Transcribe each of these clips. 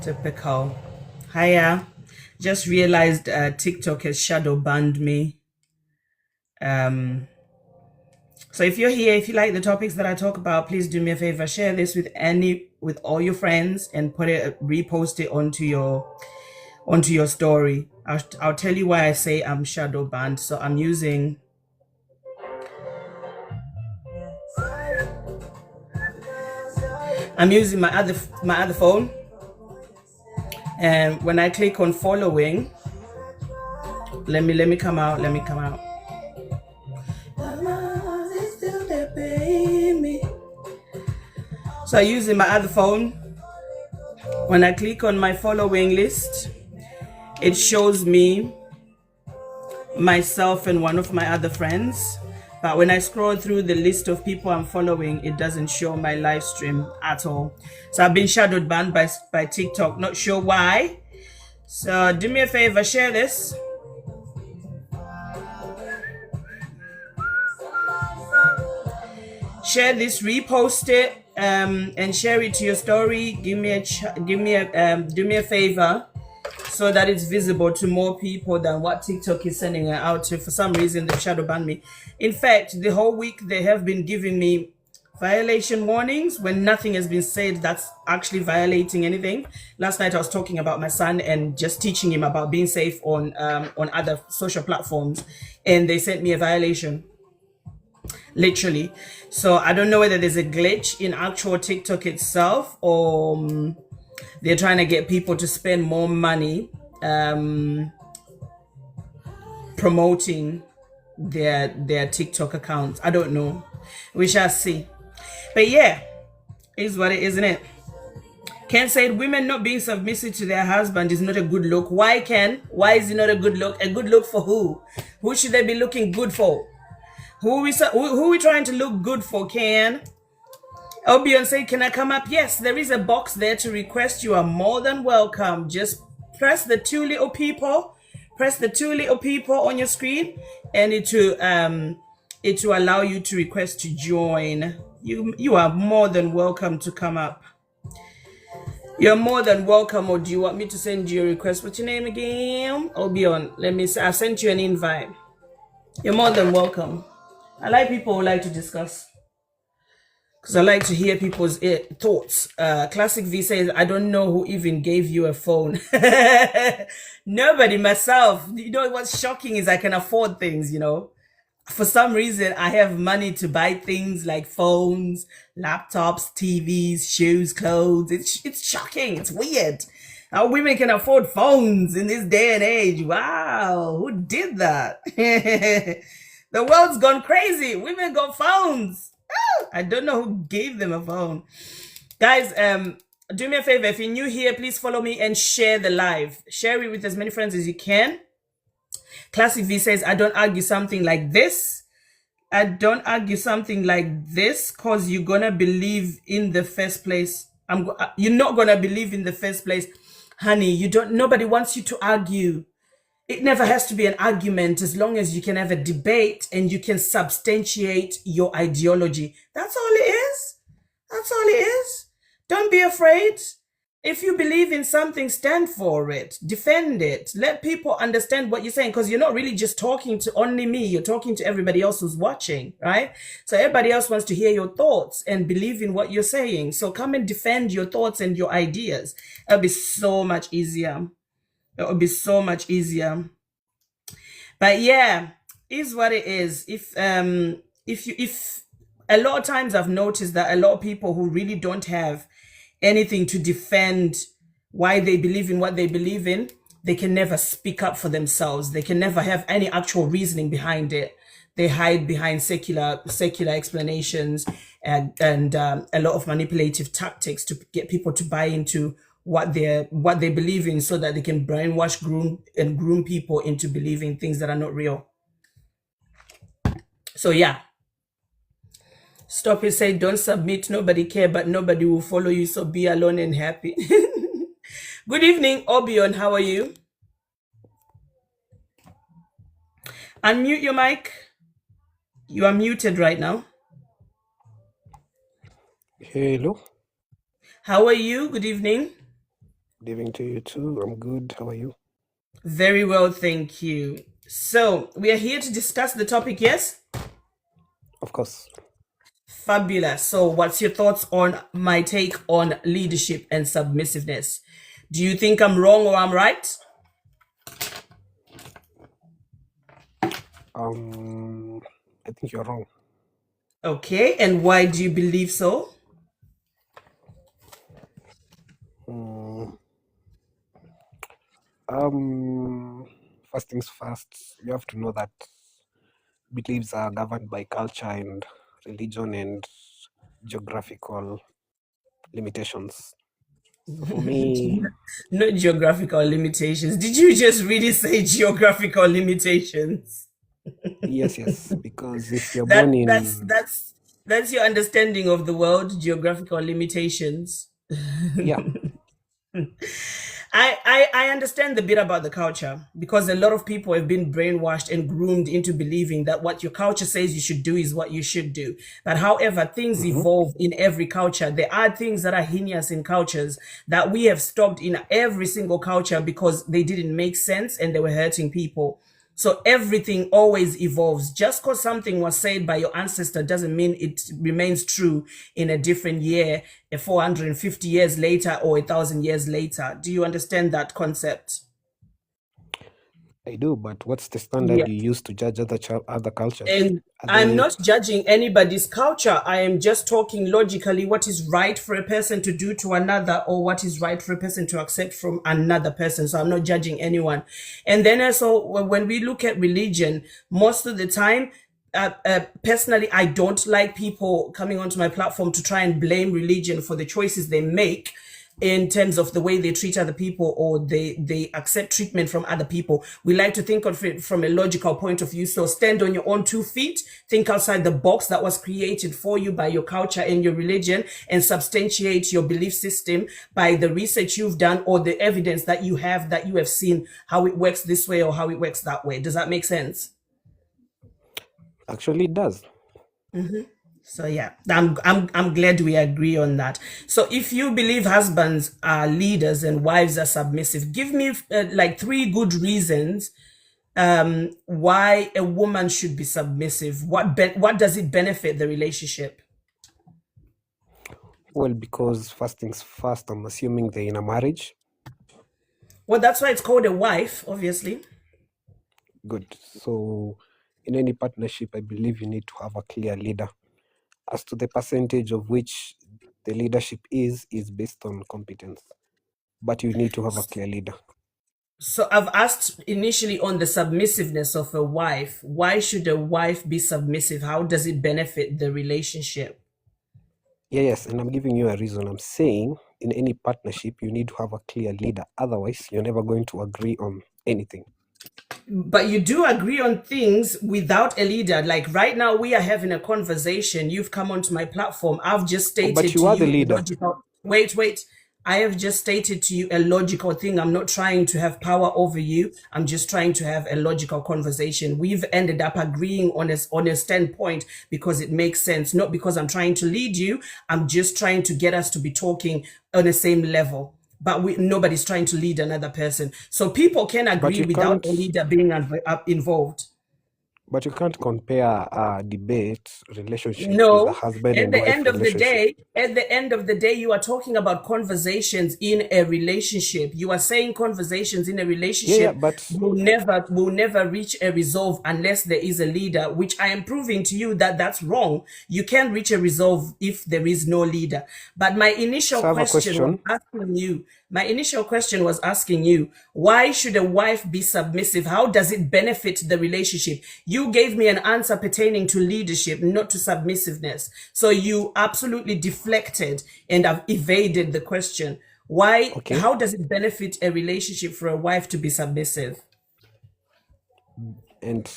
Typical. Hiya. Just realized TikTok has shadow banned me. So if you're here, if you like the topics that I talk about, please do me a favor, share this with all your friends and repost it onto your story. I'll tell you why I say I'm shadow banned. So I'm using my other phone, and when I click on following, let me come out. So using my other phone, when I click on my following list, it shows me myself and one of my other friends. But when I scroll through the list of people I'm following, it doesn't show my live stream at all. So I've been shadow banned by TikTok. Not sure why. So do me a favor, share this. Share this, repost it, and share it to your story. Do me a favor, so that it's visible to more people than what TikTok is sending it out to. For some reason, they shadow banned me. In fact, the whole week they have been giving me violation warnings when nothing has been said that's actually violating anything. Last night I was talking about my son and just teaching him about being safe on other social platforms, and they sent me a violation. Literally. So I don't know whether there's a glitch in actual TikTok itself, or they're trying to get people to spend more money promoting their TikTok accounts. I don't know. We shall see. But yeah, is what it is, isn't it? Ken said women not being submissive to their husband is not a good look. Why, Ken? Why is it not a good look? A good look for who? Who should they be looking good for? Who are we trying to look good for, Ken? Obion said, can I come up? Yes, there is a box there to request. You are more than welcome. Just press the two little people on your screen, and it will allow you to request to join. You are more than welcome to come up. You're more than welcome. Or do you want me to send you a request? What's your name again? Obion, let me see. I sent you an invite. You're more than welcome. I like people who like to discuss, because I like to hear people's thoughts. Classic V says, I don't know who even gave you a phone. Nobody, myself. You know what's shocking is I can afford things, you know. for some reason I have money to buy things like phones, laptops, TVs, shoes, clothes. It's shocking. It's weird. How women can afford phones in this day and age. Wow, who did that? The world's gone crazy. Women got phones. I don't know who gave them a phone. Guys, do me a favor. If you're new here, please follow me and share the live. Share it with as many friends as you can. Classic V says, I don't argue something like this. I don't argue something like this because you're gonna believe in the first place. You're not gonna believe in the first place, honey. Nobody wants you to argue. It never has to be an argument as long as you can have a debate and you can substantiate your ideology. That's all it is. That's all it is. Don't be afraid. If you believe in something, stand for it, defend it, let people understand what you're saying, because you're not really just talking to only me, you're talking to everybody else who's watching, right? So everybody else wants to hear your thoughts and believe in what you're saying. So come and defend your thoughts and your ideas. It'll be so much easier. It would be so much easier. But yeah, is what it is. If a lot of times I've noticed that a lot of people who really don't have anything to defend why they believe in what they believe in, they can never speak up for themselves. They can never have any actual reasoning behind it. They hide behind secular explanations and a lot of manipulative tactics to get people to buy into what they believe in, so that they can brainwash, groom people into believing things that are not real. So yeah. Stop it, say don't submit, nobody care, but nobody will follow you, so be alone and happy. Good evening, Obion, how are you? Unmute your mic. You are muted right now. Hello. How are you? Good evening. Good evening to you too. I'm good. How are you? Very well, thank you. So we are here to discuss the topic, yes? Of course. Fabulous. So what's your thoughts on my take on leadership and submissiveness? Do you think I'm wrong or I'm right? I think you're wrong. Okay, and why do you believe so? First things first, you have to know that beliefs are governed by culture and religion and geographical limitations. So for me, no geographical limitations. Did you just really say geographical limitations? yes, because if you're born in that's your understanding of the world, geographical limitations. yeah. I understand the bit about the culture, because a lot of people have been brainwashed and groomed into believing that what your culture says you should do is what you should do. But however, things evolve in every culture. There are things that are heinous in cultures that we have stopped in every single culture because they didn't make sense and they were hurting people. So everything always evolves. Just because something was said by your ancestor doesn't mean it remains true in a different year, 450 years later or 1,000 years later. Do you understand that concept? I do, but what's the standard you use to judge other cultures? And I'm not judging anybody's culture. I am just talking logically what is right for a person to do to another, or what is right for a person to accept from another person. So I'm not judging anyone. And then also, when we look at religion, most of the time, personally, I don't like people coming onto my platform to try and blame religion for the choices they make in terms of the way they treat other people, or they accept treatment from other people. We like to think of it from a logical point of view. So stand on your own 2 feet, think outside the box that was created for you by your culture and your religion, and substantiate your belief system by the research you've done or the evidence that you have seen how it works this way or how it works that way. Does that make sense? Actually, it does. So yeah, I'm glad we agree on that. So if you believe husbands are leaders and wives are submissive, give me like 3 good reasons why a woman should be submissive. What does it benefit the relationship? Well, because first things first, I'm assuming they're in a marriage. Well, that's why it's called a wife, obviously. Good. So in any partnership, I believe you need to have a clear leader. As to the percentage of which the leadership is based on competence. But you need to have a clear leader. So I've asked initially on the submissiveness of a wife. Why should a wife be submissive? How does it benefit the relationship? Yes, and I'm giving you a reason. I'm saying in any partnership, you need to have a clear leader. Otherwise, you're never going to agree on anything. But you do agree on things without a leader. Like right now, we are having a conversation. You've come onto my platform. I've just stated but you to are the you leader. logical. Wait. I have just stated to you a logical thing. I'm not trying to have power over you. I'm just trying to have a logical conversation. We've ended up agreeing on a standpoint because it makes sense, not because I'm trying to lead you. I'm just trying to get us to be talking on the same level. But nobody's trying to lead another person. So people can agree without a leader being involved. But you can't compare a debate relationship with a No, husband at and the wife end of the relationship. day, you are talking about conversations in a relationship. You are saying conversations in a relationship but will never reach a resolve unless there is a leader, which I am proving to you that that's wrong. You can reach a resolve if there is no leader. But my initial question was asking you, why should a wife be submissive? How does it benefit the relationship? You gave me an answer pertaining to leadership, not to submissiveness. So you absolutely deflected and have evaded the question. Why? Okay. How does it benefit a relationship for a wife to be submissive? And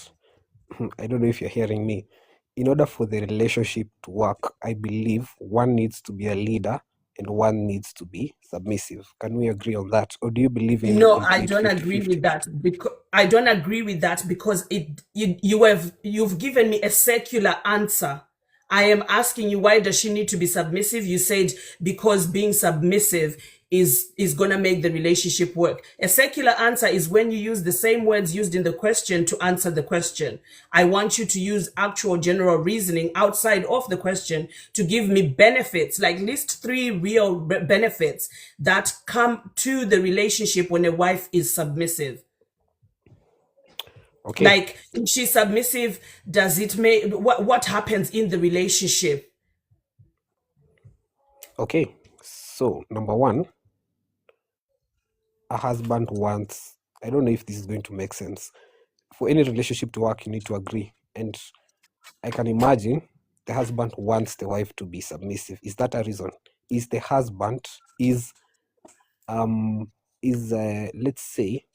I don't know if you're hearing me. In order for the relationship to work, I believe one needs to be a leader and one needs to be submissive. Can we agree on that? Or do you believe in No, I don't agree with that. Because I don't agree with that because you've given me a secular answer. I am asking you, why does she need to be submissive? You said because being submissive is going to make the relationship work. A secular answer is when you use the same words used in the question to answer the question. I want you to use actual general reasoning outside of the question to give me benefits, like list 3 real benefits that come to the relationship when a wife is submissive. Okay. Like, if she's submissive, does it make what happens in the relationship? Okay, so number 1, a husband wants, I don't know if this is going to make sense. For any relationship to work, you need to agree. And I can imagine the husband wants the wife to be submissive. Is that a reason? Is the husband let's say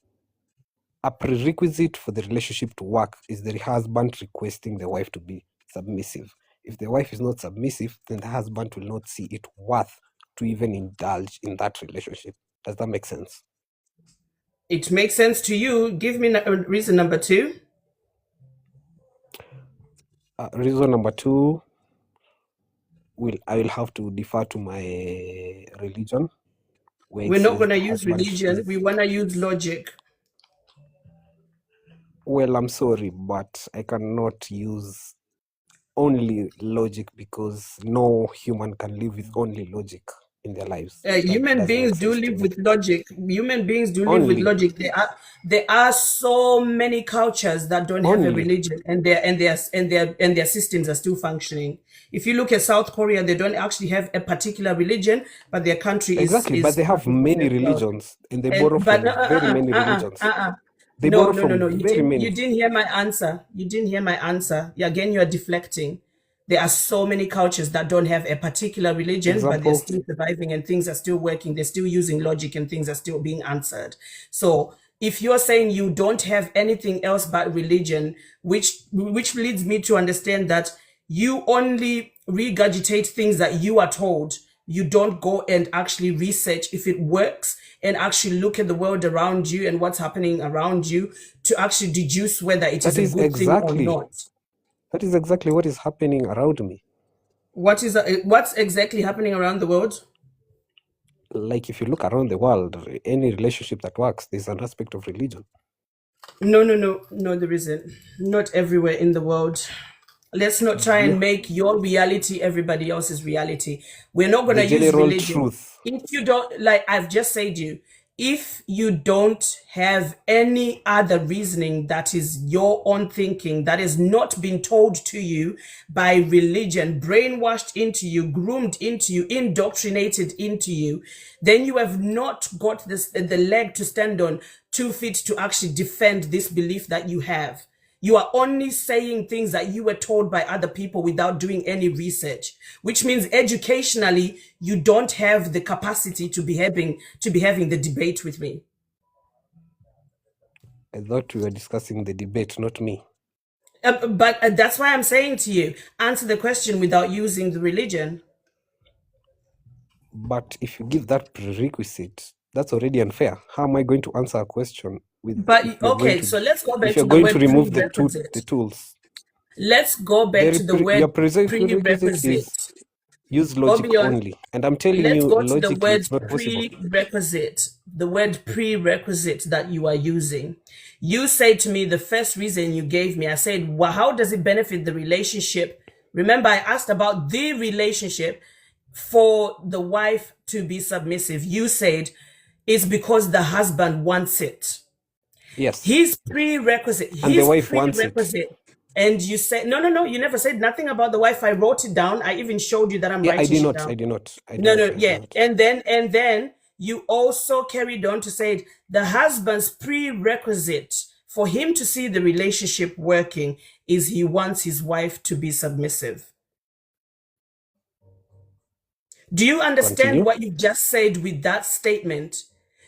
a prerequisite for the relationship to work is the husband requesting the wife to be submissive. If the wife is not submissive, then the husband will not see it worth to even indulge in that relationship. Does that make sense? It makes sense to you. Give me reason number 2. Reason number 2, I will have to defer to my religion. We're not going to use religion. We want to use logic. Well, I'm sorry, but I cannot use only logic because no human can live with only logic in their lives. Human beings do live with logic. Human beings do live with logic. There are so many cultures that don't have a religion, and their systems are still functioning. If you look at South Korea, they don't actually have a particular religion, but their country is but they have many religions, and they borrow from very many religions. They borrow from very many. You didn't hear my answer. You didn't hear my answer. Again, you are deflecting. There are so many cultures that don't have a particular religion, but they're still surviving and things are still working. They're still using logic and things are still being answered. So if you're saying you don't have anything else but religion, which leads me to understand that you only regurgitate things that you are told. You don't go and actually research if it works and actually look at the world around you and what's happening around you to actually deduce whether it is a good thing or not. That is exactly what is happening around me. What's exactly happening around the world? Like if you look around the world, any relationship that works, there's an aspect of religion. No, there isn't. Not everywhere in the world. Let's not try and make your reality everybody else's reality. We're not going to use religion. Truth. If you don't, like I've just said you, if you don't have any other reasoning that is your own thinking, that is not been told to you by religion, brainwashed into you, groomed into you, indoctrinated into you, then you have not got the leg to stand on, 2 feet to actually defend this belief that you have. You are only saying things that you were told by other people without doing any research, which means educationally, you don't have the capacity to be having the debate with me. I thought we were discussing the debate, not me. But that's why I'm saying to you, answer the question without using the religion. But if you give that prerequisite, that's already unfair. How am I going to answer a question with? But okay, so let's go back If to you're the going to word remove the prerequisite. tools, Let's go back to the your word prerequisite is use logic Obion, only, and I'm telling let's you, go to the logically, word it's not possible. prerequisite. The word prerequisite that you are using. You say to me the first reason you gave me, I said, well, how does it benefit the relationship? Remember, I asked about the relationship for the wife to be submissive. You said it's because the husband wants it. Yes. His prerequisite. And the wife wants it. And you said, no, you never said nothing about the wife. I wrote it down. I even showed you that I'm writing it down. I did not. Yeah. And then you also carried on to say the husband's prerequisite for him to see the relationship working is he wants his wife to be submissive. Do you understand what you just said with that statement?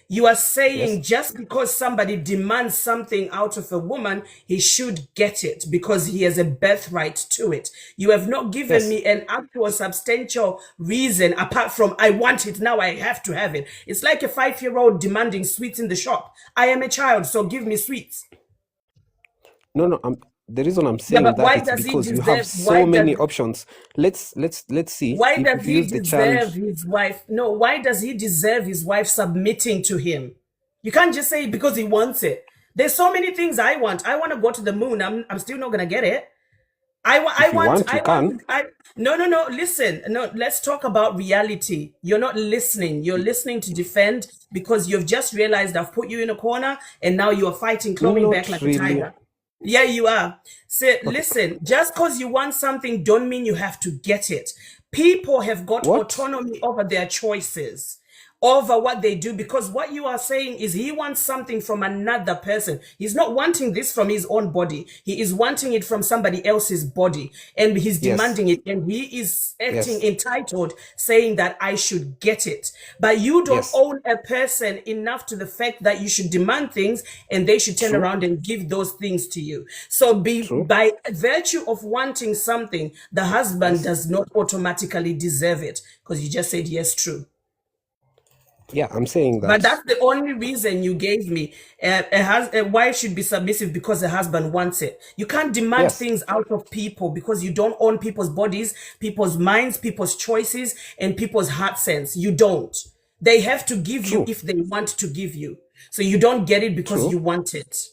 You are saying just because somebody demands something out of a woman, he should get it because he has a birthright to it. You have not given me an actual substantial reason apart from I want it, now I have to have it. It's like a 5-year-old demanding sweets in the shop. I am a child, so give me sweets. No, the reason I'm saying that is because you have so many options. Let's see. Why does he deserve his wife? No, why does he deserve his wife submitting to him? You can't just say because he wants it. There's so many things I want. I want to go to the moon. I'm still not gonna get it. No. Listen, no. Let's talk about reality. You're not listening. You're listening to defend because you've just realized I've put you in a corner and now you are fighting, clawing back like a tiger. Yeah, you are. So listen, just because you want something don't mean you have to get it. People have got autonomy over their choices, over what they do, because what you are saying is he wants something from another person. He's not wanting this from his own body. He is wanting it from somebody else's body, and he's demanding it, and he is acting entitled, saying that I should get it. But you don't own a person enough to the fact that you should demand things and they should turn around and give those things to you. So by virtue of wanting something, the husband does not automatically deserve it, because you just said yes, true. Yeah, I'm saying that. But that's the only reason you gave me. A wife should be submissive because the husband wants it. You can't demand things out of people because you don't own people's bodies, people's minds, people's choices, and people's heart sense. You don't. They have to give you if they want to give you. So you don't get it because you want it.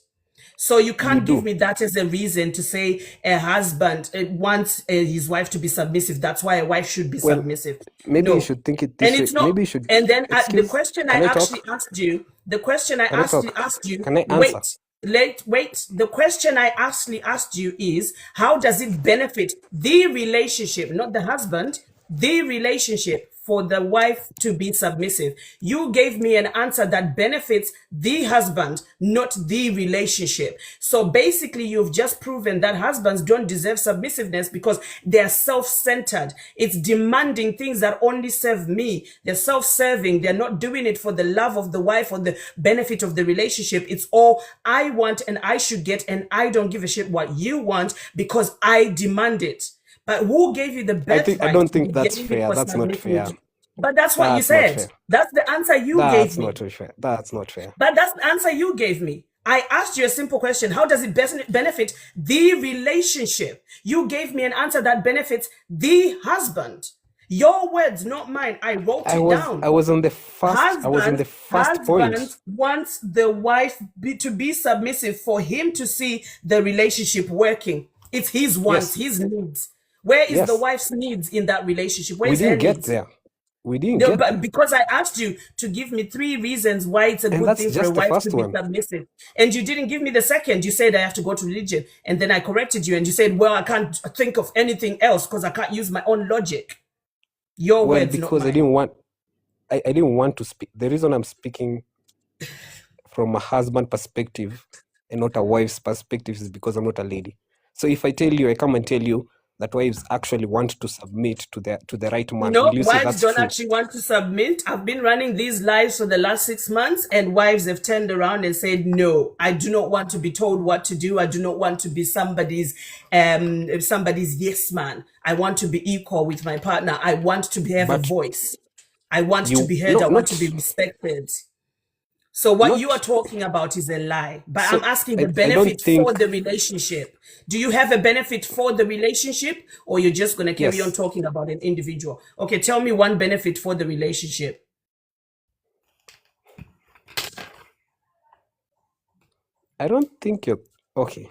So you can't give me that as a reason to say a husband wants his wife to be submissive. That's why a wife should be submissive. Maybe you should think it this way. It's not. Maybe you should. And then the question I actually asked you, the question I asked you. Can I answer? Wait. The question I actually asked you is, how does it benefit the relationship, not the husband, the relationship, for the wife to be submissive? You gave me an answer that benefits the husband, not the relationship. So basically, you've just proven that husbands don't deserve submissiveness because they're self-centered. It's demanding things that only serve me. They're self-serving. They're not doing it for the love of the wife or the benefit of the relationship. It's all I want and I should get, and I don't give a shit what you want because I demand it. But who gave you the birthright? I don't think that's fair. That's not fair. But that's what you said. That's the answer you gave me. That's not fair. That's not fair. But that's the answer you gave me. I asked you a simple question. How does it benefit the relationship? You gave me an answer that benefits the husband. Your words, not mine. I wrote it down. I was on the first point. Husband wants the wife to be submissive for him to see the relationship working. It's his wants, his needs. Where is the wife's needs in that relationship? Where we is didn't her get needs? there. We didn't No, get but there. because I asked you to give me 3 reasons why it's a And good that's thing for a just the wife to first be one. submissive, and you didn't give me the second. You said I have to go to religion, and then I corrected you, and you said, "Well, I can't think of anything else because I can't use my own logic." Your Well, words, not because mine. I didn't want to speak. The reason I'm speaking from a husband perspective and not a wife's perspective is because I'm not a lady. So if I come and tell you that wives actually want to submit to the right man, No, will you say wives that's don't true? actually want to submit. I've been running these lives for the last 6 months, and wives have turned around and said, "No, I do not want to be told what to do. I do not want to be somebody's yes man. I want to be equal with my partner. I want to have a But voice. I want to you be heard. no I want to not be respected." So what you are not talking about is a lie. But I'm so asking the I don't benefit for think. the relationship. Do you have a benefit for the relationship, or you're just going to carry on Yes, talking about an individual? Okay, tell me one benefit for the relationship. I don't think you're okay.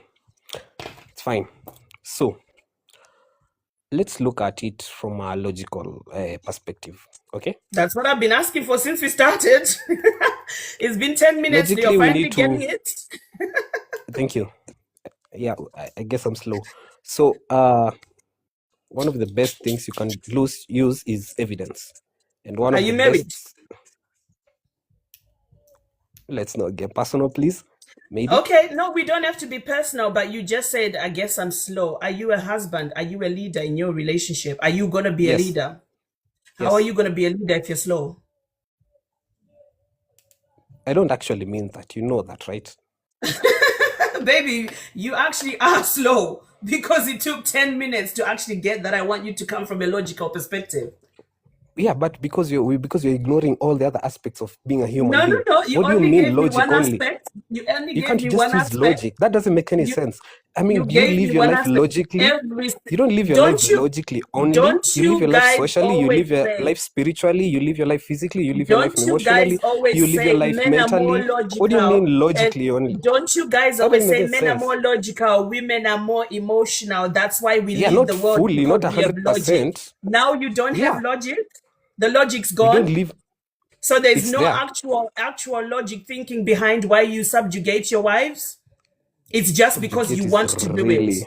It's fine. So let's look at it from a logical perspective. Okay. That's what I've been asking for since we started. It's been 10 minutes. You're Logically, we finally need to. getting it. Thank you. Yeah, I guess I'm slow. So one of the best things you can use is evidence, and one Are of you the married? best. Let's not get personal, please. Maybe. Okay, no, we don't have to be personal, but you just said, I guess I'm slow. Are you a husband? Are you a leader in your relationship? Are you going to be a Yes. leader? How are Yes. you going to be a leader if you're slow? I don't actually mean that. You know that, right? Baby, you actually are slow because it took 10 minutes to actually get that I want you to come from a logical perspective. Yeah, but because you're ignoring all the other aspects of being a human No, no, being. no. You What do you only mean gave me logic one only? aspect. You only You gave can't me just one use aspect. logic. That doesn't make any You sense. I you mean, you gave me live your one life aspect. logically. You don't live your life logically only. Don't You live you your life guys socially. You always live your say life spiritually. You live your life physically. You live your life don't you guys emotionally. You always live your say life men are more mentally. What do you logical? mean And logically only? don't you guys That always doesn't make say any men are sense. more logical, women are more emotional? That's why we Yeah, leave not the world fully, because not we have logic. 100%. Now you don't have Yeah, logic. The logic's we don't gone. live. So there's It's no there. actual logic thinking behind why you subjugate your wives. It's just because Subjugate you is want to do it. really.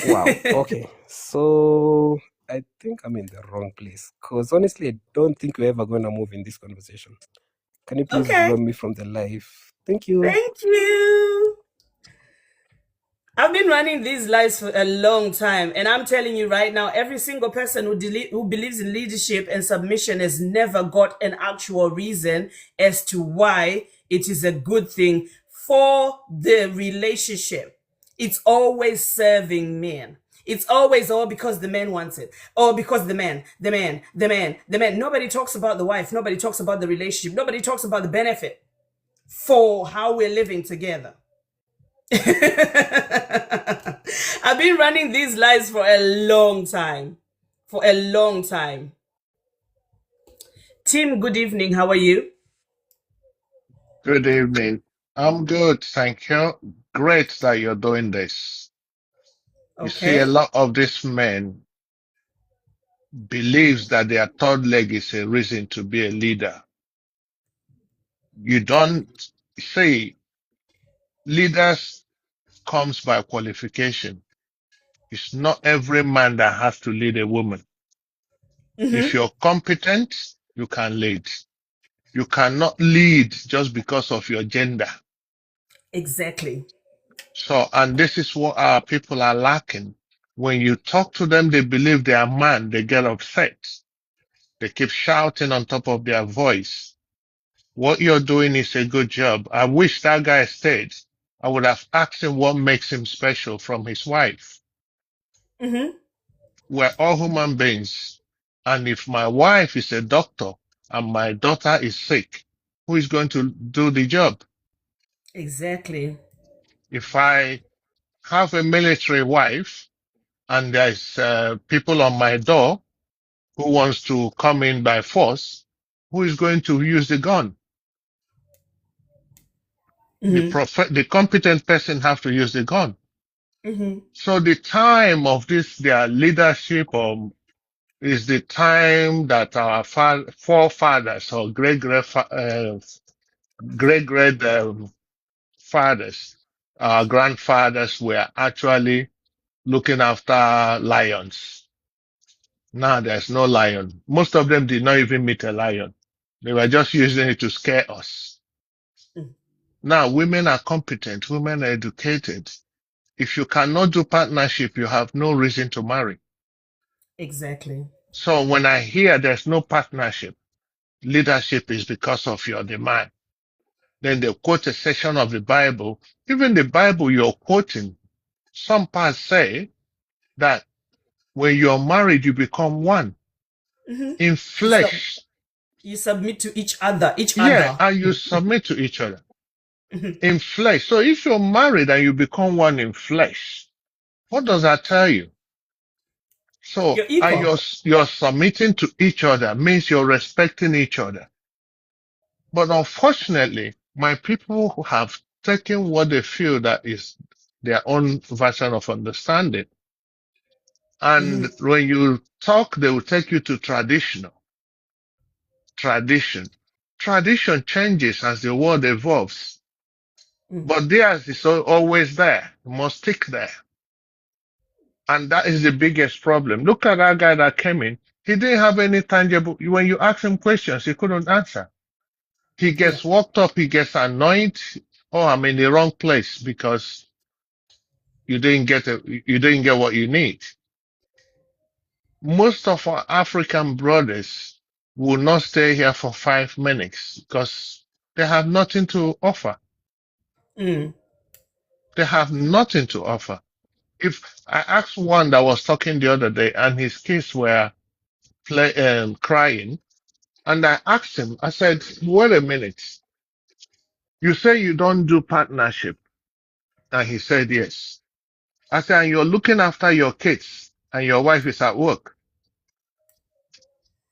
Wow. Okay. So I think I'm in the wrong place. Because honestly, I don't think we're ever going to move in this conversation. Can you please Okay. drop me from the life? Thank you. Thank you. I've been running these lives for a long time, and I'm telling you right now, every single person who believes in leadership and submission has never got an actual reason as to why it is a good thing for the relationship. It's always serving men. It's always all because the man wants it, or because the man. Nobody talks about the wife. Nobody talks about the relationship. Nobody talks about the benefit for how we're living together. I've been running these lives for a long time. For a long time. Tim, good evening. How are you? Good evening. I'm good, thank you. Great that you're doing this. You see, a Okay. lot of these men believes that their third leg is a reason to be a leader. You don't see leaders comes by qualification. It's not every man that has to lead a woman. If Mm-hmm. you're competent, you can lead. You cannot lead just because of your gender. Exactly. So, and this is what our people are lacking. When you talk to them, they believe they are man, they get upset. They keep shouting on top of their voice. What you're doing is a good job. I wish that guy stayed. I would have asked him what makes him special from his wife. Mm-hmm. We're all human beings. And if my wife is a doctor and my daughter is sick, who is going to do the job? Exactly. If I have a military wife and there's people on my door who wants to come in by force, who is going to use the gun? Mm-hmm. The competent person have to use the gun. Mm-hmm. So the time of this, their leadership is the time that our forefathers or great fathers, our grandfathers were actually looking after lions. Now there's no lion. Most of them did not even meet a lion. They were just using it to scare us. Mm. Now women are competent, women are educated. If you cannot do partnership, you have no reason to marry. Exactly. So when I hear there's no partnership, leadership is because of your demand. Then they quote a section of the Bible. Even the Bible you're quoting, some parts say that when you're married, you become one Hmm. in You sub flesh. you submit to each other, each Yeah, other. and you submit to each other Mhm. in flesh. So if you're married and you become one in flesh, what does that tell you? So, You're and equal. you're submitting to each other means you're respecting each other. But unfortunately, my people who have taken what they feel that is their own version of understanding. And Hmm. when you talk, they will take you to tradition. Tradition changes as the world evolves, Mm. but theirs is always there. You must stick there. And that is the biggest problem. Look at that guy that came in. He didn't have any tangible, when you ask him questions, he couldn't answer. He Yeah. gets worked up, he gets annoyed. Oh, I'm in the wrong place because you didn't get what you need. Most of our African brothers will not stay here for 5 minutes because they have nothing to offer. Mm. They have nothing to offer. If I asked one that was talking the other day and his kids were crying, and I asked him, I said, wait a minute, you say you don't do partnership. And he said, yes. I said, and you're looking after your kids and your wife is at work.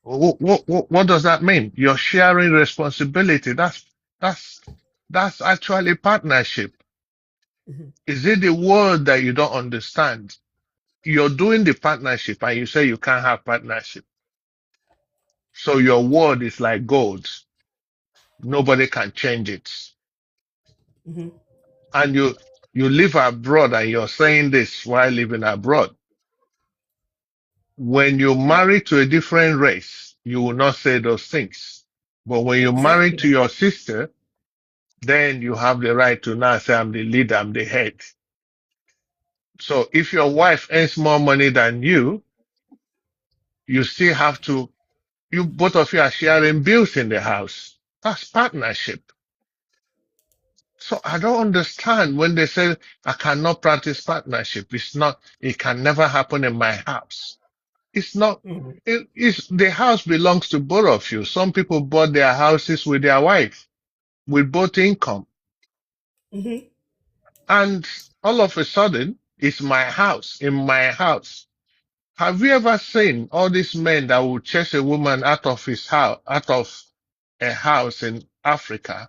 What does that mean? You're sharing responsibility. That's, that's actually partnership. Mhm. Is it the word that you don't understand? You're doing the partnership and you say you can't have partnership. So your word is like gold. Nobody can change it. Mhm. And you live abroad and you're saying this while living abroad. When you marry to a different race, you will not say those things. But when you marry to Exactly. your sister, then you have the right to now say, I'm the leader, I'm the head. So if your wife earns more money than you still have to, you both of you are sharing bills in the house. That's partnership. So I don't understand when they say I cannot practice partnership. It can never happen in my house. It's not, Mhm. the house belongs to both of you. Some people bought their houses with their wife, with both income. Mhm. And all of a sudden, it's my house, in my house. Have you ever seen all these men that will chase a woman out of his house, out of a house in Africa?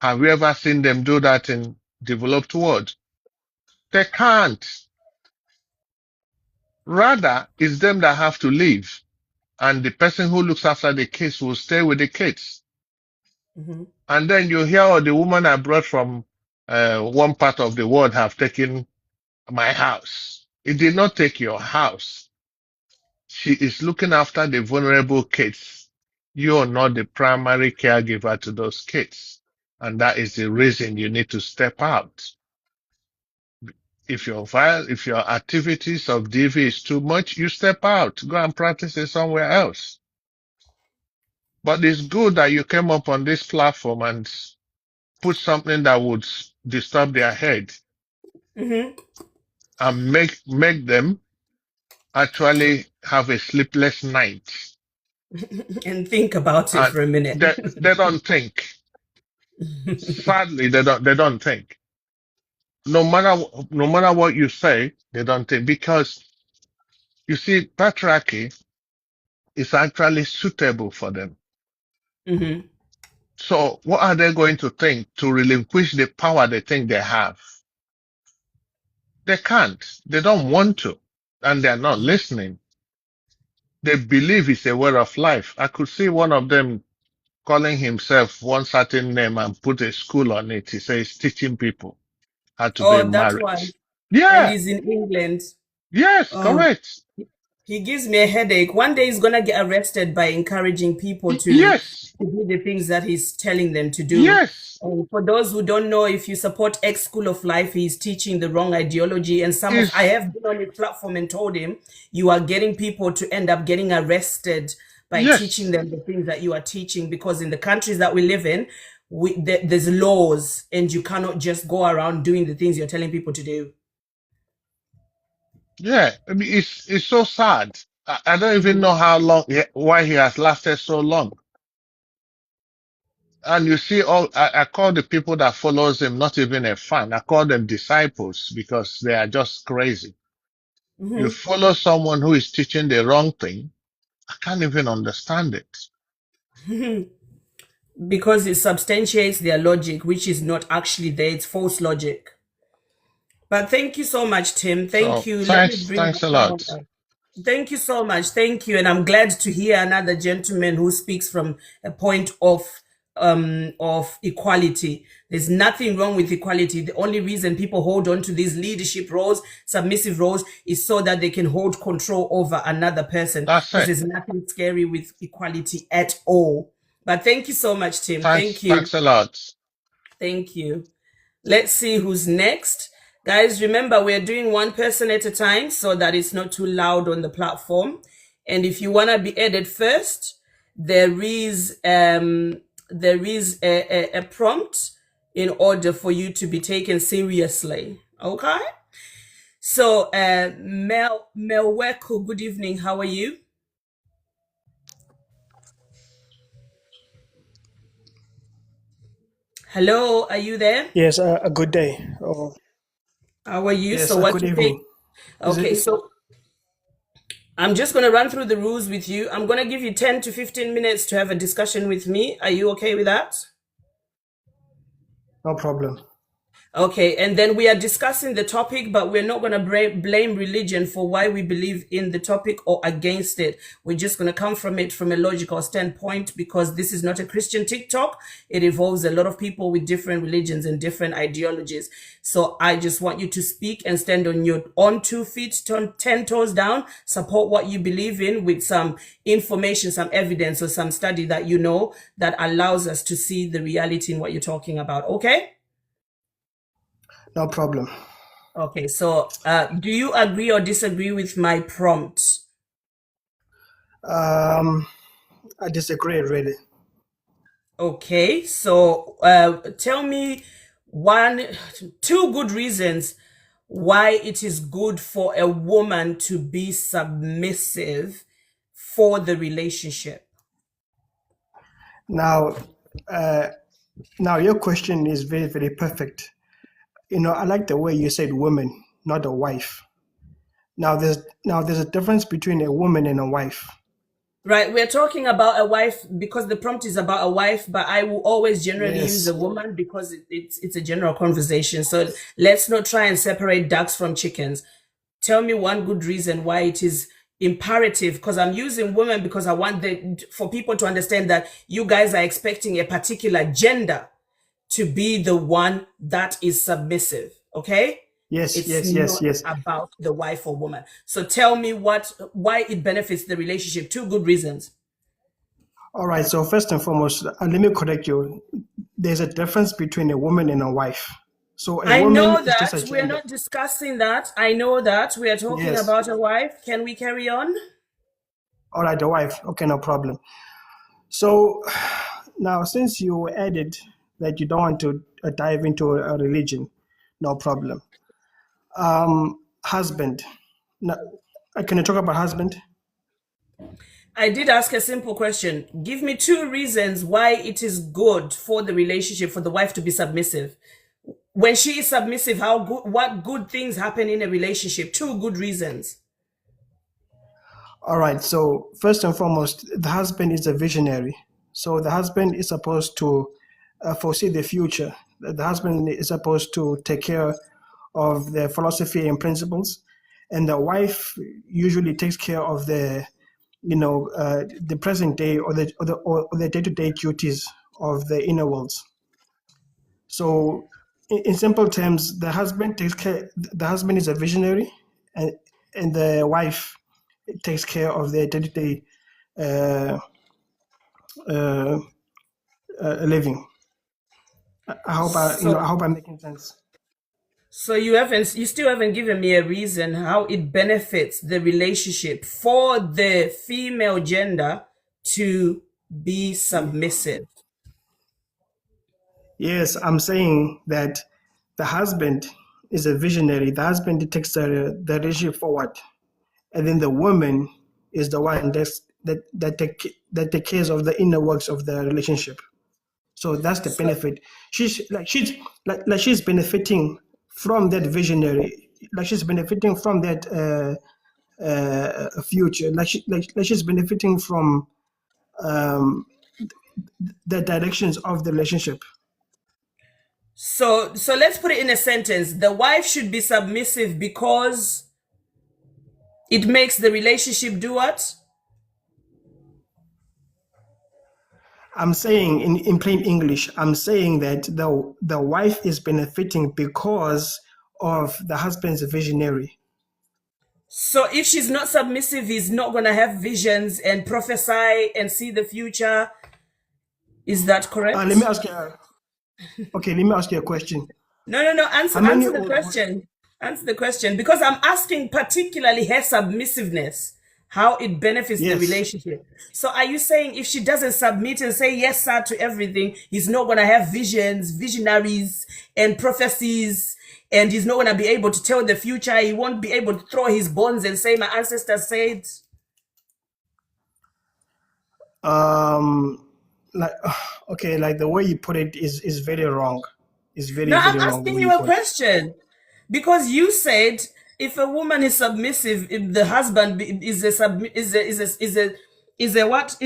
Have you ever seen them do that in developed world? They can't. Rather, it's them that have to leave. And the person who looks after the kids will stay with the kids. Mhm. And then you hear, oh, the woman I brought from one part of the world have taken my house. It did not take your house. She is looking after the vulnerable kids. You are not the primary caregiver to those kids. And that is the reason you need to step out. If your activities of DV is too much, you step out, go and practice it somewhere else. But it's good that you came up on this platform and put something that would disturb their head Mhm. and make them actually have a sleepless night. And think about it And for a minute. they don't think. Sadly, they don't think. No matter what you say, they don't think because you see, patriarchy is actually suitable for them. Mhm. So what are they going to think to relinquish the power they think they have? They can't. They don't want to, and they're not listening. They believe it's a way of life. I could see one of them calling himself one certain name and put a school on it. He says teaching people how to be Oh, in that one. marriage. And Yeah, he's in England. yes, Oh, correct. he gives me a headache. One day he's gonna get arrested by encouraging people Yes, to do the things that he's telling them to do. yes, And for those who don't know, if you support X School of Life, he's teaching the wrong ideology. And I is have been on his platform and told him, you are getting people to end up getting arrested by teaching yes, them the things that you are teaching. Because in the countries that we live in, there's laws, and you cannot just go around doing the things you're telling people to do. yeah. I mean, it's so sad. I don't even Mhm. know why he has lasted so long. And you see, I call the people that follows him not even a fan. I call them disciples because they are just crazy. You Mhm. follow someone who is teaching the wrong thing. I can't even understand it. Because it substantiates their logic, which is not actually there. It's false logic. But thank you so much, Tim. Thank So you. Let me thanks, bring thanks a someone lot. up. Thank you so much. Thank you. And I'm glad to hear another gentleman who speaks from a point of equality. There's nothing wrong with equality. The only reason people hold on to these leadership roles, submissive roles, is so that they can hold control over another person. That's Because it. there's nothing scary with equality at all. But thank you so much, Tim. Thank you. Thanks a lot. Thank you. Let's see who's next. Guys, remember we're doing one person at a time so that it's not too loud on the platform. And if you want to be added first, there is a prompt in order for you to be taken seriously. Okay? So Melweko, good evening. How are you? Hello, are you there? Yes, a good day. Oh, How are you? yes, So a what good you think? evening. Is Okay, it? so I'm just going to run through the rules with you. I'm going to give you 10 to 15 minutes to have a discussion with me. Are you okay with that? No problem. Okay, and then we are discussing the topic, but we're not going to blame religion for why we believe in the topic or against it. We're just going to come from it from a logical standpoint because this is not a Christian TikTok. It involves a lot of people with different religions and different ideologies. So I just want you to speak and stand on your own 2 feet, 10 toes down, support what you believe in with some information, some evidence, or some study that you know that allows us to see the reality in what you're talking about. Okay? No problem. Okay, so do you agree or disagree with my prompt? I disagree, really. Okay, so tell me two good reasons why it is good for a woman to be submissive for the relationship. Now, now your question is very, very perfect. I like the way you said woman, not a wife. Now there's a difference between a woman and a wife. Right, we're talking about a wife because the prompt is about a wife, but I will always generally use a Yes. woman because it's a general conversation. So let's not try and separate ducks from chickens. Tell me one good reason why it is imperative, because I'm using women because I want for people to understand that you guys are expecting a particular gender to be the one that is submissive. Okay? Yes, It's yes, yes, not yes. about the wife or woman. So tell me why it benefits the relationship. Two good reasons. All right, so first and foremost, let me correct you. There's a difference between a woman and a wife. So a I woman know is just that a we're gender. not discussing that. I know that we are talking Yes. about a wife. Can we carry on? All right, the wife. Okay, no problem. So now, since you added that you don't want to dive into a religion, no problem. Husband. Now, can you talk about husband? I did ask a simple question. Give me two reasons why it is good for the relationship for the wife to be submissive. When she is submissive, what good things happen in a relationship? Two good reasons. All right. So first and foremost, the husband is a visionary. So the husband is supposed to foresee the future. The husband is supposed to take care of the philosophy and principles, and the wife usually takes care of the the present day or the day-to-day duties of the inner worlds. So, in simple terms, the husband takes care. The husband is a visionary, and the wife takes care of the day-to-day uh, uh, living. I hope I hope I'm making sense. So you still haven't given me a reason how it benefits the relationship for the female gender to be submissive. Yes, I'm saying that the husband is a visionary. The husband takes the relationship forward, and then the woman is the one that takes care of the inner works of the relationship. So that's the benefit. She's benefiting from that visionary. Like she's benefiting from that future. Like she's benefiting from um, the directions of the relationship. So let's put it in a sentence. The wife should be submissive because it makes the relationship do what? I'm saying in plain English, I'm saying that the wife is benefiting because of the husband's visionary. So if she's not submissive, he's not going to have visions and prophesy and see the future. Is that correct? Let me ask you. Okay, let me ask you a question. No. Answer the question. Answer the question, because I'm asking particularly her submissiveness, how it benefits the relationship. So are you saying if she doesn't submit and say yes, sir, to everything, he's not going to have visions, visionaries, and prophecies, and he's not going to be able to tell the future? He won't be able to throw his bones and say, my ancestors said. Like the way you put it is very wrong. It's very I'm wrong. asking you a question because you said if a woman is submissive, if the husband is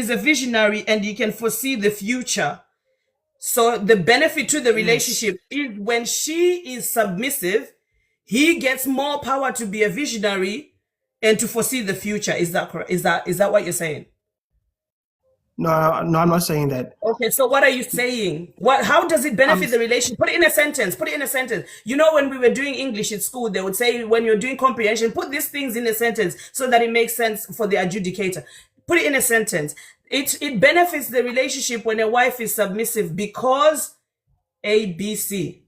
a visionary and he can foresee the future. So the benefit to the relationship is when she is submissive, he gets more power to be a visionary and to foresee the future. Is that correct? Is that what you're saying? No, I'm not saying that. Okay, so what are you saying? How does it benefit the relationship? Put it in a sentence. You know, when we were doing English at school, they would say when you're doing comprehension, put these things in a sentence so that it makes sense for the adjudicator. Put it in a sentence. It benefits the relationship when a wife is submissive because A, B, C.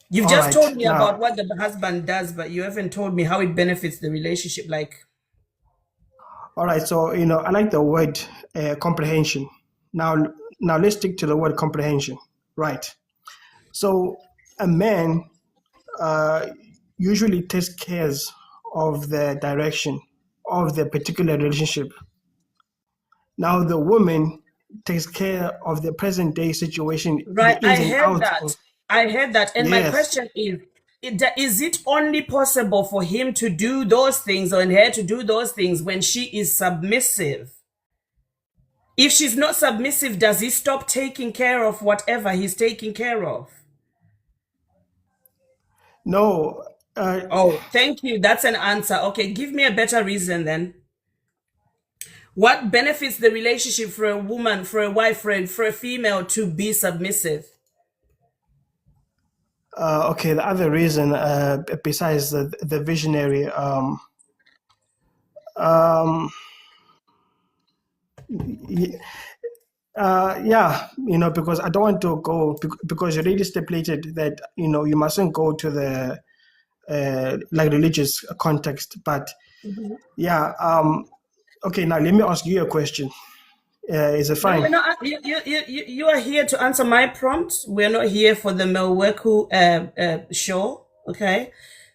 You've just told me about what the husband does, but you haven't told me how it benefits the relationship. All right, so I like the word comprehension. Now let's stick to the word comprehension, right? So a man usually takes care of the direction of the particular relationship. Now the woman takes care of the present day situation. Right, I heard that. And my question is it only possible for him to do those things or her to do those things when she is submissive? If she's not submissive, does he stop taking care of whatever he's taking care of? No. Thank you. That's an answer. Okay, give me a better reason then. What benefits the relationship for a woman, for a wife, for a female to be submissive? Okay, the other reason, besides the visionary, because I don't want to go, because you already stipulated that, you mustn't go to the religious context, but okay, now let me ask you a question. Is it fine? No, you are here to answer my prompt. We're not here for the Melweku show, okay?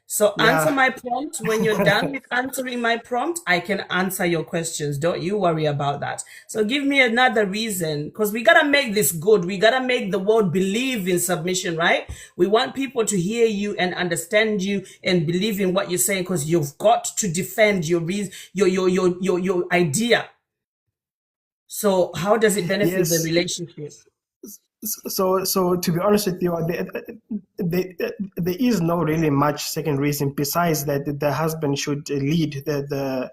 So answer my prompt. When you're done with answering my prompt, I can answer your questions. Don't you worry about that. So give me another reason, because we got to make this good. We got to make the world believe in submission, right? We want people to hear you and understand you and believe in what you're saying, because you've got to defend your idea. So how does it benefit the relationship? So to be honest with you, there is no really much second reason besides that the husband should lead the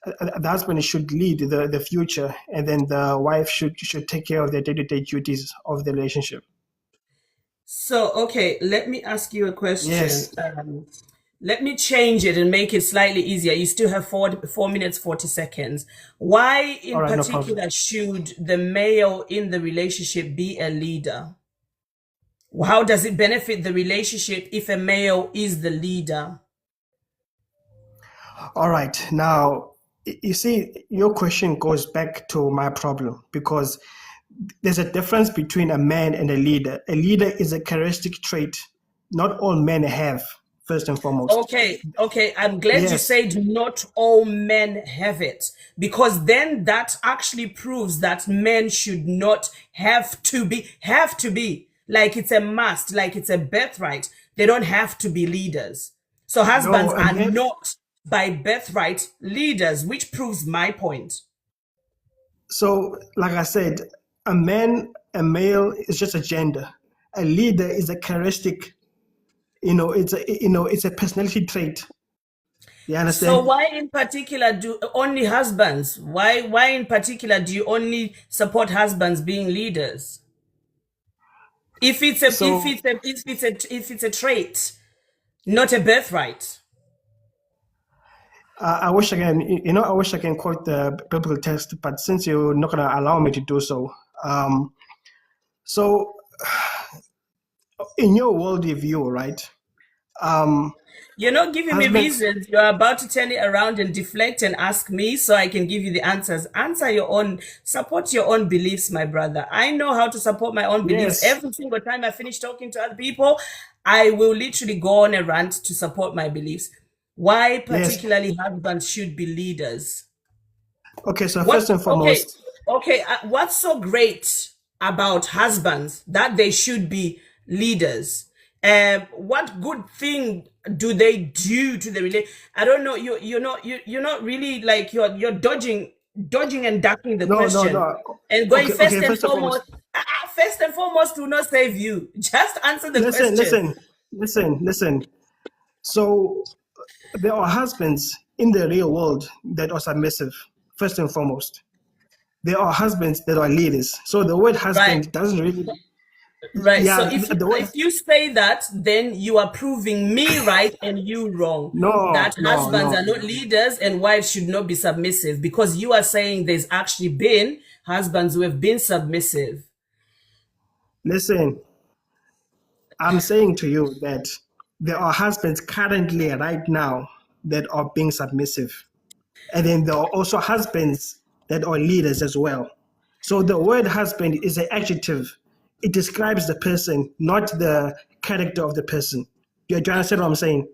the husband should lead the future, and then the wife should take care of the day-to-day duties of the relationship. So, okay, let me ask you a question. Yes. Let me change it and make it slightly easier. You still have 4 minutes, 40 seconds. Why in All right, no problem. particular should the male in the relationship be a leader? How does it benefit the relationship if a male is the leader? All right. Now, you see, your question goes back to my problem, because there's a difference between a man and a leader. A leader is a characteristic trait not all men have, first and foremost. Okay, I'm glad you Yes. said not all men have it, because then that actually proves that men should not have to be like it's a must, like it's a birthright. They don't have to be leaders. So husbands a are man- not by birthright leaders, which proves my point. So, like I said, a male is just a gender. A leader is a characteristic. It's a personality trait. You understand? So why in particular do only husbands? Why in particular do you only support husbands being leaders? If it's a trait, not a birthright. I wish I can, I wish I can quote the biblical text, but since you're not going to allow me to do so, so in your worldview, right? You're not giving me Husband- reasons. You're about to turn it around and deflect and ask me so I can give you the answers. Answer your own, support your own beliefs, my brother. I know how to support my own beliefs. Yes. Every single time I finish talking to other people, I will literally go on a rant to support my beliefs. Why particularly husbands should be leaders? Okay, so first and foremost, Okay, what's so great about husbands that they should be leaders? What good thing do they do to the relation? I don't know. You're not really like you're dodging and ducking the question no. and going Okay, first and first and foremost. First and foremost will not save you. Just answer the question. Listen. So there are husbands in the real world that are submissive, first and foremost. There are husbands that are leaders. So the word husband doesn't really... Right. Yeah, So if you say that, then you are proving me right and you wrong. That husbands are not leaders and wives should not be submissive, because you are saying there's actually been husbands who have been submissive. Listen, I'm saying to you that there are husbands currently right now that are being submissive. And then there are also husbands that are leaders as well. So the word husband is an adjective. It describes the person, not the character of the person. Do you understand what I'm saying?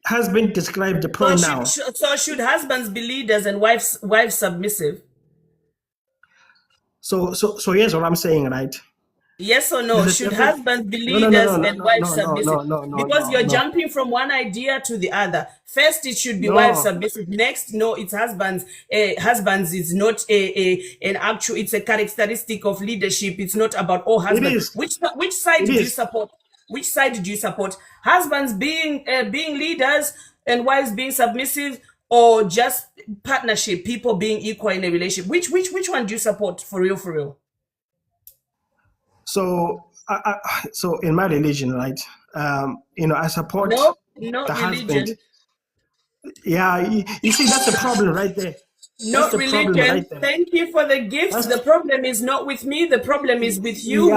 Husband describes the pronoun. So should husbands be leaders and wives submissive? So here's what I'm saying, right? Yes or no? Should husbands be leaders and wives submissive? Because you're jumping from one idea to the other. First, it should be wives submissive. Next, no, it's husbands. Husbands is not an actual. It's a characteristic of leadership. It's not about all husbands. Which side do you support? Which side do you support? Husbands being leaders and wives being submissive, or just partnership, people being equal in a relationship? Which one do you support for real? For real? So, so in my religion, right? I support no the religion. Husband. Yeah, you see, that's the problem right there. Not religion. Right there. Thank you for the gifts. The problem is not with me. The problem is with you,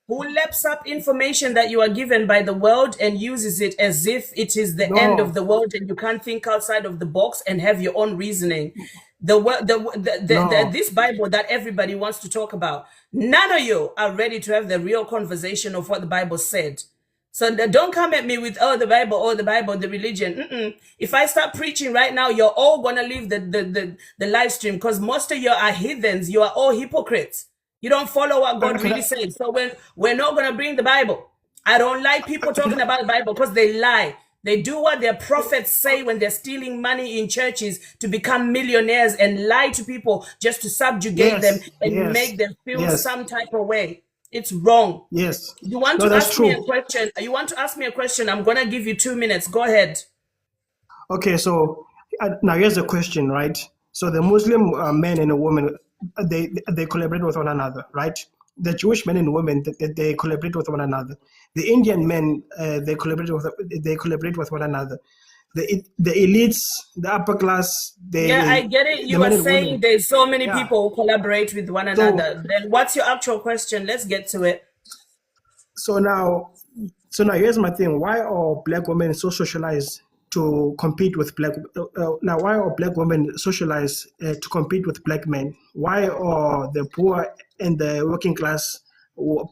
who laps up information that you are given by the world and uses it as if it is the end of the world and you can't think outside of the box and have your own reasoning. This Bible that everybody wants to talk about, none of you are ready to have the real conversation of what the Bible said. So don't come at me with, the Bible, the religion. If I start preaching right now, you're all going to leave the live stream, because most of you are heathens. You are all hypocrites. You don't follow what God really said. So we're not going to bring the Bible. I don't like people talking about the Bible because they lie. They do what their prophets say when they're stealing money in churches to become millionaires and lie to people just to subjugate them and make them feel some type of way. It's wrong. Yes. You want to ask me a question? You want to ask me a question? I'm going to give you 2 minutes. Go ahead. Okay, so now here's the question, right? So the Muslim men and women, they collaborate with one another, right? The Jewish men and women, they collaborate with one another. The Indian men, they collaborate with one another. The elites, the upper class, Yeah, I get it. the You are men and saying women. there's so many Yeah. people who collaborate with one So another. Then what's your actual question? Let's get to it. so now here's my thing. Why are black women so socialized to compete with now why are black women socialized to compete with black men? Why are the poor and the working class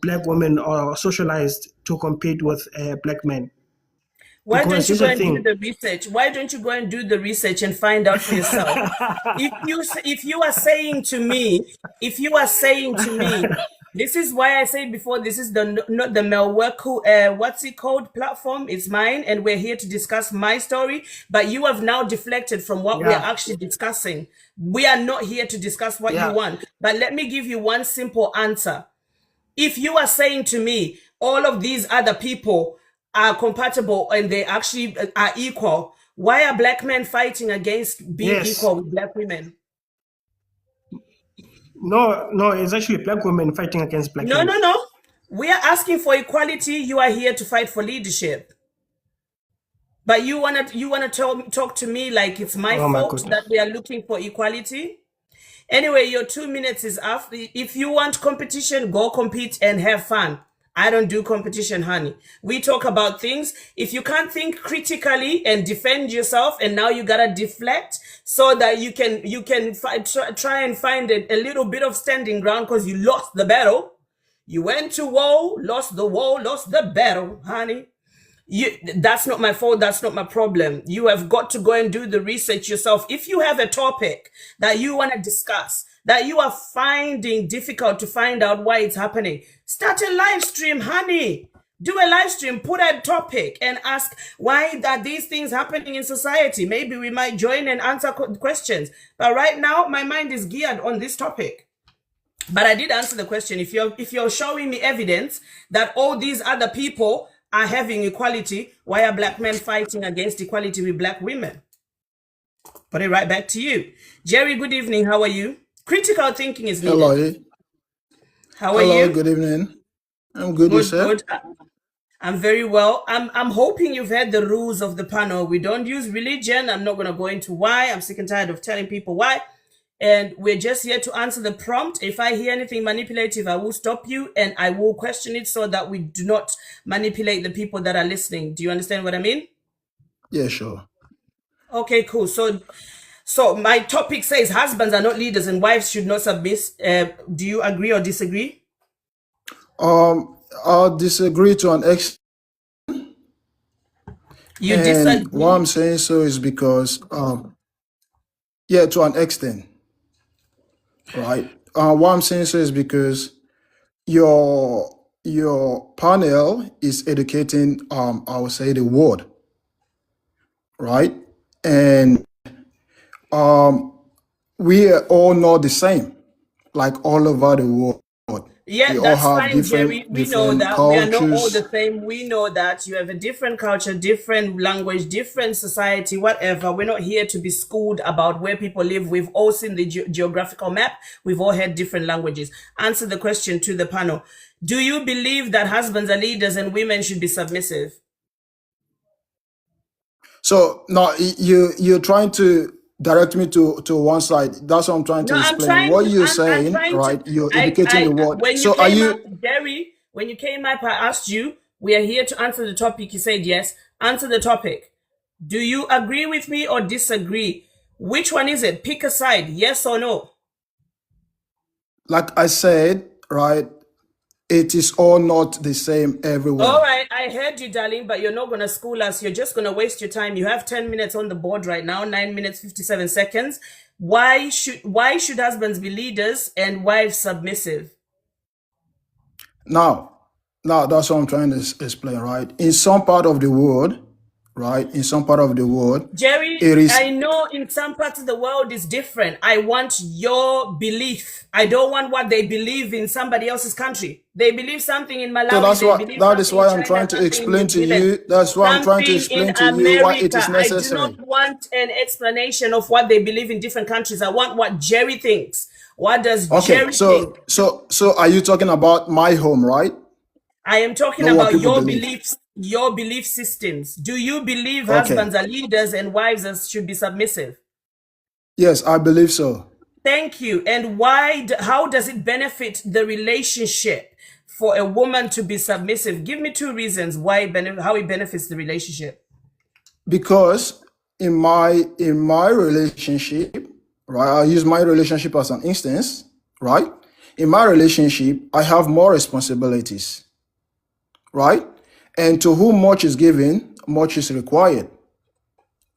black women are socialized to compete with black men? Why Because don't you here's go the and do thing. the research? Why don't you go and do the research and find out for yourself? If you are saying to me, this is why I said before, this is the not the Melweku, what's it called, platform. It's mine, and we're here to discuss my story. But you have now deflected from what we're Yeah, actually discussing. We are not here to discuss what you yeah, want. But let me give you one simple answer. If you are saying to me all of these other people are compatible and they actually are equal, why are black men fighting against being yes. equal with black women? No, it's actually black women fighting against black No, men. no, no. We are asking for equality. You are here to fight for leadership. But you wanna talk to me like it's my Oh my fault goodness. that we are looking for equality? Anyway, your 2 minutes is up. If you want competition, go compete and have fun. I don't do competition, honey. We talk about things. If you can't think critically and defend yourself, and now you gotta deflect so that you can try and find a little bit of standing ground because you lost the battle. You went to war, lost the battle, honey. That's not my fault. That's not my problem. You have got to go and do the research yourself. If you have a topic that you want to discuss, that you are finding difficult to find out why it's happening, start a live stream, honey. Do a live stream, put a topic and ask why are these things happening in society. Maybe we might join and answer questions. But right now, my mind is geared on this topic. But I did answer the question. If you're showing me evidence that all these other people are having equality, why are black men fighting against equality with black women? Put it right back to you. Jerry, good evening. How are you? Critical thinking is needed. Hello. How are Hello, you? good evening. I'm good, Good, yourself? good. I'm very well. I'm hoping you've heard the rules of the panel. We don't use religion. I'm not going to go into why. I'm sick and tired of telling people why. And we're just here to answer the prompt. If I hear anything manipulative, I will stop you and I will question it so that we do not manipulate the people that are listening. Do you understand what I mean? Yeah, sure. Okay, cool. So my topic says husbands are not leaders and wives should not submit. Do you agree or disagree? I'll disagree to an extent. You And disagree? why I'm saying so is because, yeah, to an extent, right? Why I'm saying so is because your panel is educating, I would say, the world, right? And we are all not the same, like all over the world. Yeah, We all that's have fine, Jerry. We know different that we are not all cultures. the same. We know that you have a different culture, different language, different society, whatever. We're not here to be schooled about where people live. We've all seen the geographical map. We've all had different languages. Answer the question to the panel. Do you believe that husbands are leaders and women should be submissive? So now you're trying to direct me to one side. That's what I'm trying to No, I'm explain. trying What to. you're I'm saying, trying to. right? You're educating the world. When you So are came up, you Jerry, when you came up, I asked you. We are here to answer the topic. You said yes. Answer the topic. Do you agree with me or disagree? Which one is it? Pick a side. Yes or no? like I said, right? It is all not the same All everywhere. right, I heard you, darling, but you're not gonna school us. You're just gonna waste your time. You have 10 minutes on the board right now. 9 minutes 57 seconds. Why should husbands be leaders and wives submissive? Now that's what I'm trying to explain, right? In some part of the world, right? In some part of the world, Jerry, it is. I know in some parts of the world is different. I want your belief. I don't want what they believe in somebody else's country. They believe something in So Malawi, they believe that is something in why I'm China, trying to something in New explain to Zealand, you. That's why I'm trying to something in explain to you why it America. is I do not necessary. want an explanation of what they believe in different countries. I want what Jerry thinks. What does Okay, Jerry think? so are you talking about my home, right? I am talking Not what about people your believe. beliefs, your belief systems. Do you believe Okay. husbands are leaders and wives should be submissive? Yes, I believe so. Thank you. And how does it benefit the relationship for a woman to be submissive? Give me 2 reasons how it benefits the relationship. Because in my relationship, right? I'll use my relationship as an instance, right? In my relationship, I have more responsibilities, right? And to whom much is given, much is required.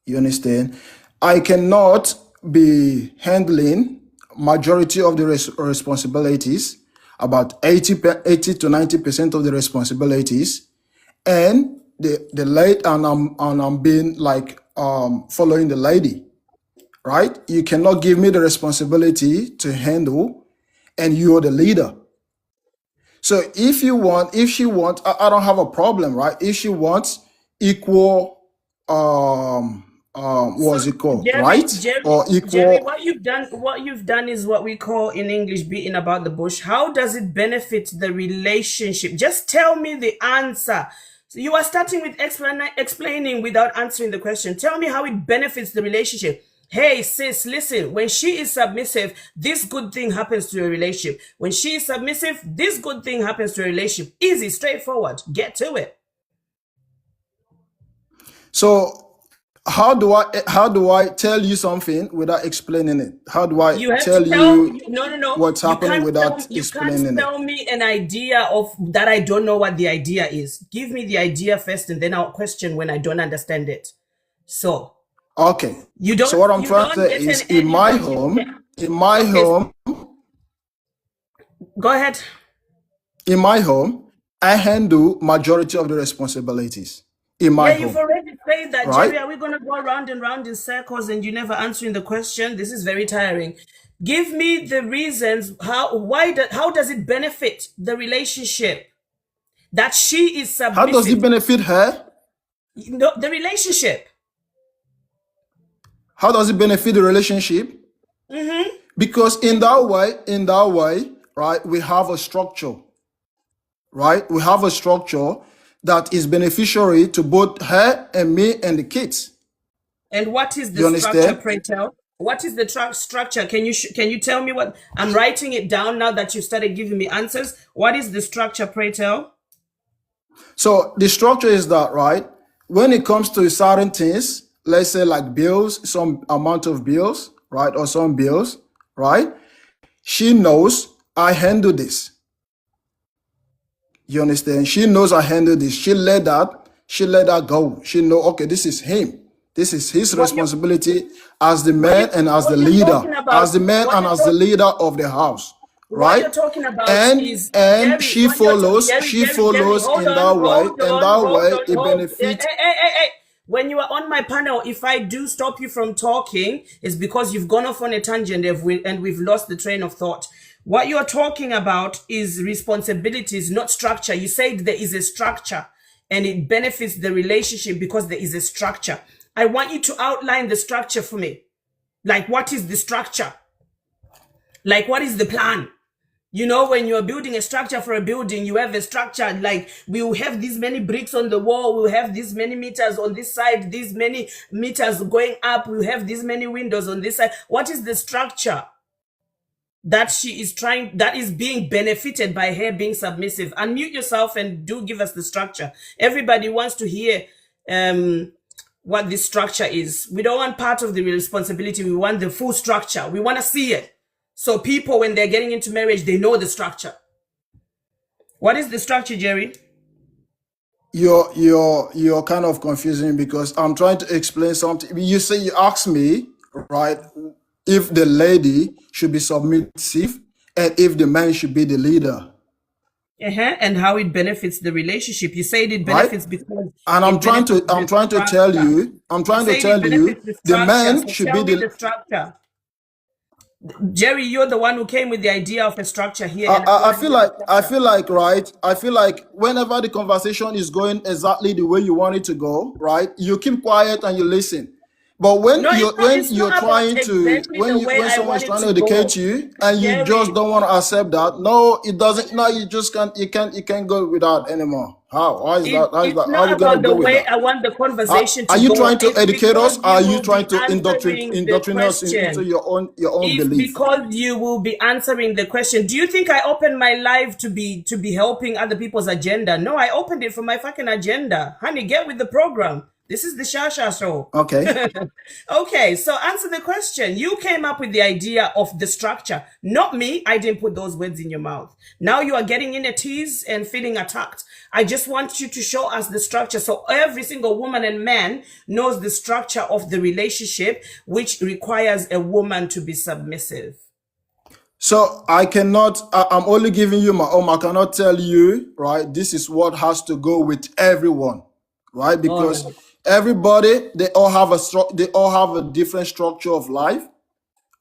You understand? I cannot be handling majority of the responsibilities, about 80 to 90% of the responsibilities, and the late and I'm being like following the lady, right? You cannot give me the responsibility to handle, and you're the leader. So if she wants, I don't have a problem, right? If she wants equal, what's it called, right? Or Jerry, equal. what you've done is what we call in English beating about the bush. How does it benefit the relationship? Just tell me the answer. So you are starting with explaining without answering the question. Tell me how it benefits the relationship. Hey, sis, listen, when she is submissive, this good thing happens to a relationship. When she is submissive, this good thing happens to a relationship. Easy, straightforward. Get to it. So how do I tell you something without explaining it? How do I You have tell to tell you no. what's happening without You can't explaining it? tell me an idea of that I don't know what the idea is. Give me the idea first, and then I'll question when I don't understand it. So Okay. you don't. So what I'm you trying to don't say get is an end. Go ahead. in my home, I handle majority of the responsibilities in my You've home, already said that, right? Jerry. Are we going to go round and round in circles and you never answering the question? This is very tiring. Give me the reasons how does it benefit the relationship that she is How does it submissive? benefit her? No, the relationship. How does it benefit the relationship? Because in that way, right, we have a structure, right? We have a structure that is beneficiary to both her and me and the kids. And what is the You structure, understand? pray tell? What is the structure? Can you tell me what? I'm writing it down now that you started giving me answers. What is the structure, pray tell? So the structure is that, right? When it comes to certain things, let's say like bills, some amount of bills, right? Or some bills, right? She knows I handle this. You understand? She knows I handle this. She let that go. She know, okay, this is him. This is his responsibility as the man and as the leader, as the man and as the leader of the house, What right? you're talking about is And Jerry. she follows Hold in on, that way, hold and on, that hold way on, it hold. benefits. Hey. When you are on my panel, if I do stop you from talking, it's because you've gone off on a tangent and we've lost the train of thought. What you're talking about is responsibilities, not structure. You said there is a structure and it benefits the relationship because there is a structure. I want you to outline the structure for me. Like, what is the structure? Like, what is the plan? You know, when you're building a structure for a building, you have a structure like we will have these many bricks on the wall, we'll have these many meters on this side, these many meters going up, we'll have these many windows on this side. What is the structure that that is being benefited by her being submissive? Unmute yourself and do give us the structure. Everybody wants to hear what this structure is. We don't want part of the responsibility, we want the full structure. We want to see it. So people, when they're getting into marriage, they know the structure. What is the structure, Jerry? You're kind of confusing because I'm trying to explain something. You ask me, right, if the lady should be submissive and if the man should be the leader. And how it benefits the relationship. You said it right? benefits because And it benefits I'm the trying to tell structure. you, You said it benefits the the structure. man So should be tell me the. the structure. Jerry, you're the one who came with the idea of a structure here, and I I want to feel hear the like structure. right. I feel like whenever the conversation is going exactly the way you want it to go, right, you keep quiet and you listen. But No, it's when you're not about trying to exactly the way when I someone want is it trying to to educate go. you and you just Jerry, don't want to accept that, no, it doesn't. No, you just can't. You can't go without anymore. How? Why is that? How is it's that? How are not we gonna about the go with way that? I want the conversation Are to you go. trying to It's educate us? because Or you are you will trying be to answering the indoctrinate us into question. your own It's belief? because you will be answering the question. Do you think I opened my life to be helping other people's agenda? No, I opened it for my fucking agenda. Honey, get with the program. This is the Shasha show. Okay. Okay, so answer the question. You came up with the idea of the structure, not me. I didn't put those words in your mouth. Now you are getting in a tease and feeling attacked. I just want you to show us the structure so every single woman and man knows the structure of the relationship, which requires a woman to be submissive. So I cannot, I'm only giving you my own. I cannot tell you, right? This is what has to go with everyone, right? All Because right. everybody, they all have they all have a different structure of life,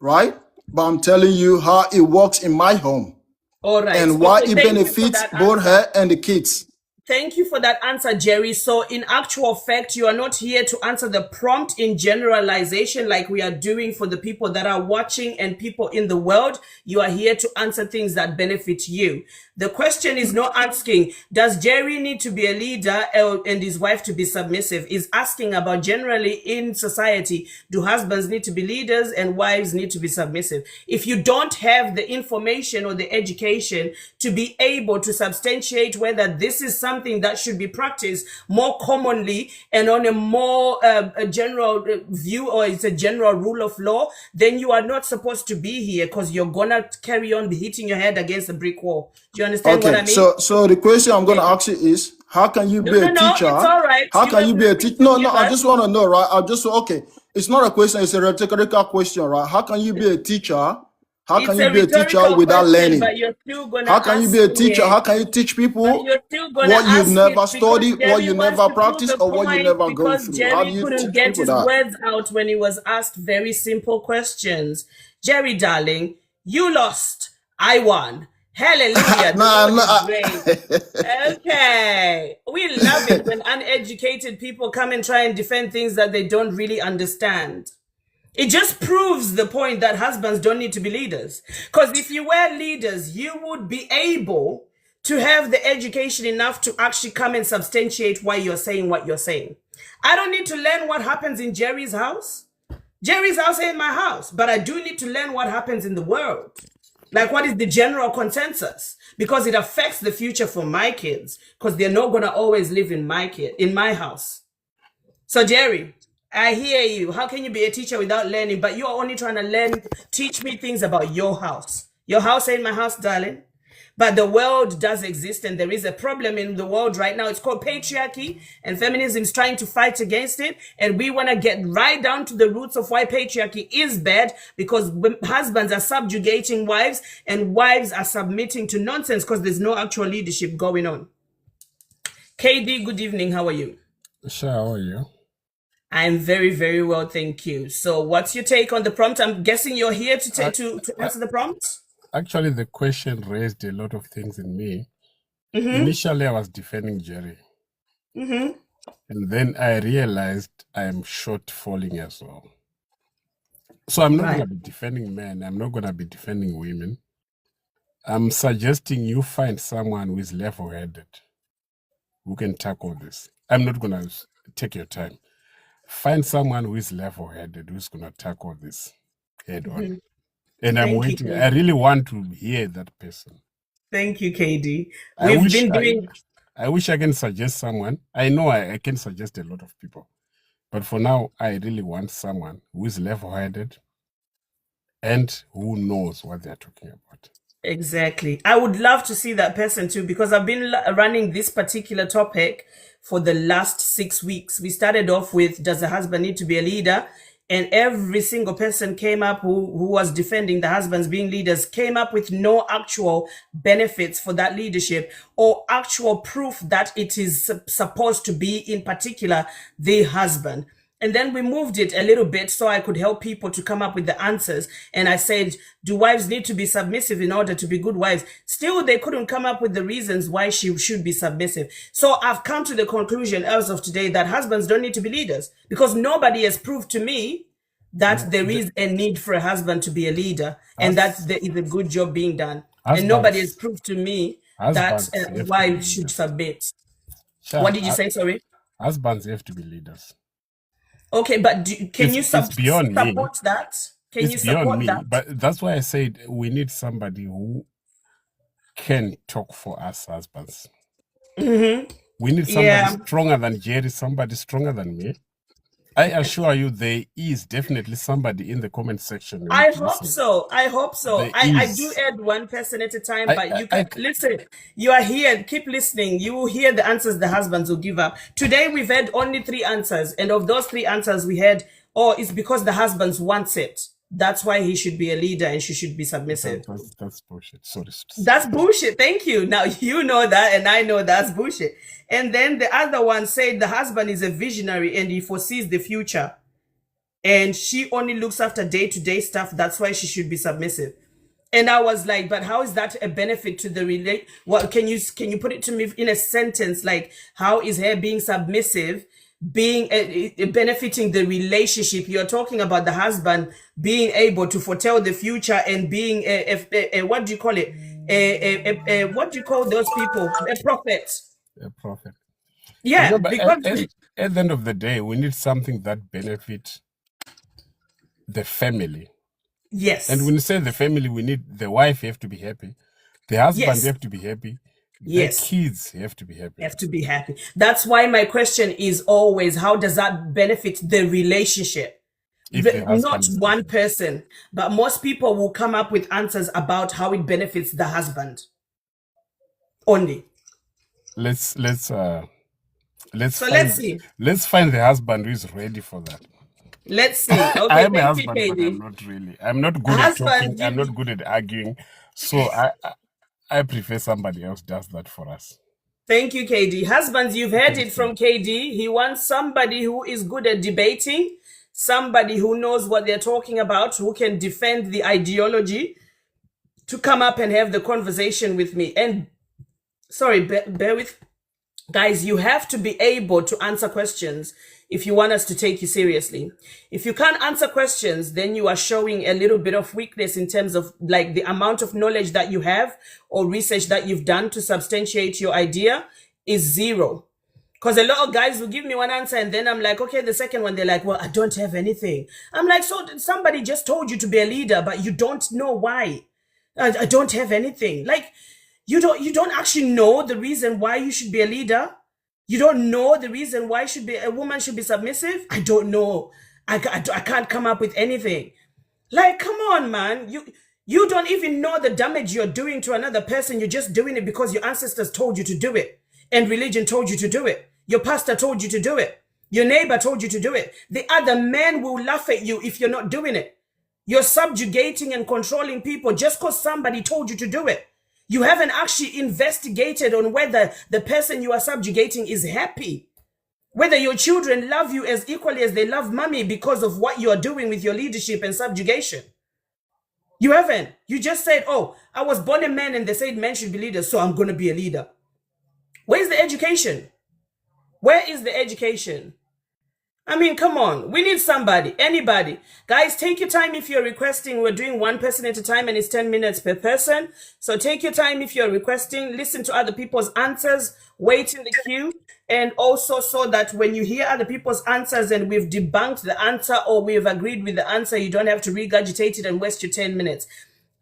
right? But I'm telling you how it works in my home All right. and why Okay, it thank you for benefits that both answer. her and the kids. Thank you for that answer, Jerry. So, in actual fact, you are not here to answer the prompt in generalization like we are doing for the people that are watching and people in the world. You are here to answer things that benefit you. The question is not asking, does Jerry need to be a leader and his wife to be submissive? Is asking about generally in society, do husbands need to be leaders and wives need to be submissive? If you don't have the information or the education to be able to substantiate whether this is something that should be practiced more commonly and on a more a general view, or it's a general rule of law, then you are not supposed to be here, because you're gonna carry on hitting your head against a brick wall. Do you understand what I Okay, mean? so the question I'm going to Okay. ask you is, how can you No, be a no, no, teacher? it's all right. How You can have you be a nothing teacher? to No, give I us. just want to know, right? Okay. It's not a question, it's a rhetorical question, right? How can you be a teacher? How can It's you a be a teacher rhetorical without question, learning? but you're still gonna How can you be ask a teacher? it. How can you teach But people you're still gonna what you've ask it never because studied, what Jerry you wants never to prove practiced, a or what you point, never go because through? How do Jerry you couldn't teach get people his that? words out when he was asked very simple questions. Jerry, darling, you lost. I won. Hallelujah. The Nah, Lord is nah. great. Okay. We love it when uneducated people come and try and defend things that they don't really understand. It just proves the point that husbands don't need to be leaders. Because if you were leaders, you would be able to have the education enough to actually come and substantiate why you're saying what you're saying. I don't need to learn what happens in Jerry's house. Jerry's house ain't my house, but I do need to learn what happens in the world. Like, what is the general consensus? Because it affects the future for my kids, because they're not going to always live in my house. So, Jerry, I hear you. How can you be a teacher without learning? But you're only trying to teach me things about your house. Your house ain't my house, darling. But the world does exist, and there is a problem in the world right now. It's called patriarchy, and feminism is trying to fight against it. And we want to get right down to the roots of why patriarchy is bad, because husbands are subjugating wives, and wives are submitting to nonsense because there's no actual leadership going on. KD, good evening. How are you? Sure, how are you? I'm very, very well, thank you. So, what's your take on the prompt? I'm guessing you're here to answer the prompt. Actually, the question raised a lot of things in me. Mm-hmm. Initially, I was defending Jerry. Mm-hmm. And then I realized I'm short falling as well. So I'm not Right. going to be defending men. I'm not going to be defending women. I'm suggesting you find someone who is level-headed, who can tackle this. I'm not going to take your time. Find someone who is level-headed, who's going to tackle this head on. Mm-hmm. And I'm Thank you, waiting. KD. I really want to hear that person. Thank you, KD. I We've wish been doing. I wish I can suggest someone. I know I can suggest a lot of people. But for now, I really want someone who is level-headed and who knows what they're talking about. Exactly. I would love to see that person too, because I've been running this particular topic for the last 6 weeks. We started off with, does the husband need to be a leader? and every single person came up who was defending the husbands being leaders came up with no actual benefits for that leadership or actual proof that it is supposed to be in particular the husband. And then we moved it a little bit so I could help people to come up with the answers. And I said, do wives need to be submissive in order to be good wives? Still, they couldn't come up with the reasons why she should be submissive. So I've come to the conclusion as of today that husbands don't need to be leaders, because nobody has proved to me that there is a need for a husband to be a leader and that there is a good job being done. And nobody has proved to me that a wife should submit. What did you say, sorry? Husbands have to be leaders. Okay, but can you support that? Can you support that? But that's why I said we need somebody who can talk for us husbands. We need somebody stronger than Jerry, somebody stronger than me. I assure you there is definitely somebody in the comment section. I hope so. I do add one person at a time, but you can listen. You are here. Keep listening. You will hear the answers the husbands will give up. Today we've had only 3 answers, and of those 3 answers we had, it's because the husbands wants it. That's why he should be a leader and she should be submissive. That's bullshit. Sorry. That's bullshit. Thank you. Now you know that, and I know that's bullshit. And then the other one said the husband is a visionary and he foresees the future, and she only looks after day-to-day stuff. That's why she should be submissive. And I was like, but how is that a benefit to the can you put it to me in a sentence? Like, how is her being submissive being benefiting the relationship? You're talking about the husband being able to foretell the future and being a what do you call it? What do you call those people? A prophet. A prophet. Yeah, because at the end of the day, we need something that benefits the family. Yes. And when you say the family, we need the wife have to be happy, the husband have to be happy, the kids have to be happy. That's why my question is always, how does that benefit the relationship? Not one person, but most people will come up with answers about how it benefits the husband only. Let's find the husband who is ready for that. Let's see. Okay, I'm a husband, but I'm not really. I'm not good at talking. I'm not good at arguing. So I prefer somebody else does that for us. Thank you, KD. Husbands, you've heard it from KD. He wants somebody who is good at debating, somebody who knows what they're talking about, who can defend the ideology, to come up and have the conversation with me. And sorry, bear with, guys, you have to be able to answer questions if you want us to take you seriously. If you can't answer questions, then you are showing a little bit of weakness in terms of like the amount of knowledge that you have or research that you've done to substantiate your idea is 0. Because a lot of guys will give me one answer and then I'm like, okay, the second one, they're like, well, I don't have anything. I'm like, so somebody just told you to be a leader, but you don't know why. I don't have anything. Like, you don't actually know the reason why you should be a leader. You don't know the reason why a woman should be submissive. I don't know. I can't come up with anything. Like, come on, man. You don't even know the damage you're doing to another person. You're just doing it because your ancestors told you to do it. And religion told you to do it. Your pastor told you to do it. Your neighbor told you to do it. The other men will laugh at you if you're not doing it. You're subjugating and controlling people just because somebody told you to do it. You haven't actually investigated on whether the person you are subjugating is happy. Whether your children love you as equally as they love mommy because of what you are doing with your leadership and subjugation. You haven't. You just said, oh, I was born a man and they said men should be leaders, so I'm going to be a leader. Where's the education? Where is the education? I mean, come on. We need somebody, anybody. Guys, take your time if you're requesting. We're doing one person at a time and it's 10 minutes per person. So take your time if you're requesting. Listen to other people's answers. Wait in the queue. And also so that when you hear other people's answers and we've debunked the answer or we've agreed with the answer, you don't have to regurgitate it and waste your 10 minutes.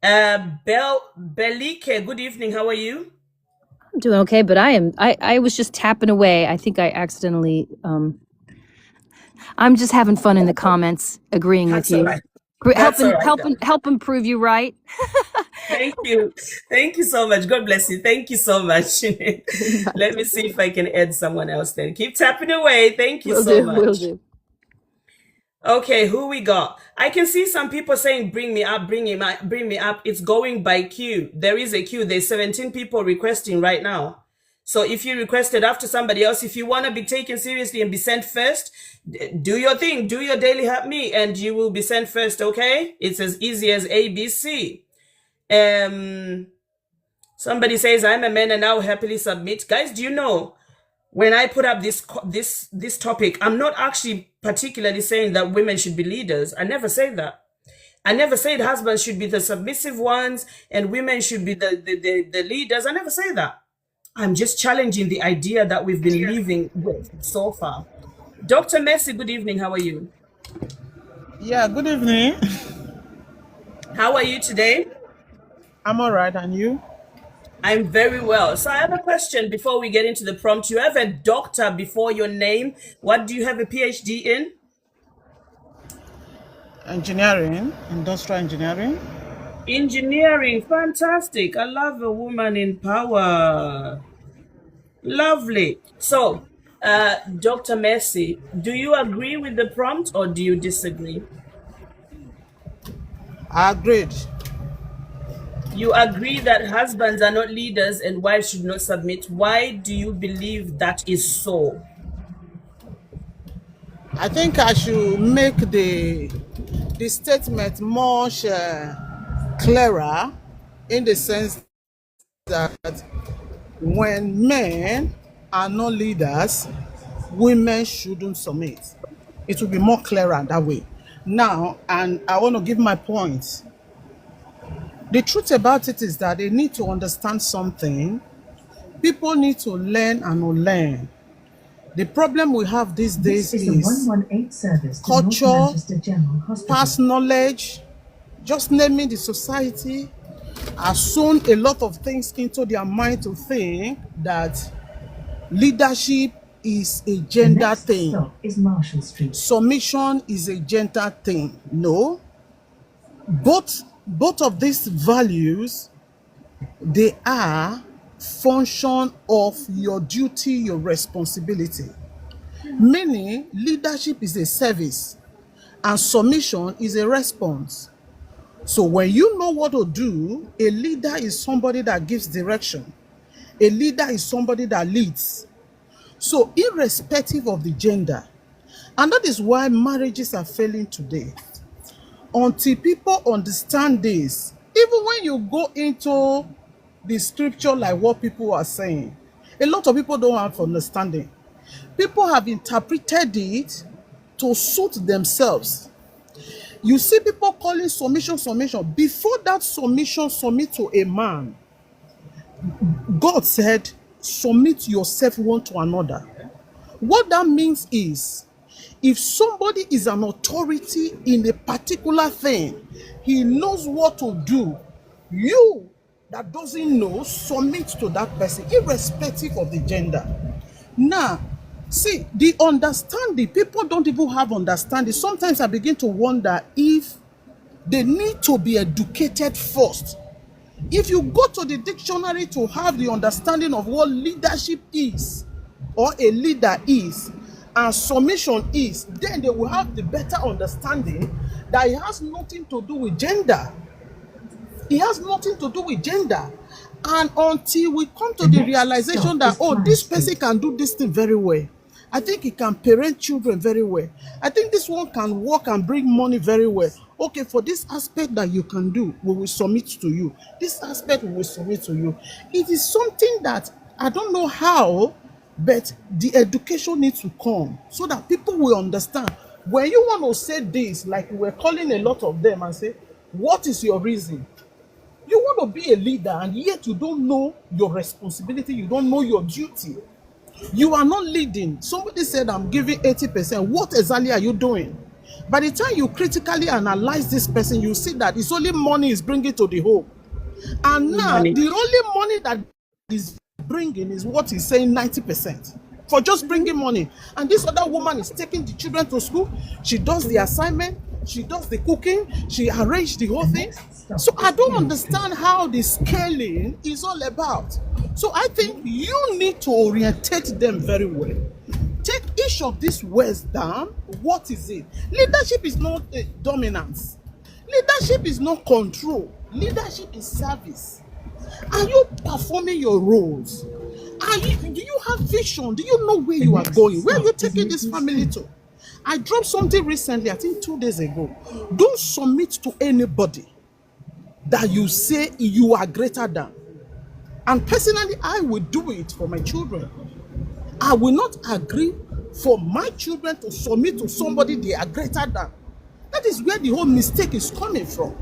Belike, good evening. How are you? I'm doing okay, but I was just tapping away. I think I accidentally... I'm just having fun in the comments, agreeing with you. Helping prove you right. Thank you. Thank you so much. God bless you. Thank you so much. Let me see if I can add someone else then. Keep tapping away. Thank you so much. Will do. Okay, who we got? I can see some people saying, bring me up, bring him up, bring me up. It's going by queue. There is a queue. There's 17 people requesting right now. So if you requested after somebody else, if you want to be taken seriously and be sent first, do your thing, do your daily help me, and you will be sent first, okay? It's as easy as ABC. Somebody says, I'm a man and I'll happily submit. Guys, do you know, when I put up this topic, I'm not actually particularly saying that women should be leaders. I never say that. I never said husbands should be the submissive ones and women should be the leaders. I never say that. I'm just challenging the idea that we've been living with so far. Dr. Messi, good evening. How are you? Yeah, good evening. How are you today? I'm all right, and you? I'm very well. So I have a question before we get into the prompt. You have a doctor before your name. What do you have a PhD in? Engineering, industrial engineering. Engineering, fantastic. I love a woman in power. Lovely. So, Dr. Messi, do you agree with the prompt or do you disagree? I agreed. You agree that husbands are not leaders and wives should not submit. Why do you believe that is so? I think I should make the statement much clearer in the sense that when men are not leaders, women shouldn't submit. It will be more clearer that way. Now, and I want to give my point. The truth about it is that they need to understand something. People need to learn and unlearn. The problem we have these days is culture, past knowledge, just naming the society has sown a lot of things into their mind to think that leadership is a gender thing. Submission is a gender thing. No. Both of these values, they are function of your duty, your responsibility. Meaning, leadership is a service and submission is a response. So when you know what to do, a leader is somebody that gives direction. A leader is somebody that leads. So irrespective of the gender, and that is why marriages are failing today. Until people understand this, even when you go into the scripture like what people are saying, a lot of people don't have understanding. People have interpreted it to suit themselves. You see people calling submission. Before that submission, submit to a man. God said, submit yourself one to another. What that means is, if somebody is an authority in a particular thing, he knows what to do. You that doesn't know, submit to that person, irrespective of the gender. Now, see, the understanding, people don't even have understanding. Sometimes I begin to wonder if they need to be educated first. If you go to the dictionary to have the understanding of what leadership is, or a leader is, and submission is, then they will have the better understanding that it has nothing to do with gender. It has nothing to do with gender. And until we come to the realization that, oh, this person can do this thing very well. I think he can parent children very well. I think this one can work and bring money very well. Okay, for this aspect that you can do, we will submit to you. This aspect we will submit to you. It is something that I don't know how, but the education needs to come so that people will understand. When you want to say this, like we're calling a lot of them and say, what is your reason? You want to be a leader and yet you don't know your responsibility, you don't know your duty. You are not leading. Somebody said, I'm giving 80%. What exactly are you doing? By the time you critically analyze this person, you see that it's only money is bringing to the home. And now, the only money that is bringing is what he's saying, 90%. For just bringing money. And this other woman is taking the children to school. She does the assignment. She does the cooking. She arranged the whole thing. So I don't understand how the scaling is all about. So I think you need to orientate them very well. Take each of these words down, what is it? Leadership is not dominance. Leadership is not control. Leadership is service. Are you performing your roles? Do you have vision? Do you know where you are going? Where are you taking this family to? I dropped something recently, I think 2 days ago. Don't submit to anybody that you say you are greater than. And personally, I will do it for my children. I will not agree for my children to submit to somebody they are greater than. That is where the whole mistake is coming from.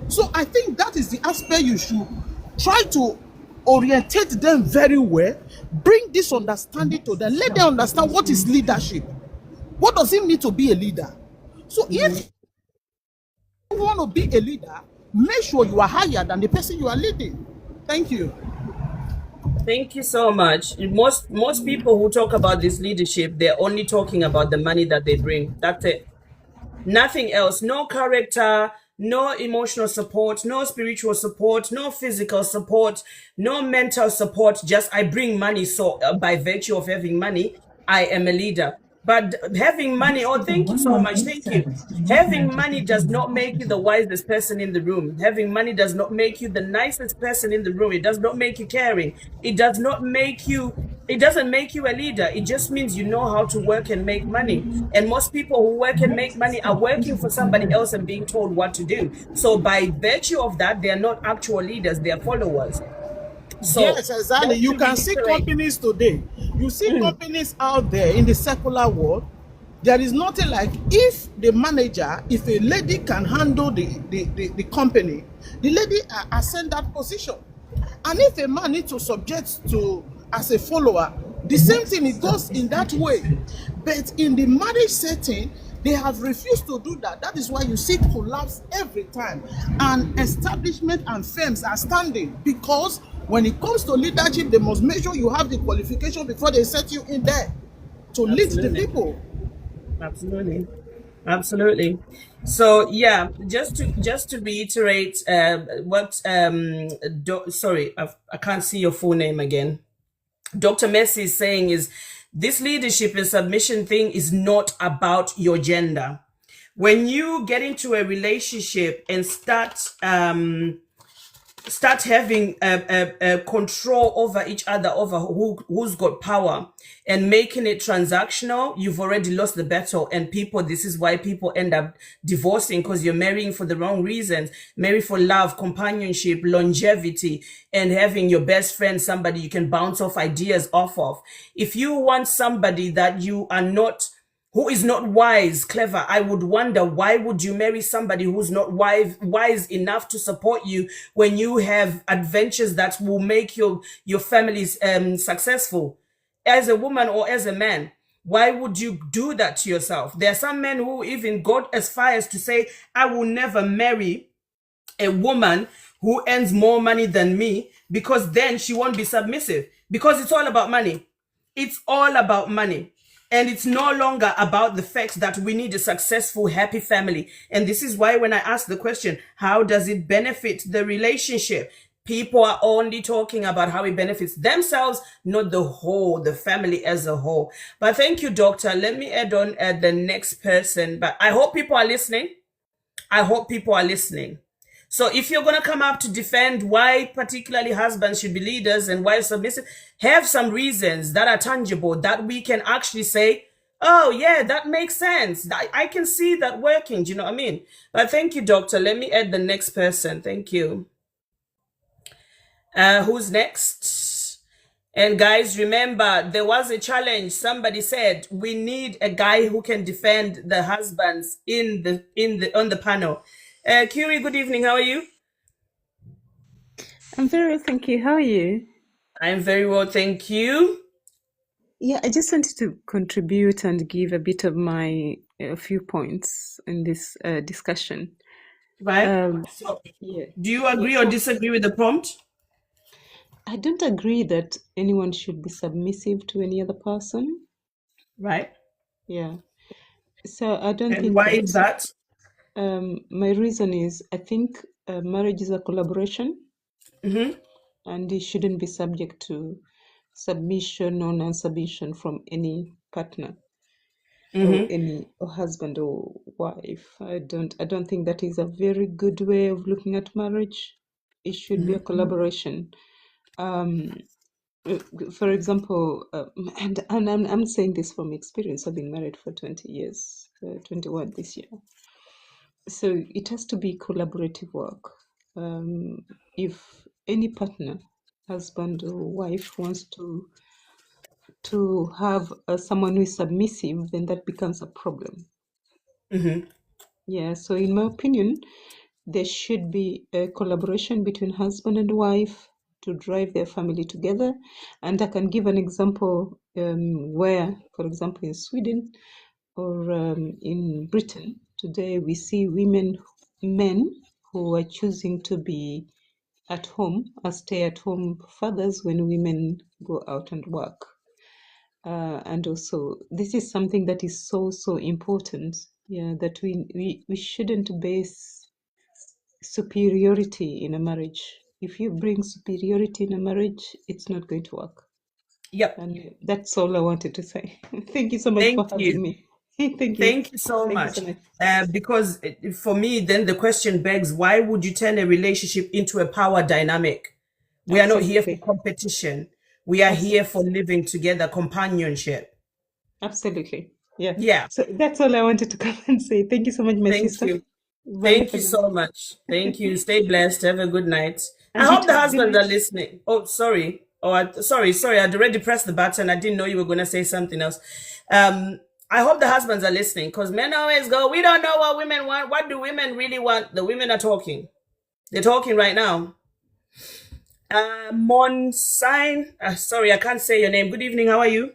So I think that is the aspect you should try to orientate them very well, bring this understanding to them, let them understand what is leadership. What does it mean to be a leader? So if you want to be a leader, make sure you are higher than the person you are leading. Thank you. Thank you so much. Most people who talk about this leadership, they're only talking about the money that they bring. That's it. Nothing else. No character, no emotional support, no spiritual support, no physical support, no mental support. Just I bring money, so by virtue of having money, I am a leader. But having money, oh, thank you so much. Thank you. Having money does not make you the wisest person in the room. Having money does not make you the nicest person in the room. It does not make you caring. It doesn't make you a leader. It just means you know how to work and make money. And most people who work and make money are working for somebody else and being told what to do. So by virtue of that, they are not actual leaders, they are followers. So yes, exactly. You can see companies today. You see companies out there in the secular world. There is nothing like if the manager, if a lady can handle the company, the lady ascend that position. And if a man needs to subject to as a follower, the same thing, it goes in that way. But in the marriage setting, they have refused to do that. That is why you see collapse every time. And establishment and firms are standing because when it comes to leadership, they must make sure you have the qualification before they set you in there to lead the people. Absolutely. So yeah, just to reiterate what sorry, I can't see your full name again. Dr. Messi is saying is this leadership and submission thing is not about your gender. When you get into a relationship and start having a control over each other, over who's got power, and making it transactional, you've already lost the battle. And this is why people end up divorcing, because you're marrying for the wrong reasons. Marry for love, companionship, longevity, and having your best friend, somebody you can bounce off ideas off of. If you want somebody that who is not wise, clever, I would wonder, why would you marry somebody who's not wise enough to support you when you have adventures that will make your families successful? As a woman or as a man, why would you do that to yourself? There are some men who even go as far as to say, I will never marry a woman who earns more money than me, because then she won't be submissive, because it's all about money. It's all about money. And it's no longer about the fact that we need a successful, happy family. And this is why when I ask the question, how does it benefit the relationship? People are only talking about how it benefits themselves, not the family as a whole. But thank you, doctor. Let me add on the next person. But I hope people are listening. So if you're going to come up to defend why particularly husbands should be leaders and why submissive, have some reasons that are tangible that we can actually say, oh yeah, that makes sense. I can see that working. Do you know what I mean? But thank you, doctor. Let me add the next person. Thank you. Who's next? And guys, remember, there was a challenge. Somebody said we need a guy who can defend the husbands on the panel. Curie, good evening. How are you? I'm very well, thank you. How are you? I'm very well, thank you. Yeah, I just wanted to contribute and give a bit of my few points in this discussion. Right. So, yeah. Do you agree or disagree with the prompt? I don't agree that anyone should be submissive to any other person. Right. Yeah. So I don't think. And why is that? My reason is I think marriage is a collaboration, and it shouldn't be subject to submission or non-submission from any partner. or any husband or wife. I don't think that is a very good way of looking at marriage. It should be a collaboration. For example, and I'm saying this from experience. I've been married for 20 years, 21 this year. So it has to be collaborative work. If any partner, husband or wife, wants to have someone who is submissive, then that becomes a problem. Yeah, so in my opinion, there should be a collaboration between husband and wife to drive their family together. And I can give an example where, for example, in Sweden or in Britain, today we see men who are choosing to be at home as stay-at-home fathers when women go out and work. And also, this is something that is so important. Yeah, that we shouldn't base superiority in a marriage. If you bring superiority in a marriage, it's not going to work. Yep. And that's all I wanted to say. Thank you so much for having me. Thank you. Thank you so much. Because for me, then the question begs, why would you turn a relationship into a power dynamic? We are not here for competition. We are here for living together, companionship. Absolutely. Yeah. So that's all I wanted to come and say. Thank you so much, my sister. Thank you. Thank you so much. Thank you. Stay blessed. Have a good night. I hope the husbands are listening. Oh, sorry. Sorry. I'd already pressed the button. I didn't know you were going to say something else. I hope the husbands are listening, because men always go, we don't know what women want. What do women really want? The women are talking. They're talking right now. Monsign. Sorry, I can't say your name. Good evening. How are you?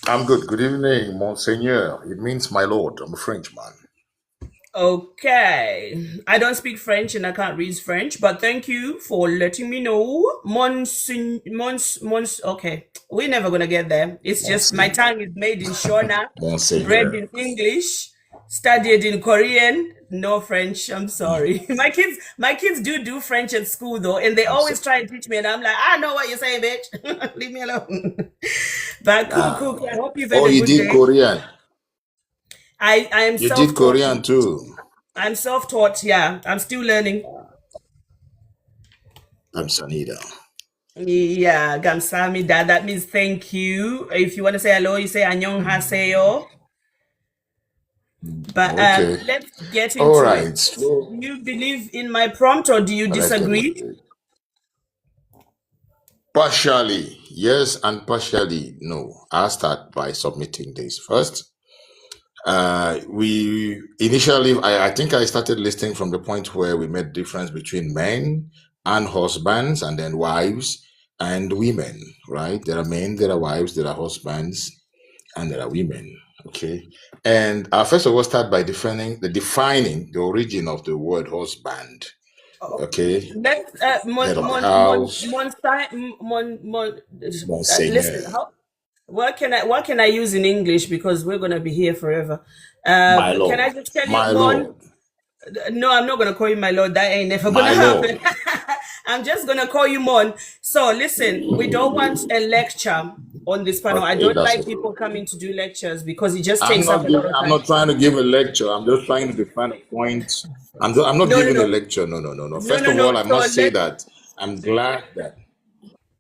I'm good. Good evening, Monseigneur. It means my lord. I'm a Frenchman. Okay. I don't speak French and I can't read French, but thank you for letting me know. Okay. We're never going to get there. It's just my tongue is made in Shona, bred in English, studied in Korean, no French. I'm sorry. My kids do French at school though, and they always try and teach me, and I'm like, I know what you're saying, bitch. Leave me alone. But cool. I hope you've had a good day. You did Korean. I am You did Korean too. I'm self-taught, yeah. I'm still learning. Gamsanida. Yeah, Gamsamida. That means thank you. If you want to say hello, you say annyeonghaseyo. But let's get into it. Do you believe in my prompt or do you disagree? Partially, yes, and partially, no. I'll start by submitting this first. We initially, I think I started listening from the point where we made difference between men and husbands, and then wives and women, right? There are men, there are wives, there are husbands, and there are women. Okay. And first of all, start by defining the origin of the word husband. Okay. Let's listen. What can I use in English, because we're gonna be here forever? My lord. Can I just tell you, my lord? No, I'm not gonna call you my lord. That ain't never gonna happen. I'm just gonna call you Mon. So listen, we don't want a lecture on this panel. I don't like people coming to do lectures because it just takes up a lot of time. I'm not trying to give a lecture. I'm just trying to define a point. I'm not giving a lecture. No. First of all, I must say that I'm glad that.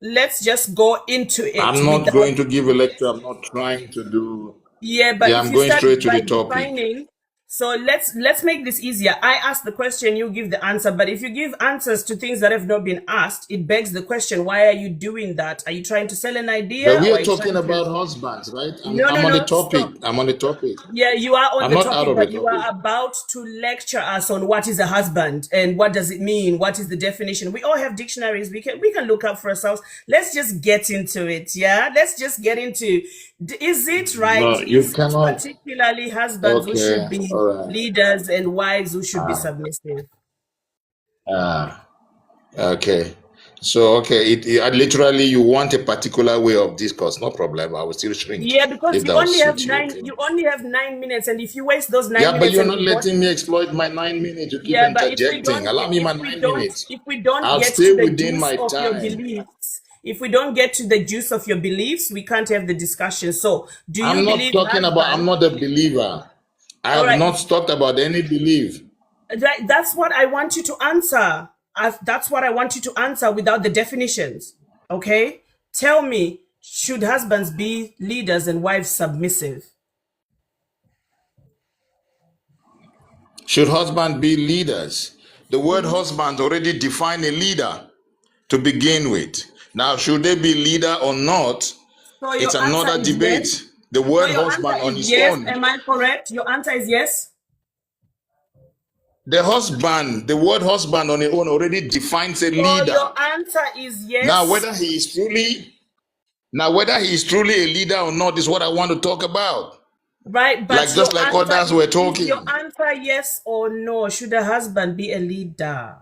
Let's just go into it. I'm not going to give a lecture. I'm not trying to do. Yeah, but I'm going straight to the topic. So let's make this easier. I ask the question, you give the answer. But if you give answers to things that have not been asked, it begs the question, why are you doing that? Are you trying to sell an idea? But we are talking about husbands, right? I'm on the topic. Stop. I'm on the topic. Yeah, you are on the topic, but you are about to lecture us on what is a husband and what does it mean? What is the definition? We all have dictionaries. We can look up for ourselves. Let's just get into it. Yeah, let's just get into. Is it right? No, you cannot. Particularly husbands who should be leaders and wives who should be submissive. Okay. So, literally you want a particular way of discourse, no problem. I will still shrink. Yeah, because you only have 9 minutes, and if you waste those 9 minutes... Yeah, but you're not letting me exploit my 9 minutes. You keep interjecting. Allow me my 9 minutes. If we don't get to the gist of your beliefs, If we don't get to the juice of your beliefs, we can't have the discussion. So, do you I'm not believe talking about, I'm not a believer. I All have right, not talked about any belief. that's what I want you to answer. That's what I want you to answer without the definitions. Okay? Tell me, should husbands be leaders and wives submissive? Should husband be leaders? The word husband already define a leader to begin with. Now, should they be leader or not? So It's your answer another is yes. debate. The So word your answer husband on is its yes. own. Am I correct? Your answer is yes. The husband, the word husband on its own already defines a So leader. your answer is yes. Now, whether he is truly a leader or not is what I want to talk about. Right, but Like just like others were is your talking. answer yes or no? Should a husband be a leader?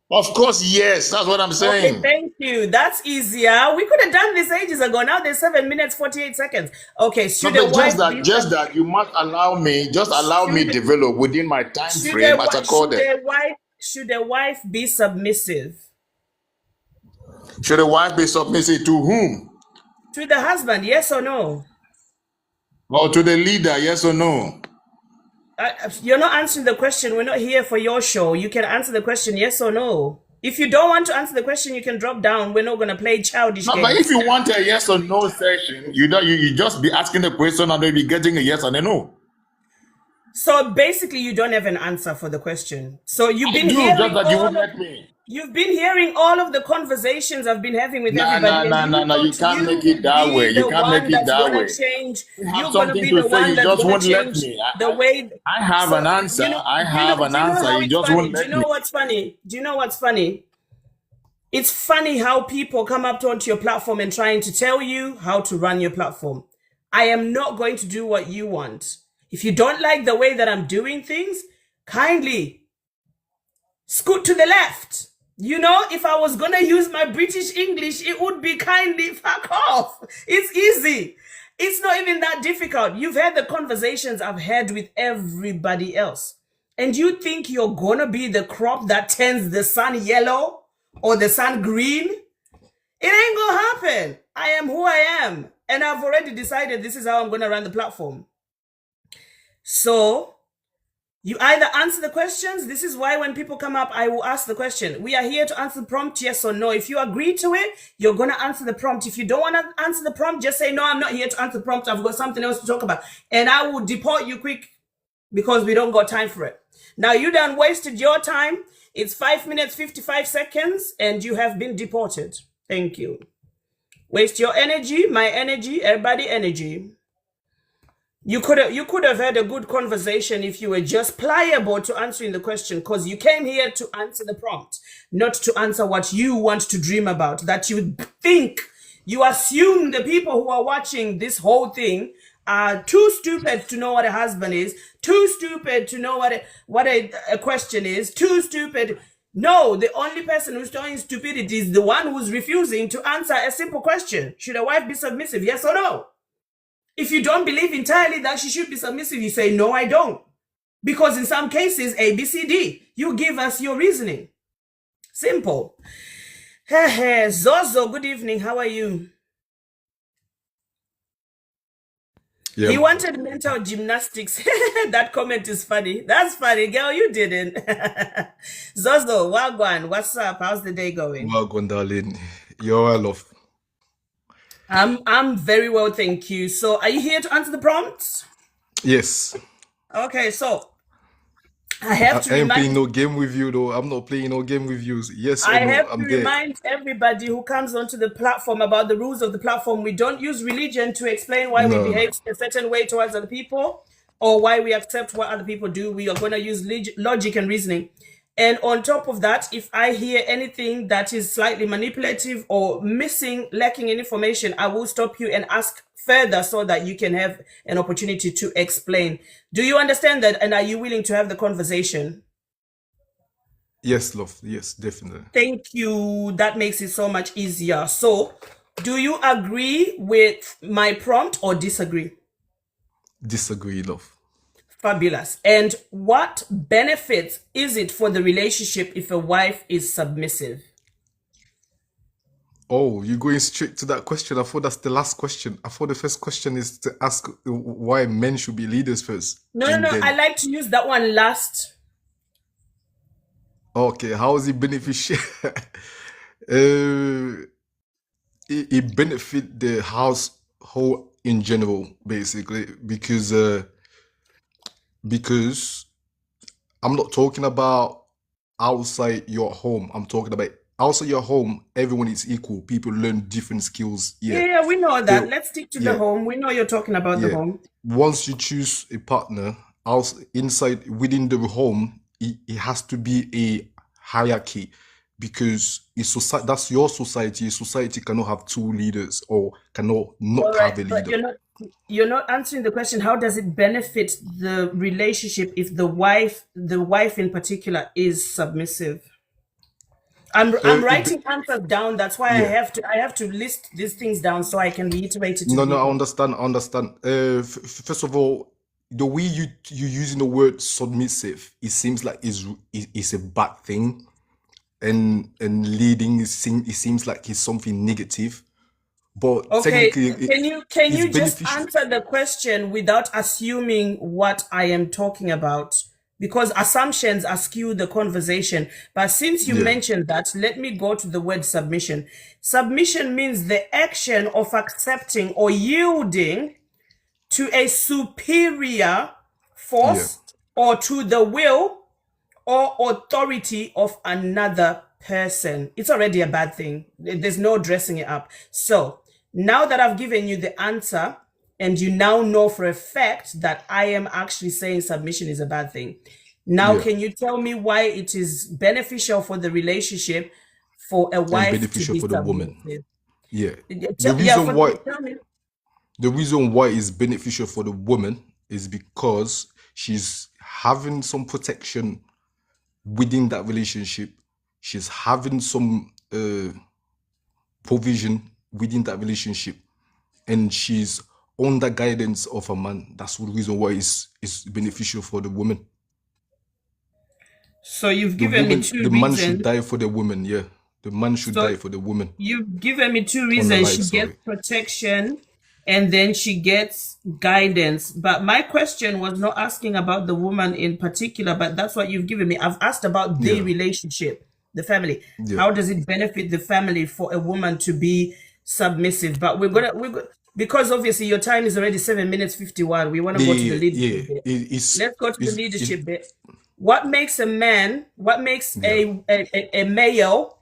Of course, yes. That's what I'm Okay, saying. thank you. That's easier. We could have done this ages ago. Now there's 7 minutes, 48 seconds. Okay, should a wife be just that you must allow me, develop within my time frame as accorded. Should a wife be submissive? Should a wife be submissive to whom? To the husband, yes or no? Or to the leader, yes or no? You're not answering the question. We're not here for your show. You can answer the question yes or no. If you don't want to answer the question, you can drop down. We're not going to play childish games. But if you want a yes or no session, you just be asking the question and then be getting a yes and a no. So basically, you don't have an answer for the question. So you've been hearing just that you won't let me. You've been hearing all of the conversations I've been having with everybody. No. You can't make it that way. You can't make it that way. You're going to be the one that's going to change the way. I have an answer. You just won't let me. Do you know what's funny? Do you know what's funny? It's funny how people come up onto your platform and trying to tell you how to run your platform. I am not going to do what you want. If you don't like the way that I'm doing things, kindly scoot to the left. You know, if I was going to use my British English, it would be kindly fuck off. It's easy. It's not even that difficult. You've had the conversations I've had with everybody else. And you think you're going to be the crop that turns the sun yellow or the sun green? It ain't going to happen. I am who I am. And I've already decided this is how I'm going to run the platform. So you either answer the questions. This is why when people come up, I will ask the question. We are here to answer the prompt, yes or no. If you agree to it, you're going to answer the prompt. If you don't want to answer the prompt, just say, no, I'm not here to answer the prompt. I've got something else to talk about. And I will deport you quick because we don't got time for it. Now, you done wasted your time. It's 5 minutes, 55 seconds, and you have been deported. Thank you. Waste your energy, my energy, everybody energy. You could have had a good conversation if you were just pliable to answering the question, because you came here to answer the prompt, not to answer what you want to dream about, that you think, you assume the people who are watching this whole thing are too stupid to know what a husband is, too stupid to know what a question is, too stupid. No, the only person who's showing stupidity is the one who's refusing to answer a simple question. Should a wife be submissive, yes or no? If you don't believe entirely that she should be submissive, you say, no, I don't. Because in some cases, A, B, C, D, you give us your reasoning. Simple. Zozo, good evening. How are you? Yeah. He wanted mental gymnastics. That comment is funny. That's funny. Girl, you didn't. Zozo, Wagwan, what's up? How's the day going? Wagwan, darling. You're well off. I'm very well, thank you. So are you here to answer the prompts? Yes. Okay, so I have to ain't playing no game with you though. I'm not playing no game with you. Yes, I have to remind everybody who comes onto the platform about the rules of the platform. We don't use religion to explain why we behave a certain way towards other people or why we accept what other people do. We are going to use logic and reasoning. And on top of that, if I hear anything that is slightly manipulative or missing, lacking in information, I will stop you and ask further so that you can have an opportunity to explain. Do you understand that? And are you willing to have the conversation? Yes, love. Yes, definitely. Thank you. That makes it so much easier. So, do you agree with my prompt or disagree? Disagree, love. Fabulous. And what benefits is it for the relationship if a wife is submissive? Oh, you're going straight to that question. I thought that's the last question. I thought the first question is to ask why men should be leaders first. No, And I then, like to use that one last. okay, how is it beneficial? uh, it benefit the household in general, basically, because I'm not talking about outside your home. I'm talking about outside your home. Everyone is equal. People learn different skills. Yeah, we know that. The- Let's stick to the yeah, home. We know you're talking about the yeah. home. Once you choose a partner, inside within the home, it has to be a hierarchy, because that's your society. A society cannot have two leaders or cannot not All right, have a but leader. you're not answering the question. How does it benefit the relationship if the wife in particular is submissive? I'm writing answers down. That's why Yeah. I have to list these things down so I can reiterate it to No, the I people. understand. First of all, the way you using the word submissive, it seems like is a bad thing, and leading it seems like it's something negative. But Okay, technically, can it's you just beneficial. answer the question without assuming what I am talking about? Because assumptions skew the conversation. But since you Yeah, mentioned that, let me go to the word submission. Submission means the action of accepting or yielding to a superior yeah, force or to the will or authority of another person. It's already a bad thing. There's no dressing it up. So now that I've given you the answer, and you now know for a fact that I am actually saying submission is a bad thing. Now, yeah, can you tell me why it is beneficial for the relationship for a and wife to beneficial be for the woman. submissive? Yeah, Yeah, tell me. the reason why it's beneficial for the woman is because she's having some protection within that relationship. She's having some provision within that relationship, and she's on the guidance of a man. That's the reason why it's beneficial for the woman. So you've given me two The man should reasons. die for the woman. Yeah, the man should So die for the woman. you've given me two On the reasons. life, She sorry. gets protection and then she gets guidance. But my question was not asking about the woman in particular, but that's what you've given me. I've asked about the Yeah, relationship, the family. yeah, How does it benefit the family for a woman to be submissive? But we're gonna because obviously your time is already 7 minutes 51. We want to go to the leadership bit. Let's go to the leadership bit. What makes a man, what makes yeah, a male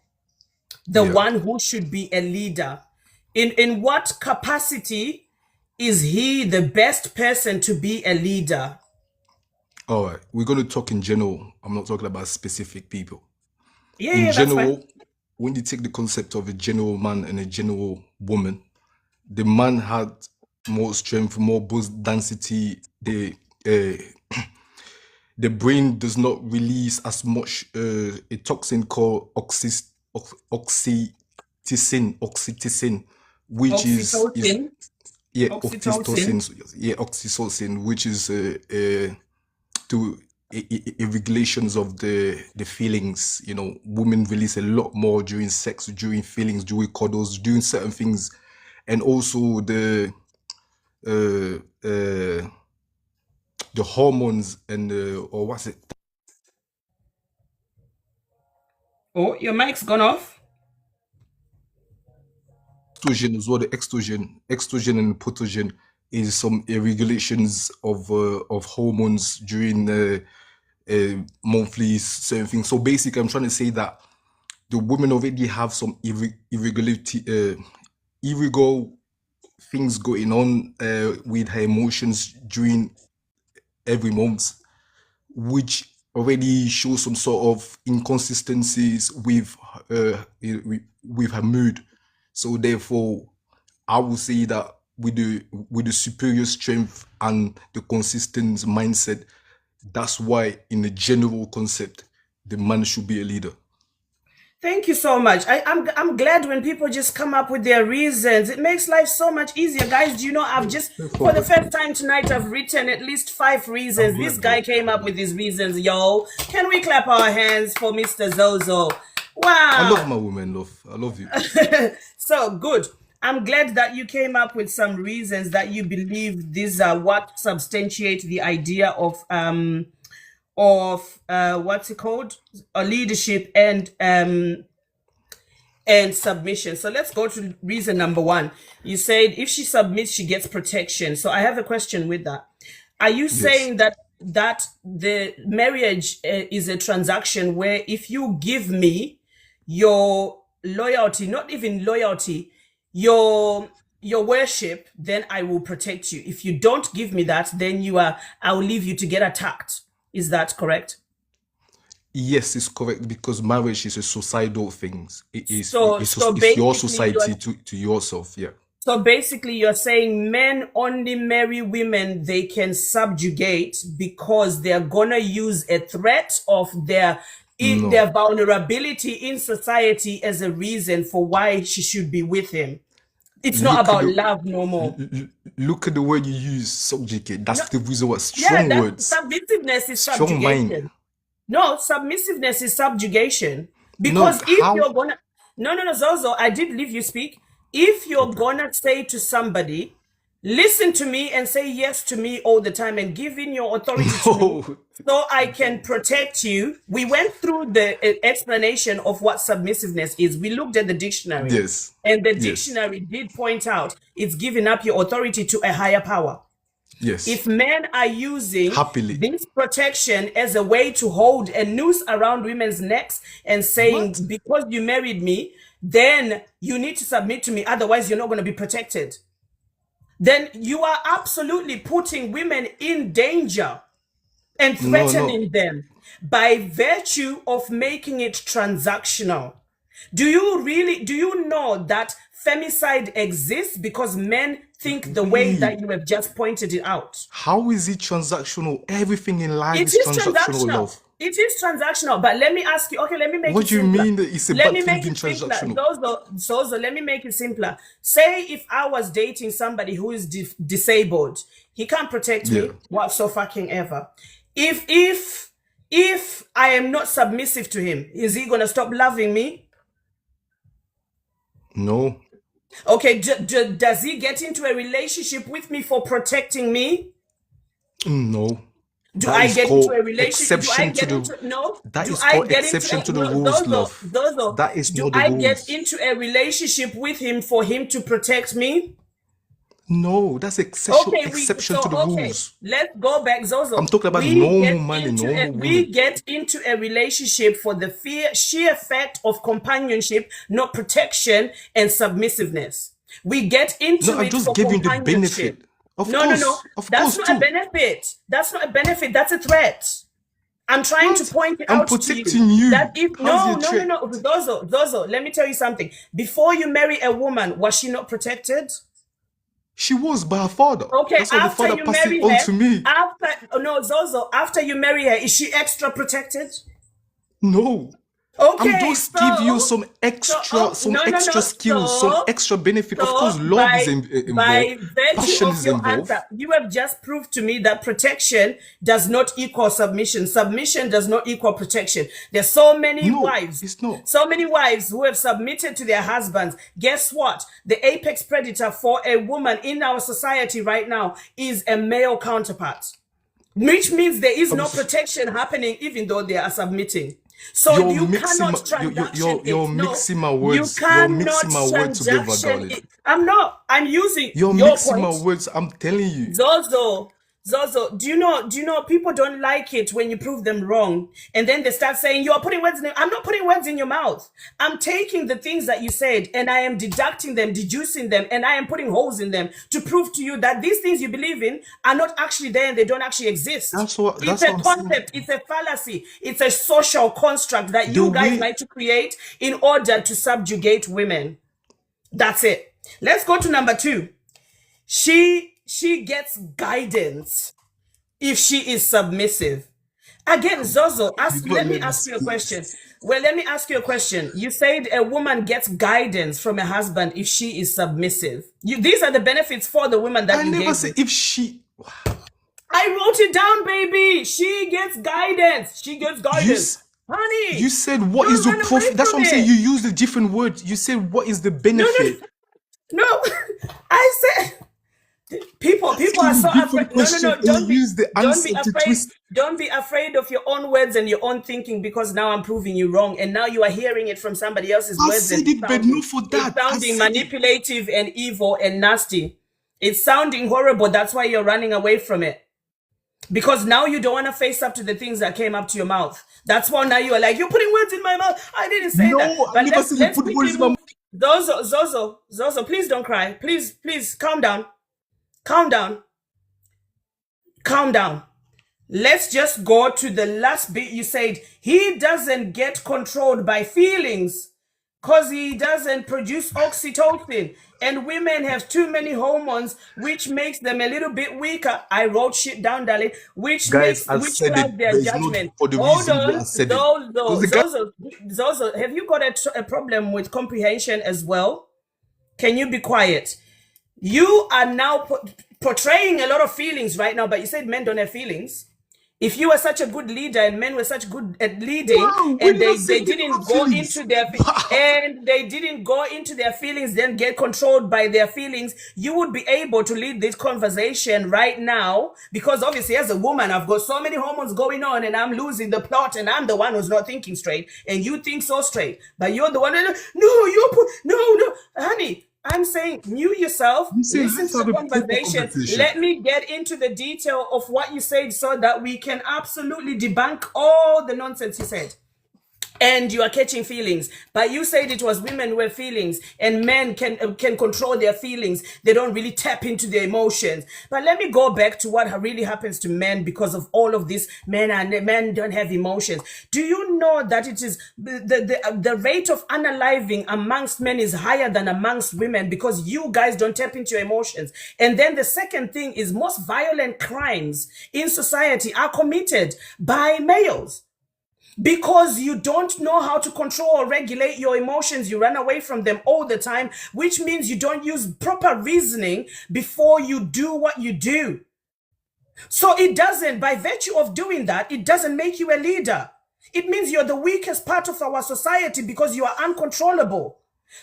the yeah. one who should be a leader? In what capacity is he the best person to be a leader? All right, we're going to talk in general. I'm not talking about specific people. Yeah, that's fine. General, when you take the concept of a general man and a general woman, the man had more strength, more boost density. The brain does not release as much a toxin called oxytocin, which is Oxytocin. Oxytocin. oxytocin, which is to regulations of the feelings. You know, women release a lot more during sex, during feelings, during cuddles, during certain things, and also the hormones and or what's it? Oh, your mic's gone off. Estrogen as well. The estrogen and protogen is some regulations of hormones during monthly certain things. So basically, I'm trying to say that the women already have some irregular things going on with her emotions during every month, which already shows some sort of inconsistencies with her mood. So therefore, I will say that with the superior strength and the consistent mindset, that's why in the general concept, the man should be a leader. Thank you so much. I'm glad when people just come up with their reasons. It makes life so much easier. Guys, do you know I've just, for the first time tonight, I've written at least 5 reasons. This guy came up with his reasons, yo. Can we clap our hands for Mr. Zozo? Wow. I love my women, love. I love you. So good. I'm glad that you came up with some reasons that you believe these are what substantiate the idea of what's it called? Leadership and submission. So let's go to reason number one. You said if she submits, she gets protection. So I have a question with that. Are you saying that the marriage is a transaction where if you give me your loyalty, not even loyalty, your worship, then I will protect you. If you don't give me that, then I'll leave you to get attacked. Is that correct? Yes, it's correct, because marriage is a societal thing. It's your basically society to yourself. Yeah. So basically, you're saying men only marry women they can subjugate because they're gonna use a threat of their vulnerability in society as a reason for why she should be with him. It's not about love no more. Look at the word you use, subjugate. That's the reason why strong words. Submissiveness is strong subjugation. Mind. No, submissiveness is subjugation. Because you're gonna no, Zozo, I did leave you speak. If you're gonna say to somebody, listen to me and say yes to me all the time and give in your authority to me so I can protect you. We went through the explanation of what submissiveness is. We looked at the dictionary. Yes. And the dictionary did point out it's giving up your authority to a higher power. Yes. If men are using this protection as a way to hold a noose around women's necks and saying, because you married me, then you need to submit to me, otherwise you're not going to be protected, then you are absolutely putting women in danger and threatening them by virtue of making it transactional. Do you know that femicide exists because men think the way that you have just pointed it out? How is it transactional? Everything in life is transactional, love. It is transactional, but let me ask you, okay, let me make what it simpler. What do you mean that it's about being transactional? So let me make it simpler. Say if I was dating somebody who is disabled, he can't protect me whatsoever ever. If I am not submissive to him, is he going to stop loving me? No. Okay, does he get into a relationship with me for protecting me? No. Do I get into a relationship? Exception to the rules, love. That is not the rules. Do I get into a relationship with him for him to protect me? No, that's exception to the rules. Let's go back, Zozo. I'm talking about normal money, normal women. We get into a relationship for the sheer fact of companionship, not protection and submissiveness. We get into it for companionship. The benefit. No. That's not a benefit. That's not a benefit. That's a threat. I'm trying to point it out to you. That if no. Zozo, let me tell you something. Before you marry a woman, was she not protected? She was by her father. Okay, that's why the father passed it on to me. After you marry her, is she extra protected? No. Okay, I'm just give you some extra skills, some extra benefit. Of course, love is involved. By virtue of your answer, you have just proved to me that protection does not equal submission. Submission does not equal protection. There's so many wives. It's not. So many wives who have submitted to their husbands. Guess what? The apex predator for a woman in our society right now is a male counterpart, which means there is no protection happening even though they are submitting. So you're mixing my words. You're mixing my words together, darling. I'm not. I'm using your mixing my words. I'm telling you. Zozo, do you know people don't like it when you prove them wrong, and then they start saying you're putting words in them. I'm not putting words in your mouth. I'm taking the things that you said and I am deducting them, deducing them, and I am putting holes in them to prove to you that these things you believe in are not actually there and they don't actually exist. It's a concept, it's a fallacy, it's a social construct that you guys like to create in order to subjugate women. That's it. Let's go to number 2. She gets guidance if she is submissive. Again, Zozo, let me ask you a question. Well, let me ask you a question. You said a woman gets guidance from a husband if she is submissive. These are the benefits for the woman that you gave. I never said if she... I wrote it down, baby. She gets guidance. She gets guidance. Honey, You said what don't is your run away profit? That's from what I'm saying. it. You used a different word. You said what is the benefit? No. I said people are Asking so a different afraid. No. question and you use the Don't be answer to afraid. twist. Don't be afraid of your own words and your own thinking, because now I'm proving you wrong, and now you are hearing it from somebody else's I words, and said it, but not for it's that. I sounding said it. manipulative and evil and nasty. It's sounding horrible. That's why you're running away from it. Because now you don't want to face up to the things that came up to your mouth. That's why now you are like, you're putting words in my mouth. I didn't say that. No, I But never said you let's put words quickly in my move. Zozo, please don't cry. Please calm down. Calm down. Let's just go to the last bit. You said he doesn't get controlled by feelings because he doesn't produce oxytocin, and women have too many hormones, which makes them a little bit weaker. I wrote shit down, darling. Which guys. I clouds said it, their but it's not judgment. for the Hold reason why I on, said it. Because the guy, Zozo, have you got a problem with comprehension as well? Can you be quiet? You are now portraying a lot of feelings right now, but you said men don't have feelings. If you were such a good leader and men were such good at leading, wow, and when I they said they don't didn't have go feelings. into their feelings, then get controlled by their feelings, you would be able to lead this conversation right now. Because obviously, as a woman, I've got so many hormones going on, and I'm losing the plot, and I'm the one who's not thinking straight, and you think so straight, but you're the one. No, honey. I'm saying, mute yourself, listen to the conversation. Let me get into the detail of what you said so that we can absolutely debunk all the nonsense you said. And you are catching feelings, but you said it was women with feelings, and men can control their feelings. They don't really tap into their emotions. But let me go back to what really happens to men because of all of this. Men don't have emotions. Do you know that it is the rate of unaliving amongst men is higher than amongst women because you guys don't tap into your emotions? And then the second thing is most violent crimes in society are committed by males. Because you don't know how to control or regulate your emotions, you run away from them all the time, which means you don't use proper reasoning before you do what you do. So it doesn't, by virtue of doing that, it doesn't make you a leader. It means you're the weakest part of our society because you are uncontrollable.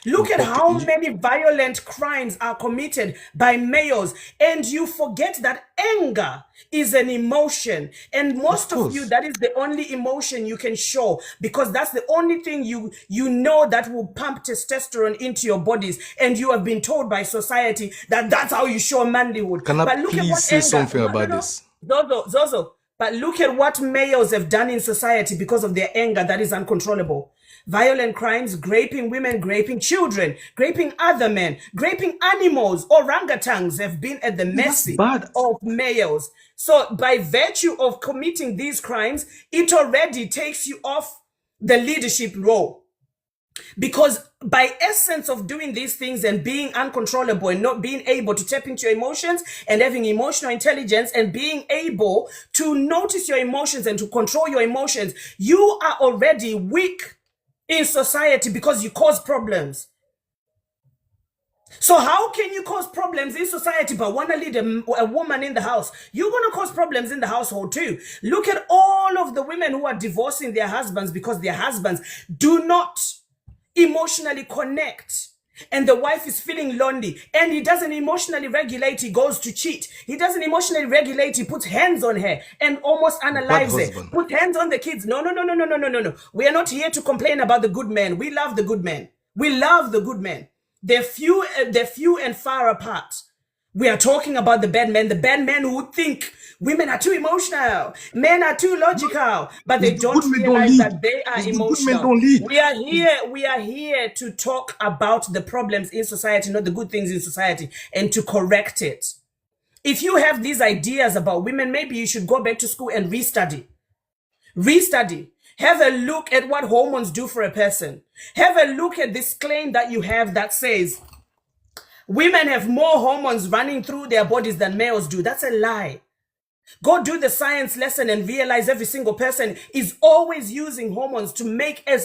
Look at how many violent crimes are committed by males, and you forget that anger is an emotion, and most of you, that is the only emotion you can show, because that's the only thing you know that will pump testosterone into your bodies, and you have been told by society that that's how you show manlyhood. Can I please say something about this? Zozo, but look at what males have done in society because of their anger that is uncontrollable. Violent crimes, raping women, raping children, raping other men, raping animals. Orangutans have been at the mercy of males. So by virtue of committing these crimes, it already takes you off the leadership role. Because by essence of doing these things and being uncontrollable and not being able to tap into your emotions and having emotional intelligence and being able to notice your emotions and to control your emotions, you are already weak in society because you cause problems. So how can you cause problems in society but want to lead a woman in the house? You're going to cause problems in the household too. Look at all of the women who are divorcing their husbands because their husbands do not emotionally connect. And the wife is feeling lonely and he doesn't emotionally regulate. He goes to cheat. He doesn't emotionally regulate. He puts hands on her and almost analyzes it. Put hands on the kids. No. We are not here to complain about the good men. We love the good men. We love the good men. They're few and far apart. We are talking about the bad men who think women are too emotional, men are too logical, but they don't realize that they are emotional. We are here to talk about the problems in society, not the good things in society, and to correct it. If you have these ideas about women, maybe you should go back to school and restudy. Have a look at what hormones do for a person. Have a look at this claim that you have that says women have more hormones running through their bodies than males do. That's a lie. Go do the science lesson and realize every single person is always using hormones to make a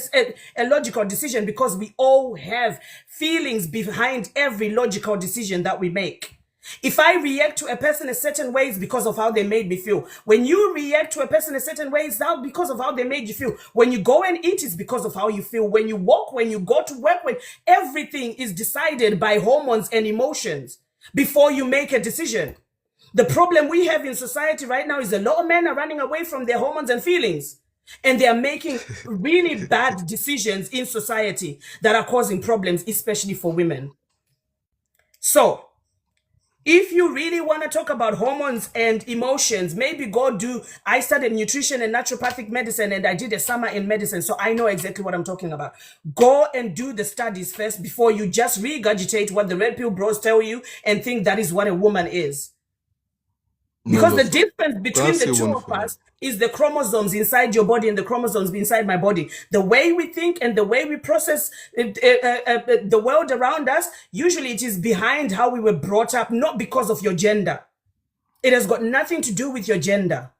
logical decision, because we all have feelings behind every logical decision that we make. If I react to a person a certain way, it's because of how they made me feel. When you react to a person a certain way, it's not because of how they made you feel. When you go and eat, it's because of how you feel. When you walk, when you go to work, when everything is decided by hormones and emotions before you make a decision. The problem we have in society right now is a lot of men are running away from their hormones and feelings. And they are making really bad decisions in society that are causing problems, especially for women. So, if you really want to talk about hormones and emotions, maybe I studied nutrition and naturopathic medicine, and I did a summer in medicine, so I know exactly what I'm talking about. Go and do the studies first before you just regurgitate what the red pill bros tell you and think that is what a woman is. Because the difference between the two of us is the chromosomes inside your body and the chromosomes inside my body. The way we think and the way we process the world around us, usually it is behind how we were brought up, not because of your gender. It has got nothing to do with your gender.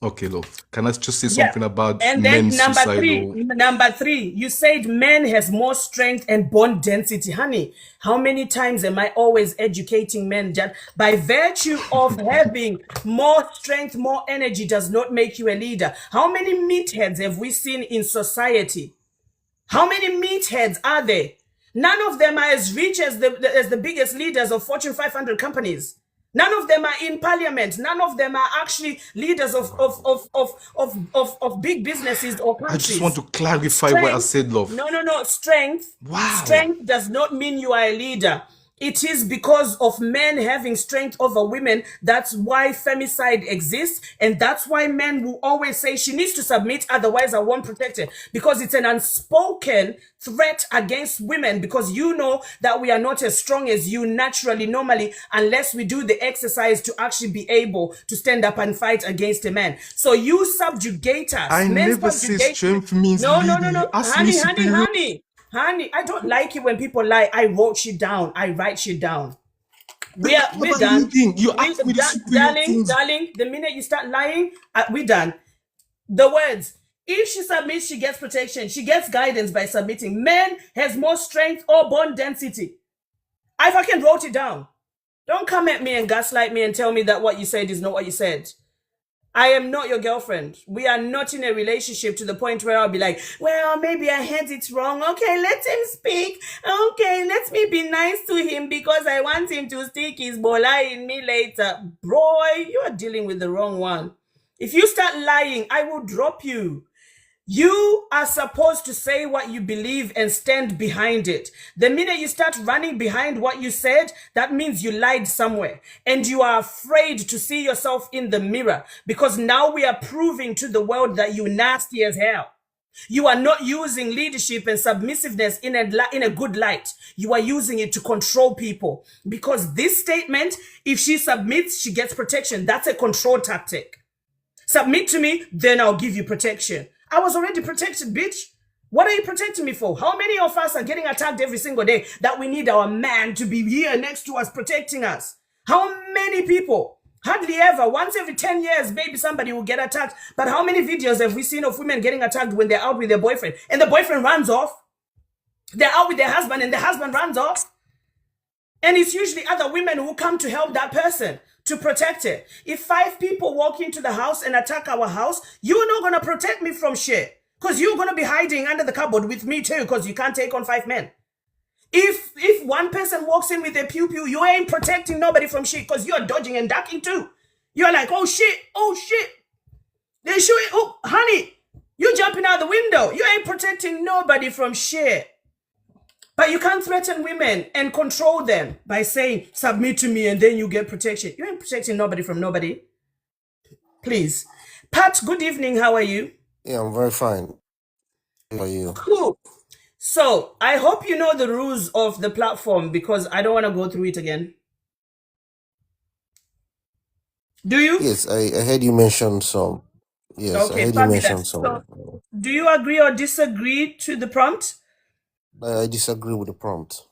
Okay, look, can I just say something about and then men's suicidal? Number three, you said men has more strength and bone density. Honey, how many times am I always educating men that by virtue of having more strength, more energy does not make you a leader? How many meatheads have we seen in society? How many meatheads are there? None of them are as rich as the biggest leaders of Fortune 500 companies. None of them are in parliament. None of them are actually leaders of big businesses or countries. I just want to clarify what I said, love. No. Strength. Wow. Strength does not mean you are a leader. It is because of men having strength over women. That's why femicide exists. And that's why men will always say she needs to submit, otherwise I won't protect her. Because it's an unspoken threat against women, because you know that we are not as strong as you naturally, normally, unless we do the exercise to actually be able to stand up and fight against a man. So you subjugate us. I never say strength means leading. No. Honey, I don't like it when people lie. I wrote shit down. I write shit down. We're done. You ask me darling, the minute you start lying, we're done. The words, if she submits, she gets protection. She gets guidance by submitting. Men has more strength or bone density. I fucking wrote it down. Don't come at me and gaslight me and tell me that what you said is not what you said. I am not your girlfriend. We are not in a relationship to the point where I'll be like, well, maybe I had it wrong. Okay, let him speak. Okay, let me be nice to him because I want him to stick his bola in me later. Boy, you are dealing with the wrong one. If you start lying, I will drop you. You are supposed to say what you believe and stand behind it. The minute you start running behind what you said, that means you lied somewhere. And you are afraid to see yourself in the mirror, because now we are proving to the world that you nasty as hell. You are not using leadership and submissiveness in a good light. You are using it to control people. Because this statement, if she submits, she gets protection. That's a control tactic. Submit to me, then I'll give you protection. I was already protected, bitch. What are you protecting me for? How many of us are getting attacked every single day that we need our man to be here next to us protecting us? How many people? Hardly ever. Once every 10 years, maybe somebody will get attacked. But how many videos have we seen of women getting attacked when they're out with their boyfriend and the boyfriend runs off? They're out with their husband and the husband runs off. And it's usually other women who come to help that person, to protect it. If 5 people walk into the house and attack our house, you're not going to protect me from shit. Because you're going to be hiding under the cupboard with me too, because you can't take on 5 men. If one person walks in with a pew-pew, you ain't protecting nobody from shit, because you're dodging and ducking too. You're like, oh shit. They're shooting. Oh, honey, you're jumping out the window. You ain't protecting nobody from shit. But you can't threaten women and control them by saying, submit to me and then you get protection. You ain't protecting nobody from nobody. Please. Pat, good evening. How are you? Yeah, I'm very fine. How are you? Cool. So, I hope you know the rules of the platform, because I don't want to go through it again. Do you? Yes, I heard you mention some. Yes, okay, I heard fabulous. you mention some. So, do you agree or disagree to the prompt? I disagree with the prompt.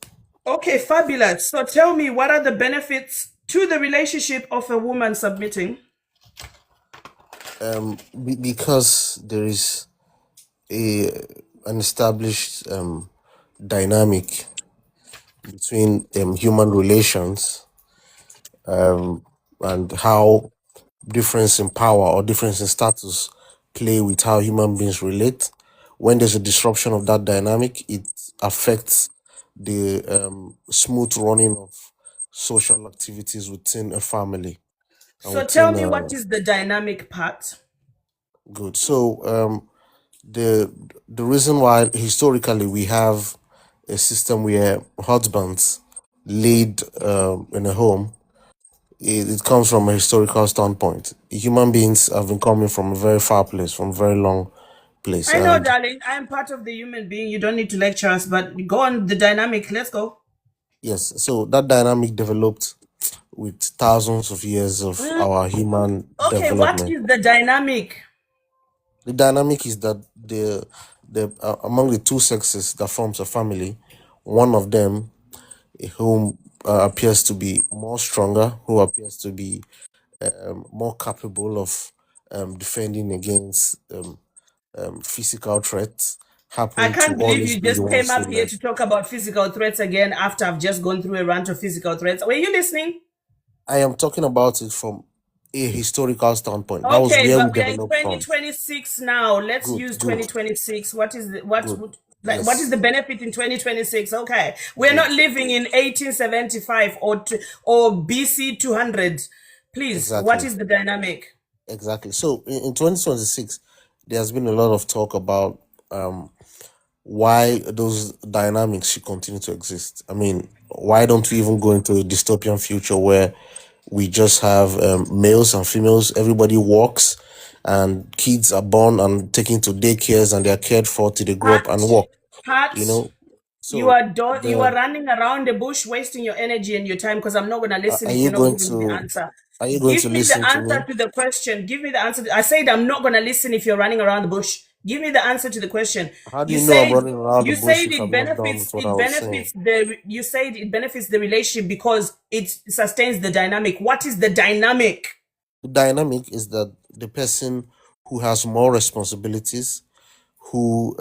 Okay, fabulous. So tell me, what are the benefits to the relationship of a woman submitting? Because there is an established dynamic between human relations, and how difference in power or difference in status play with how human beings relate. When there's a disruption of that dynamic, it affects the smooth running of social activities within a family and So tell within me, a what is the dynamic part? good. So the reason why historically we have a system where husbands lead in a home, it comes from a historical standpoint. Human beings have been coming from a very far place, from a very long place, I know, and darling. I am part of the human being. You don't need to lecture us, but go on the dynamic. Let's go. yes, so that dynamic developed with thousands of years of our human Okay, what development. is the dynamic? The dynamic is that among the two sexes that forms a family, one of them whom appears to be more stronger, who appears to be more capable of defending against physical threats, I happen to can't believe always you be the just one came to up here learn. to talk about physical threats again after I've just gone through a rant of physical threats. Were you listening? I am talking about it from a historical standpoint. That was Okay, where we but we are in developed from. 2026 now. Let's Good, use good, 2026. What is the good. what is Yes, the benefit in 2026? Okay, we're good. not living in 1875 or BC 200. Please, what Exactly. is the dynamic? Exactly. So in 2026, there's been a lot of talk about why those dynamics should continue to exist. I mean, why don't we even go into a dystopian future where we just have males and females, everybody works, and kids are born and taken to daycares and they are cared for till they grow up and Pat, work, you Pat, know? So you are the running around the bush, wasting your energy and your time because I'm not gonna listen are if you you're not going giving me the to answer. are you going Give to me the listen to answer me? to the question. Give me the answer. I said I'm not gonna listen if you're running around the bush. Give me the answer to the question. How do You you know I'm said running around the you bush said if I'm not done with what I it was saying? benefits the you said it benefits the relationship because it sustains the dynamic. What is the dynamic? The dynamic is that the person who has more responsibilities, who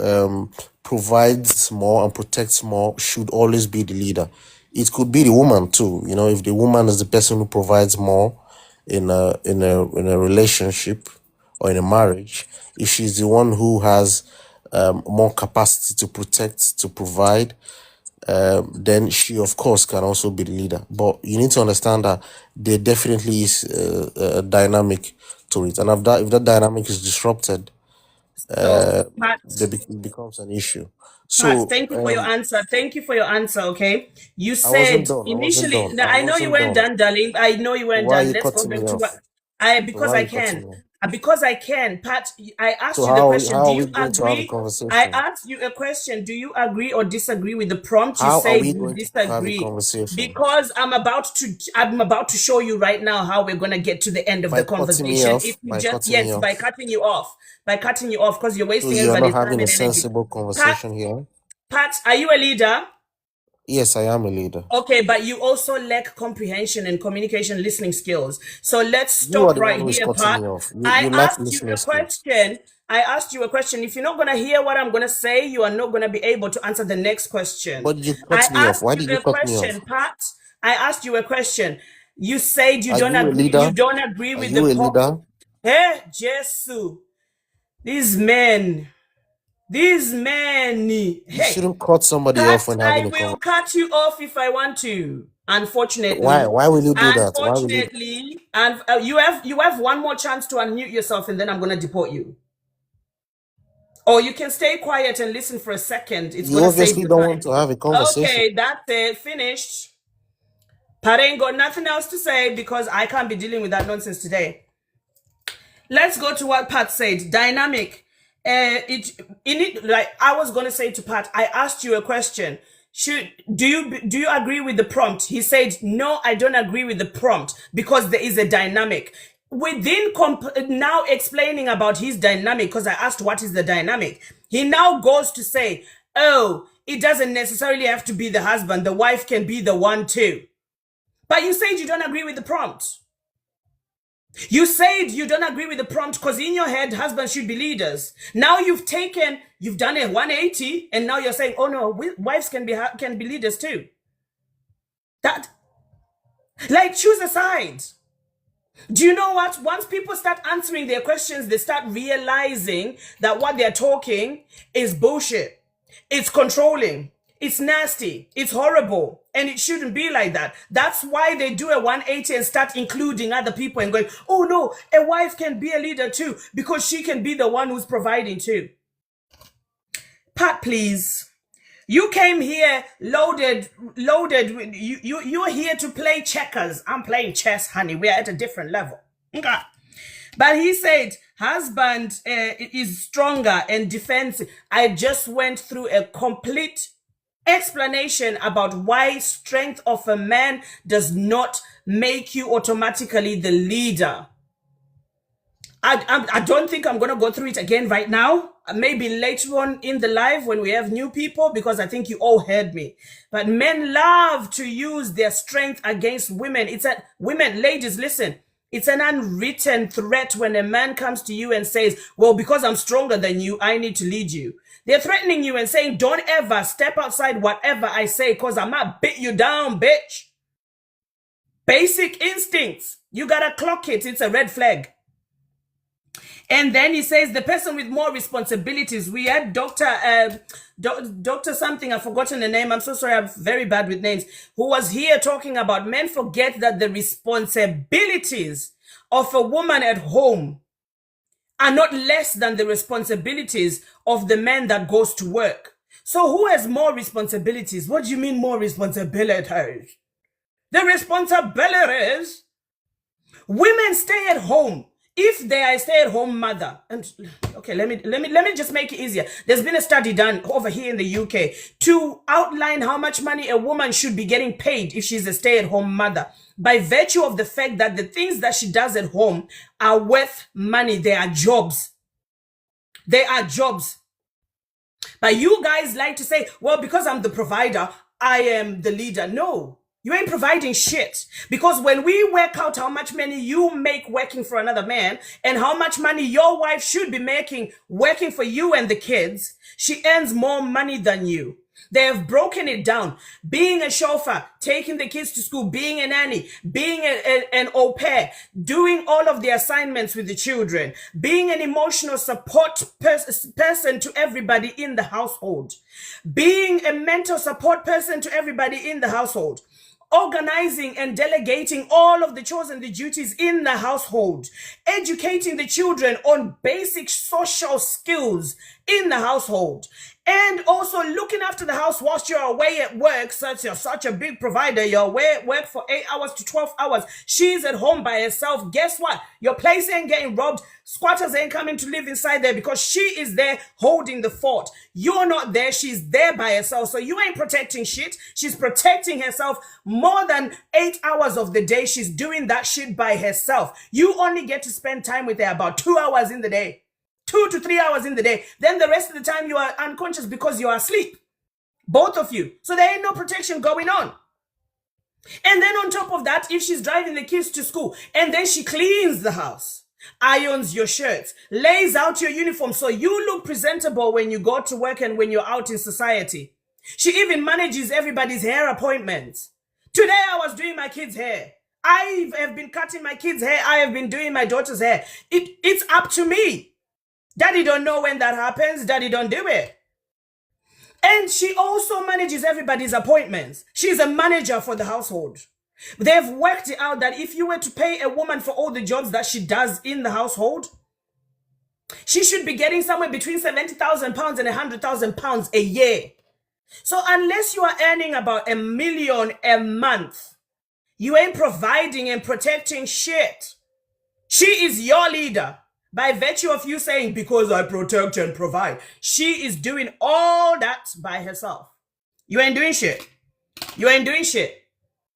provides more and protects more, should always be the leader. It could be the woman too. You know, if the woman is the person who provides more in a relationship or in a marriage, if she's the one who has more capacity to protect, to provide, then she of course can also be the leader. But you need to understand that there definitely is a dynamic to it, and if that dynamic is disrupted, So it becomes an issue. Pat, So thank you for your answer. Thank you for your answer. Okay. You I wasn't said done. I wasn't initially, done. now, I I know you wasn't weren't done. done, darling. I know you So weren't why are done. you Let's go cutting back me to what off? So because why are I you cutting can. me off? Because I can. Pat, I asked So you the question. how Do are we you going to have a agree? I conversation? asked you a question. Do you agree or disagree with the prompt? You How are said we you going to have a disagree. conversation? Because I'm about to show you right now how we're gonna get to the end of By the cutting me conversation. If off? you By just cutting me yes, by off? cutting you off. By cutting you off because you're So wasting you are not everybody's time having a and energy. sensible Pat, conversation here? Pat, are you a leader? Yes, I am a leader. Okay, but you also lack comprehension and communication listening skills. So let's You are stop the one right who is here, cutting Pat. me off. I You lack asked you listening a skills. question. I asked you a question. If you're not going to hear what I'm going to say, you are not going to be able to answer the next question. But you I cut me off. asked Why you did you a cut me off? question, Pat. I asked you a question. You said you Are don't you a agree. You leader? don't agree Are with the you a leader? Hey, Jesus. These men. These men. You Hey. shouldn't cut somebody Pat, off when I having a will conversation. cut you off if I want to. Why? Unfortunately, Why will you do that? Why will you? unfortunately, and you have one more chance to unmute yourself, and then I'm gonna deport you. Or you can stay quiet and listen for a second. It's You gonna save obviously your don't want time. to have a conversation. Okay, that's it. Finished. Pat ain't got nothing else to say because I can't be dealing with that nonsense today. Let's go to what Pat said. Dynamic. Like I was gonna say to Pat, I asked you a question. Do you agree with the prompt? He said, no, I don't agree with the prompt because there is a dynamic. Within now explaining about his dynamic, because I asked what is the dynamic, he now goes to say, oh, it doesn't necessarily have to be the husband, the wife can be the one too. But you said you don't agree with the prompt. You said you don't agree with the prompt because in your head, husbands should be leaders. Now you've done a 180, and now you're saying, oh no, wives can be leaders too. That, like, choose a side. Do you know what? Once people start answering their questions, they start realizing that what they're talking is bullshit. It's controlling. It's nasty. It's horrible. And it shouldn't be like that. That's why they do a 180 and start including other people and going, oh no, a wife can be a leader too, because she can be the one who's providing too. Pat, please. You came here loaded. You're here to play checkers. I'm playing chess, honey. We're at a different level. Okay. But he said, husband is stronger and defensive. I just went through a complete explanation about why strength of a man does not make you automatically the leader. I don't think I'm going to go through it again right now. Maybe later on in the live when we have new people, because I think you all heard me. But men love to use their strength against women. Women, ladies, listen. It's an unwritten threat when a man comes to you and says, well, because I'm stronger than you, I need to lead you. They're threatening you and saying, don't ever step outside whatever I say, because I might beat you down, bitch. Basic instincts. You gotta clock it. It's a red flag. And then he says the person with more responsibilities. We had Dr. something, I've forgotten the name. I'm so sorry, I'm very bad with names. Who was here talking about men forget that the responsibilities of a woman at home are not less than the responsibilities of the man that goes to work. So who has more responsibilities? What do you mean more responsibilities? The responsibilities. Women stay at home. If they are a stay-at-home mother, and okay, let me just make it easier. There's been a study done over here in the UK to outline how much money a woman should be getting paid if she's a stay-at-home mother, by virtue of the fact that the things that she does at home are worth money. They are jobs. They are jobs. But you guys like to say, well, because I'm the provider, I am the leader. No. You ain't providing shit. Because when we work out how much money you make working for another man and how much money your wife should be making working for you and the kids, she earns more money than you. They have broken it down. Being a chauffeur, taking the kids to school, being a nanny, being an au pair, doing all of the assignments with the children, being an emotional support person to everybody in the household, being a mental support person to everybody in the household, organizing and delegating all of the chores and the duties in the household, educating the children on basic social skills in the household, and also looking after the house whilst you're away at work. Since you're such a big provider, you're away at work for 8 hours to 12 hours. She's at home by herself. Guess what? Your place ain't getting robbed. Squatters ain't coming to live inside there because she is there holding the fort. You're not there. She's there by herself. So you ain't protecting shit. She's protecting herself more than 8 hours of the day. She's doing that shit by herself. You only get to spend time with her about 2 hours in the day. 2 to 3 hours in the day. Then the rest of the time you are unconscious because you are asleep. Both of you. So there ain't no protection going on. And then on top of that, if she's driving the kids to school and then she cleans the house, irons your shirts, lays out your uniform so you look presentable when you go to work and when you're out in society. She even manages everybody's hair appointments. Today I was doing my kids' hair. I have been cutting my kids' hair. I have been doing my daughter's hair. It's up to me. Daddy don't know when that happens. Daddy don't do it. And she also manages everybody's appointments. She's a manager for the household. They've worked it out that if you were to pay a woman for all the jobs that she does in the household, she should be getting somewhere between £70,000 and £100,000 a year. So unless you are earning about $1 million a month, you ain't providing and protecting shit. She is your leader. By virtue of you saying, because I protect and provide, she is doing all that by herself. You ain't doing shit. You ain't doing shit.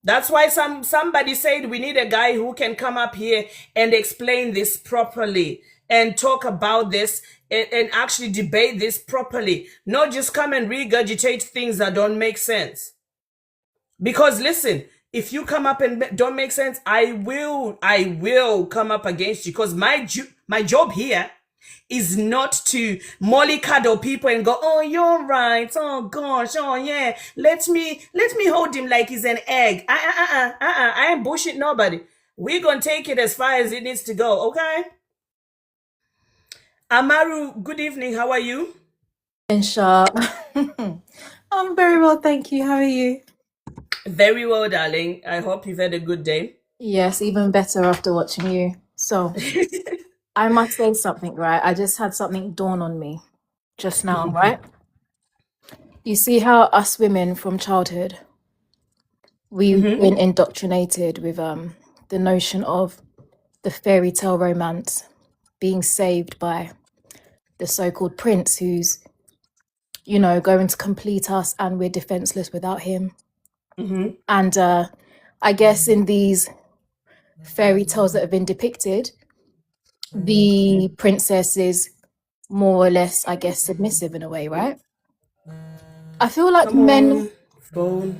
That's why somebody said we need a guy who can come up here and explain this properly and talk about this and actually debate this properly. Not just come and regurgitate things that don't make sense. Because listen, if you come up and don't make sense, I will come up against you, because my job here is not to mollycoddle people and go, oh, you're right, oh gosh, oh yeah, let me hold him like he's an egg. I ain't bullshit nobody. We're gonna take it as far as it needs to go, okay? Amaru, good evening, how are you? And sharp. I'm very well, thank you. How are you? Very well, darling. I hope you've had a good day. Yes, even better after watching you. So, I must say something, right? I just had something dawn on me just now, right? You see how us women from childhood, we've been indoctrinated with the notion of the fairy tale romance being saved by the so-called prince who's, you know, going to complete us and we're defenseless without him. And I guess in these fairy tales that have been depicted, the princess is more or less, I guess, submissive in a way, right? I feel like men. Phone.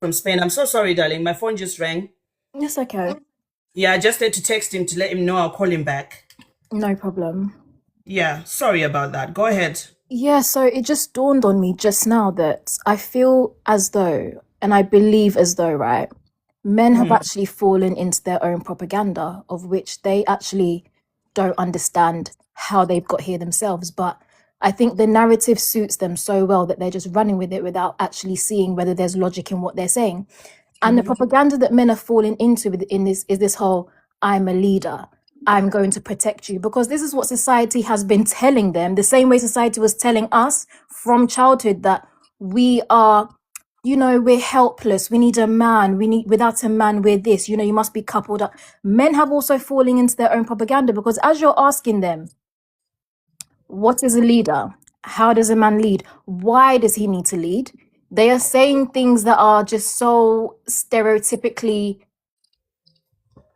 From Spain. I'm so sorry, darling. My phone just rang. It's okay. Yeah, I just had to text him to let him know I'll call him back. No problem. Yeah, sorry about that. Go ahead. Yeah, so it just dawned on me just now that I feel as though, and I believe as though, right, men have actually fallen into their own propaganda, of which they actually don't understand how they've got here themselves. But I think the narrative suits them so well that they're just running with it without actually seeing whether there's logic in what they're saying. And the propaganda that men are falling into in this is this whole, I'm a leader, I'm going to protect you, because this is what society has been telling them, the same way society was telling us from childhood that we are, you know, we're helpless, we need a man, without a man, we're this, you know, you must be coupled up. Men have also fallen into their own propaganda, because as you're asking them, what is a leader? How does a man lead? Why does he need to lead? They are saying things that are just so stereotypically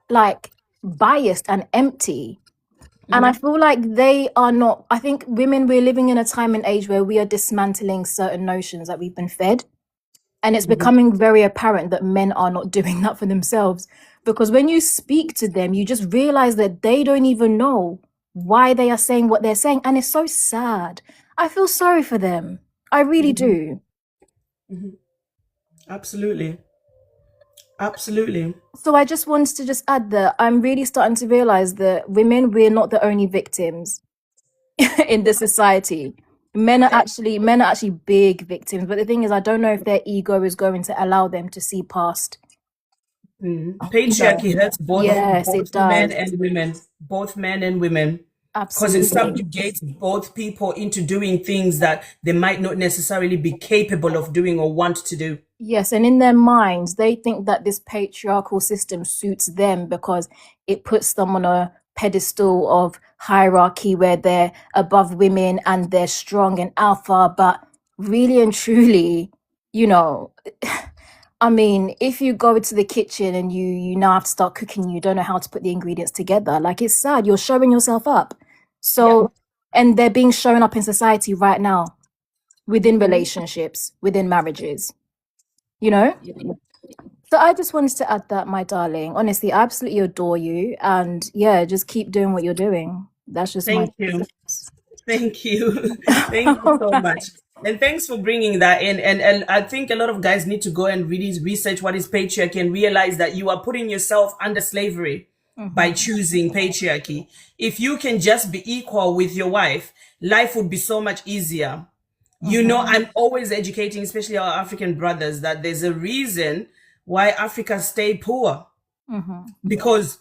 like biased and empty. And I feel like they are not, I think women, we're living in a time and age where we are dismantling certain notions that we've been fed. And it's becoming very apparent that men are not doing that for themselves. Because when you speak to them, you just realize that they don't even know why they are saying what they're saying. And it's so sad. I feel sorry for them. I really do. Absolutely. Absolutely. So I just wanted to just add that I'm really starting to realize that women, we're not the only victims in this society. Men are actually big victims. But the thing is, I don't know if their ego is going to allow them to see past. Patriarchy hurts both it does. men and women. Both men and women. Because it subjugates both people into doing things that they might not necessarily be capable of doing or want to do. Yes, and in their minds, they think that this patriarchal system suits them because it puts them on a pedestal of hierarchy where they're above women and they're strong and alpha. But really and truly, you know, I mean, if you go into the kitchen and you now have to start cooking, you don't know how to put the ingredients together. Like, it's sad. You're showing yourself up. So, and they're being shown up in society right now, within relationships, within marriages, you know? So I just wanted to add that, my darling. Honestly, I absolutely adore you. And yeah, just keep doing what you're doing. That's just Thank you. Thank you. Thank you so much. And thanks for bringing that in. And I think a lot of guys need to go and really research what is patriarchy and realize that you are putting yourself under slavery by choosing patriarchy. If you can just be equal with your wife, life would be so much easier. You know, I'm always educating, especially our African brothers, that there's a reason why Africa stay poor. Because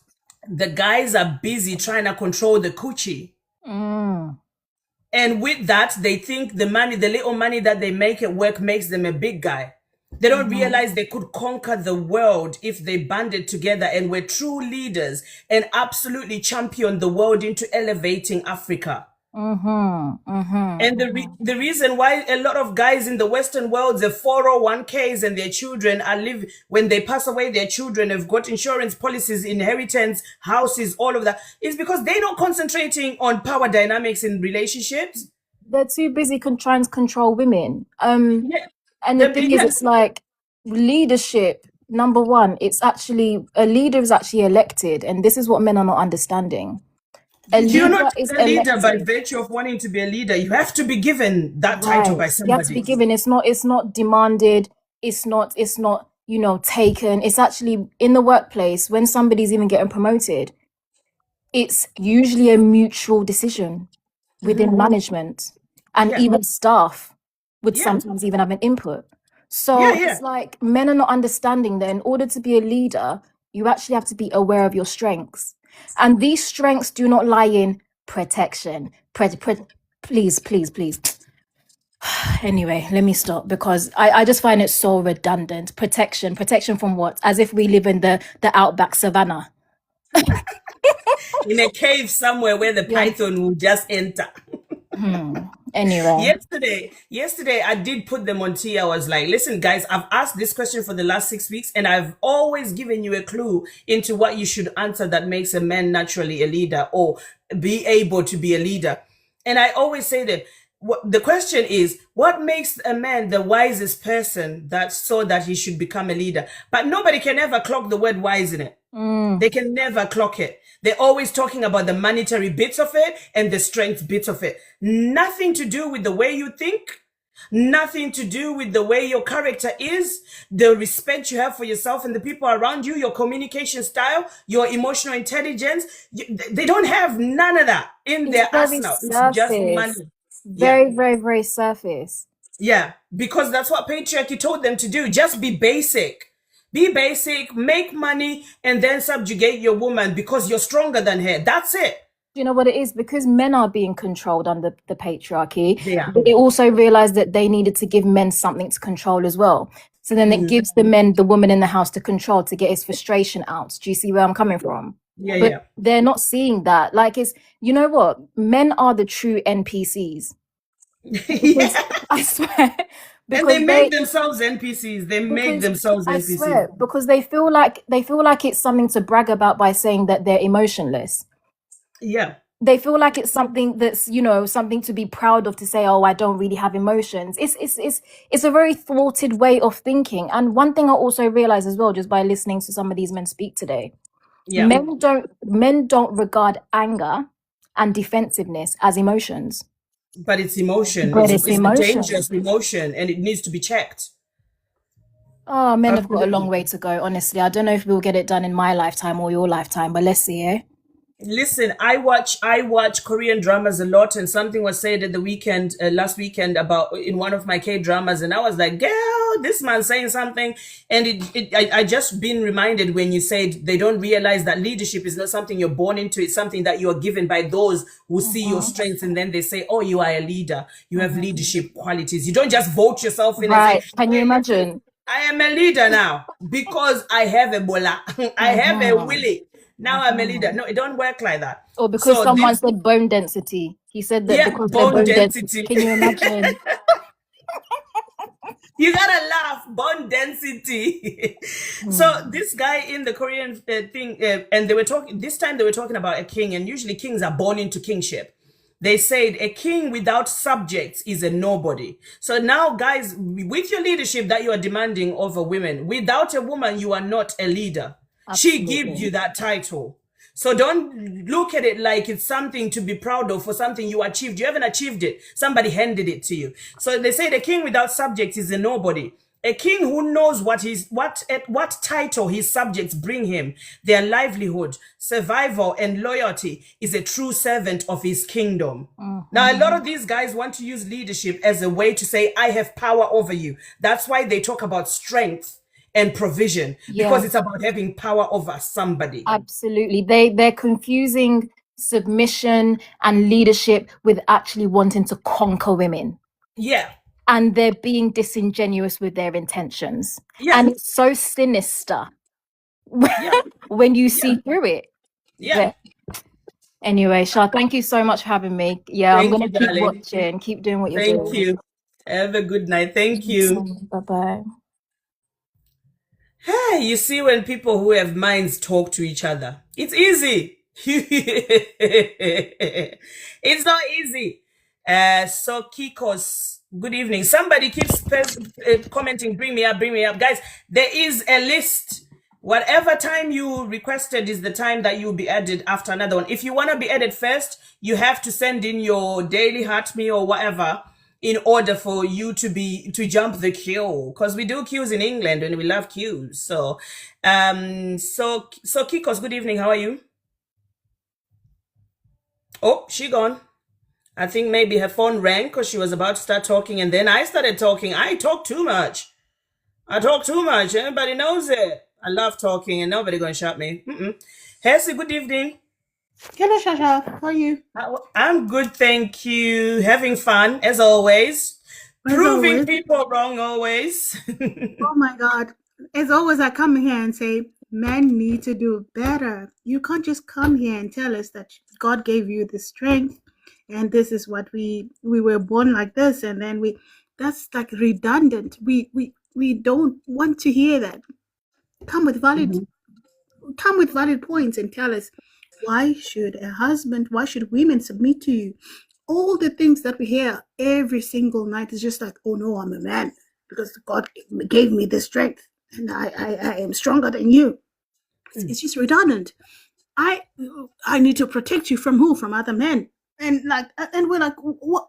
the guys are busy trying to control the coochie. And with that, they think the money, the little money that they make at work makes them a big guy. They don't realize they could conquer the world if they banded together and were true leaders and absolutely champion the world into elevating Africa. And the reason why a lot of guys in the Western world, the 401ks and their children are when they pass away, their children have got insurance policies, inheritance, houses, all of that, is because they're not concentrating on power dynamics in relationships. They're too busy trying to control women. And the thing is, yeah. it's like leadership. Number one, it's actually a leader is actually elected, and this is what men are not understanding. You're not a leader by virtue of wanting to be a leader. You have to be given that title by somebody. You have to be given. It's not demanded. It's not, taken. It's actually in the workplace when somebody's even getting promoted. It's usually a mutual decision within management, and even staff would sometimes even have an input. So it's like men are not understanding that in order to be a leader, you actually have to be aware of your strengths. And these strengths do not lie in protection. Please. Anyway, let me stop because I just find it so redundant. Protection from what? As if we live in the outback savannah. In a cave somewhere where the python will just enter. Anyway. Yesterday I did put them on tea. I was like, listen, guys, I've asked this question for the last 6 weeks and I've always given you a clue into what you should answer that makes a man naturally a leader or be able to be a leader. And I always say that the question is, what makes a man the wisest person so that he should become a leader? But nobody can ever clock the word wise in it. They can never clock it. They're always talking about the monetary bits of it and the strength bits of it. Nothing to do with the way you think. Nothing to do with the way your character is, the respect you have for yourself and the people around you, your communication style, your emotional intelligence. They don't have none of that in their arsenal. It's just money. Very, very, very surface. Yeah, because that's what patriarchy told them to do. Just be basic. Be basic, make money, and then subjugate your woman because you're stronger than her. That's it. You know what it is? Because men are being controlled under the patriarchy. They also realized that they needed to give men something to control as well. So then it gives the woman in the house to control, to get his frustration out. Do you see where I'm coming from? But they're not seeing that. Like, you know what? Men are the true NPCs. I swear. And they make themselves NPCs. I swear, because they feel like it's something to brag about by saying that they're emotionless. Yeah. They feel like it's something that's, something to be proud of, to say, oh, I don't really have emotions. It's a very thwarted way of thinking. And one thing I also realized as well, just by listening to some of these men speak today, men don't regard anger and defensiveness as emotions. But it's emotion. It's a dangerous emotion and it needs to be checked. Oh, men have got a long way to go, honestly. I don't know if we'll get it done in my lifetime or your lifetime, but let's see, eh? Listen, I watch Korean dramas a lot, and something was said at the last weekend about in one of my K dramas, and I was like, girl, this man's saying something. And I just been reminded when you said they don't realize that leadership is not something you're born into. It's something that you are given by those who see your strengths, and then they say, oh, you are a leader. You have leadership qualities. You don't just vote yourself in. Right. And say, can you imagine? I am a leader now because I have a bola. I have a willy. Now I'm a leader. No, it don't work like that. Or because someone said bone density. He said that because bone density. Can you imagine? You gotta laugh. Bone density. So this guy in the Korean thing, and they were talking about a king, and usually kings are born into kingship. They said a king without subjects is a nobody. So now, guys, with your leadership that you are demanding over women, without a woman, you are not a leader. Absolutely. She gives you that title. So don't look at it like it's something to be proud of or something you achieved. You haven't achieved it. Somebody handed it to you. So they say the king without subjects is a nobody. A king who knows what title his subjects bring him, their livelihood, survival, and loyalty, is a true servant of his kingdom. Now, a lot of these guys want to use leadership as a way to say, I have power over you. That's why they talk about strength and provision, because it's about having power over somebody. Absolutely. They're confusing submission and leadership with actually wanting to conquer women. Yeah. And they're being disingenuous with their intentions. Yeah. And it's so sinister when you see through it. Yeah. Anyway, Shah, thank you so much for having me. Yeah, I'm Thank gonna you, keep darling. watching, keep doing what you're Thank doing. you. Have a good night. Thank you. Bye-bye. Hey, you see when people who have minds talk to each other, it's easy. It's not easy. So Kikos, good evening. Somebody keeps commenting, bring me up, guys. There is a list. Whatever time you requested is the time that you'll be added after another one. If you want to be added first, you have to send in your daily heart me or whatever in order for you to jump the queue, because we do queues in England and we love queues. So Kikos, good evening. How are you? Oh, she gone. I think maybe her phone rang because she was about to start talking, and then I started talking. I talk too much. Everybody knows it. I love talking, and nobody gonna shut me. Hesse, good evening. Hello, Shasha. How are you? I'm good, thank you. Having fun as always. Proving people wrong always. Oh my God. As always, I come here and say, men need to do better. You can't just come here and tell us that God gave you the strength and this is what we were born like this, and then that's like redundant. We don't want to hear that. Come with valid points and tell us, why should women submit to you? All the things that we hear every single night is just like, oh no, I'm a man because God gave me the strength and I am stronger than you. It's just redundant. I need to protect you from who? From other men. And we're like, what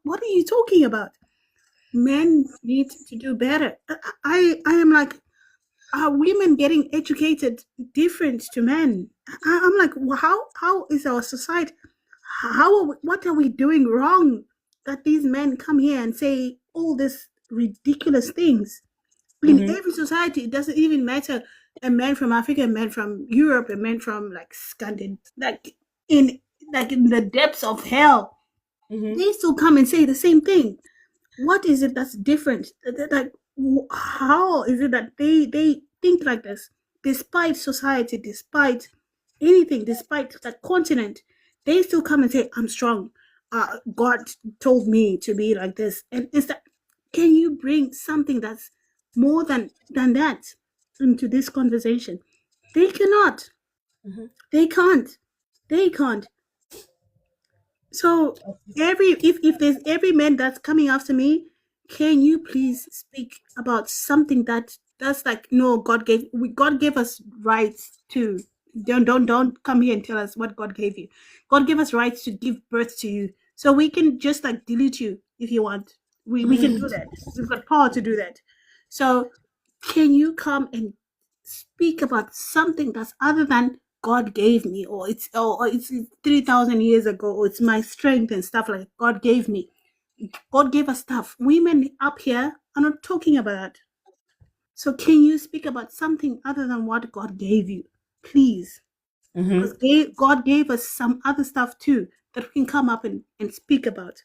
are you talking about? Men need to do better. I am like, are women getting educated different to men? I'm like, well, how is our society? What are we doing wrong that these men come here and say all these ridiculous things? In every society, it doesn't even matter. A man from Africa, a man from Europe, a man from like Scandinavia, in the depths of hell, they still come and say the same thing. What is it that's different? Like, how is it that they think like this, despite society, despite anything, despite the continent? They still come and say, I'm strong. God told me to be like this. And it's that, can you bring something that's more than that into this conversation? They cannot. They can't. So if there's every man that's coming after me, can you please speak about something that's like, no, God gave us rights to, don't come here and tell us what God gave you. God gave us rights to give birth to you, so we can just like delete you if you want. We can do that. We've got power to do that. So can you come and speak about something that's other than God gave me, or it's 3,000 years ago, or it's my strength and stuff like that. God gave me. God gave us stuff. Women up here are not talking about that. So can you speak about something other than what God gave you, please? Because God gave us some other stuff too that we can come up and speak about.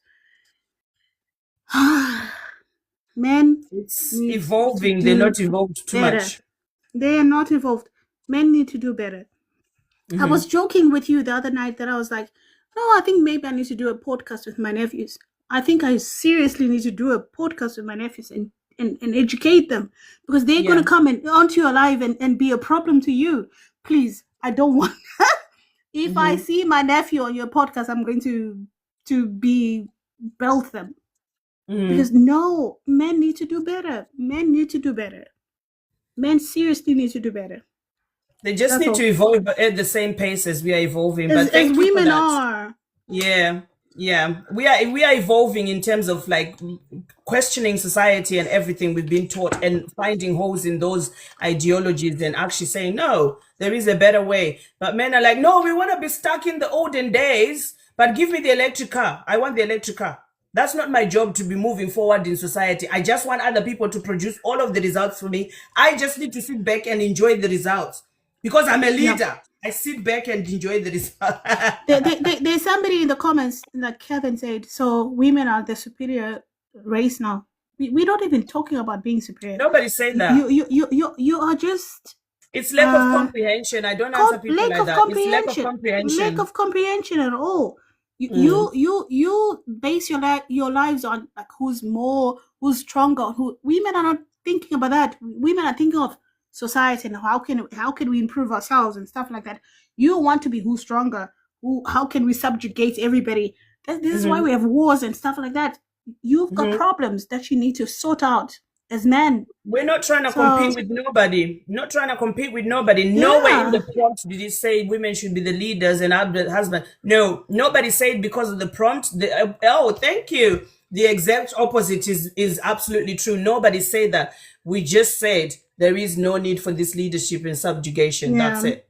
Men, it's evolving. They're not evolved too much. They are not evolved. Men need to do better. I was joking with you the other night that I was like, no, I think maybe I need to do a podcast with my nephews. I think I seriously need to do a podcast with my nephews and educate them, because they're going to come onto your live and be a problem to you. Please, I don't want if I see my nephew on your podcast, I'm going to be belt them. Because no, men need to do better. Men seriously need to do better. They just need to evolve at the same pace as we are evolving. But thank you women for that. are. Yeah. We are evolving in terms of like questioning society and everything we've been taught, and finding holes in those ideologies and actually saying, no, there is a better way. But men are like, no, we want to be stuck in the olden days, but give me the electric car. I want the electric car. That's not my job to be moving forward in society. I just want other people to produce all of the results for me. I just need to sit back and enjoy the results. Because I'm a leader, yeah. I sit back and enjoy the result. There's somebody in the comments, like Kevin said, so women are the superior race now. We're not even talking about being superior. Nobody's saying that. You are just It's lack of comprehension. I don't answer people lack like of that. It's lack of comprehension. comprehension. Lack of comprehension at all. You base your lives on like who's stronger. Who women are not thinking about that. Women are thinking of society and how can we improve ourselves and stuff like that. You want to be who's stronger. How can we subjugate everybody? This is why we have wars and stuff like that. You've got problems that you need to sort out as men. We're not trying to compete with nobody. Not trying to compete with nobody. Yeah. Nowhere in the prompt did it say women should be the leaders and I'm the husband. No, nobody said because of the prompt. Oh, thank you. The exact opposite is absolutely true. Nobody said that. We just said there is no need for this leadership and subjugation. Yeah. That's it.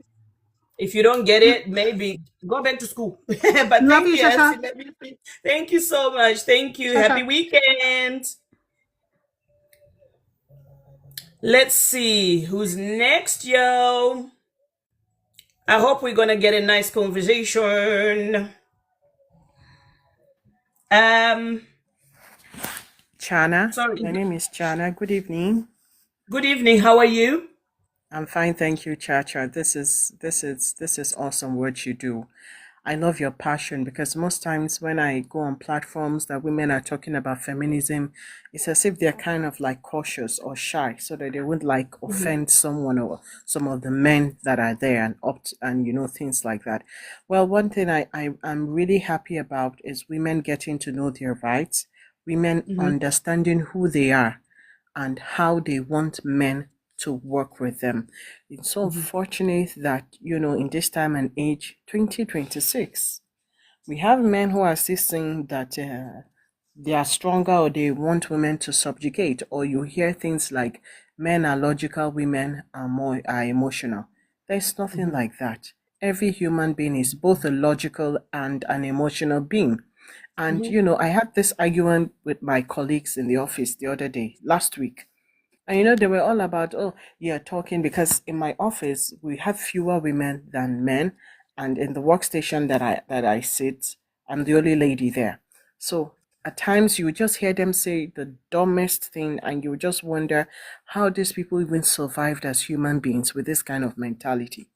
If you don't get it, maybe go back to school. But Love thank you, Shasha. Elsie. Thank you so much. Thank you. Shasha. Happy weekend. Let's see who's next, yo. I hope we're gonna get a nice conversation. Chana. Sorry. My name is Chana. Good evening. Good evening. How are you? I'm fine, thank you, Chacha. This is awesome what you do. I love your passion because most times when I go on platforms that women are talking about feminism, it's as if they're kind of like cautious or shy so that they wouldn't like offend someone or some of the men that are there and things like that. Well, one thing I'm really happy about is women getting to know their rights, women understanding who they are and how they want men to work with them. It's so unfortunate that, in this time and age, 2026, we have men who are still saying that they are stronger or they want women to subjugate, or you hear things like men are logical, women are emotional. There's nothing like that. Every human being is both a logical and an emotional being. And, I had this argument with my colleagues in the office the other day, last week. And they were all about, oh, you're talking because in my office we have fewer women than men, and in the workstation that I sit, I'm the only lady there. So at times you would just hear them say the dumbest thing, and you would just wonder how these people even survived as human beings with this kind of mentality.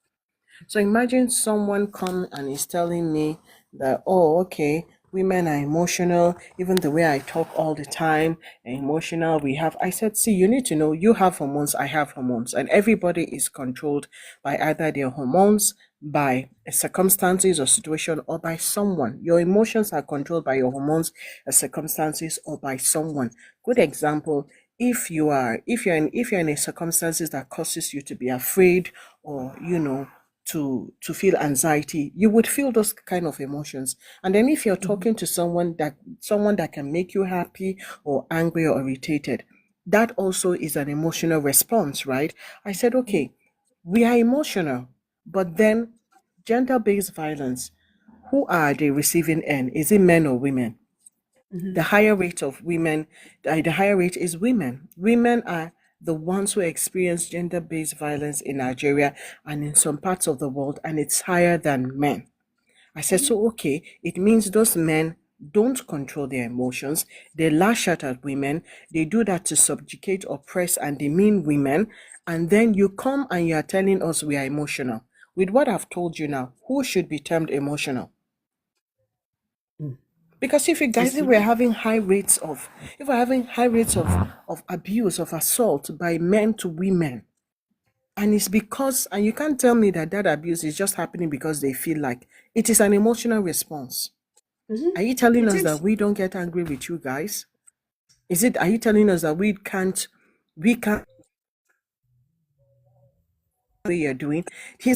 So imagine someone come and is telling me that, oh, okay, women are emotional, even the way I talk all the time, emotional. I said, see, you need to know you have hormones, I have hormones, and everybody is controlled by either their hormones, by circumstances or situation, or by someone. Your emotions are controlled by your hormones, circumstances, or by someone. Good example, if you're in a circumstances that causes you to be afraid or to feel anxiety, you would feel those kind of emotions. And then if you're talking to someone that can make you happy or angry or irritated, that also is an emotional response, right? I said, okay, we are emotional, but then gender-based violence, who are the receiving end? Is it men or women? The higher rate of women, the higher rate is women. Women are the ones who experience gender-based violence in Nigeria and in some parts of the world, and it's higher than men. I said, so okay, it means those men don't control their emotions. They lash out at women. They do that to subjugate, oppress, and demean women. And then you come and you are telling us we are emotional. With what I've told you now, who should be termed emotional? Because if we're having high rates of abuse, of assault by men to women, and it's because, and you can't tell me that abuse is just happening because they feel like it is an emotional response. Are you telling us that we don't get angry with you guys? Are you telling us that we can't way you're doing? They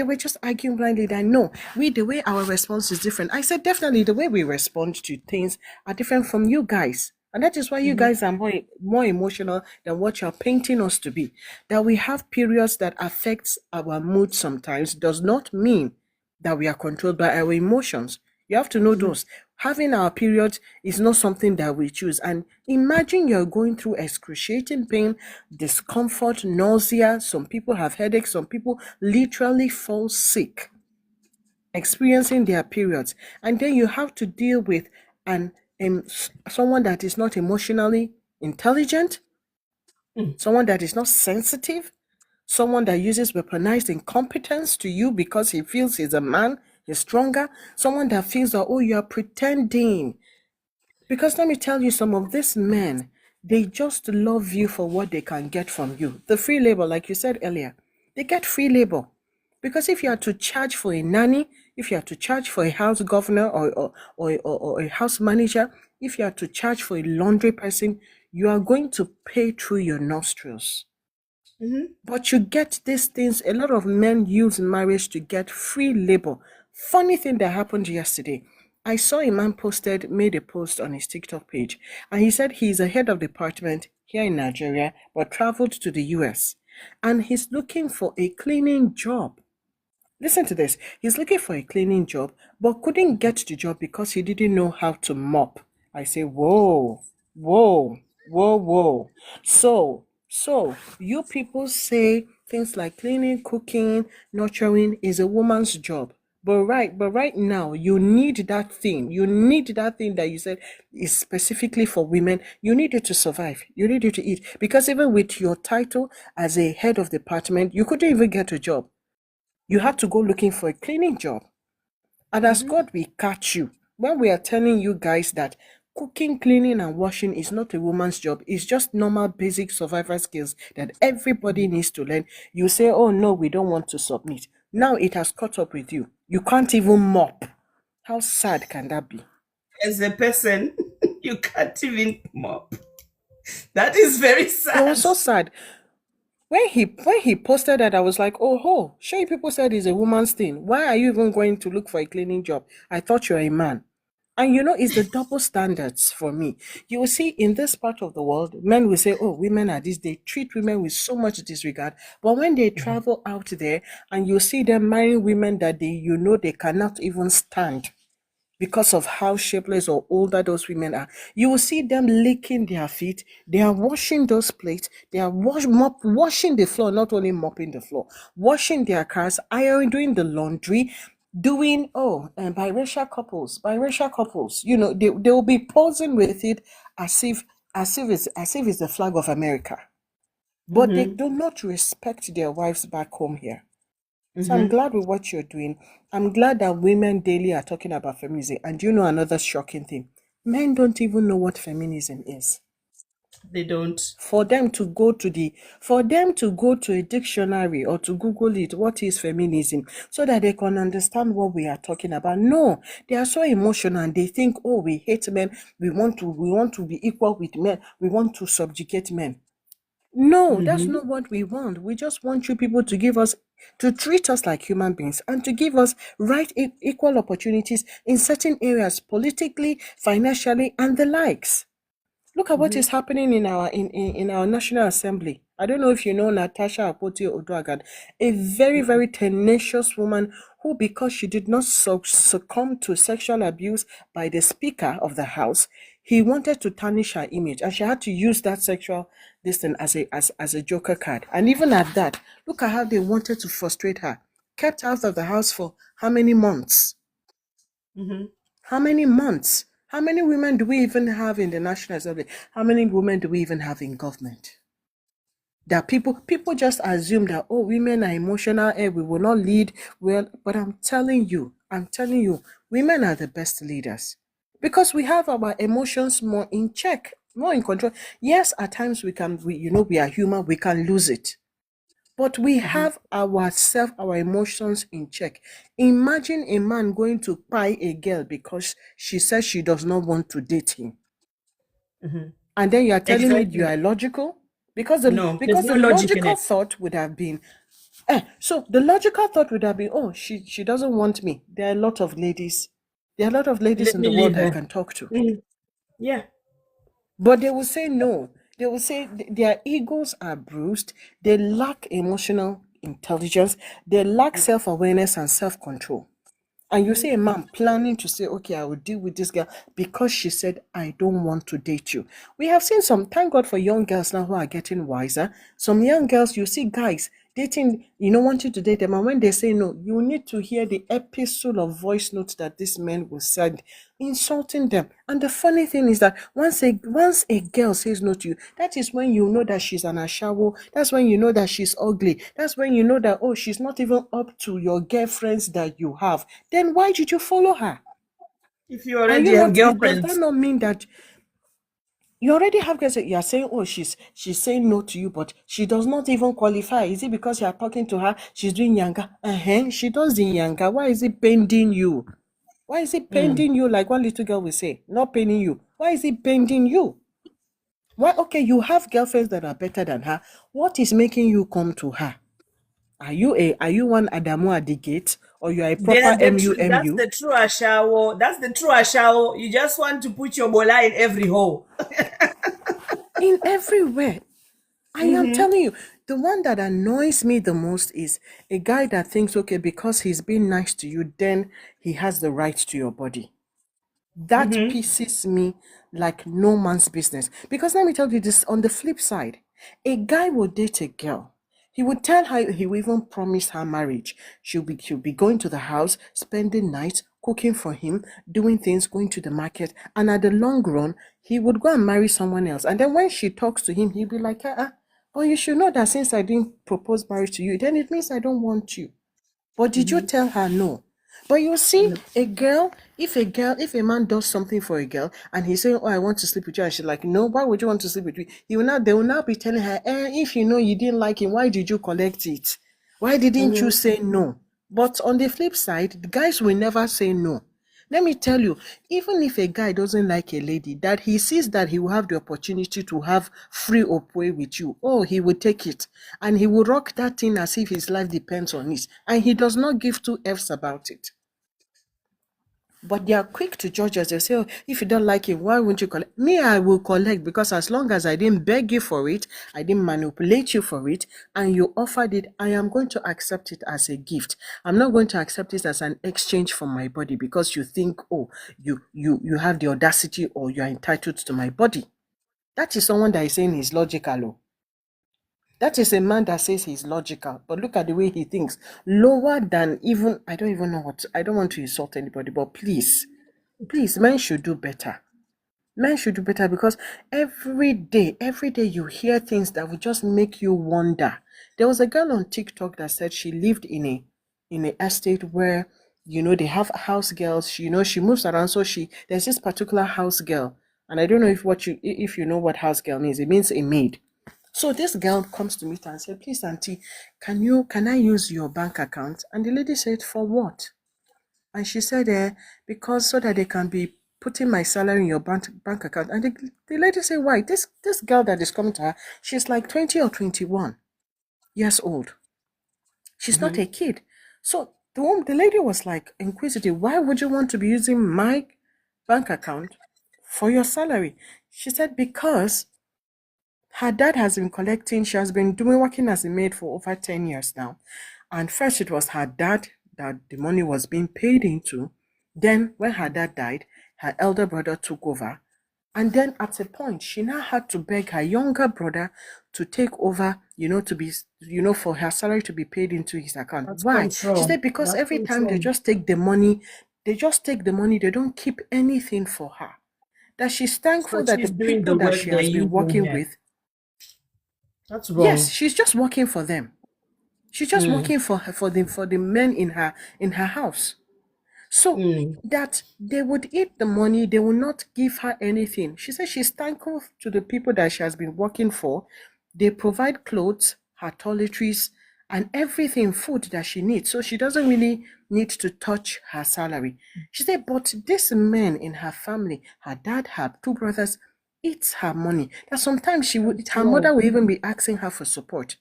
were just arguing blindly that no, the way our response is different. I said definitely the way we respond to things are different from you guys. And that is why you guys are more emotional than what you're painting us to be. That we have periods that affects our mood sometimes does not mean that we are controlled by our emotions. You have to know those. Having our periods is not something that we choose. And imagine you're going through excruciating pain, discomfort, nausea. Some people have headaches. Some people literally fall sick experiencing their periods. And then you have to deal with someone that is not emotionally intelligent, someone that is not sensitive, someone that uses weaponized incompetence to you because he feels he's a man, he's stronger, someone that feels that, oh, you are pretending. Because let me tell you, some of these men, they just love you for what they can get from you. The free labor, like you said earlier, they get free labor. Because if you are to charge for a nanny, if you are to charge for a house governor or a house manager, if you are to charge for a laundry person, you are going to pay through your nostrils. But you get these things. A lot of men use marriage to get free labor. Funny thing that happened yesterday. I saw a man made a post on his TikTok page, and he said he's a head of department here in Nigeria, but traveled to the US. And he's looking for a cleaning job. Listen to this. He's looking for a cleaning job, but couldn't get the job because he didn't know how to mop. I say, whoa, whoa, whoa, whoa. So you people say things like cleaning, cooking, nurturing is a woman's job. But right now, you need that thing. You need that thing that you said is specifically for women. You need it to survive. You need it to eat. Because even with your title as a head of department, you couldn't even get a job. You had to go looking for a cleaning job. And as God will catch you, when we are telling you guys that cooking, cleaning, and washing is not a woman's job, it's just normal basic survival skills that everybody needs to learn, you say, oh no, we don't want to submit. Now it has caught up with you. You can't even mop. How sad can that be? As a person, you can't even mop. That is very sad. It was so sad. When he posted that, I was like, oh, sure, people said it's a woman's thing. Why are you even going to look for a cleaning job? I thought you're a man. And it's the double standards for me. You will see in this part of the world, men will say, oh, women are this. They treat women with so much disregard. But when they travel out there and you see them marrying women that they cannot even stand, because of how shapeless or older those women are, you will see them licking their feet. They are washing those plates. They are washing the floor, not only mopping the floor, washing their cars, ironing, doing the laundry, doing biracial couples. They will be posing with it as if it's the flag of America. But they do not respect their wives back home here. So I'm glad with what you're doing. I'm glad that women daily are talking about feminism. And you know another shocking thing? Men don't even know what feminism is. They don't. For them to go to a dictionary or to Google it, what is feminism, so that they can understand what we are talking about. No, they are so emotional and they think, oh, we hate men. We want to be equal with men. We want to subjugate men. No, that's not what we want. We just want you people to treat us like human beings and to give us equal opportunities in certain areas, politically, financially, and the likes. Look at what is happening in our National Assembly. I don't know if you know Natasha Akpoti-Oduaghan, a very, very tenacious woman who, because she did not succumb to sexual abuse by the Speaker of the House, he wanted to tarnish her image, and she had to use that sexual thing as a joker card. And even at that, look at how they wanted to frustrate her. Kept out of the house for how many months? How many months? How many women do we even have in the National Assembly? How many women do we even have in government? That people just assume that, oh, women are emotional, we will not lead well. But I'm telling you, women are the best leaders. Because we have our emotions more in check, more in control. Yes, at times we are human, we can lose it. But we have our emotions in check. Imagine a man going to buy a girl because she says she does not want to date him. And then you are telling me you are logical? Because the logical thought would have been, oh, she doesn't want me. There are a lot of ladies. There are a lot of ladies in the world I can talk to. Yeah. But they will say no. They will say their egos are bruised. They lack emotional intelligence. They lack self-awareness and self-control. And you see a man planning to say, okay, I will deal with this girl because she said, I don't want to date you. We have seen thank God for young girls now who are getting wiser. Some young girls, you see guys, dating, wanting to date them, and when they say no, you need to hear the episode of voice notes that this man will send, insulting them. And the funny thing is that once a girl says no to you, that is when you know that she's an ashawo. That's when you know that she's ugly. That's when you know that, oh, she's not even up to your girlfriends that you have. Then why did you follow her? If you already have girlfriends, does that not mean that you already have girls? You're saying, oh, she's saying no to you, but she does not even qualify. Is it because you're talking to her, she's doing yanga? She does the yanga. Why is it bending you? Why is it bending you? Like one little girl will say, not paining you. Why is it bending you? Why? Okay, you have girlfriends that are better than her. What is making you come to her? Are you one Adamu at the gate, or you are a proper MU? That's the true ashawo. That's the true ashawo. You just want to put your bola in every hole. In everywhere. I am telling you, the one that annoys me the most is a guy that thinks, okay, because he's being nice to you, then he has the right to your body. That pisses me like no man's business. Because let me tell you this, on the flip side, a guy will date a girl. He would tell her, he will even promise her marriage. She'll be going to the house, spending nights, cooking for him, doing things, going to the market. And at the long run, he would go and marry someone else. And then when she talks to him, he'll be like, but you should know that since I didn't propose marriage to you, then it means I don't want you. But did you tell her no? But you see, if a man does something for a girl and he's saying, oh, I want to sleep with you, and she's like, no, why would you want to sleep with me? They will now be telling her, if you know you didn't like him, why did you collect it? Why didn't you say no? But on the flip side, the guys will never say no. Let me tell you, even if a guy doesn't like a lady, that he sees that he will have the opportunity to have free play with you, oh, he will take it. And he will rock that thing as if his life depends on it. And he does not give two F's about it. But they are quick to judge us. They say, oh, if you don't like it, why won't you collect? Me, I will collect, because as long as I didn't beg you for it, I didn't manipulate you for it, and you offered it, I am going to accept it as a gift. I'm not going to accept it as an exchange for my body because you think, oh, you have the audacity or you are entitled to my body. That is someone that is saying he's logical. Oh. That is a man that says he's logical, but look at the way he thinks. Lower than even, I don't even know I don't want to insult anybody, but please, men should do better. Men should do better, because every day you hear things that will just make you wonder. There was a girl on TikTok that said she lived in a estate where, they have house girls. She moves around. So there's this particular house girl, and I don't know if you know what house girl means. It means a maid. So this girl comes to meet her and said, please, auntie, can I use your bank account? And the lady said, for what? And she said, because so that they can be putting my salary in your bank account. And the lady said, why? This girl that is coming to her, she's like 20 or 21 years old. She's not a kid. So the lady was like inquisitive. Why would you want to be using my bank account for your salary? She said, because her dad has been collecting. She has been working as a maid for over 10 years now. And first it was her dad that the money was being paid into. Then when her dad died, her elder brother took over. And then at a point, she now had to beg her younger brother to take over, to be, for her salary to be paid into his account. That's why? control. She said, because That's every control. time they just take the money, they don't keep anything for her. That she's thankful that the people that she has been working with. That's wrong. Yes, she's just working for them. She's just working for the men in her house. So that they would eat the money, they will not give her anything. She says she's thankful to the people that she has been working for. They provide clothes, her toiletries, and everything, food that she needs. So she doesn't really need to touch her salary. She said, but this man in her family, her dad, her two brothers, eats her money. That sometimes her mother will even be asking her for support.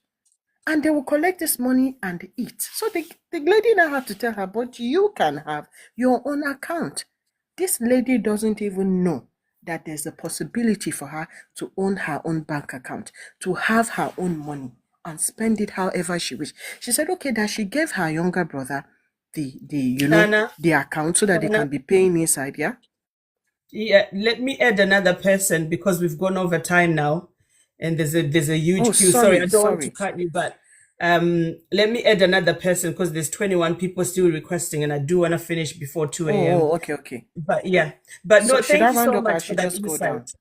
And they will collect this money and eat. So the lady now had to tell her, but you can have your own account. This lady doesn't even know that there's a possibility for her to own her own bank account, to have her own money and spend it however she wishes. She said, okay, that she gave her younger brother the account so that they can be paying inside, yeah? Yeah, let me add another person because we've gone over time now, and there's a huge queue. Sorry, I don't want to cut you, but Let me add another person because there's 21 people still requesting, and I do want to finish before 2 a.m. Oh, okay. But yeah, but So no, should I thank you round so up or I much for should that just go down? insight.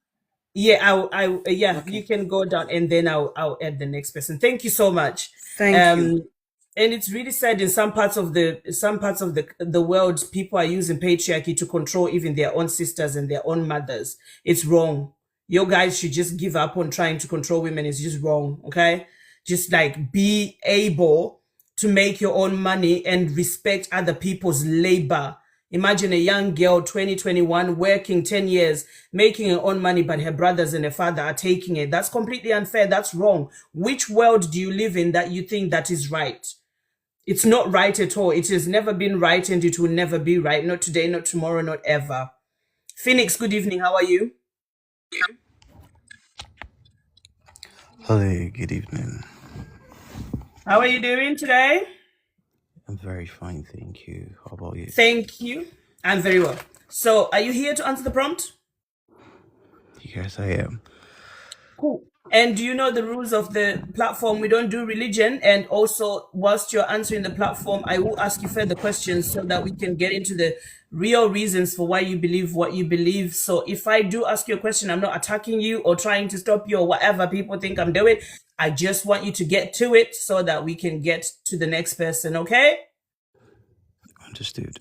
Yeah, yeah, Okay. you can go down and then I'll add the next person. Thank you so much. Thank you. And it's really sad in some parts of the world, people are using patriarchy to control even their own sisters and their own mothers. It's wrong. You guys should just give up on trying to control women. It's just wrong. Okay, just like be able to make your own money and respect other people's labor. Imagine a young girl, 2021, working 10 years, making her own money, but her brothers and her father are taking it. That's completely unfair. That's wrong. Which world do you live in that you think that is right? It's not right at all. It has never been right and it will never be right. Not today, not tomorrow, not ever. Phoenix, good evening. How are you? Hello, good evening. How are you doing today? I'm very fine, thank you. How about you? Thank you. I'm very well. So, are you here to answer the prompt? Yes, I am. Cool. And do you know the rules of the platform? We don't do religion. And also, whilst you're answering the platform, I will ask you further questions so that we can get into the real reasons for why you believe what you believe. So if I do ask you a question, I'm not attacking you or trying to stop you or whatever people think I'm doing. I just want you to get to it so that we can get to the next person, okay? Understood.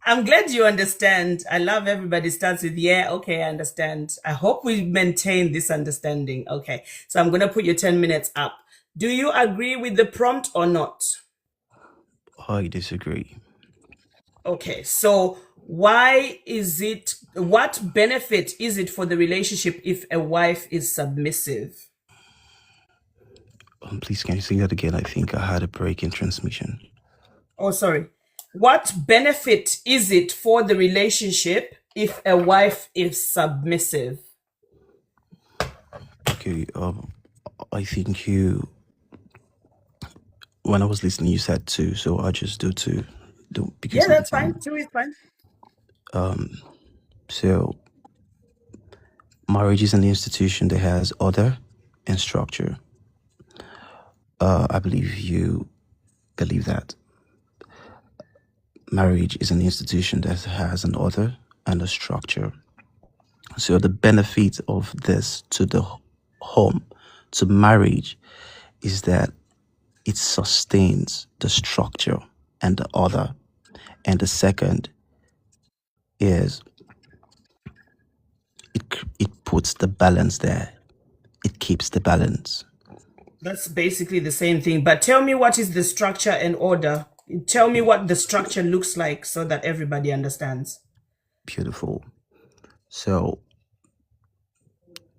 I'm glad you understand. I love everybody starts with, yeah, okay, I understand. I hope we maintain this understanding. Okay, so I'm going to put your 10 minutes up. Do you agree with the prompt or not? I disagree. Okay, so what benefit is it for the relationship if a wife is submissive? Please, can you say that again? I think I had a break in transmission. Oh, sorry. What benefit is it for the relationship if a wife is submissive? Okay, I think when I was listening, you said two, so I'll just do two. Yeah, that's fine. Two is fine. So marriage is an institution that has order and structure. I believe you believe that. Marriage is an institution that has an order and a structure. So the benefit of this to the home, to marriage, is that it sustains the structure and the order. And the second is it puts the balance there. It keeps the balance. That's basically the same thing. But tell me, what is the structure and order? Tell me what the structure looks like so that everybody understands. Beautiful. So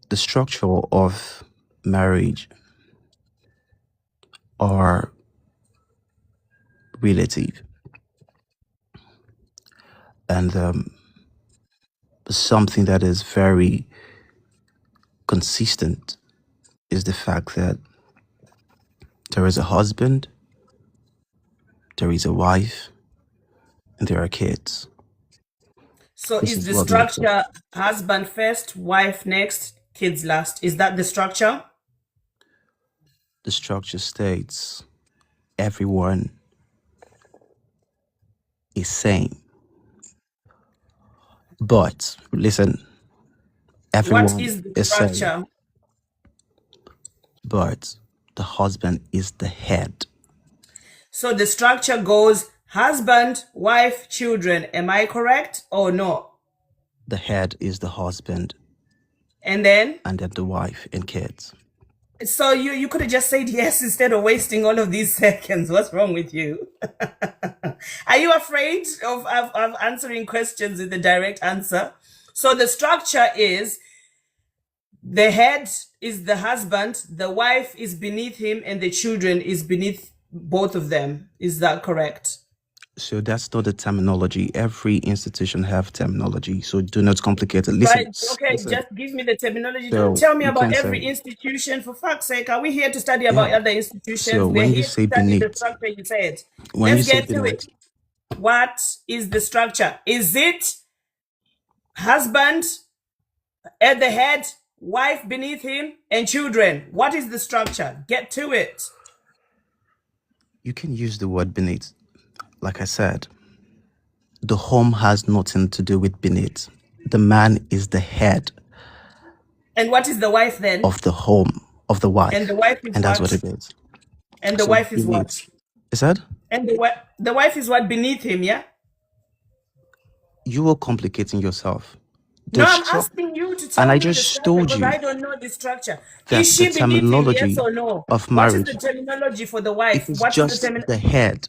the structure of marriage are relative. And something that is very consistent is the fact that there is a husband, there is a wife, and there are kids. So is the structure husband first, wife next, kids last? Is that the structure? The structure states everyone is same. But listen, everyone What is the structure? same. But the husband is the head. So the structure goes husband, wife, children. Am I correct or no? The head is the husband. And then? And then the wife and kids. So you could have just said yes instead of wasting all of these seconds. What's wrong with you? Are you afraid of answering questions with a direct answer? So the structure is the head is the husband, the wife is beneath him, and the children is beneath both of them. Is that correct? So that's not the terminology. Every institution have terminology. So do not complicate it. Listen. Right. Okay, listen. just give me the terminology. So Don't tell me about can every say- institution. For fuck's sake, are we here to study about other institutions? So We're when here you to say study the beneath, structure you said. when you Let's say get to beneath, it. What is the structure? Is it husband at the head, wife beneath him, and children? What is the structure? Get to it. You can use the word beneath. Like I said, the home has nothing to do with beneath. The man is the head. And what is the wife then? Of the home, of the wife. And the wife is and that's what what? it is. And the So wife is what? beneath. Is that? And the wife is what beneath him, yeah? You are complicating yourself. No, I'm asking you to tell and I me the just structure told because you I don't know the structure. that Is the she beneath him, yes terminology or no? of What is the marriage, terminology for the it wife? is What is the just terminology? the head.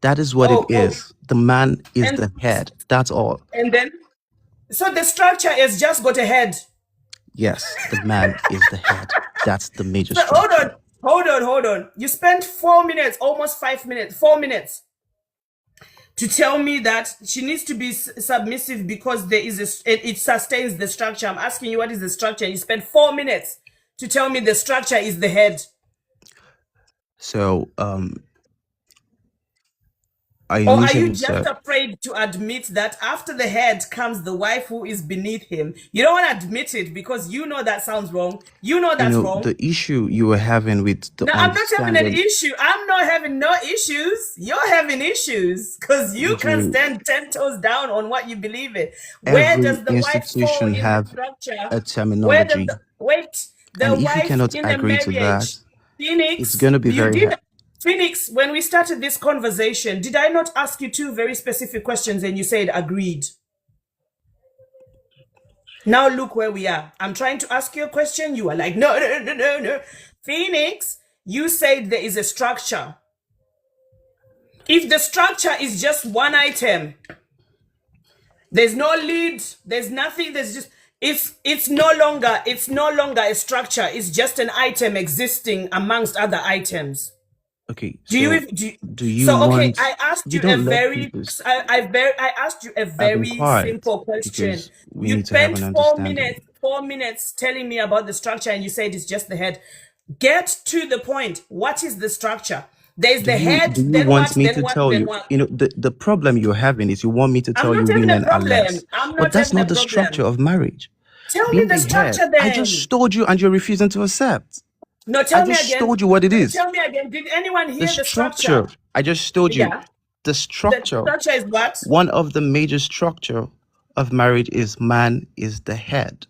That is what it Oh, is. The man is and the head. That's all. then so the structure has just got a head. Yes, the man is the head. That's the major So structure. hold on. You spent 4 minutes, almost 5 minutes, 4 minutes to tell me that she needs to be submissive because there is it sustains the structure. I'm asking you what is the structure. You spent 4 minutes to tell me the structure is the head. So I Or are you initially just said, afraid to admit that after the head comes the wife who is beneath him? You don't want to admit it because you know that sounds wrong. You know that's wrong. the issue you were having with the No, I'm not having an understanding. issue. I'm not having no issues. You're having issues because you Would can you, stand 10 toes down on what you believe in. Where every does the wife fall institution in the have structure? a Where does terminology, the and if you wife cannot in a agree to that, marriage? it's Phoenix, going to be you very did. hard. Phoenix, when we started this conversation, did I not ask you 2 very specific questions and you said agreed? Now look where we are. I'm trying to ask you a question. You are like, no. Phoenix, you said there is a structure. If the structure is just one item, there's no lead, there's nothing, there's just it's no longer a structure, it's just an item existing amongst other items. Okay, Do so you do you so okay, want? I asked You you a don't let very people. I asked you a I've been very quiet simple question. because we You need to have spent an 4 understanding. minutes 4 minutes telling me about the structure and you said it's just the head. Get to the point. What is the structure? There's the head, Do you then want what, me then to what, tell then you? what? The problem you're having is you want me to I'm tell you not having a women are problem. less, I'm but not that's having a not the structure problem. of marriage. Tell me Being the the head, structure I just then. told you, and you're refusing to accept. No, I tell me just again. told you what it No, is. tell me again. Did anyone The hear the structure? structure. I just told you. Yeah. The The structure. structure is what? One of the major structure of marriage is man is the head.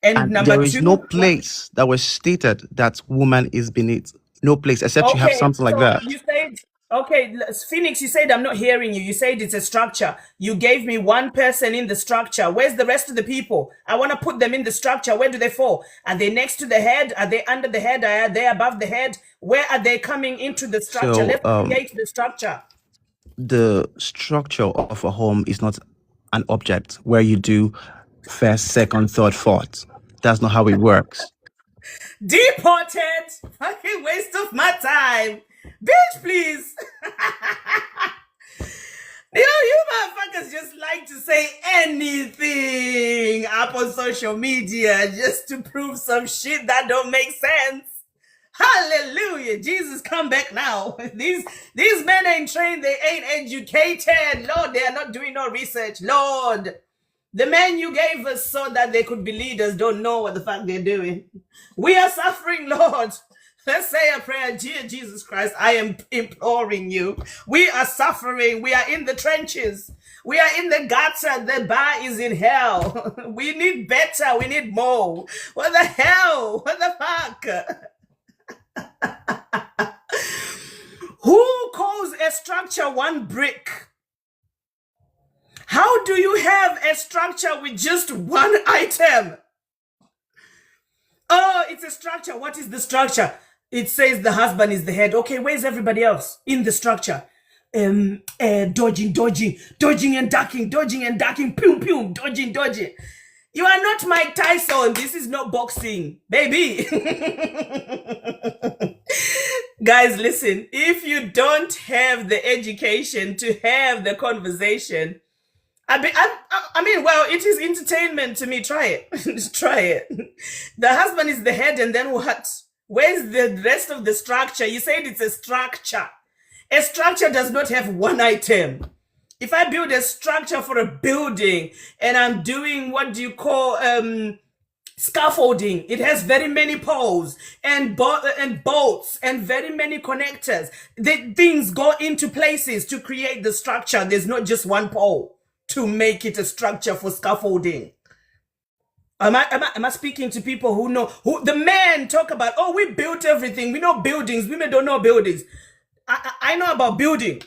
And And number there is no 2, what? place that was stated that woman is beneath. No place, except you have Okay, something like so that. you said, okay, Phoenix, you said I'm not hearing you. You said it's a structure. You gave me one person in the structure. Where's the rest of the people? I want to put them in the structure. Where do they fall? Are they next to the head? Are they under the head? Are they above the head? Where are they coming into the structure? So Let's create the structure. the structure of a home is not an object where you do first, second, third, fourth. That's not how it works. Deported. Fucking waste of my time. Bitch, please. You motherfuckers just like to say anything up on social media just to prove some shit that don't make sense. Hallelujah. Jesus, come back now. These men ain't trained, they ain't educated. Lord, they are not doing no research. Lord, the men you gave us so that they could be leaders don't know what the fuck they're doing. We are suffering, Lord. Let's say a prayer. Dear Jesus Christ, I am imploring you. We are suffering. We are in the trenches. We are in the gutter. The bar is in hell. We need better. We need more. What the hell? What the fuck? Who calls a structure one brick? How do you have a structure with just one item? Oh, it's a structure. What is the structure? It says the husband is the head. Okay, where's everybody else in the structure? Dodging and ducking, pew, dodging. You are not Mike Tyson. This is not boxing, baby. Guys, listen, if you don't have the education to have the conversation, I mean, well, it is entertainment to me. Try it. Just try it. The husband is the head, and then what? Where's the rest of the structure? You said it's a structure. A structure does not have one item. If I build a structure for a building and I'm doing what do you call Scaffolding. It has very many poles and bolts and very many connectors. The things go into places to create the structure. There's not just one pole to make it a structure for scaffolding. Am I speaking to people who know? Who the men talk about? Oh, we built everything. We know buildings. Women don't know buildings. I know about building.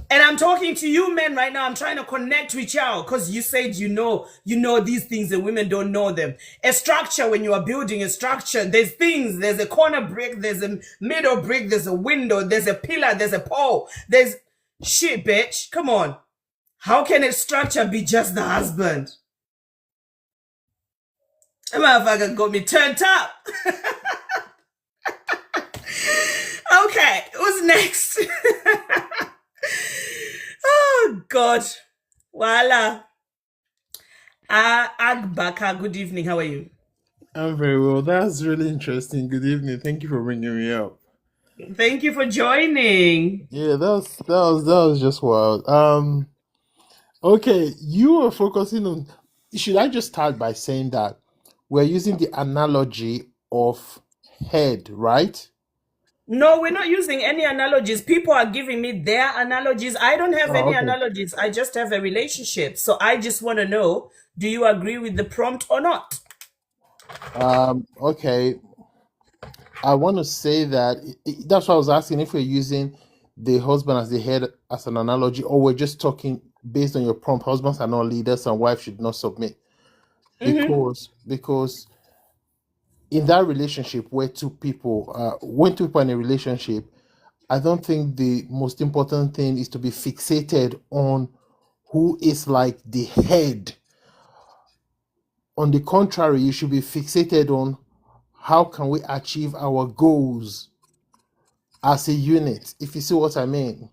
And I'm talking to you men right now. I'm trying to connect with y'all because you said you know these things and women don't know them. A structure, when you are building a structure, there's things. There's a corner brick. There's a middle brick. There's a window. There's a pillar. There's a pole. There's shit, bitch. Come on. How can a structure be just the husband? That motherfucker got me turned up. Okay, who's next? Oh God. Voila. Agbaka, good evening. How are you? I'm very well. That's really interesting. Good evening. Thank you for bringing me up. Thank you for joining. Yeah, that was just wild. Okay, you were focusing on. Should I just start by saying that we're using the analogy of head, right? No, we're not using any analogies. People are giving me their analogies. I don't have any analogies. I just have a relationship. So I just want to know, do you agree with the prompt or not? Okay. I want to say that that's why I was asking if we're using the husband as the head as an analogy, or we're just talking based on your prompt. Husbands are not leaders and wives should not submit. Because in that relationship where when two people are in a relationship, I don't think the most important thing is to be fixated on who is like the head. On the contrary, you should be fixated on how can we achieve our goals as a unit, if you see what I mean.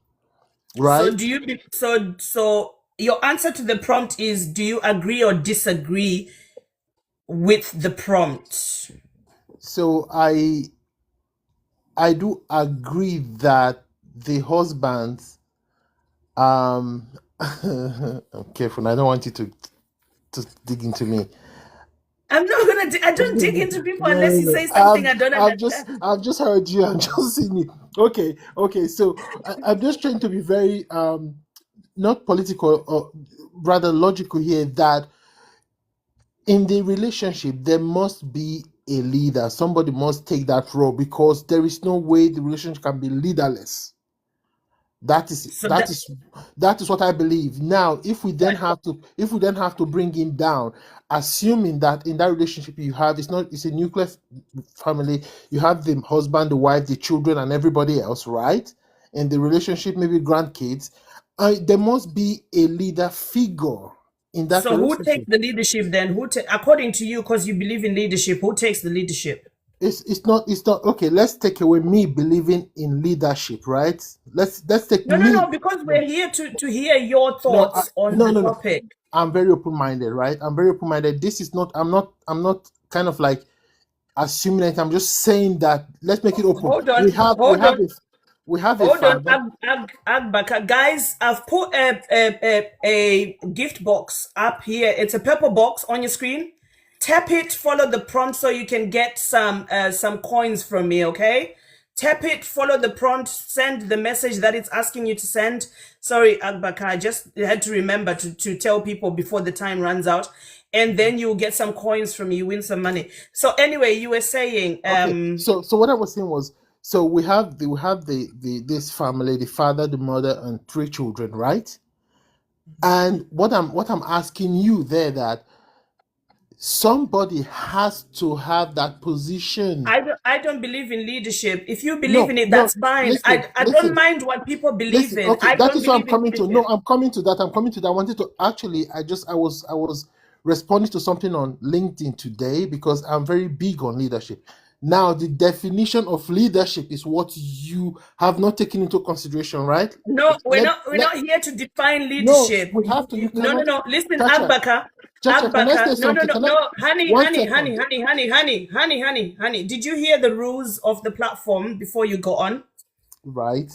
Right? So do you so your answer to the prompt is, do you agree or disagree with the prompt? So I do agree that the husbands I'm careful. I don't want you to dig into me. I'm not gonna. I don't dig into people unless you say something I don't understand. I've just heard you. I'm just seeing you. Okay. So I'm just trying to be very not political or rather logical here. That in the relationship there must be a leader. Somebody must take that role because there is no way the relationship can be leaderless. That is what I believe. Now, if we then have to bring him down, assuming that in that relationship you have it's a nuclear family, you have the husband, the wife, the children, and everybody else, right? In the relationship, maybe grandkids, there must be a leader figure in that So relationship. who takes the leadership then? According to you, because you believe in leadership, who takes the leadership? It's not okay. Let's take away me believing in leadership, right? Let's take no, because we're here to hear your thoughts on the topic. I'm very open-minded, right? I'm very open-minded. This is not. I'm not kind of like assuming that. I'm just saying that. Let's make it open. Hold on. We have a father. Agbaka. Guys, I've put a gift box up here. It's a purple box on your screen. Tap it, follow the prompt so you can get some coins from me, okay? Tap it, follow the prompt, send the message that it's asking you to send. Sorry, Agbaka, I just had to remember to tell people before the time runs out. And then you'll get some coins from me, you win some money. So anyway, you were saying... So what I was saying was, so we have this family, the father, the mother, and 3 children, right? And what I'm asking you there, that somebody has to have that position. I don't believe in leadership. If you believe in it, that's fine. I don't mind what people believe in. Okay, that is what I'm coming to. No, I'm coming to that. I wanted to actually. I was responding to something on LinkedIn today because I'm very big on leadership. Now, the definition of leadership is what you have not taken into consideration, right? No, we're not here to define leadership. No, we have to. No. Listen, Agbaka. Agbaka. No. Honey. Did you hear the rules of the platform before you go on? Right.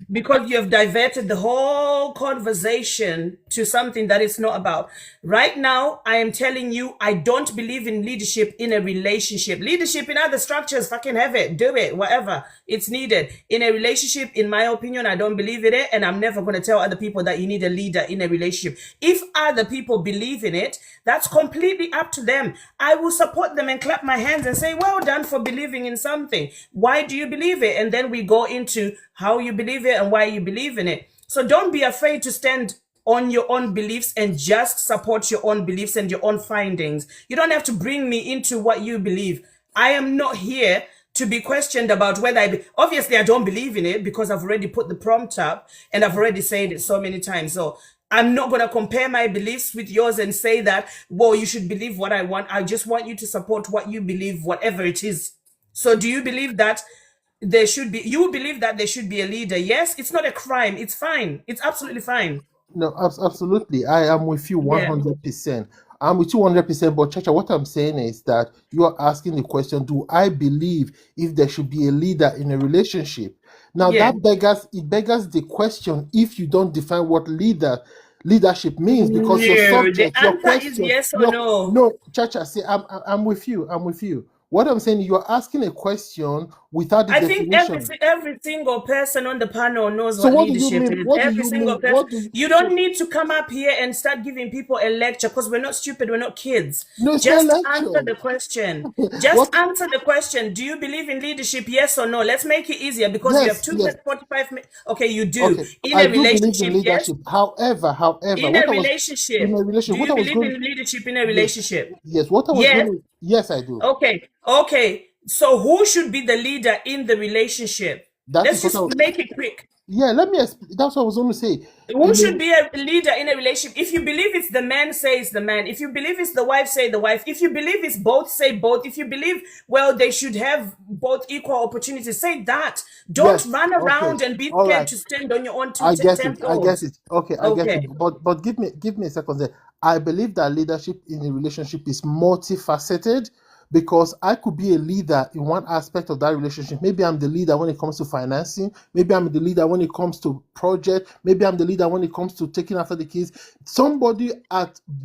because you have diverted the whole conversation to something that it's not about. Right now, I am telling you, I don't believe in leadership in a relationship. Leadership in other structures, fucking have it, do it, whatever it's needed. In a relationship, in my opinion, I don't believe in it, and I'm never going to tell other people that you need a leader in a relationship. If other people believe in it, that's completely up to them. I will support them and clap my hands and say, well done for believing in something. Why do you believe it? And then we go into how you believe it and why you believe in it. So don't be afraid to stand on your own beliefs and just support your own beliefs and your own findings. You don't have to bring me into what you believe. I am not here to be questioned about whether obviously I don't believe in it because I've already put the prompt up and I've already said it so many times. So I'm not going to compare my beliefs with yours and say that, well, you should believe what I want. I just want you to support what you believe, whatever it is. So do you believe that there should be, you believe that there should be a leader? Yes, it's not a crime. It's fine. It's absolutely fine. No, absolutely. I am with you Yeah. 100%. I'm with you 100%. But Chacha, what I'm saying is that you are asking the question: do I believe if there should be a leader in a relationship? Now Yeah. that beggars the question if you don't define what leadership means, because your No, the subject, your answer is question, yes or no. no, Chacha, see, I'm with you. I'm with you. What I'm saying, you're asking a question without the I think definition. every single person on the panel knows So what what do you leadership mean? is. What do Every you single mean? person. What do you, You don't need to come up here and start giving people a lecture because we're not stupid. We're not kids. no, it's not Just lecture. answer the question. Just What? answer the question. Do you believe in leadership? Yes or no? Let's make it easier because you have Yes, 2 yes. minutes, 45 minutes. Okay, you do. Okay, In I a do believe in relationship, yes. leadership. However, In what a I was relationship. in a relationship, Do what you I was believe going, in leadership in a yes, relationship? yes, what I was Yes. going to, yes, I do. Okay. So who should be the leader in the relationship? That Let's is what I just was, make it quick. yeah. Let me. That's what I was going to say. Who should be a leader in a relationship? If you believe it's the man, say it's the man. If you believe it's the wife, say the wife. If you believe it's both, say both. If you believe, well, they should have both equal opportunities, say that. Don't Yes. run Okay. around and be All scared right. to stand on your own I get 10 it. I get toes. it. Okay, I get it. Okay. But give me a second there. I believe that leadership in a relationship is multifaceted, because I could be a leader in one aspect of that relationship. Maybe I'm the leader when it comes to financing. Maybe I'm the leader when it comes to project. Maybe I'm the leader when it comes to taking after the kids. Somebody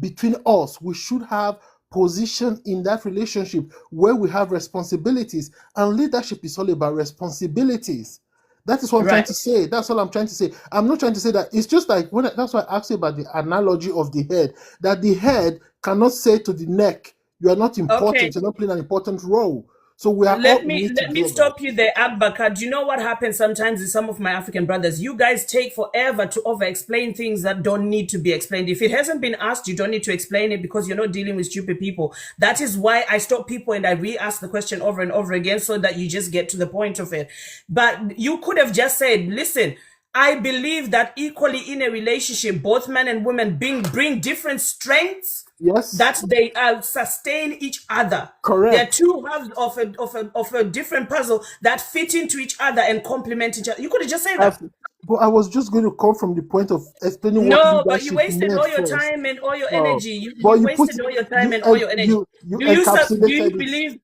between us, we should have position in that relationship where we have responsibilities, and leadership is all about responsibilities. That is what I'm trying to say. That's all I'm trying to say. I'm not trying to say that it's just like that's why I asked you about the analogy of the head. That the head cannot say to the neck, "You are not important. Okay. You're not playing an important role." So we are all Let in me it together. stop you there, Abbaka. Do you know what happens sometimes with some of my African brothers? You guys take forever to over-explain things that don't need to be explained. If it hasn't been asked, you don't need to explain it because you're not dealing with stupid people. That is why I stop people and I re-ask the question over and over again so that you just get to the point of it. But you could have just said, listen, I believe that equally in a relationship, both men and women bring different strengths. Yes. That they sustain each other. Correct. They're two halves of a different puzzle that fit into each other and complement each other. You could have just said that. But I was just going to come from the point of explaining what No, but you leadership wasted meant all your first. time and all your energy. You But wasted all your time and all your energy. you encapsulated it.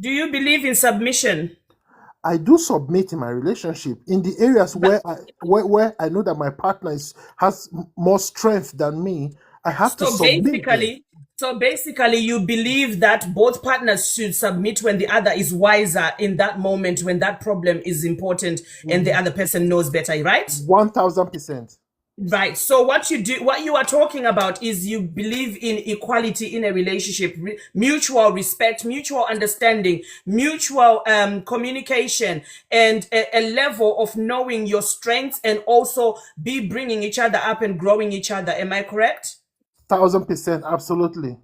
Do you believe in submission? I do submit in my relationship in the areas where I know that my partner has more strength than me. I have to submit there. So basically, you believe that both partners should submit when the other is wiser in that moment, when that problem is important and the other person knows better, right? 1000%. Right. So what you are talking about is you believe in equality in a relationship, mutual respect, mutual understanding, mutual communication, and a level of knowing your strengths and also be bringing each other up and growing each other. Am I correct? 1000%. Absolutely.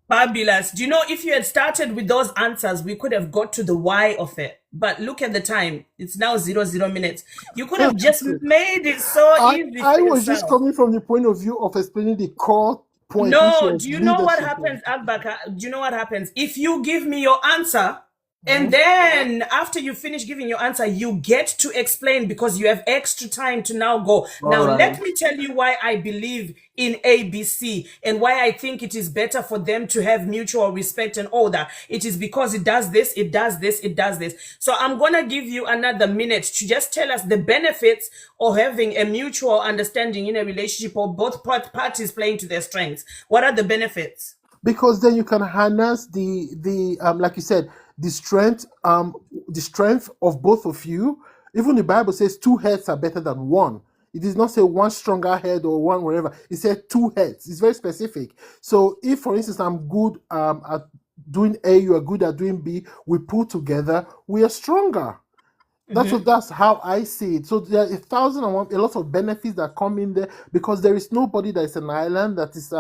Fabulous. Do you know, if you had started with those answers, we could have got to the why of it. But look at the time. It's now 00 minutes. You could have just made it so easy. I was just coming from the point of view of explaining the core point. No, do you know what happens, Agbaka? Do you know what happens? If you give me your answer, And then after you finish giving your answer, you get to explain because you have extra time to now go. Now, All right. let me tell you why I believe in ABC and why I think it is better for them to have mutual respect and all that. It is because it does this, it does this, it does this. So I'm going to give you another minute to just tell us the benefits of having a mutual understanding in a relationship or both parties playing to their strengths. What are the benefits? Because then you can harness the like you said, the strength of both of you. Even the Bible says two heads are better than one. It does not say one stronger head or one whatever. It said two heads. It's very specific. So if, for instance, I'm good at doing A, you are good at doing B, we pull together, we are stronger. That's how I see it. So there are 1,001, a lot of benefits that come in there because there is nobody that is an island that is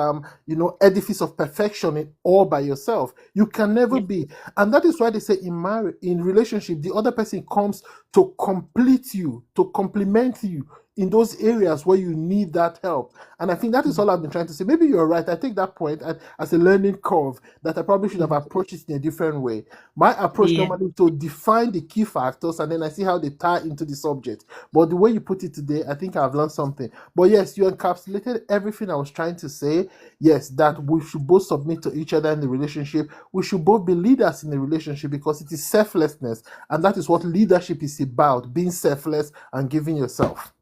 edifice of perfection in all by yourself. You can never be, and that is why they say in relationship, the other person comes to complete you, to complement you in those areas where you need that help. And I think that is all I've been trying to say. Maybe you're right. I take that point as a learning curve that I probably should have approached it in a different way. My approach normally to define the key factors and then I see how they tie into the subject. But the way you put it today, I think I've learned something. But yes, you encapsulated everything I was trying to say. Yes, that we should both submit to each other in the relationship. We should both be leaders in the relationship because it is selflessness. And that is what leadership is about, being selfless and giving yourself.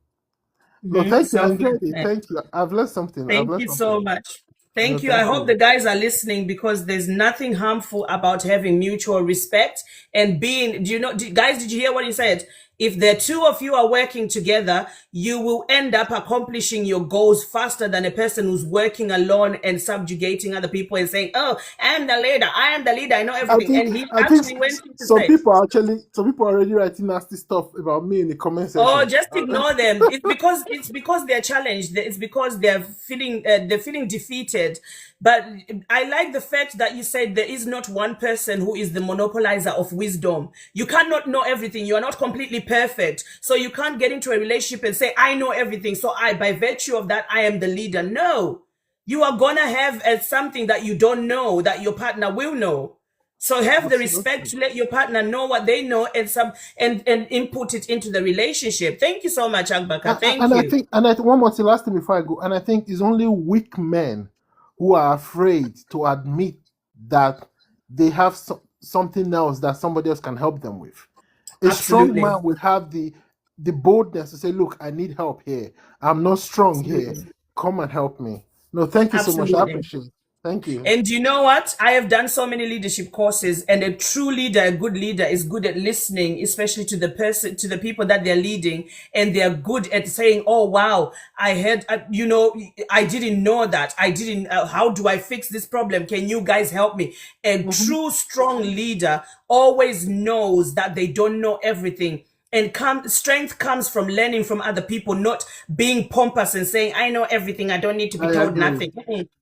No, thank you. I enjoyed it. Thank you. I've learned something. Thank you so much. Thank you. I Thank hope the guys are listening because there's nothing harmful about having mutual respect and being, guys, did you hear what he said? If the two of you are working together, you will end up accomplishing your goals faster than a person who's working alone and subjugating other people and saying, "Oh, I am the leader. I am the leader. I know everything." And he actually went to some say, people are already writing nasty stuff about me in the comment section. "Oh, just ignore them." It's because they're challenged. It's because they're feeling defeated. But I like the fact that you said there is not one person who is the monopolizer of wisdom. You cannot know everything. You are not completely perfect. So you can't get into a relationship and say, "I know everything. So by virtue of that, I am the leader." No, you are gonna have something that you don't know that your partner will know. So have the respect to let your partner know what they know and input it into the relationship. Thank you so much, Agbaka. Thank you. I think one more thing, last thing before I go, and I think it's only weak men who are afraid to admit that they have something else that somebody else can help them with. A strong man will have the boldness to say, "Look, I need help here. I'm not strong here. Come and help me." No, thank you so much. I appreciate it. Thank you. And you know what? I have done so many leadership courses, and a true leader, a good leader, is good at listening, especially to the people that they're leading, and they're good at saying, "Oh wow, I had, I didn't know that. I didn't. How do I fix this problem? Can you guys help me?" A true strong leader always knows that they don't know everything. And strength comes from learning from other people, not being pompous and saying, "I know everything. I don't need to be told nothing."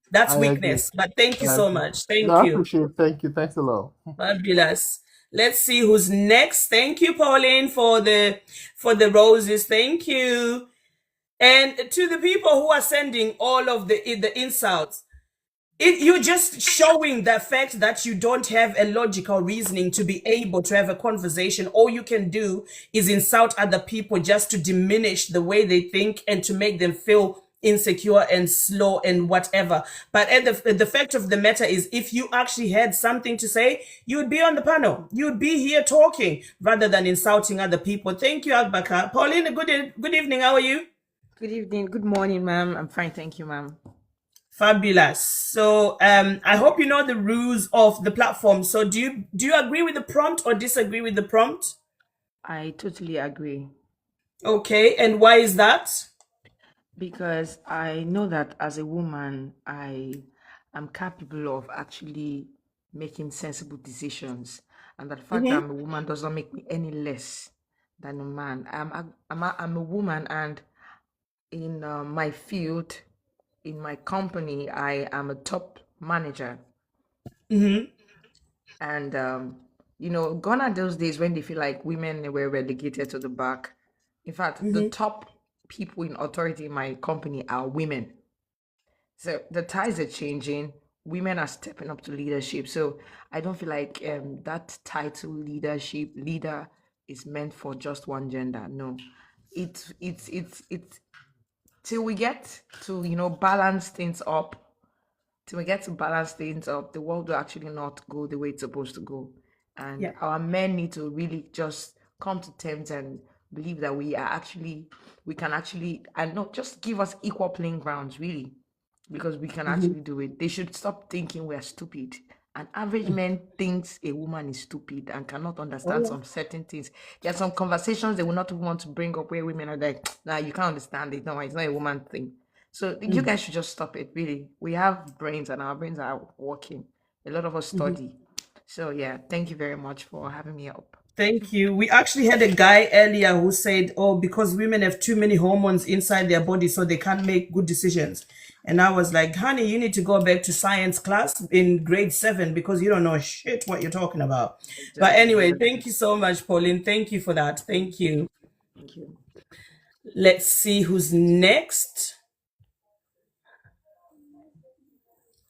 That's weakness. But thank you so much. Thank you. I appreciate it. Thank you. Thanks a lot. Fabulous. Let's see who's next. Thank you, Pauline, for the roses. Thank you. And to the people who are sending all of the insults, you're just showing the fact that you don't have a logical reasoning to be able to have a conversation. All you can do is insult other people just to diminish the way they think and to make them feel insecure and slow and whatever. But the fact of the matter is, if you actually had something to say, you would be on the panel. You would be here talking rather than insulting other people. Thank you, Agbaka. Pauline, good evening. How are you? Good evening. Good morning, ma'am. I'm fine. Thank you, ma'am. Fabulous. So I hope you know the rules of the platform. So do you agree with the prompt or disagree with the prompt? I totally agree. Okay, and why is that? Because I know that as a woman, I am capable of actually making sensible decisions, and that the fact that I'm a woman does not make me any less than a man. I'm a woman, and in my field, in my company, I am a top manager. And gone are those days when they feel like women were relegated to the back. In fact, the top people in authority in my company are women. So the tides are changing. women are stepping up to leadership. So I don't feel like that title leader is meant for just one gender. No, it's till we get to balance things up. Till we get to balance things up, the world will actually not go the way it's supposed to go. And our men need to really just come to terms and believe that we can actually, and not just give us equal playing grounds, really, because we can actually do it. They should stop thinking we're stupid. An average man thinks a woman is stupid and cannot understand some certain things. There are some conversations they will not want to bring up where women are like, nah, you can't understand it. No, it's not a woman thing. So you guys should just stop it, really. We have brains and our brains are working. A lot of us study. So yeah, thank you very much for having me up. Thank you. We actually had a guy earlier who said, oh, because women have too many hormones inside their body, so they can't make good decisions. And I was like, honey, you need to go back to science class in grade 7 because you don't know shit what you're talking about. Exactly. But anyway, thank you so much, Pauline. Thank you for that. Thank you. Thank you. Let's see who's next.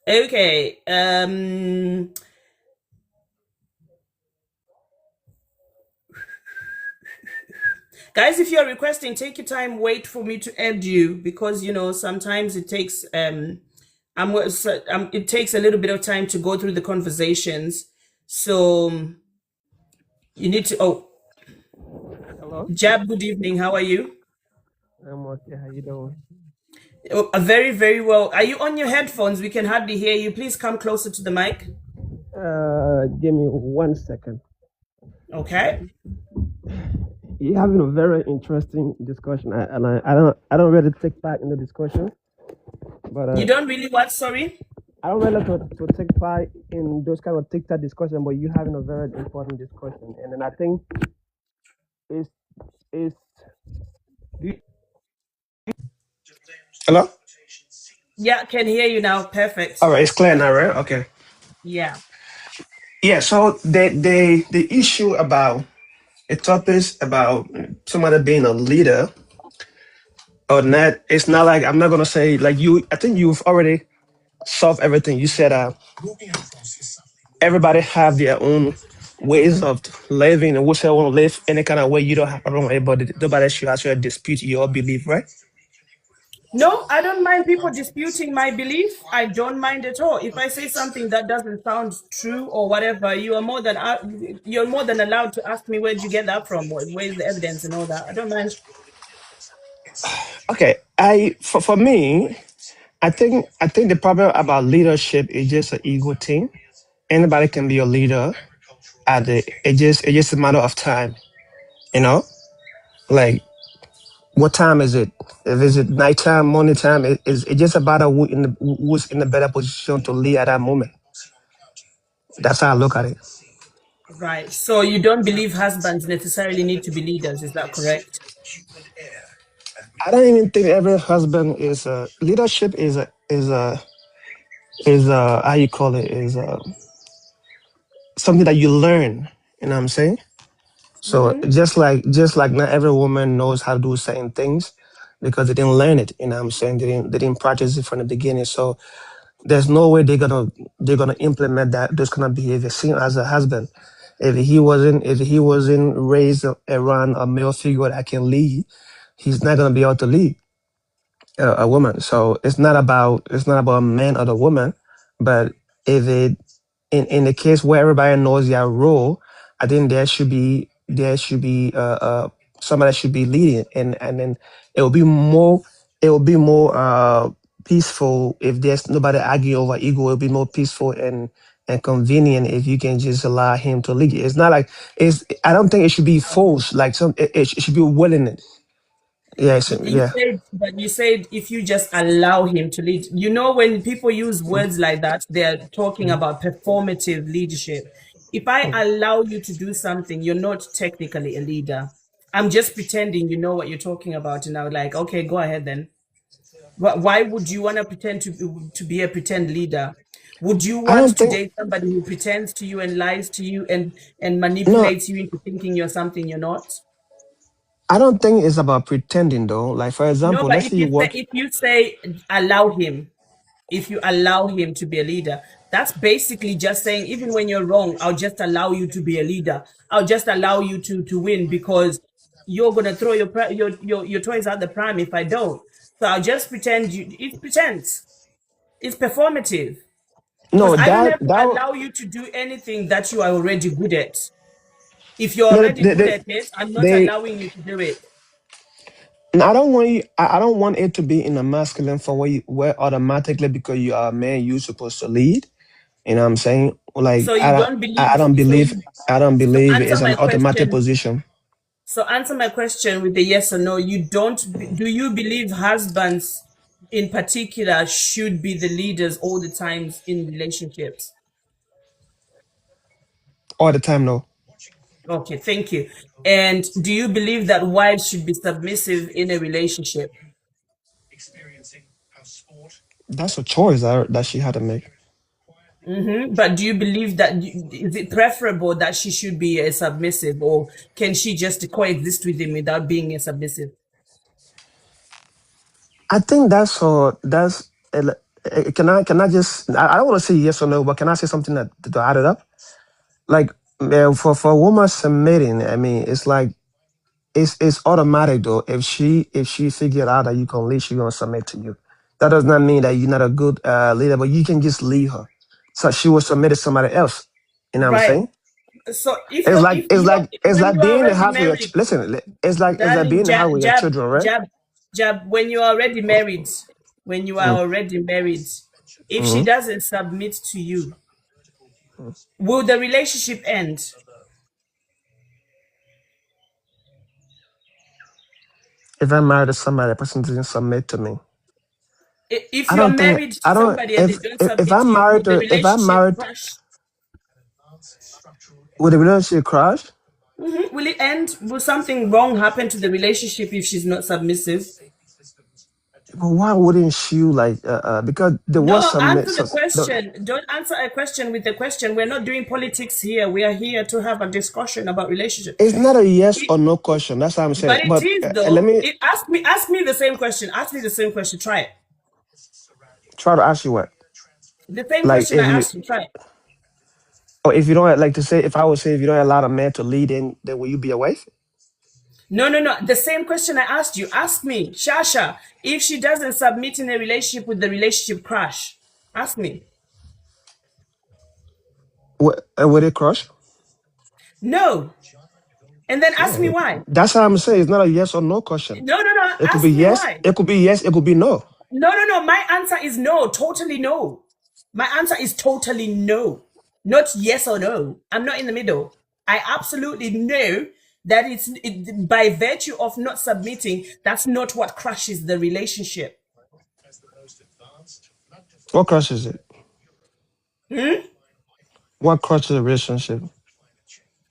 Okay. Guys, if you're requesting, take your time, wait for me to add you because sometimes it takes it takes a little bit of time to go through the conversations. So you need to Hello. Jab, good evening. How are you? I'm okay. How you doing? Very, very well. Are you on your headphones? We can hardly hear you. Please come closer to the mic. Give me 1 second. Okay. You're having a very interesting discussion, I don't really take part in the discussion. But you don't really what? Sorry. I don't really to take part in those kind of TikTok discussion, but you're having a very important discussion, and then I think it's Hello? Yeah, can hear you now. Perfect. All right, it's clear now, right? Okay. Yeah. Yeah, so the issue about a topic about somebody being a leader or not, it's not like, I'm not going to say like I think you've already solved everything. You said everybody have their own ways of living and whichever want to live any kind of way. You don't have a problem with anybody. Nobody should actually dispute your belief, right? No, I don't mind people disputing my belief. I don't mind at all. If I say something that doesn't sound true or whatever, you're more than allowed to ask me where'd you get that from? Where's the evidence and all that? I don't mind. Okay, for me, I think the problem about leadership is just an ego thing. Anybody can be a leader. It's just a matter of time, like what time is it? If it's at nighttime, morning time, it's just about who's in the better position to lead at that moment. That's how I look at it. Right. So you don't believe husbands necessarily need to be leaders, is that correct? I don't even think every husband is leadership is how you call it, is something that you learn, you know what I'm saying? So just like not every woman knows how to do certain things because they didn't learn it, you know what I'm saying? They didn't practice it from the beginning. So there's no way they're gonna implement those kind of behavior. Same as a husband. If he wasn't raised around a male figure that can lead, he's not gonna be able to lead a woman. So it's not about a man or the woman, but if it in the case where everybody knows their role, I think there should be somebody that should be leading, and then it will be more peaceful if there's nobody arguing over ego. It will be more peaceful and convenient if you can just allow him to lead. It's not like I don't think it should be forced. Like it should be willingness. Yes, yeah. You said if you just allow him to lead. When people use words like that, they're talking about performative leadership. If I allow you to do something, you're not technically a leader. I'm just pretending you know what you're talking about, and I'm like, okay, go ahead then. Why would you want to pretend to be a pretend leader? Would you want to date somebody who pretends to you and lies to you and manipulates you into thinking you're something you're not? I don't think it's about pretending though. Like for example, no, but let's say you work. If you say allow him, if you allow him to be a leader. That's basically just saying, even when you're wrong, I'll just allow you to be a leader. I'll just allow you to win because you're gonna throw your toys out the pram if I don't. So I'll just pretend you. It's pretense. It's performative. Because No, I don't that have to that allow you to do anything that you are already good at. If you're no, already good at it, I'm not they allowing you to do it. and I don't want you. I don't want it to be in a masculine for where automatically because you are a man, you're supposed to lead. You know what I'm saying? Like So you don't I believe. don't believe So answer it's an my automatic question. position. So answer my question with a yes or no. You don't. Do you believe husbands, in particular, should be the leaders all the times in relationships? All the time, no. Okay, thank you. And do you believe that wives should be submissive in a relationship? That's a choice that she had to make. But do you believe that is it preferable that she should be a submissive, or can she just coexist with him without being a submissive? I think that's so. Can I just? I don't want to say yes or no, but can I say something that to add it up? Like for a woman submitting, I mean, it's like it's automatic though. If she figured out that you can lead, she's gonna submit to you. That does not mean that you're not a good leader, but you can just lead her. So she will submit to somebody else. You know what I'm Right. saying? So It's like it's like it's when like you are being in the already house with your married, listen. It's like being darling, in the house with your children, right? when you are already married, when you are Mm, already married, if she mhm. doesn't submit to you, will the relationship end? If I'm married to somebody, the person doesn't submit to me. If I you're don't think married to I don't somebody and they don't if submit to I'm you, will married the to if I'm relationship married crash? with the relationship crash. Will it end? Will something wrong happen to the relationship if she's not submissive? But why wouldn't she like because the word No, submit answer the question. Don't answer a question with a question. We're not doing politics here. We are here to have a discussion about relationship. it's not a yes It, or no question. That's what I'm saying. but it But is let though. me Ask me the same question. Ask me the same question. Try it. try to ask you what. The same Like question I if you asked you. Try it. or if you don't like to say if I would say if you don't allow a man to lead in, then will you be a wife? No, no, no. The same question I asked you. Ask me, Shasha, if she doesn't submit in a relationship, with the relationship crash? Ask me. Would it crush? No. And then ask me Yeah. why. That's how I'm saying. It's not a yes or no question. No, no, no. It could be Ask me yes. why. It could be yes. It could be no. No, no, no. My answer is no. Totally no. My answer is totally no. Not yes or no. I'm not in the middle. I absolutely know that by virtue of not submitting, that's not what crushes the relationship. What crushes it? What crushes a relationship?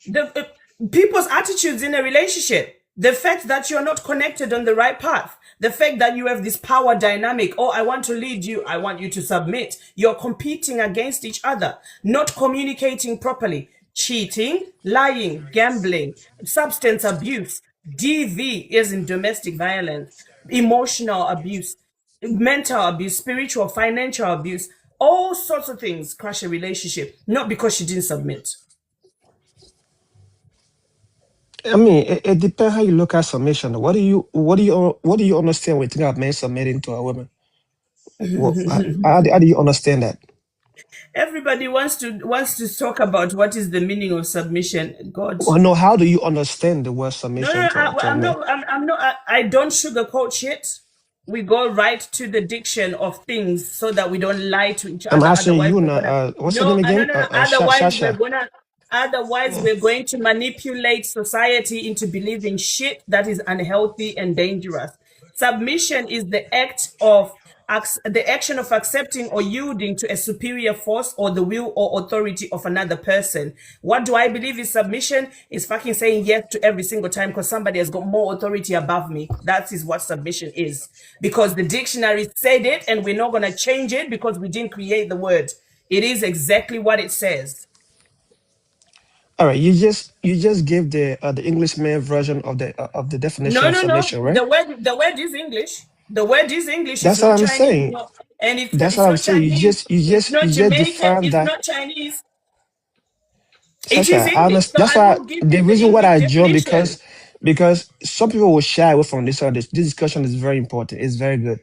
The people's attitudes in a relationship, the fact that you're not connected on the right path, the fact that you have this power dynamic. Oh, I want to lead you, I want you to submit. You're competing against each other, not communicating properly, cheating, lying, gambling, substance abuse. DV is in domestic violence, emotional abuse, mental abuse, spiritual, financial abuse. All sorts of things crash a relationship, not because she didn't submit. I mean, it depends how you look at submission. What do you understand when you think of men submitting to a woman? Well, how do you understand that? Everybody wants to talk about what is the meaning of submission. God, Well, no, how do you understand the word no, submission no, to a I'm man? not. I'm not. I don't sugarcoat shit. We go right to the diction of things so that we don't lie to each I'm other. asking Otherwise, you we're now. gonna What's your name no, no, again? no, no. Otherwise, we're Shasha. gonna. Otherwise, we're going to manipulate society into believing shit that is unhealthy and dangerous. Submission is the action of accepting or yielding to a superior force or the will or authority of another person. What do I believe is submission? Is fucking saying yes to every single time because somebody has got more authority above me. That is what submission is. Because the dictionary said it and we're not going to change it because we didn't create the word. It is exactly what it says. All right, you just gave the Englishman version of the definition No, of no, no. submission, right? The word is English. The word is English. It's That's what not I'm Chinese. saying. No. And That's it's what I'm not saying. Chinese. It's You not just Jamaican. define It's that. not Chinese. It is Sasha, I English. understand. So That's I why will give the you the reason what English I joined, definition. because some people will shy away from this. This discussion is very important. It's very good.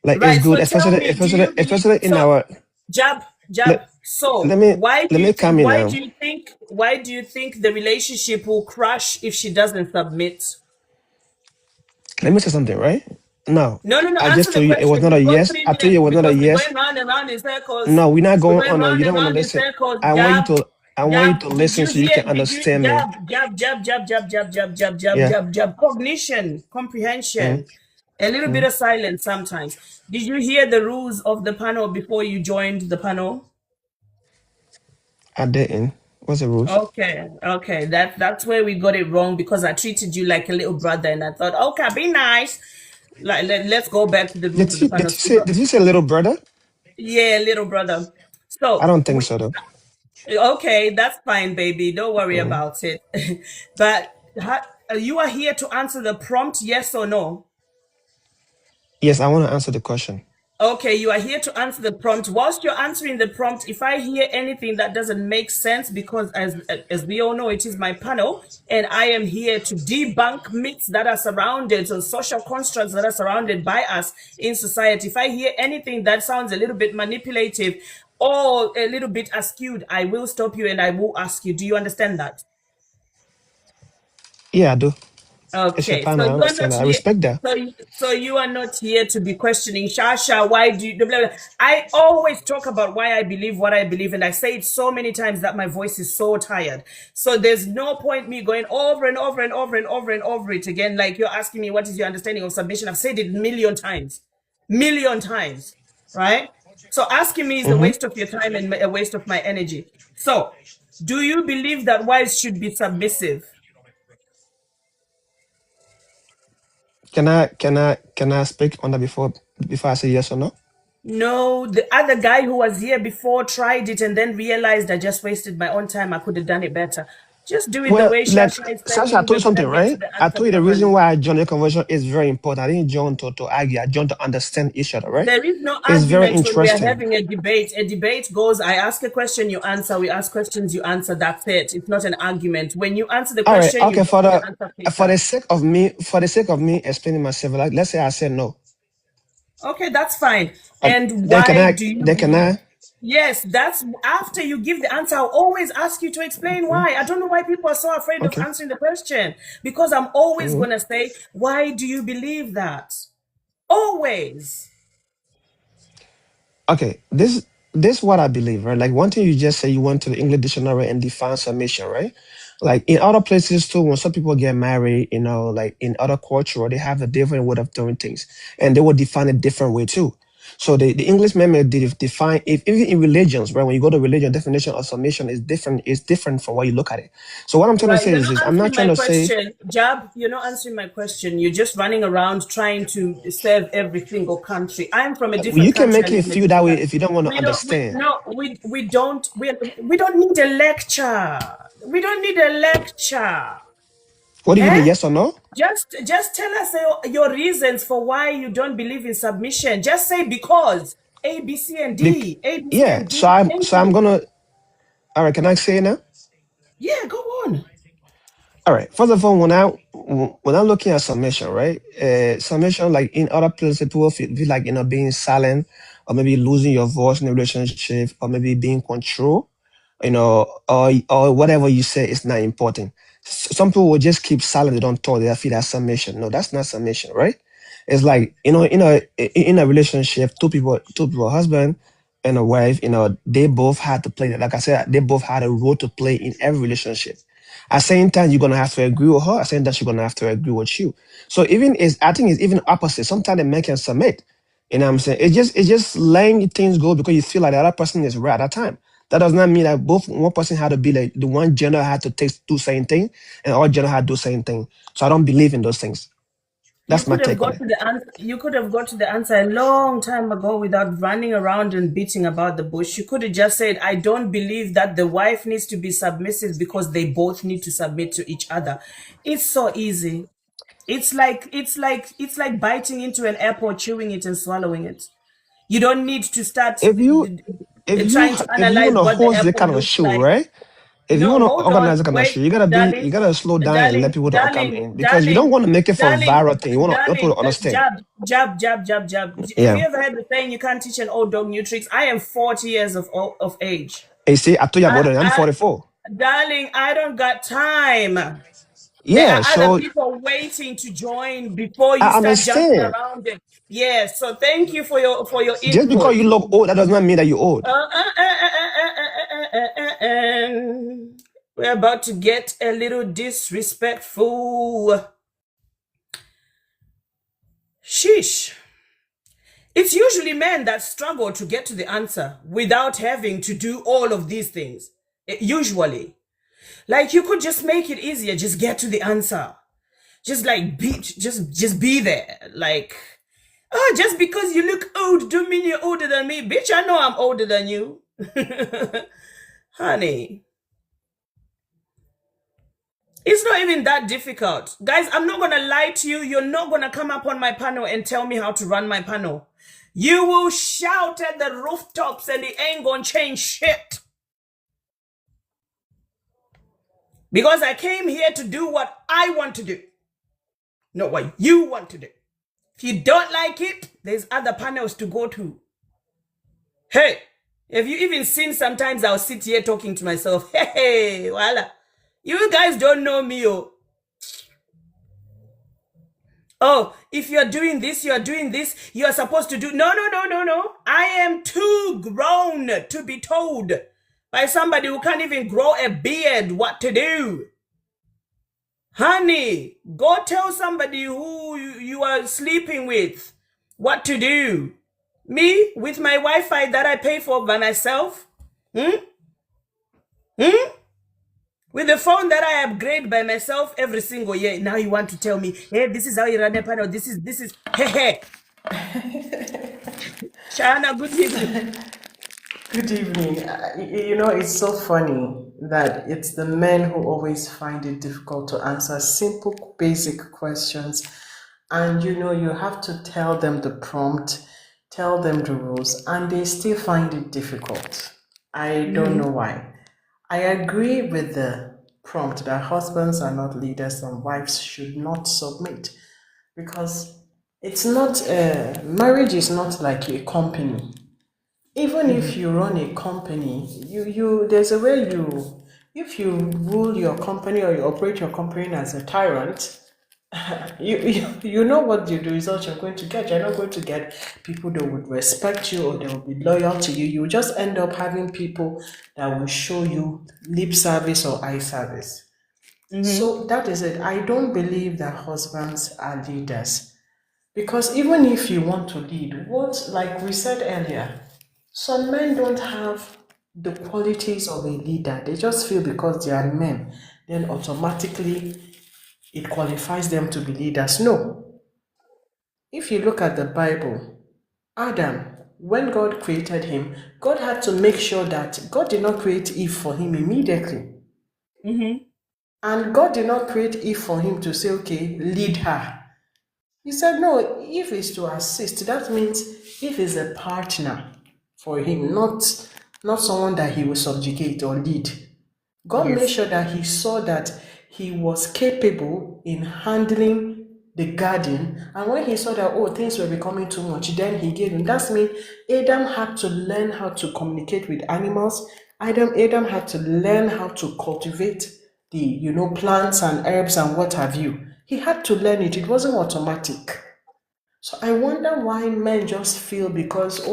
Like it's Right. good, So tell me, do you believe especially in so? our. Jab, Let, jab. let So me let me come in now. why do you think the relationship will crash if she doesn't submit? Let me say something, right? No, No, no, no. I Answer just the told you it was question. not a We've got yes. I told 3 minutes you it was not a because we're yes. going round and round in circles. No, we're not We're going. going Oh no, you round don't and want to round in listen. circles. I want you Jab, to. I want you jab. to Did listen you so you hear? can Did you understand me. jab, jab, jab, jab, jab, jab, jab, jab, jab, Yeah. jab, jab? Cognition, comprehension, a little bit Mm. of silence sometimes. Did you hear the rules of the panel before you joined the panel? I didn't. What's the rules? Okay, okay. That's where we got it wrong because I treated you like a little brother, and I thought, okay, be nice. Like let's go back to the rules of the panel. Did you say little brother? Yeah, little brother. I So, don't think so though. okay, that's fine, baby. Don't worry Mm. about it. But you are here to answer the prompt, yes or no? Yes, I want to answer the question. Okay, you are here to answer the prompt. Whilst you're answering the prompt, if I hear anything that doesn't make sense, because as we all know, it is my panel, and I am here to debunk myths that are surrounded, so social constructs that are surrounded by us in society. If I hear anything that sounds a little bit manipulative or a little bit askewed, I will stop you and I will ask you. Do you understand that? Yeah, I do. It's your Okay, so partner. I you are understand not that. I here. respect that. So you are not here to be questioning Shasha. Why do you? Blah, blah, blah. I always talk about why I believe what I believe, and I say it so many times that my voice is so tired. So there's no point me going over and over and over and over and over it again. Like you're asking me, what is your understanding of submission? I've said it million times, right? So asking me is a Mm-hmm. waste of your time and a waste of my energy. So, do you believe that wives should be submissive? Can I speak on that before I say yes or no? No, the other guy who was here before tried it and then realized I just wasted my own time. I could have done it better. Just do it the Well, way like Shasha is Sasha, I saying. told We're you something, gonna get to right? the I answer told you the reason properly. why I joined the conversation is very important. I didn't join to argue. I joined to understand each other, right? There is no It's very argument when we are interesting. having a debate. A debate goes, I ask a question, you answer. We ask questions, you answer. That's it. It's not an argument. When you answer the All right. question, you Okay. get the answer For quicker. the sake of me explaining myself, like let's say I said no. Okay, that's fine. Okay, And why do you then can believe? I? Yes, that's after you give the answer. I'll always ask you to explain Mm, why. I don't know why people are so afraid of okay. answering the question because I'm always Mm. going to say, why do you believe that? Always. Okay. This what I believe, right? Like one thing you just say you went to the English dictionary and define submission, right? Like in other places too, when some people get married, like in other culture, they have a different way of doing things, and they will define a different way too. So the English meme did define if even in religions, right? When you go to religion, definition of submission is different. It's different from what you look at it. So what I'm trying to Right. say You're is not this: I'm not answering trying my to say question, Jab. You're not answering my question. You're just running around trying to serve every single country. I'm from a you different can country. I make live it in a feel that different way country. if you don't want to We don't. We understand. no. We don't need a lecture. We don't need a lecture. What do you need? Eh? Yes or no? Just tell us your reasons for why you don't believe in submission. Just say because A, B, C, and Bec- D. A, B, C, yeah. and So D. I'm Thank so I'm you. gonna. All right. Can I say it now? Yeah, go on. All right. First of all, when I'm looking at submission, right? Submission, like in other places, people feel like being silent, or maybe losing your voice in a relationship, or maybe being controlled, or whatever you say is not important. Some people will just keep silent; they don't talk. They feel that submission. No, that's not submission, right? It's like in a relationship, two people, husband and a wife, they both had to play. Like I said, they both had a role to play in every relationship. At the same time, you're gonna have to agree with her. At the same time, she's gonna have to agree with you. So I think it's even opposite. Sometimes the man can submit. You know what I'm saying? It's just letting things go because you feel like the other person is right at that time. That does not mean that both one person had to be like the one gender had to do same thing and all gender had to do same thing. So I don't believe in those things. You That's my could have take on got it. to the answer. You could have got to the answer a long time ago without running around and beating about the bush. You could have just said, "I don't believe that the wife needs to be submissive because they both need to submit to each other." It's so easy. It's like biting into an apple, chewing it, and swallowing it. You don't need to start If you trying to analyze want to what the host that apple kind of a looks show, like. right? If you No, want to hold on. organize that kind of show, Wait, you darling, gotta slow down and let darling, people to come darling, in because you don't darling, want to make it for a darling, viral thing. You want people to understand. jab. Have you Yeah. ever heard the saying you can't teach an old dog new tricks? I am 40 years of age. Hey, see, I told you about it. I'm 44. Darling, I don't got time. There Yeah, are other so people waiting to join before you I start jumping understand. around it. Yes, so thank you for your Just because input. you look old, that does not mean that you're old. We're about to get a little disrespectful. Sheesh. It's usually men that struggle to get to the answer without having to do all of these things. Usually. Like you could just make it easier, just get to the answer. Just like just be there. Like, oh, just because you look old don't mean you're older than me. Bitch, I know I'm older than you. Honey. It's not even that difficult. Guys, I'm not going to lie to you. You're not going to come up on my panel and tell me how to run my panel. You will shout at the rooftops and it ain't going to change shit. Because I came here to do what I want to do. Not what you want to do. If you don't like it, there's other panels to go to. Hey, have you even seen sometimes I'll sit here talking to myself? Hey, voila. You guys don't know me, oh. Oh, if you're doing this, you're supposed to do. No. I am too grown to be told by somebody who can't even grow a beard what to do. Honey, go tell somebody who you are sleeping with what to do. Me, with my Wi-Fi that I pay for by myself? With the phone that I upgrade by myself every single year. Now you want to tell me, hey, this is how you run a panel. This is, hey. Shana, good evening. Good evening. You know, it's so funny that it's the men who always find it difficult to answer simple, basic questions. And you know, you have to tell them the prompt, tell them the rules, and they still find it difficult. I don't know why. I agree with the prompt that husbands are not leaders and wives should not submit, because it's not, marriage is not like a company. Even if you run a company, there's a way if you rule your company or you operate your company as a tyrant, you know what you do is what you're going to get. You're not going to get people that would respect you or they will be loyal to you. You just end up having people that will show you lip service or eye service. So that is it. I don't believe that husbands are leaders. Because even if you want to lead, like we said earlier, some men don't have the qualities of a leader. They just feel because they are men, then automatically it qualifies them to be leaders. No. If you look at the Bible, Adam, when God created him, God had to make sure that God did not create Eve for him immediately. And God did not create Eve for him to say, okay, lead her. He said, no, Eve is to assist. That means Eve is a partner for him, not someone that he will subjugate or lead. God made sure that he saw that he was capable in handling the garden. And when he saw that, things were becoming too much, then he gave him. That means Adam had to learn how to communicate with animals. Adam had to learn how to cultivate the, plants and herbs and what have you. He had to learn it. It wasn't automatic. So I wonder why men just feel because,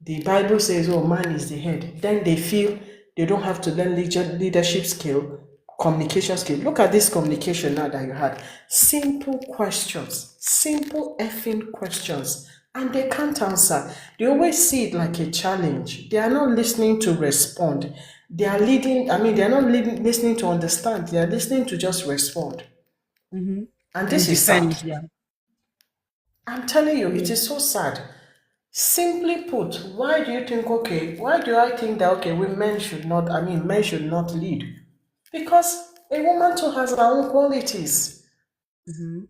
the Bible says, man is the head. Then they feel they don't have to learn leadership skill, communication skill. Look at this communication now that you had. Simple questions, simple effing questions, and they can't answer. They always see it like a challenge. They are not listening to respond. They are they're not listening to understand. They are listening to just respond. And this is sad. I'm telling you, it is so sad. Simply put, why do I think that, men should not lead? Because a woman too has her own qualities.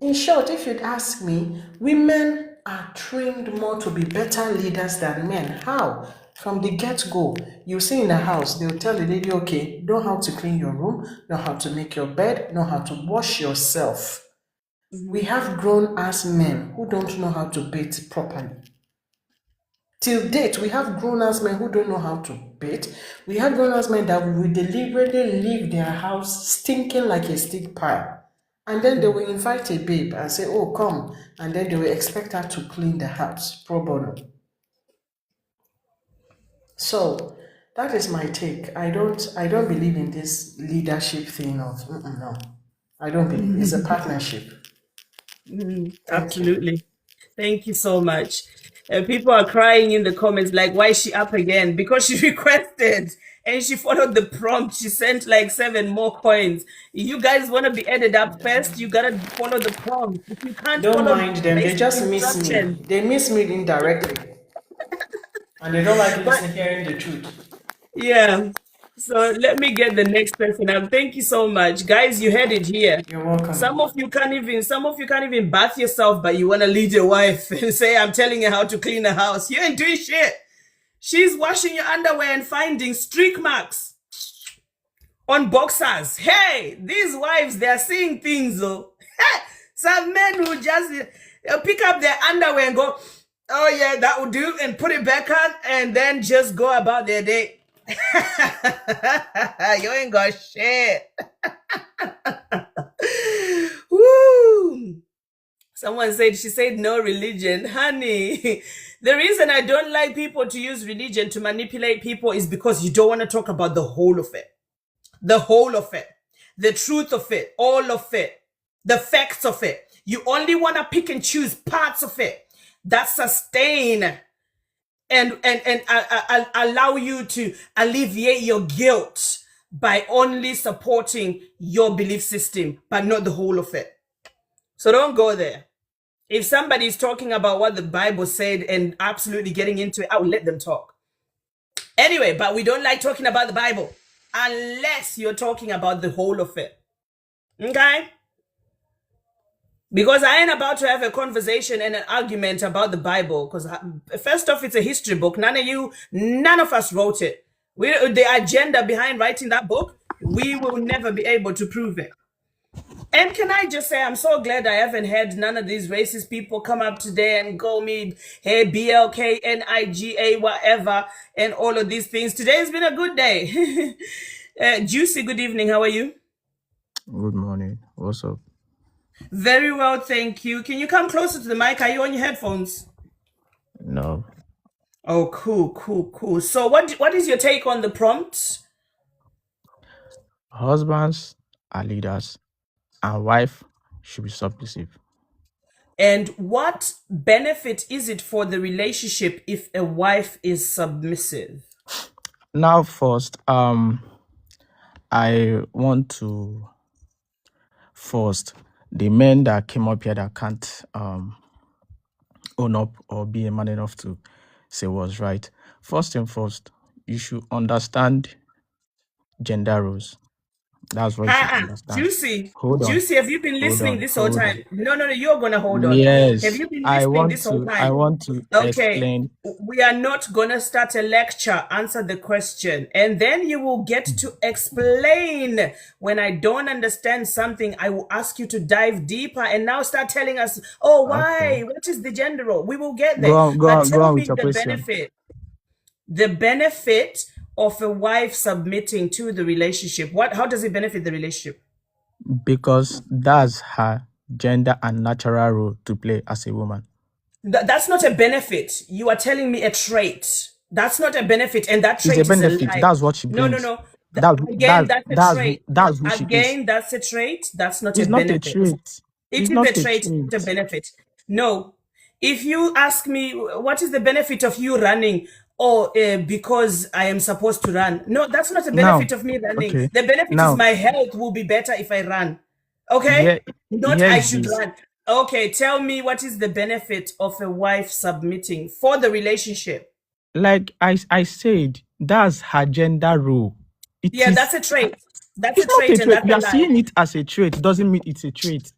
In short, if you'd ask me, women are trained more to be better leaders than men. How? From the get-go, you see in the house, they'll tell the lady, okay, know how to clean your room, know how to make your bed, know how to wash yourself. We have grown-ass men who don't know how to bathe properly. Till date, we have grown-ass men who don't know how to bathe. We have grown-ass men that will deliberately leave their house stinking like a stick pile. And then they will invite a babe and say, oh, come. And then they will expect her to clean the house pro bono. So that is my take. I don't believe in this leadership thing of, no. I don't believe. It's a partnership. Absolutely. Thank you so much. People are crying in the comments like, why is she up again? Because she requested and she followed the prompt. She sent like 7 more coins. If you guys want to be added up first, you got to follow the prompt. If you can't Don't follow mind them. They basic just miss me. instructions. They miss me indirectly. And they don't like hearing the truth. Yeah. So let me get the next person up. Thank you so much. Guys, you heard it here. You're welcome. Some of you can't even bath yourself, but you want to lead your wife and say, I'm telling her how to clean the house. You ain't doing shit. She's washing your underwear and finding streak marks on boxers. Hey, these wives, they're seeing things though. Some men who just pick up their underwear and go, oh yeah, that will do, and put it back on and then just go about their day. You ain't got shit. Woo! Someone said, she said no religion. Honey, the reason I don't like people to use religion to manipulate people is because you don't want to talk about the whole of it. The whole of it. The truth of it. All of it. The facts of it. You only want to pick and choose parts of it that sustain and allow you to alleviate your guilt by only supporting your belief system, but not the whole of it. So don't go there. If somebody is talking about what the Bible said and absolutely getting into it, I will let them talk. Anyway, but we don't like talking about the Bible unless you're talking about the whole of it. Okay? Because I ain't about to have a conversation and an argument about the Bible. Because first off, it's a history book. None of us wrote it. The agenda behind writing that book, we will never be able to prove it. And can I just say, I'm so glad I haven't had none of these racist people come up today and go me, hey, BLK, NIGA, whatever, and all of these things. Today has been a good day. Juicy, good evening. How are you? Good morning. What's up? Very well, thank you. Can you come closer to the mic? Are you on your headphones? No. Oh, cool. So what is your take on the prompt? Husbands are leaders and wife should be submissive. And what benefit is it for the relationship if a wife is submissive? Now first, I want to the men that came up here that can't own up or be a man enough to say what's right. First and first, you should understand gender roles. That's what you should understand. Juicy. Hold on. Juicy, have you been listening this whole time? No, you're gonna hold on. Yes. Have you been listening this whole time? I want to explain. We are not gonna start a lecture. Answer the question, and then you will get to explain. When I don't understand something, I will ask you to dive deeper and now start telling us, oh, why? Okay. What is the gender role? We will get there. Go on with your question. The benefit of a wife submitting to the relationship. How does it benefit the relationship? Because that's her gender and natural role to play as a woman. That's not a benefit. You are telling me a trait. That's not a benefit, and that trait is a benefit. Is a lie. That's what she brings. No. That's a trait. That's who she is. Again, that's a trait. That's not it's a not benefit. A trait. It is a trait, not a benefit. No. If you ask me, what is the benefit of you running? Because I am supposed to run. No, that's not a benefit of me running. Okay. The benefit is my health will be better if I run. Okay? I should run. Okay, tell me, what is the benefit of a wife submitting for the relationship? Like I said, that's her gender role. That's a trait. That's a trait. And that's you are seeing it as a trait. It doesn't mean it's a trait.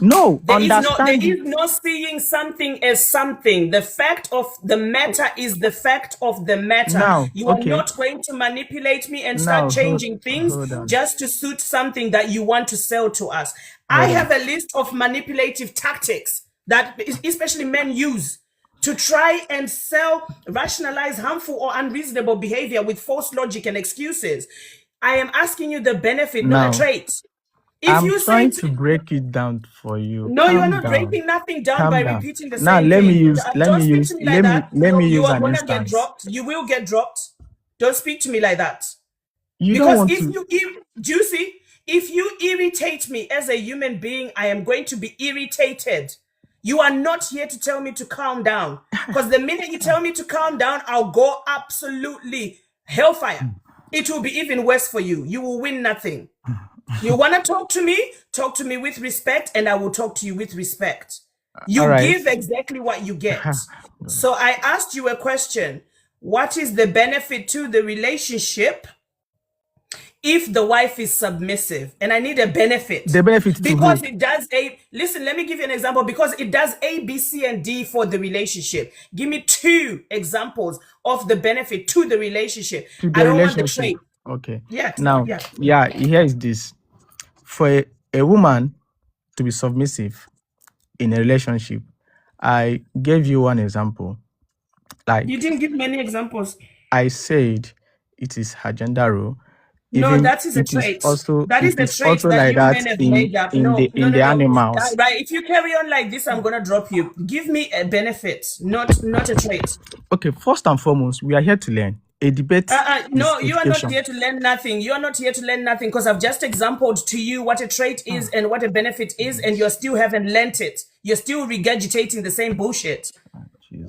No, There is understanding. no seeing something as something. The fact of the matter is the fact of the matter. Now, You are okay. not going to manipulate me and start Now, changing things hold on. just to suit something that you want to sell to us. I Hold on. have a list of manipulative tactics that especially men use to try and rationalize harmful or unreasonable behavior with false logic and excuses. I am asking you the benefit, not a Now, trait. If I'm you say trying to break it down for you. no, you are Calm not down. breaking nothing down by Calm down. repeating the Now same let me thing. use Don't speak to me like that. let me You use are an gonna get instance. dropped. You will get dropped. Don't speak to me like that. You don't Because want if to. Juicy, if you irritate me as a human being, I am going to be irritated. You are not here to tell me to calm down. Because the minute you tell me to calm down, I'll go absolutely hellfire. It will be even worse for you. You will win nothing. You want to talk to me with respect, and I will talk to you with respect. You All right. give exactly what you get. So I asked you a question. What is the benefit to the relationship if the wife is submissive? And I need a benefit. The benefit to Because who? it does listen, let me give you an example. Because it does A, B, C, and D for the relationship. Give me 2 examples of the benefit to the relationship. To the I don't want the relationship. trait. Okay. Yeah. Now, Yeah. here is this. For a woman to be submissive in a relationship, I gave you one example. Like You didn't give many examples. I said, it is her gender role. No, Even that is a it is trait. also That is a trait that like you that men have made up. in No. the animals. Right. If you carry on like this, I'm gonna drop you. Give me a benefit, not a trait. Okay, first and foremost, we are here to learn. A debate No, is you are not education. here to learn nothing. You are not here to learn nothing because I've just exampled to you what a trait is and what a benefit is, and you still haven't learnt it. You're still regurgitating the same bullshit.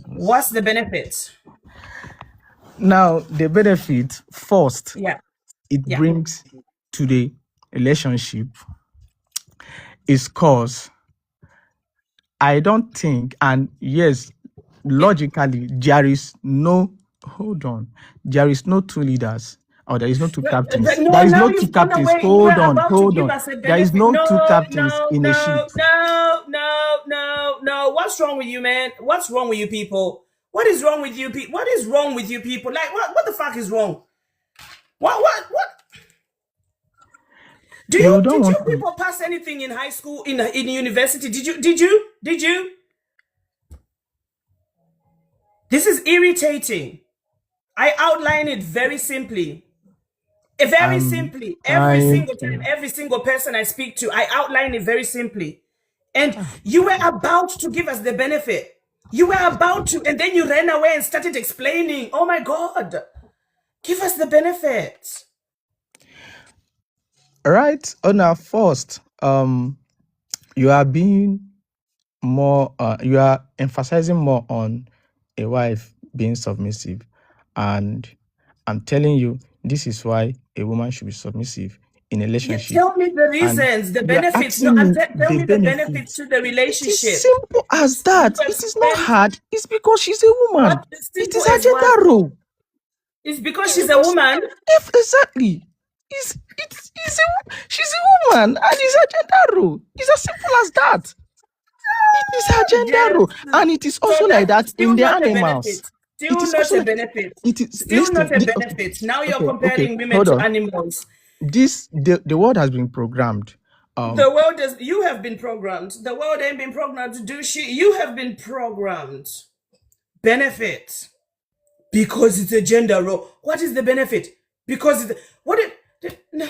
What's the benefit? Now, the benefit first, it Yeah. brings to the relationship is cause I don't think, and yes, logically, there is no, hold on, there is no 2 leaders, or there is no 2 captains. No, There is now no 2 you've gone captains. away. You were Hold about to give on. us a There is benefit. no 2 captains in a ship. No. What's wrong with you, man? What's wrong with you people? What is wrong with you people? What is wrong with you people? Like, what the fuck is wrong? What? Did you people pass anything in high school, in university? Did you? This is irritating. I outline it very simply. Very simply. Every single time, every single person I speak to, I outline it very simply. And you were about to give us the benefit. You were about to, and then you ran away and started explaining. Oh my God. Give us the benefit. Right. On our first, you are being more, you are emphasizing more on a wife being submissive. And I'm telling you, this is why a woman should be submissive in a relationship. Tell me the reasons, the benefits. No, tell me the benefits to the relationship. It is simple as that. It is not hard. It's because she's a woman. It is her gender role. It's because she's a woman. Exactly. She's a woman, and it's her gender role. It's as simple as that. It is her gender role, and it is also like that in the animals. Still not a benefit. Still not a benefit. Now you're comparing women to animals. The world has been programmed. The world is. You have been programmed. The world ain't been programmed to do shit. You have been programmed. Benefit. Because it's a gender role. What is the benefit? Because no.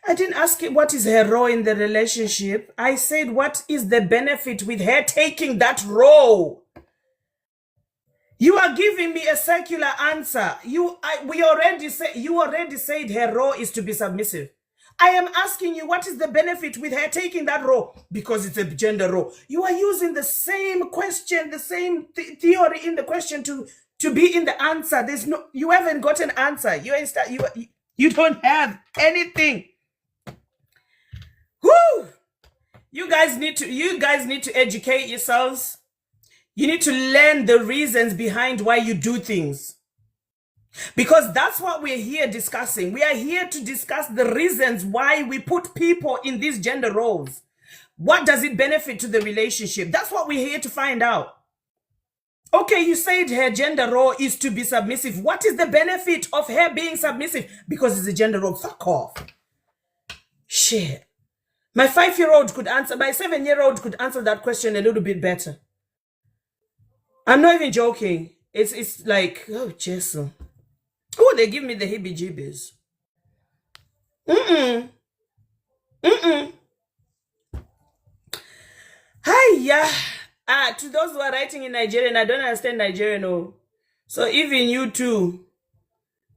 I didn't ask it what is her role in the relationship. I said what is the benefit with her taking that role? You are giving me a circular answer. You already said her role is to be submissive. I am asking you what is the benefit with her taking that role? Because it's a gender role. You are using the same question, the same theory in the question to be in the answer. You haven't got an answer. You don't have anything. Whoo! You guys need to educate yourselves. You need to learn the reasons behind why you do things. Because that's what we're here discussing. We are here to discuss the reasons why we put people in these gender roles. What does it benefit to the relationship? That's what we're here to find out. Okay, you said her gender role is to be submissive. What is the benefit of her being submissive? Because it's a gender role. Fuck off. Shit. My 5-year-old could answer, my 7-year-old could answer that question a little bit better. I'm not even joking. It's like, oh, Jesus. Oh, they give me the heebie-jeebies. Hiya. To those who are writing in Nigerian, I don't understand Nigerian. Oh. So even you too,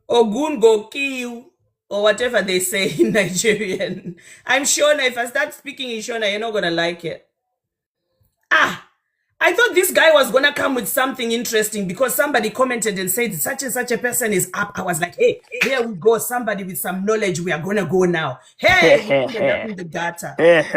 Ogun go kill, or whatever they say in Nigerian. I'm sure if I start speaking in Shona, you're not gonna like it. I thought this guy was gonna come with something interesting because somebody commented and said such and such a person is up. I was like, hey, here we go. Somebody with some knowledge. We are gonna go now. Hey, he ended up in the gutter. These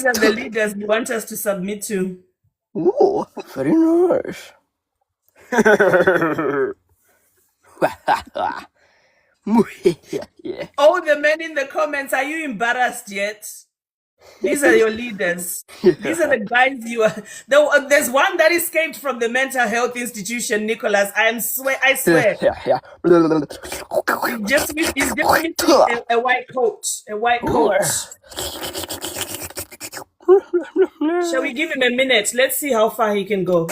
are the leaders you want us to submit to. Ooh, very nice. Yeah. Oh, the men in the comments, are you embarrassed yet? These are your leaders. These are the guys you are. There's one that escaped from the mental health institution, Nicholas. I swear. He's just missing a white coat. A white coat. Shall we give him a minute? Let's see how far he can go.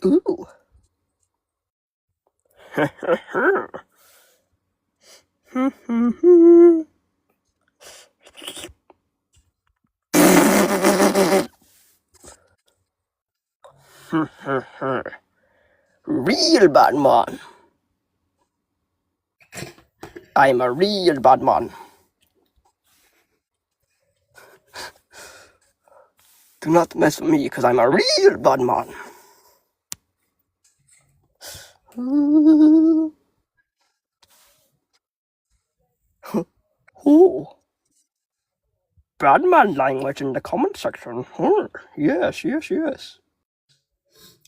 Ooh. Real bad man. I'm a real bad man. Do not mess with me because I'm a real bad man. Oh. Bad man language in the comment section. Yes.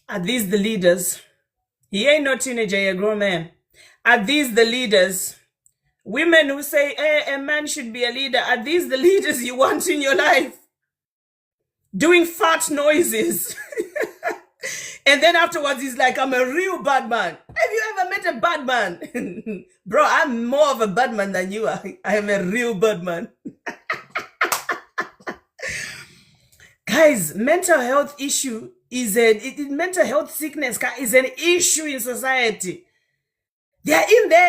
Are these the leaders? He ain't no teenager, a grown man. Are these the leaders? Women who say, hey, a man should be a leader. Are these the leaders you want in your life? Doing fart noises. And then afterwards, he's like, I'm a real bad man. Have you ever met a bad man? Bro, I'm more of a bad man than you are. I am a real bad man. Guys, mental health issue is mental health sickness is an issue in society. They are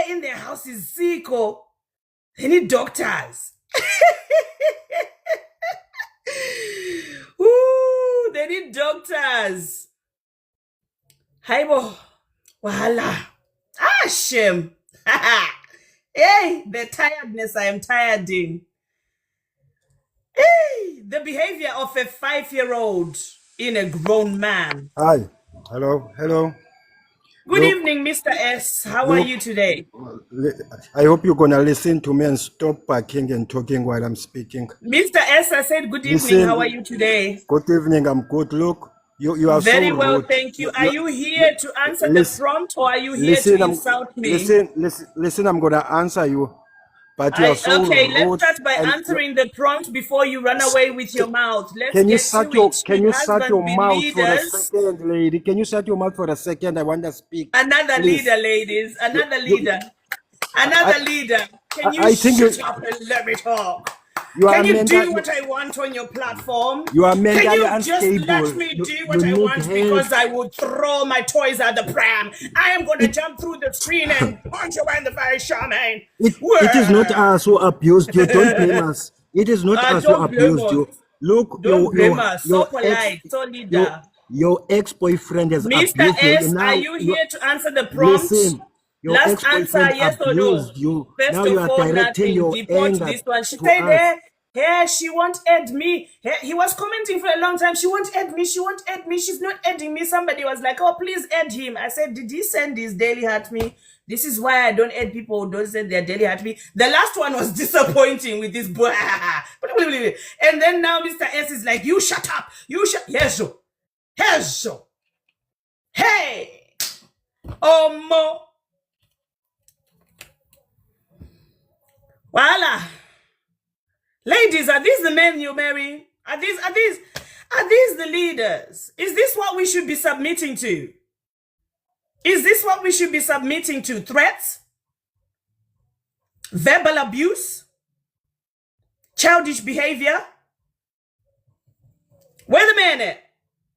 in their houses sick, or they need doctors. Ooh, they need doctors. Haibo, wahala. Shame. Hey, the tiredness I am tireding. Hey, the behavior of a 5-year-old in a grown man. Hi. Hello. Good evening, Mr. S. How are you today? I hope you're going to listen to me and stop barking and talking while I'm speaking. Mr. S, I said good evening. How are you today? Good evening. I'm good. Look, you are very so well, rude. thank you. Are you here to answer the prompt, or are you here to insult me? Listen, I'm going to answer you. But you're so okay, rude. Let's start by answering the prompt before you run away with your mouth. Can you shut your mouth for a second, lady? Can you shut your mouth for a second? I want to speak. Another leader, ladies. Another leader. Can you shut up and let me talk? Can you do what I want on your platform? You are mentally unstable. Can you just let me do what I want because I would throw my toys at the pram? I am going to jump through the screen and punch you in the face, Charmaine. It is not us who abused you. Don't blame us. It is not us who abused you. Look, don't blame us. So polite, so leader. Your ex-boyfriend has Mr. abused you. S, are Now, you here to answer the prompt? listen. Your Last answer, ex-boyfriend yes or no? abused you. First Now you of are all, directing nothing. your Deport anger this one. She to said us. hey, she won't add me. Hey, he was commenting for a long time. She won't add me. She won't add me. She's not adding me. Somebody was like, oh, please add him. I said, did he send his daily heart me? This is why I don't add people who don't send their daily heart me. The last one was disappointing with this boy. And then now Mr. S is like, you shut up. You shut. Yes, so. Yes, so. Hey. Mo. Voila. Ladies, are these the men you marry? Are these the leaders? Is this what we should be submitting to? Is this what we should be submitting to? Threats? Verbal abuse? Childish behavior? Where the man at?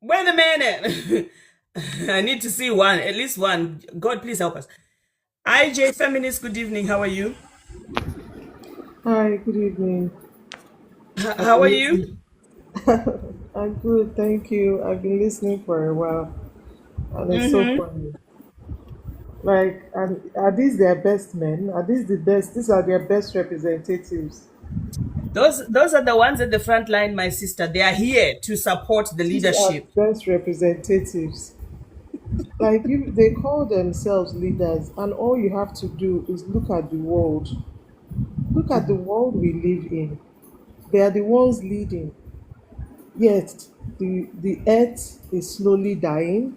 Where the man at? I need to see one, at least one. God, please help us. IJ Feminist, good evening. How are you? Hi, good evening. How are you? I'm good, thank you. I've been listening for a while, and it's so funny. Like, are these their best men? Are these the best? These are their best representatives. Those are the ones at the front line, my sister. They are here to support the These are leadership. the best representatives. Like, they call themselves leaders, and all you have to do is look at the world. Look at the world we live in. They are the ones leading. Yet, the earth is slowly dying.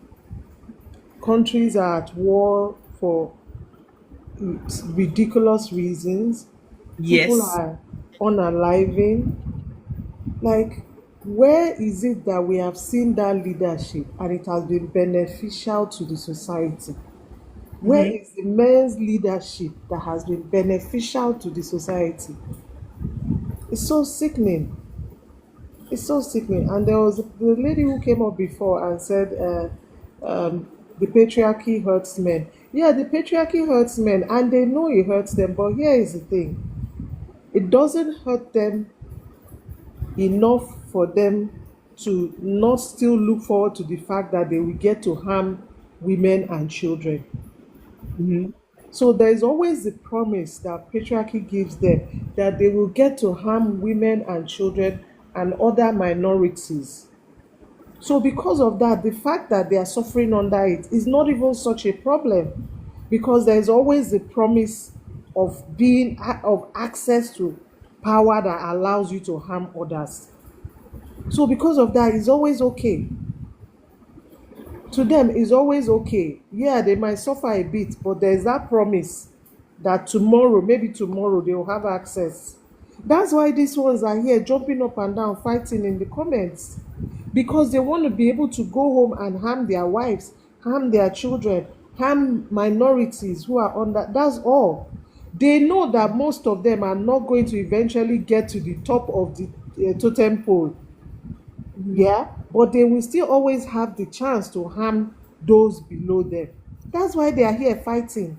Countries are at war for ridiculous reasons. People Yes. are unaliving. Like, where is it that we have seen that leadership and it has been beneficial to the society? Where is the men's leadership that has been beneficial to the society? It's so sickening. It's so sickening. And there was the lady who came up before and said, the patriarchy hurts men. Yeah, the patriarchy hurts men, and they know it hurts them. But here is the thing: it doesn't hurt them enough for them to not still look forward to the fact that they will get to harm women and children. So there is always the promise that patriarchy gives them that they will get to harm women and children and other minorities. So because of that, the fact that they are suffering under it is not even such a problem, because there is always the promise of access to power that allows you to harm others. So because of that, it's always okay. To them, it's always okay. Yeah, they might suffer a bit, but there's that promise that tomorrow, maybe tomorrow, they will have access. That's why these ones are here jumping up and down, fighting in the comments, because they want to be able to go home and harm their wives, harm their children, harm minorities who are under. That's all. They know that most of them are not going to eventually get to the top of the totem pole. Yeah, but they will still always have the chance to harm those below them. That's why they are here fighting.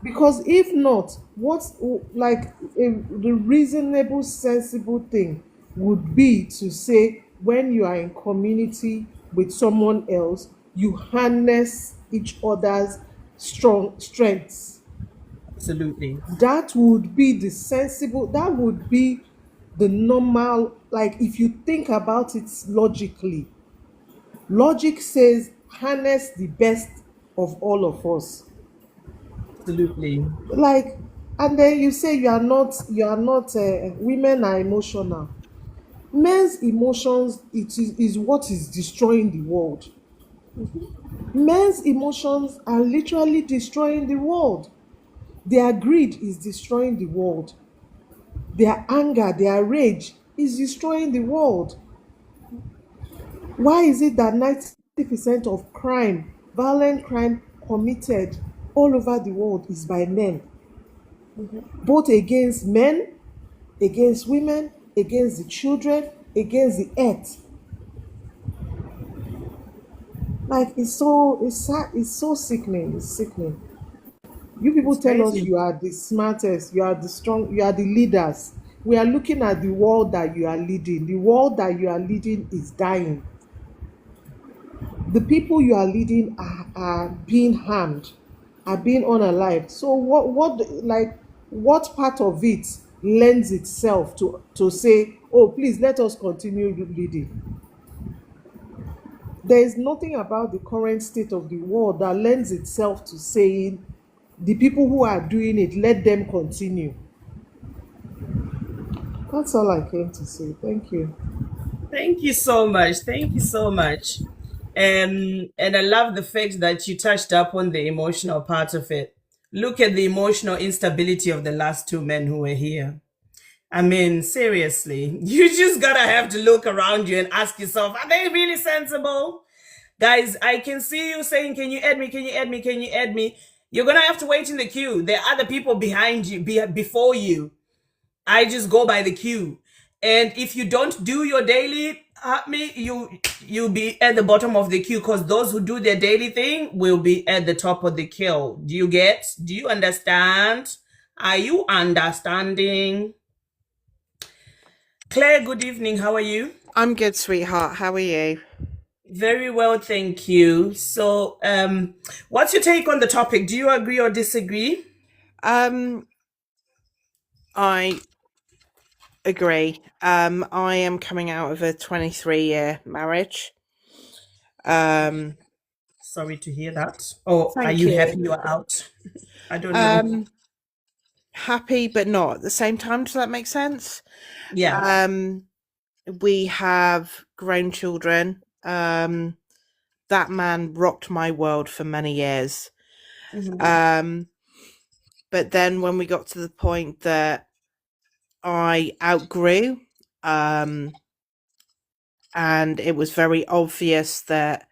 Because if not, what's like the reasonable, sensible thing would be to say, when you are in community with someone else, you harness each other's strengths. Absolutely. That would be the sensible, that would be the normal. Like, if you think about it logically, logic says harness the best of all of us. Absolutely. Like, and then you say you are not women are emotional. Men's emotions, is what is destroying the world. Men's emotions are literally destroying the world. Their greed is destroying the world. Their anger, their rage is destroying the world. Why is it that 90% of crime, violent crime committed all over the world is by men? Both against men, against women, against the children, against the earth. Like, it's sad, it's so sickening, it's sickening. You people tell us you are the smartest, you are the strong, you are the leaders. We are looking at the world that you are leading. The world that you are leading is dying. the people you are leading are being harmed, are being unalived. So what part of it lends itself to say, oh, please let us continue leading? There is nothing about the current state of the world that lends itself to saying the people who are doing it, let them continue. That's all I came to say. Thank you. Thank you so much. Thank you so much. And I love the fact that you touched up on the emotional part of it. Look at the emotional instability of the last two men who were here. I mean, seriously, you just gotta have to look around you and ask yourself, are they really sensible? Guys, I can see you saying, can you add me? Can you add me? Can you add me? You're gonna have to wait in the queue. There are other people behind you, before you. I just go by the queue. And if you don't do your daily, you'll be at the bottom of the queue, because those who do their daily thing will be at the top of the queue. Do you understand? Are you understanding? Claire, good evening. How are you? I'm good, sweetheart. How are you? Very well, thank you. So, what's your take on the topic? Do you agree or disagree? I agree. I am coming out of a 23-year marriage. Sorry to hear that. Or are Thank you you. happy you're out? I don't know. Happy, but not at the same time. Does that make sense? Yeah. We have grown children. That man rocked my world for many years. But then when we got to the point that I outgrew, and it was very obvious that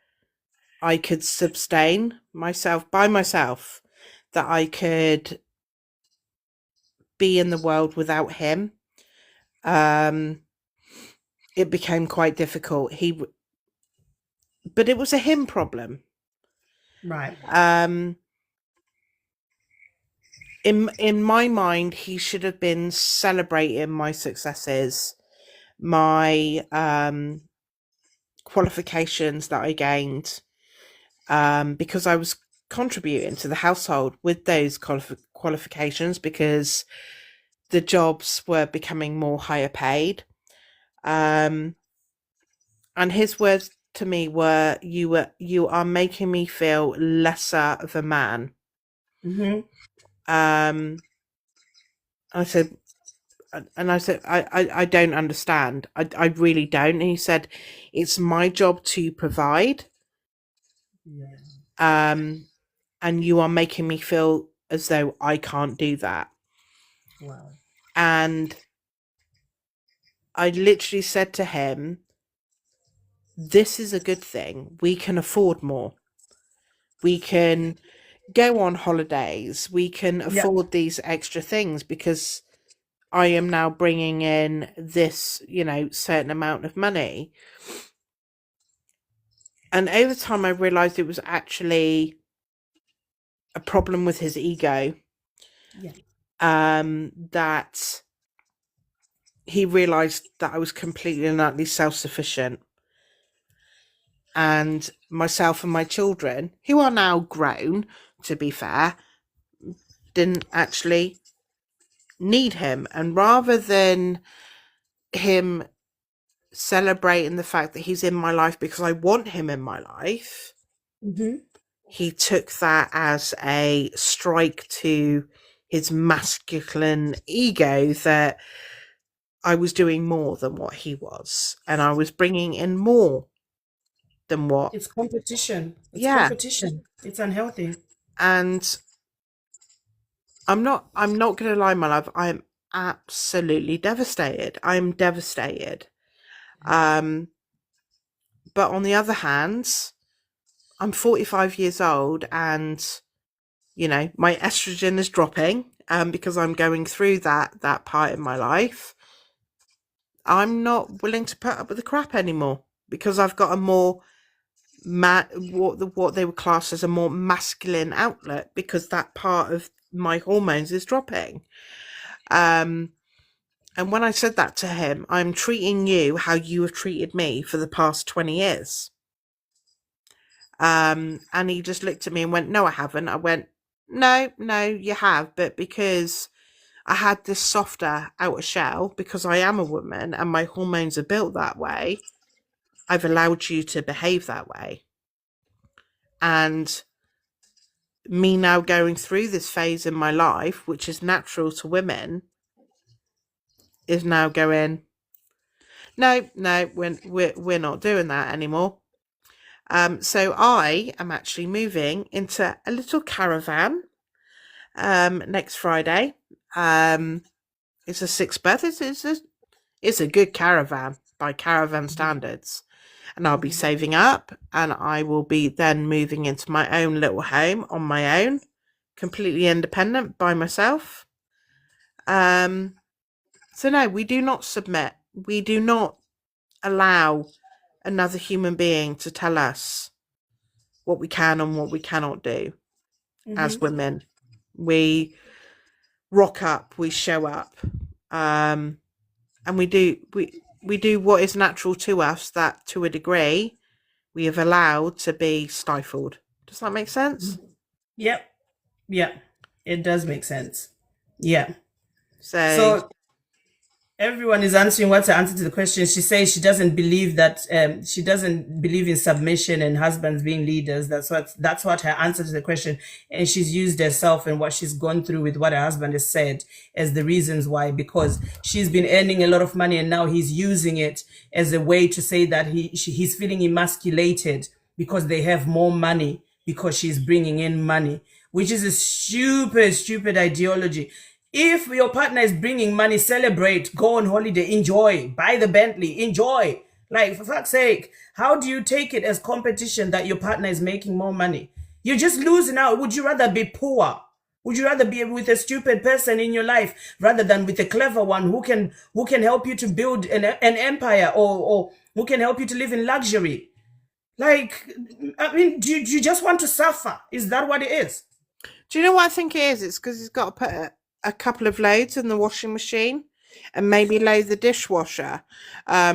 I could sustain myself by myself, that I could be in the world without him. It became quite difficult. But it was a him problem. Right. In my mind, he should have been celebrating my successes, my qualifications that I gained, because I was contributing to the household with those qualifications, because the jobs were becoming more higher paid. And his words to me were, you are making me feel lesser of a man. I said, I don't understand. I really don't. And he said, it's my job to provide. And you are making me feel as though I can't do that. Wow. And I literally said to him, this is a good thing. We can afford more. We can go on holidays. We can afford these extra things, because I am now bringing in this, certain amount of money. And over time, I realized it was actually a problem with his ego. That he realized that I was completely and utterly self-sufficient. And myself and my children, who are now grown, to be fair, didn't actually need him. And rather than him celebrating the fact that he's in my life because I want him in my life, he took that as a strike to his masculine ego, that I was doing more than what he was, and I was bringing in more than what. It's competition. Competition. It's unhealthy. And I'm not going to lie, my love. I'm absolutely devastated. I'm devastated. But on the other hand, I'm 45 years old, and my estrogen is dropping, because I'm going through that part in my life. I'm not willing to put up with the crap anymore, because I've got a more what they would class as a more masculine outlet, because that part of my hormones is dropping. And when I said that to him, I'm treating you how you have treated me for the past 20 years. And he just looked at me and went, "No, I haven't." I went, No, you have, but because I had this softer outer shell, because I am a woman and my hormones are built that way, I've allowed you to behave that way. And me now going through this phase in my life, which is natural to women, is now going, no, we're not doing that anymore. So I am actually moving into a little caravan next Friday. It's a 6th birthday. It's a good caravan by caravan standards. And I'll be saving up, and I will be then moving into my own little home on my own, completely independent by myself. So no, we do not submit. We do not allow another human being to tell us what we can and what we cannot do. As women. We rock up, we show up, and we do what is natural to us, that to a degree we have allowed to be stifled. Does that make sense? Yep. It does make sense. Yeah. So everyone is answering what's the answer to the question. She says she doesn't believe that she doesn't believe in submission and husbands being leaders. That's what her answer to the question. And she's used herself and what she's gone through with what her husband has said as the reasons why, because she's been earning a lot of money and now he's using it as a way to say that he's feeling emasculated because they have more money, because she's bringing in money, which is a stupid ideology. If your partner is bringing money, celebrate, go on holiday, enjoy, buy the Bentley, enjoy. Like, for fuck's sake, how do you take it as competition that your partner is making more money? You're just losing out. Would you rather be poor? Would you rather be with a stupid person in your life rather than with a clever one who can help you to build an empire, or who can help you to live in luxury? Like, I mean, do you just want to suffer? Is that what it is? Do you know what I think it is? It's because he's got to put a couple of loads in the washing machine and maybe load the dishwasher,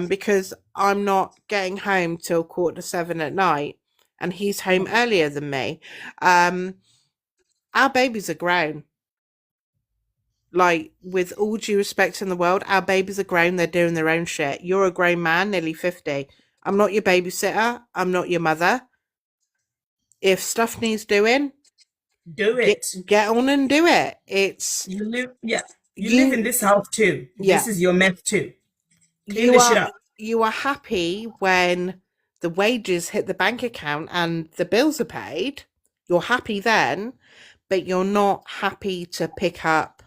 because I'm not getting home till 7:15 at night and he's home earlier than me. Our babies are grown. Like, with all due respect in the world, our babies are grown. They're doing their own shit. You're a grown man, nearly 50. I'm not your babysitter. I'm not your mother. If stuff needs doing, do it. Get on and do it. It's you live in this house too. Yeah. This is your mess too. Clean this shit up. You are happy when the wages hit the bank account and the bills are paid. You're happy then, but you're not happy to pick up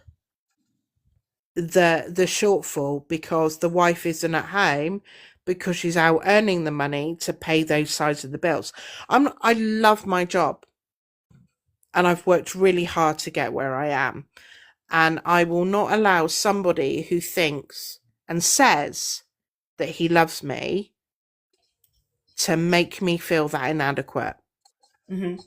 the shortfall because the wife isn't at home, because she's out earning the money to pay those sides of the bills. I love my job. And I've worked really hard to get where I am. And I will not allow somebody who thinks and says that he loves me to make me feel that inadequate. A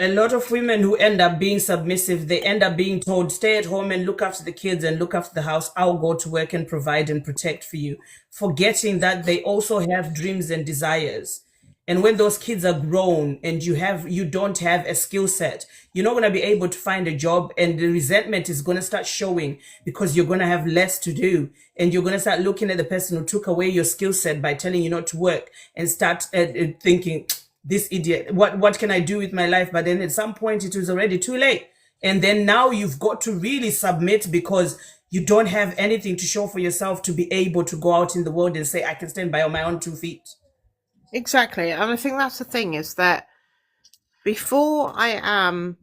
lot of women who end up being submissive, they end up being told, stay at home and look after the kids and look after the house. I'll go to work and provide and protect for you, forgetting that they also have dreams and desires. And when those kids are grown and you don't have a skill set, you're not going to be able to find a job, and the resentment is going to start showing because you're going to have less to do. And you're going to start looking at the person who took away your skill set by telling you not to work, and start thinking, this idiot, what can I do with my life? But then at some point it was already too late. And then now you've got to really submit because you don't have anything to show for yourself to be able to go out in the world and say, I can stand by on my own 2 feet. Exactly. And I think that's the thing, is that before I am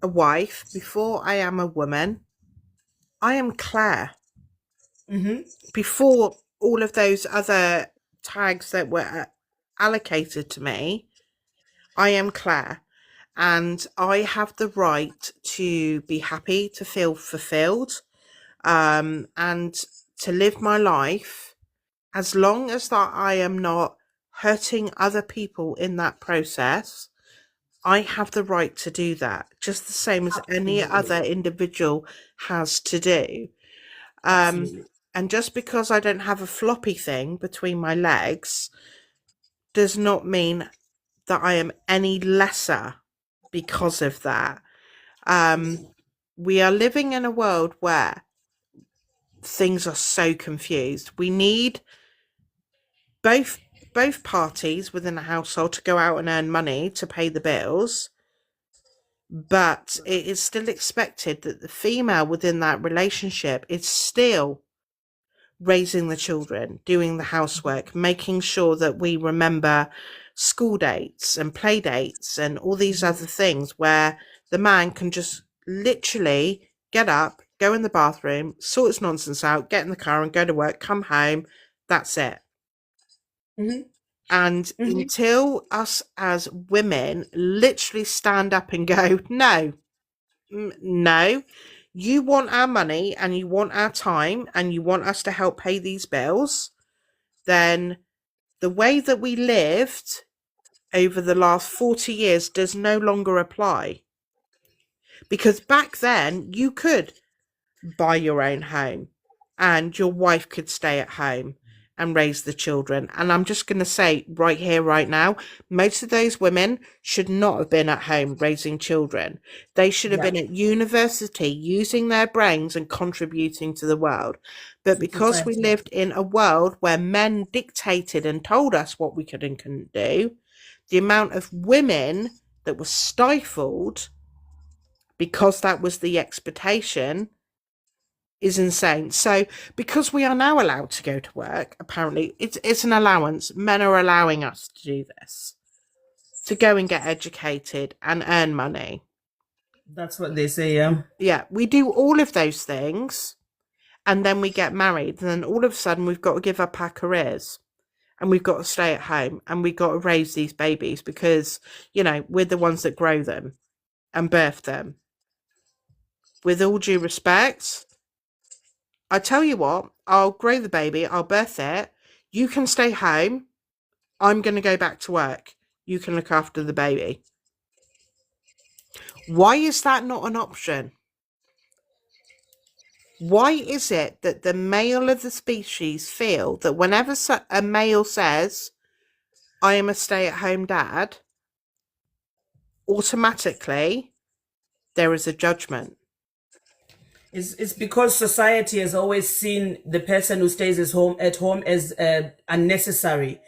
a wife, before I am a woman, I am Claire. Before all of those other tags that were allocated to me, I am Claire. And I have the right to be happy, to feel fulfilled, and to live my life, as long as that I am not hurting other people in that process. I have the right to do that, just the same as any other individual has to do. And just because I don't have a floppy thing between my legs does not mean that I am any lesser because of that. We are living in a world where things are so confused. We need both parties within a household to go out and earn money to pay the bills, but it is still expected that the female within that relationship is still raising the children, doing the housework, making sure that we remember school dates and play dates and all these other things, where the man can just literally get up, go in the bathroom, sort his nonsense out, get in the car and go to work, come home. That's it. And until us as women literally stand up and go, no, you want our money and you want our time and you want us to help pay these bills, then the way that we lived over the last 40 years does no longer apply. Because back then you could buy your own home and your wife could stay at home and raise the children. And I'm just going to say right here, right now, most of those women should not have been at home raising children. They should have been at university using their brains and contributing to the world. But because we lived in a world where men dictated and told us what we could and couldn't do, the amount of women that were stifled because that was the expectation is insane. So because we are now allowed to go to work, apparently it's an allowance. Men are allowing us to do this, to go and get educated and earn money. That's what they say, yeah. Yeah, we do all of those things and then we get married and then all of a sudden we've got to give up our careers and we've got to stay at home and we've got to raise these babies because, you know, we're the ones that grow them and birth them. With all due respect, I tell you what, I'll grow the baby, I'll birth it, you can stay home, I'm going to go back to work, you can look after the baby. Why is that not an option? Why is it that the male of the species feel that whenever a male says, I am a stay-at-home dad, automatically there is a judgment? It's because society has always seen the person who stays at home as unnecessary.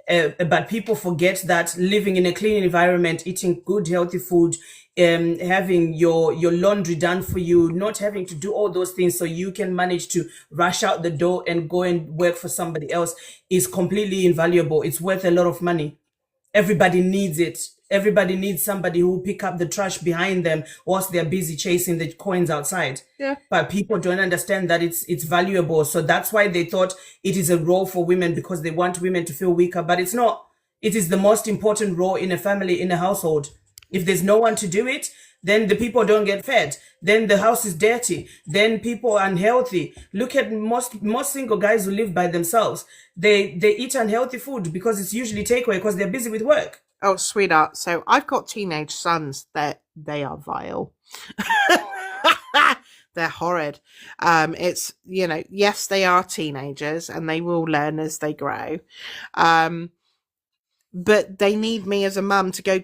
But people forget that living in a clean environment, eating good, healthy food, having your laundry done for you, not having to do all those things so you can manage to rush out the door and go and work for somebody else is completely invaluable. It's worth a lot of money. Everybody needs it. Everybody needs somebody who will pick up the trash behind them whilst they're busy chasing the coins outside. Yeah. But people don't understand that it's valuable. So that's why they thought it is a role for women, because they want women to feel weaker. But it's not. It is the most important role in a family, in a household. If there's no one to do it, then the people don't get fed. Then the house is dirty. Then people are unhealthy. Look at most single guys who live by themselves. They eat unhealthy food because it's usually takeaway because they're busy with work. Oh, sweetheart. So I've got teenage sons that they are vile. They're horrid. It's, you know, yes, they are teenagers and they will learn as they grow. But they need me as a mum to go,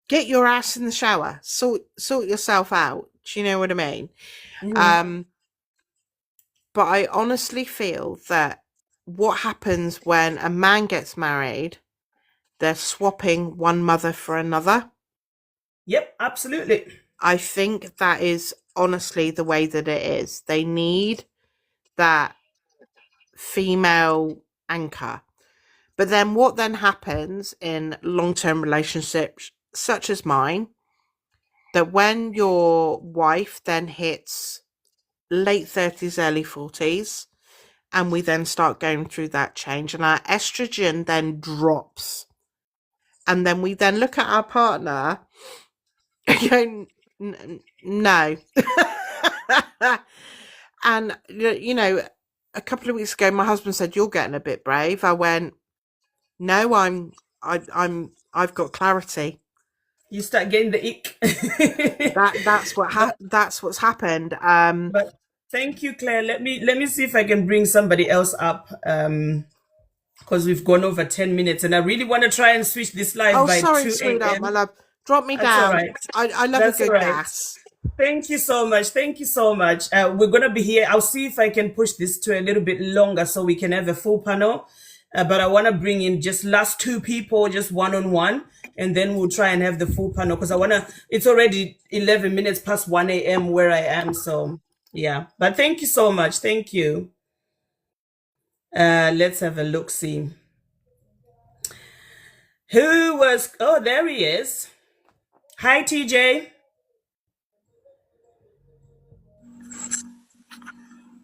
get your ass in the shower, sort yourself out. Do you know what I mean? But I honestly feel that what happens when a man gets married, they're swapping one mother for another. Yep, absolutely. I think that is honestly the way that it is. They need that female anchor. But then what then happens in long-term relationships such as mine, that when your wife then hits late 30s, early 40s, and we then start going through that change and our estrogen then drops, and then we then look at our partner and go, no. And, you know, a couple of weeks ago, my husband said, you're getting a bit brave. I went, no, I've got clarity. You start getting the ick. That's what's happened. But thank you, Claire. Let me see if I can bring somebody else up. because we've gone over 10 minutes and I really want to try and switch this live Oh, by sorry, 2 sweetheart, my a.m. love. Drop me That's all down. right. I love a That's all good right. gas. Thank you so much. Thank you so much. We're going to be here. I'll see if I can push this to a little bit longer so we can have a full panel. But I want to bring in just last 2 people, just one-on-one, and then we'll try and have the full panel because it's already 11 minutes past 1 a.m. where I am. So, yeah. But thank you so much. Thank you. Let's have a look-see. Who was... Oh, there he is. Hi, TJ.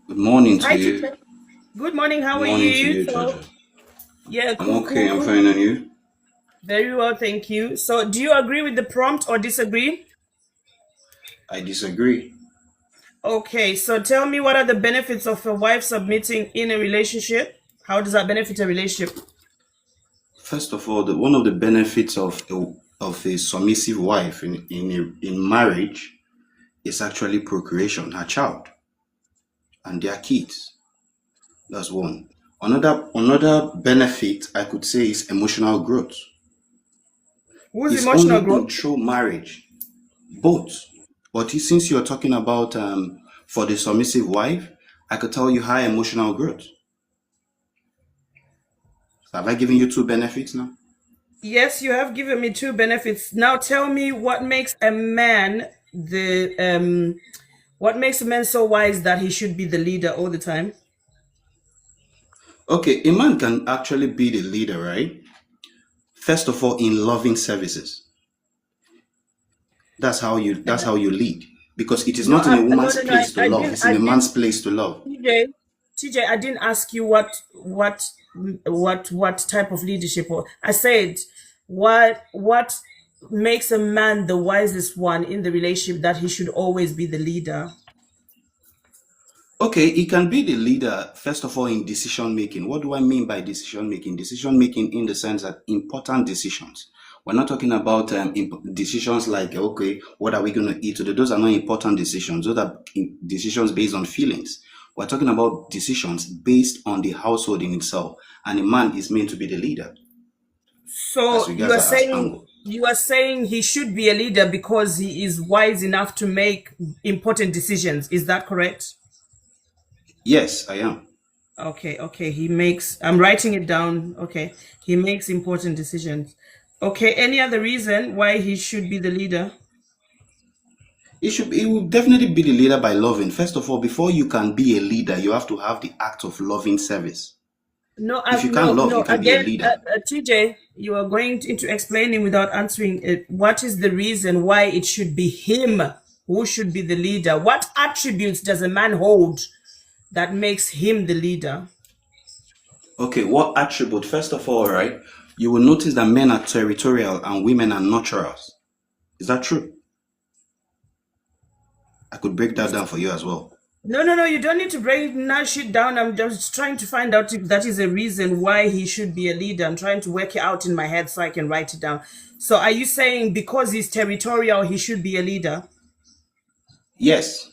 Good morning Hi, to you. TJ. Good morning. How Good are morning to you? you, So, Jojo. yeah, I'm cool, okay. cool, I'm cool. fine, and you? Very well, thank you. So, do you agree with the prompt or disagree? I disagree. Okay, so tell me, what are the benefits of a wife submitting in a relationship? How does that benefit a relationship? First of all, one of the benefits of a submissive wife in marriage is actually procreation, her child, and their kids. That's one. Another benefit I could say is emotional growth. Who's It's emotional only growth? through marriage, both. But since you're talking about for the submissive wife, I could tell you high emotional growth. Have I given you 2 benefits now? Yes, you have given me 2 benefits. Now tell me what makes a man so wise that he should be the leader all the time? Okay, a man can actually be the leader, right? First of all, in loving services. That's how you lead. Because it is No, not in a no, woman's no, no. place to love, it's in a man's place to love. TJ, I didn't ask you what type of leadership. I said what makes a man the wisest one in the relationship that he should always be the leader. Okay, he can be the leader, first of all, in decision making. What do I mean by decision making? Decision making in the sense that important decisions. We're not talking about decisions like, okay, what are we going to eat today? Those are not important decisions. Those are decisions based on feelings. We're talking about decisions based on the household in itself. And a man is meant to be the leader. So you are saying he should be a leader because he is wise enough to make important decisions. Is that correct? Yes, I am. Okay. I'm writing it down. Okay. He makes important decisions. Okay. Any other reason why he should be the leader? He will definitely be the leader by loving. First of all, before you can be a leader, you have to have the act of loving service. No, if you can't love, you can be a again, leader. TJ, you are going into explaining without answering it. What is the reason why it should be him who should be the leader? What attributes does a man hold that makes him the leader? Okay, what attribute? First of all, right, you will notice that men are territorial and women are nurturers. Is that true? I could break that down for you as well. No, you don't need to break that shit down. I'm just trying to find out if that is a reason why he should be a leader. I'm trying to work it out in my head so I can write it down. So are you saying because he's territorial, he should be a leader? Yes.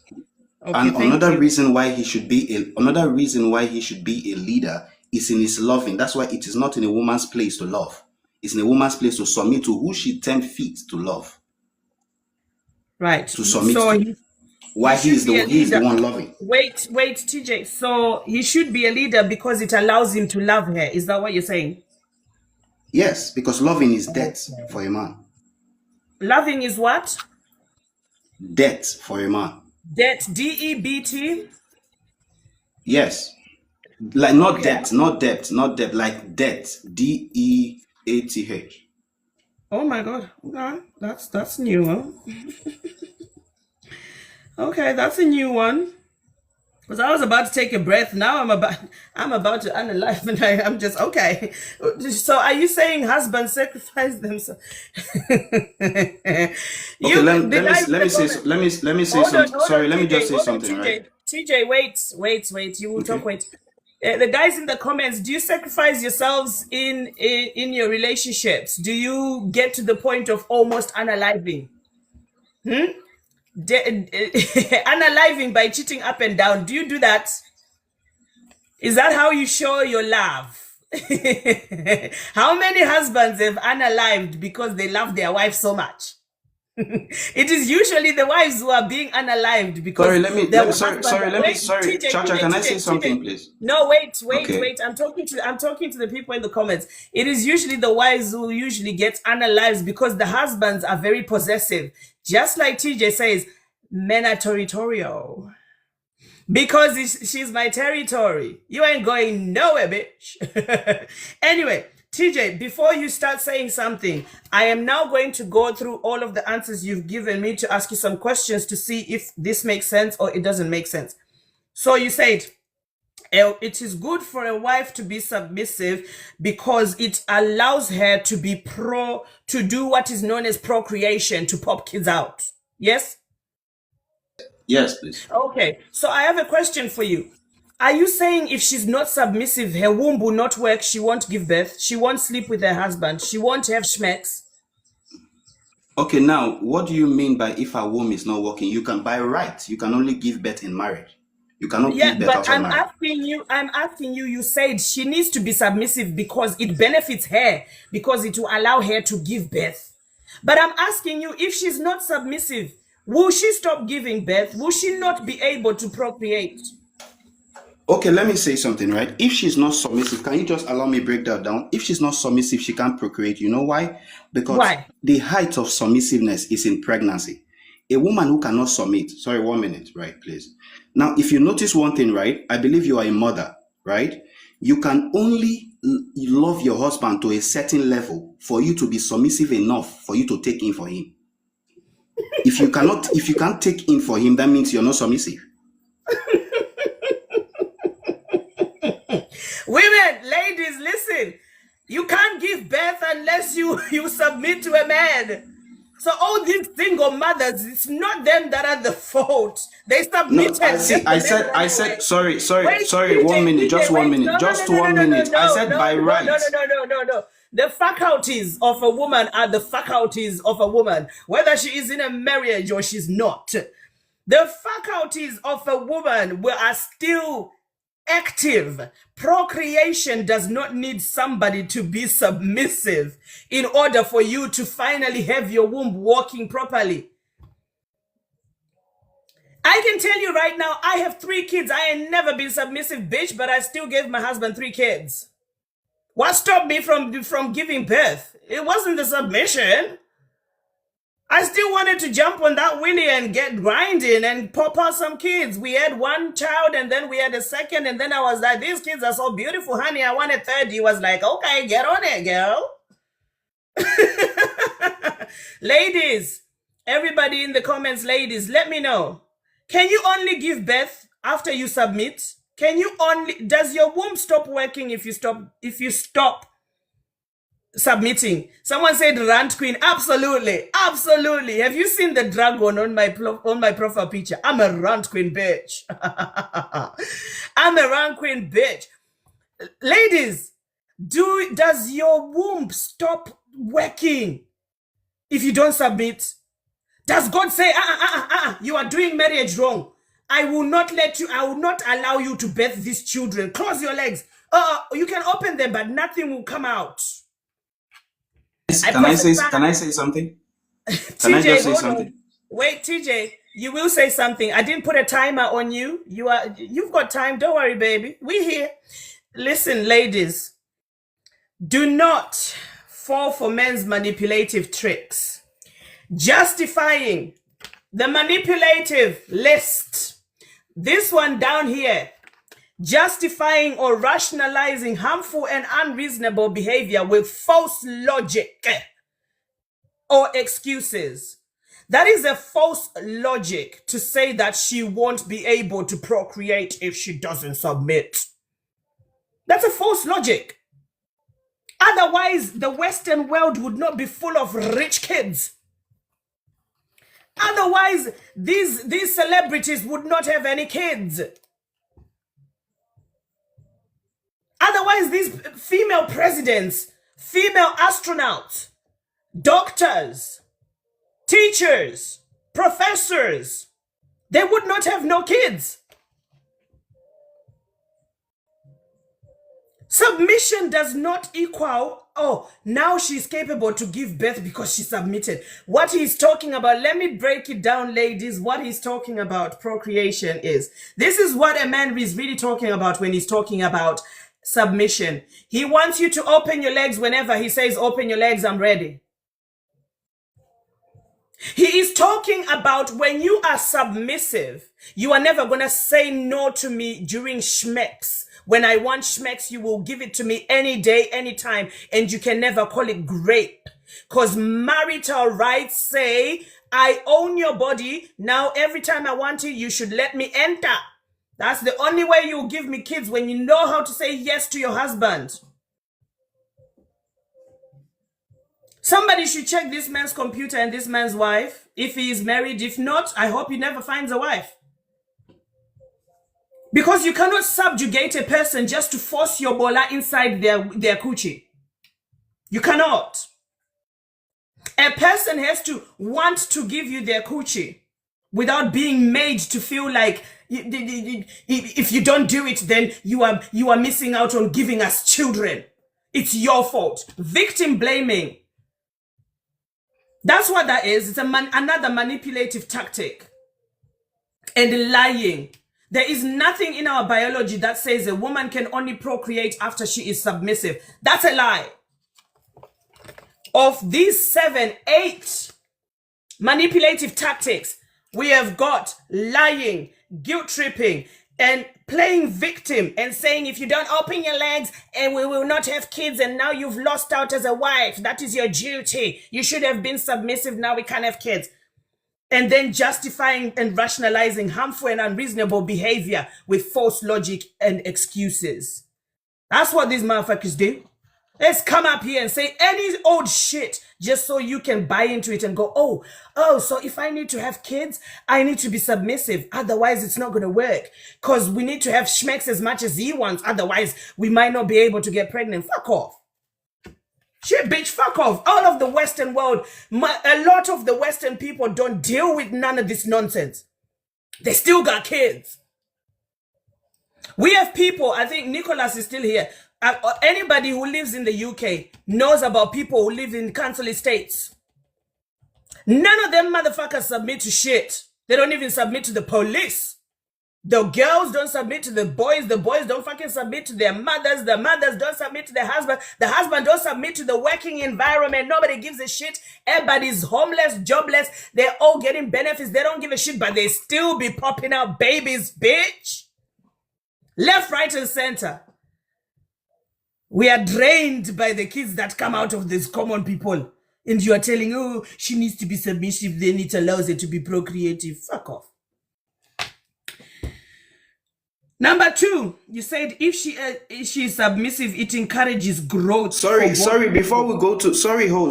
Okay, and another reason why he should be a leader is in his loving. That's why it is not in a woman's place to love. It's in a woman's place to submit to who she termed fit to love. Right. To submit to. Why he is the one loving. Wait, TJ. So he should be a leader because it allows him to love her. Is that what you're saying? Yes, because loving is death for a man. Loving is what? Death for a man. Debt, DEBT? Yes. Like not debt, like debt, DEATH. Oh my God. No, that's new, huh? Okay, that's a new one. Because I was about to take a breath. Now I'm about to analyze, and I'm just okay. So are you saying husbands sacrifice themselves? Okay, let me say something. Sorry, let me just say something, right? TJ, wait. You will talk. Wait. The guys in the comments, do you sacrifice yourselves in your relationships? Do you get to the point of almost unaliving? Unaliving by cheating up and down. Do you do that? Is that how you show your love? How many husbands have unalived because they love their wife so much? It is usually the wives who are being unalived because Sorry, their sorry, Chacha, can I say something, please? No, wait. Okay. I'm talking to the people in the comments. It is usually the wives who usually get unalived because the husbands are very possessive. Just like TJ says, men are territorial. Because she's my territory. You ain't going nowhere, bitch. Anyway, TJ, before you start saying something, I am now going to go through all of the answers you've given me to ask you some questions to see if this makes sense or it doesn't make sense. So you said, it is good for a wife to be submissive because it allows her to to do what is known as procreation, to pop kids out. Yes? Yes, please. Okay, so I have a question for you. Are you saying if she's not submissive, her womb will not work, she won't give birth, she won't sleep with her husband, she won't have schmecks? Okay, now, what do you mean by if a womb is not working? You can, by right, you can only give birth in marriage. You cannot Yeah, give birth but outside marriage. I'm asking you, you said she needs to be submissive because it benefits her, because it will allow her to give birth. But I'm asking you, if she's not submissive, will she stop giving birth? Will she not be able to procreate? Okay, let me say something, right? If she's not submissive, can you just allow me break that down? If she's not submissive, she can't procreate. You know why? Because Why? the height of submissiveness is in pregnancy. A woman who cannot submit, sorry, 1 minute, right, please. Now, if you notice one thing, right? I believe you are a mother, right? You can only love your husband to a certain level for you to be submissive enough for you to take in for him. If you can't take in for him, that means you're not submissive. Women, ladies, listen. You can't give birth unless you submit to a man. So all these single mothers, it's not them that are the fault. They No, submitted. I said, sorry, 1 minute, just 1 minute, just 1 minute. I said by right. No. The faculties of a woman are the faculties of a woman, whether she is in a marriage or she's not. The faculties of a woman are still active. Procreation does not need somebody to be submissive in order for you to finally have your womb working properly. I can tell you right now, I have 3 kids. I ain't never been submissive, bitch, but I still gave my husband 3 kids. What stopped me from giving birth? It wasn't the submission. I still wanted to jump on that wheelie and get grinding and pop out some kids. We had 1 child and then we had a second, and then I was like, these kids are so beautiful, honey. I want a third. He was like, okay, get on it, girl. Ladies, everybody in the comments, ladies, let me know. Can you only give birth after you submit? Does your womb stop working if you stop submitting? Someone said rant queen. Absolutely. Have you seen the dragon on my profile picture? I'm a rant queen, bitch. I'm a rant queen, bitch. Ladies, does your womb stop working if you don't submit? Does God say, you are doing marriage wrong? I will not allow you to birth these children. Close your legs. You can open them, but nothing will come out. Can I say something? Can I just say something? Wait, TJ, you will say something. I didn't put a timer on you. You've got time. Don't worry, baby. We're here. Listen, ladies, do not fall for men's manipulative tricks. Justifying the manipulative list. This one down here. Justifying or rationalizing harmful and unreasonable behavior with false logic or excuses. That is a false logic to say that she won't be able to procreate if she doesn't submit. That's a false logic. Otherwise, the Western world would not be full of rich kids. Otherwise, these celebrities would not have any kids. Otherwise, these female presidents, female astronauts, doctors, teachers, professors, they would not have no kids. Submission does not equal, oh, now she's capable to give birth because she submitted. What he's talking about, let me break it down, ladies. What he's talking about, procreation, is this is what a man is really talking about when he's talking about submission. He wants you to open your legs whenever he says, open your legs, I'm ready. He is talking about when you are submissive, you are never going to say no to me during schmecks. When I want schmecks, you will give it to me any day, anytime, and you can never call it grape. Because marital rights say, I own your body. Now, every time I want it, you should let me enter. That's the only way you'll give me kids, when you know how to say yes to your husband. Somebody should check this man's computer and this man's wife, if he is married. If not, I hope he never finds a wife. Because you cannot subjugate a person just to force your bola inside their coochie. You cannot. A person has to want to give you their coochie without being made to feel like if you don't do it, then you are missing out on giving us children. It's your fault. Victim blaming. That's what that is. It's another manipulative tactic. And lying. There is nothing in our biology that says a woman can only procreate after she is submissive. That's a lie. Of these 7, 8 manipulative tactics, we have got lying, guilt tripping, and playing victim and saying, if you don't open your legs and we will not have kids, and now you've lost out as a wife. That is your duty. You should have been submissive. Now we can't have kids. And then justifying and rationalizing harmful and unreasonable behavior with false logic and excuses. That's what these motherfuckers do. Let's come up here and say any old shit just so you can buy into it and go, oh, so if I need to have kids, I need to be submissive. Otherwise, it's not going to work. Because we need to have schmecks as much as he wants. Otherwise, we might not be able to get pregnant. Fuck off. Shit, bitch, fuck off. All of the Western world, a lot of the Western people don't deal with none of this nonsense. They still got kids. We have people, I think Nicholas is still here. Anybody who lives in the UK knows about people who live in council estates. None of them motherfuckers submit to shit. They don't even submit to the police. The girls don't submit to the boys don't fucking submit to their mothers. The mothers don't submit to the husband don't submit to the working environment. Nobody gives a shit. Everybody's homeless, jobless. They're all getting benefits. They don't give a shit, but they still be popping out babies, bitch. Left, right, and center. We are drained by the kids that come out of these common people. And you are telling, oh, she needs to be submissive, then it allows her to be procreative. Fuck off. Number 2, you said if she is submissive, it encourages growth. Sorry, before we go to before we go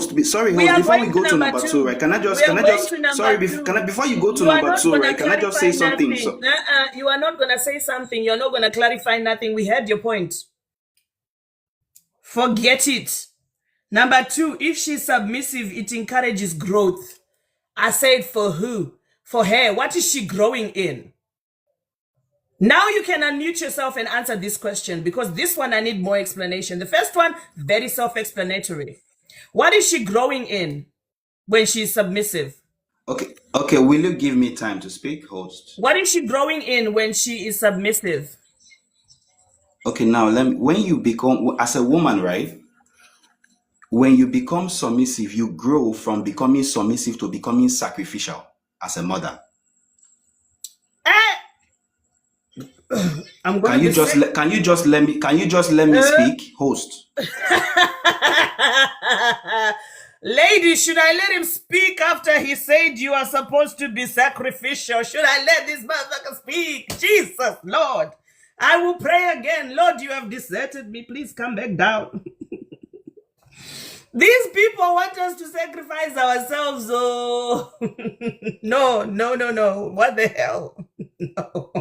to number 2, right? Before you go to number 2, right? Can I just say something? You are not gonna say something. You're not gonna clarify nothing. We heard your point. Forget it. Number 2, if she's submissive, it encourages growth. I said for who? For her. What is she growing in? Now you can unmute yourself and answer this question, because this one I need more explanation. The first one, very self-explanatory. What is she growing in when she's submissive? Okay. Will you give me time to speak, host? What is she growing in when she is submissive? Okay, now when you become, as a woman, right? When you become submissive, you grow from becoming submissive to becoming sacrificial as a mother. Can you just let me speak, host? Lady, should I let him speak after he said you are supposed to be sacrificial? Should I let this motherfucker speak? Jesus, Lord. I will pray again. Lord, you have deserted me. Please come back down. These people want us to sacrifice ourselves. Oh, no. What the hell? No.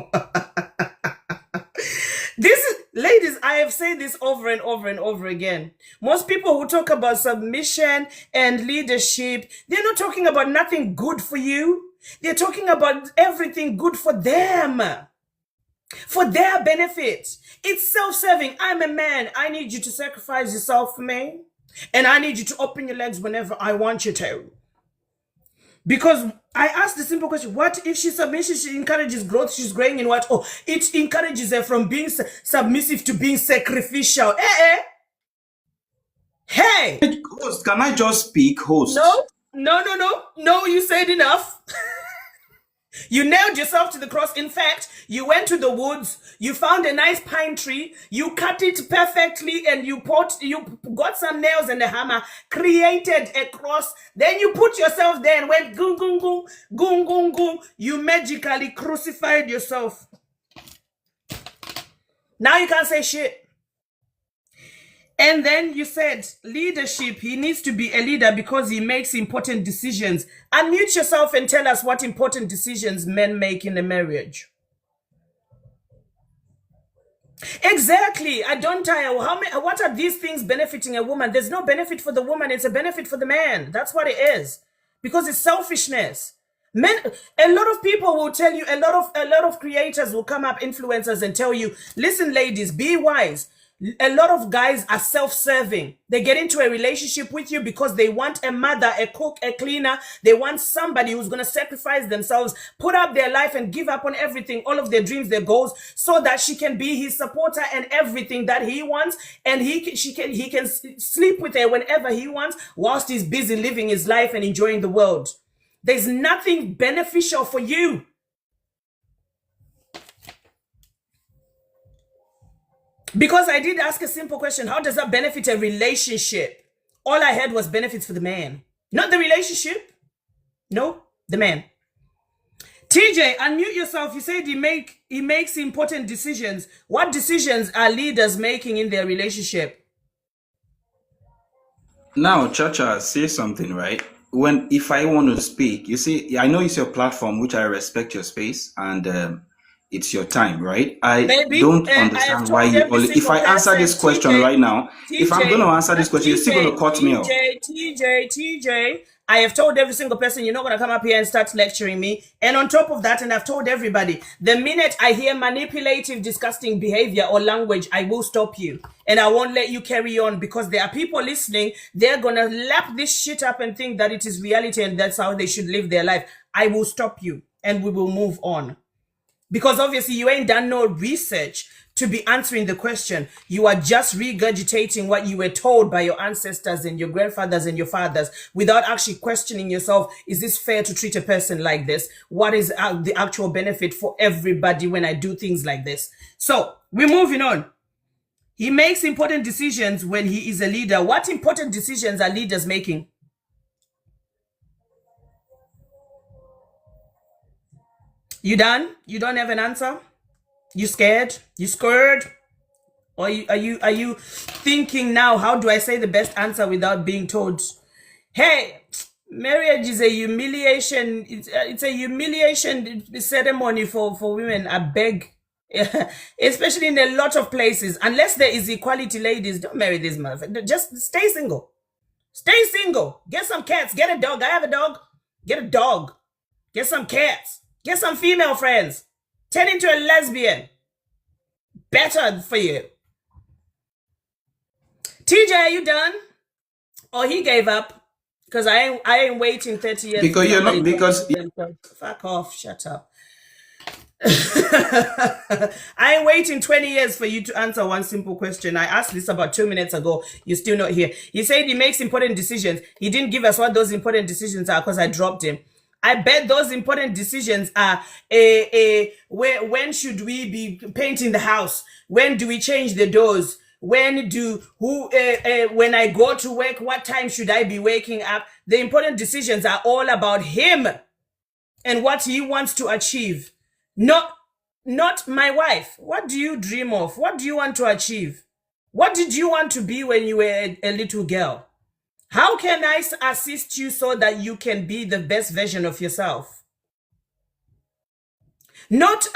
Ladies, I have said this over and over and over again. Most people who talk about submission and leadership, they're not talking about nothing good for you. They're talking about everything good for them. for their benefit. It's self-serving. I'm a man. I need you to sacrifice yourself for me. And I need you to open your legs whenever I want you to. Because I asked the simple question, what if she's submissive? She encourages growth. She's growing in what? Oh, it encourages her from being submissive to being sacrificial. Hey! Host, can I just speak, host? No, you said enough. You nailed yourself to the cross. In fact, you went to the woods, you found a nice pine tree, you cut it perfectly, and you got some nails and a hammer, created a cross. Then you put yourself there and went goong, goong, goong, goong, goong, goong. You magically crucified yourself. Now you can't say shit. And then you said leadership, he needs to be a leader because he makes important decisions. Unmute yourself and tell us what important decisions men make in a marriage. Exactly. I don't tire. What are these things benefiting a woman? There's no benefit for the woman. It's a benefit for the man. That's what it is. Because it's selfishness. Men, a lot of people will tell you, a lot of creators will come up, influencers, and tell you, listen, ladies, be wise. A lot of guys are self-serving. They get into a relationship with you because they want a mother, a cook, a cleaner. They want somebody who's going to sacrifice themselves, put up their life and give up on everything, all of their dreams, their goals, so that she can be his supporter and everything that he wants. And he can sleep with her whenever he wants whilst he's busy living his life and enjoying the world. There's nothing beneficial for you. Because I did ask a simple question, how does that benefit a relationship? All I had was benefits for the man. Not the relationship. No, the man. TJ, unmute yourself. You said he makes important decisions. What decisions are leaders making in their relationship? Now, Chacha, say something, right? If I want to speak, you see, I know it's your platform, which I respect your space, and it's your time, right? I don't understand why you only. If I answer this question right now, if I'm going to answer this question, you're still going to cut me off. TJ, I have told every single person you're not going to come up here and start lecturing me. And on top of that, and I've told everybody, the minute I hear manipulative, disgusting behavior or language, I will stop you. And I won't let you carry on because there are people listening. They're going to lap this shit up and think that it is reality and that's how they should live their life. I will stop you and we will move on. Because obviously you ain't done no research to be answering the question. You are just regurgitating what you were told by your ancestors and your grandfathers and your fathers without actually questioning yourself. Is this fair to treat a person like this? What is the actual benefit for everybody when I do things like this? So we're moving on. He makes important decisions when he is a leader. What important decisions are leaders making? You done? You don't have an answer? You scared? You scared? Or are you thinking now, how do I say the best answer without being told, hey, marriage is a humiliation. It's a humiliation ceremony for women. I beg. Especially in a lot of places. Unless there is equality, ladies, don't marry this motherfucker. Just stay single. Stay single. Get some cats. Get a dog. I have a dog. Get a dog. Get some cats. Get some female friends. Turn into a lesbian. Better for you. TJ, are you done? Or he gave up? Because I ain't waiting 30 years. Because you're not, because... Fuck off, shut up. I ain't waiting 20 years for you to answer one simple question. I asked this about 2 minutes ago. You're still not here. He said he makes important decisions. He didn't give us what those important decisions are because I dropped him. I bet those important decisions are when should we be painting the house? When do we change the doors? When I go to work, what time should I be waking up? The important decisions are all about him and what he wants to achieve. Not my wife. What do you dream of? What do you want to achieve? What did you want to be when you were a little girl? How can I assist you so that you can be the best version of yourself? Not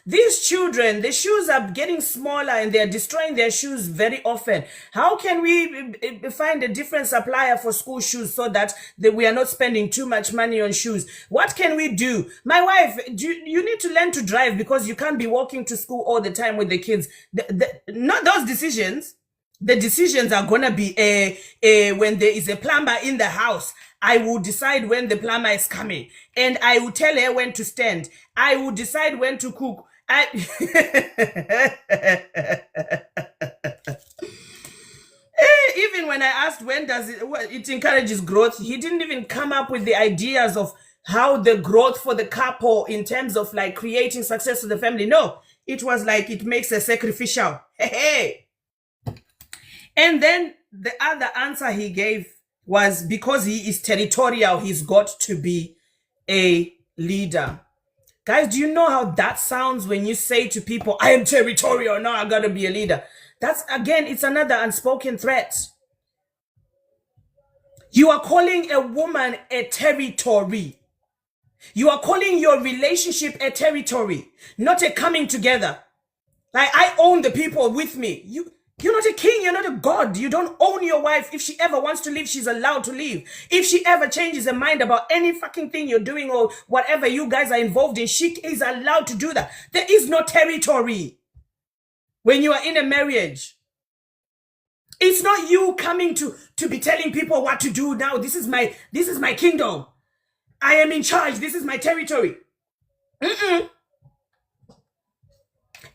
these children, the shoes are getting smaller and they're destroying their shoes very often. How can we find a different supplier for school shoes so that we are not spending too much money on shoes? What can we do? My wife, you need to learn to drive because you can't be walking to school all the time with the kids. Not those decisions. The decisions are gonna be when there is a plumber in the house, I will decide when the plumber is coming, and I will tell her when to stand. I will decide when to cook. Even when I asked when does it encourages growth, he didn't even come up with the ideas of how the growth for the couple in terms of like creating success for the family. No, it was like it makes a sacrificial. Hey. And then the other answer he gave was because he is territorial, he's got to be a leader. Guys, do you know how that sounds when you say to people, I am territorial, now I gotta be a leader? That's, again, it's another unspoken threat. You are calling a woman a territory. You are calling your relationship a territory, not a coming together. Like, I own the people with me. You're not a king, you're not a god. You don't own your wife. If she ever wants to leave, she's allowed to leave. If she ever changes her mind about any fucking thing you're doing or whatever you guys are involved in, she is allowed to do that. There is no territory when you are in a marriage. It's not you coming to be telling people what to do now. This is my kingdom. I am in charge. This is my territory.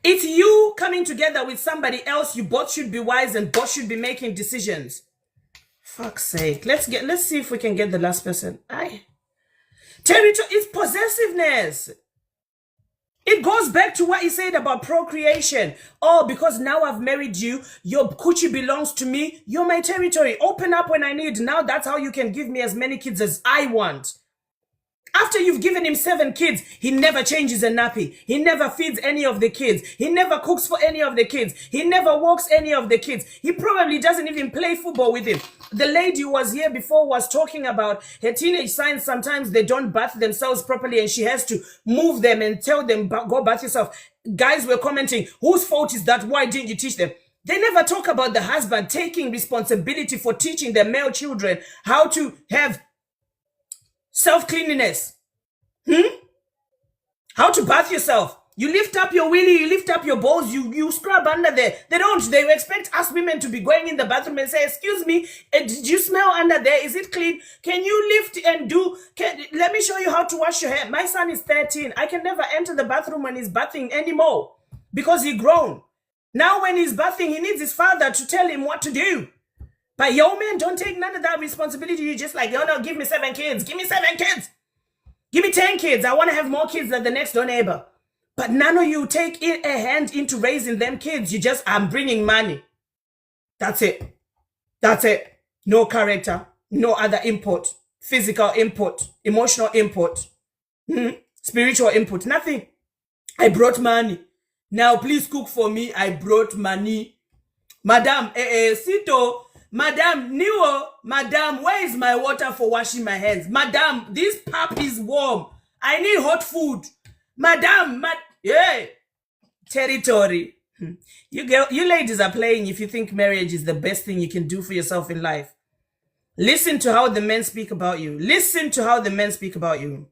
It's you coming together with somebody else. You both should be wise and both should be making decisions. Fuck's sake. Let's see if we can get the last person. Territory is possessiveness. It goes back to what he said about procreation. Oh, because now I've married you, your coochie belongs to me, you're my territory. Open up when I need. Now that's how you can give me as many kids as I want. After you've given him 7 kids, he never changes a nappy. He never feeds any of the kids. He never cooks for any of the kids. He never walks any of the kids. He probably doesn't even play football with him. The lady who was here before was talking about her teenage sons. Sometimes they don't bath themselves properly and she has to move them and tell them, go bath yourself. Guys were commenting, whose fault is that? Why didn't you teach them? They never talk about the husband taking responsibility for teaching their male children how to have self-cleanliness. How to bath yourself. You lift up your willy, you lift up your balls, you scrub under there. They expect us women to be going in the bathroom and say, excuse me, did you smell under there? Is it clean? Can you lift and let me show you how to wash your hair. My son is 13. I can never enter the bathroom when he's bathing anymore because he's grown. Now when he's bathing, he needs his father to tell him what to do. But yo, man, don't take none of that responsibility. You just like, no, give me 7 kids. Give me 7 kids. Give me 10 kids. I want to have more kids than the next door neighbor. But none of you take a hand into raising them kids. You just, I'm bringing money. That's it. That's it. No character. No other input. Physical input. Emotional input. Spiritual input. Nothing. I brought money. Now please cook for me. I brought money. Madam, Sito. Madam, Niwo, Madam, where is my water for washing my hands? Madam, this pap is warm. I need hot food. Madam, yeah. Territory. You ladies are playing if you think marriage is the best thing you can do for yourself in life. Listen to how the men speak about you. Listen to how the men speak about you.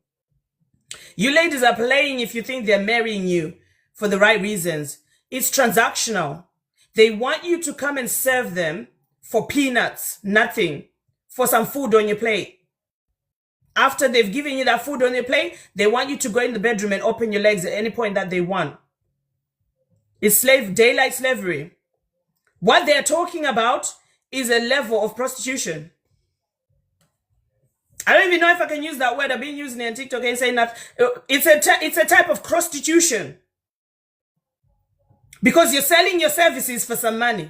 You ladies are playing if you think they're marrying you for the right reasons. It's transactional. They want you to come and serve them for peanuts, nothing, for some food on your plate. After they've given you that food on your plate, they want you to go in the bedroom and open your legs at any point that they want. It's daylight slavery. What they're talking about is a level of prostitution. I don't even know if I can use that word. I've been using it on TikTok and saying that it's a type of prostitution. Because you're selling your services for some money.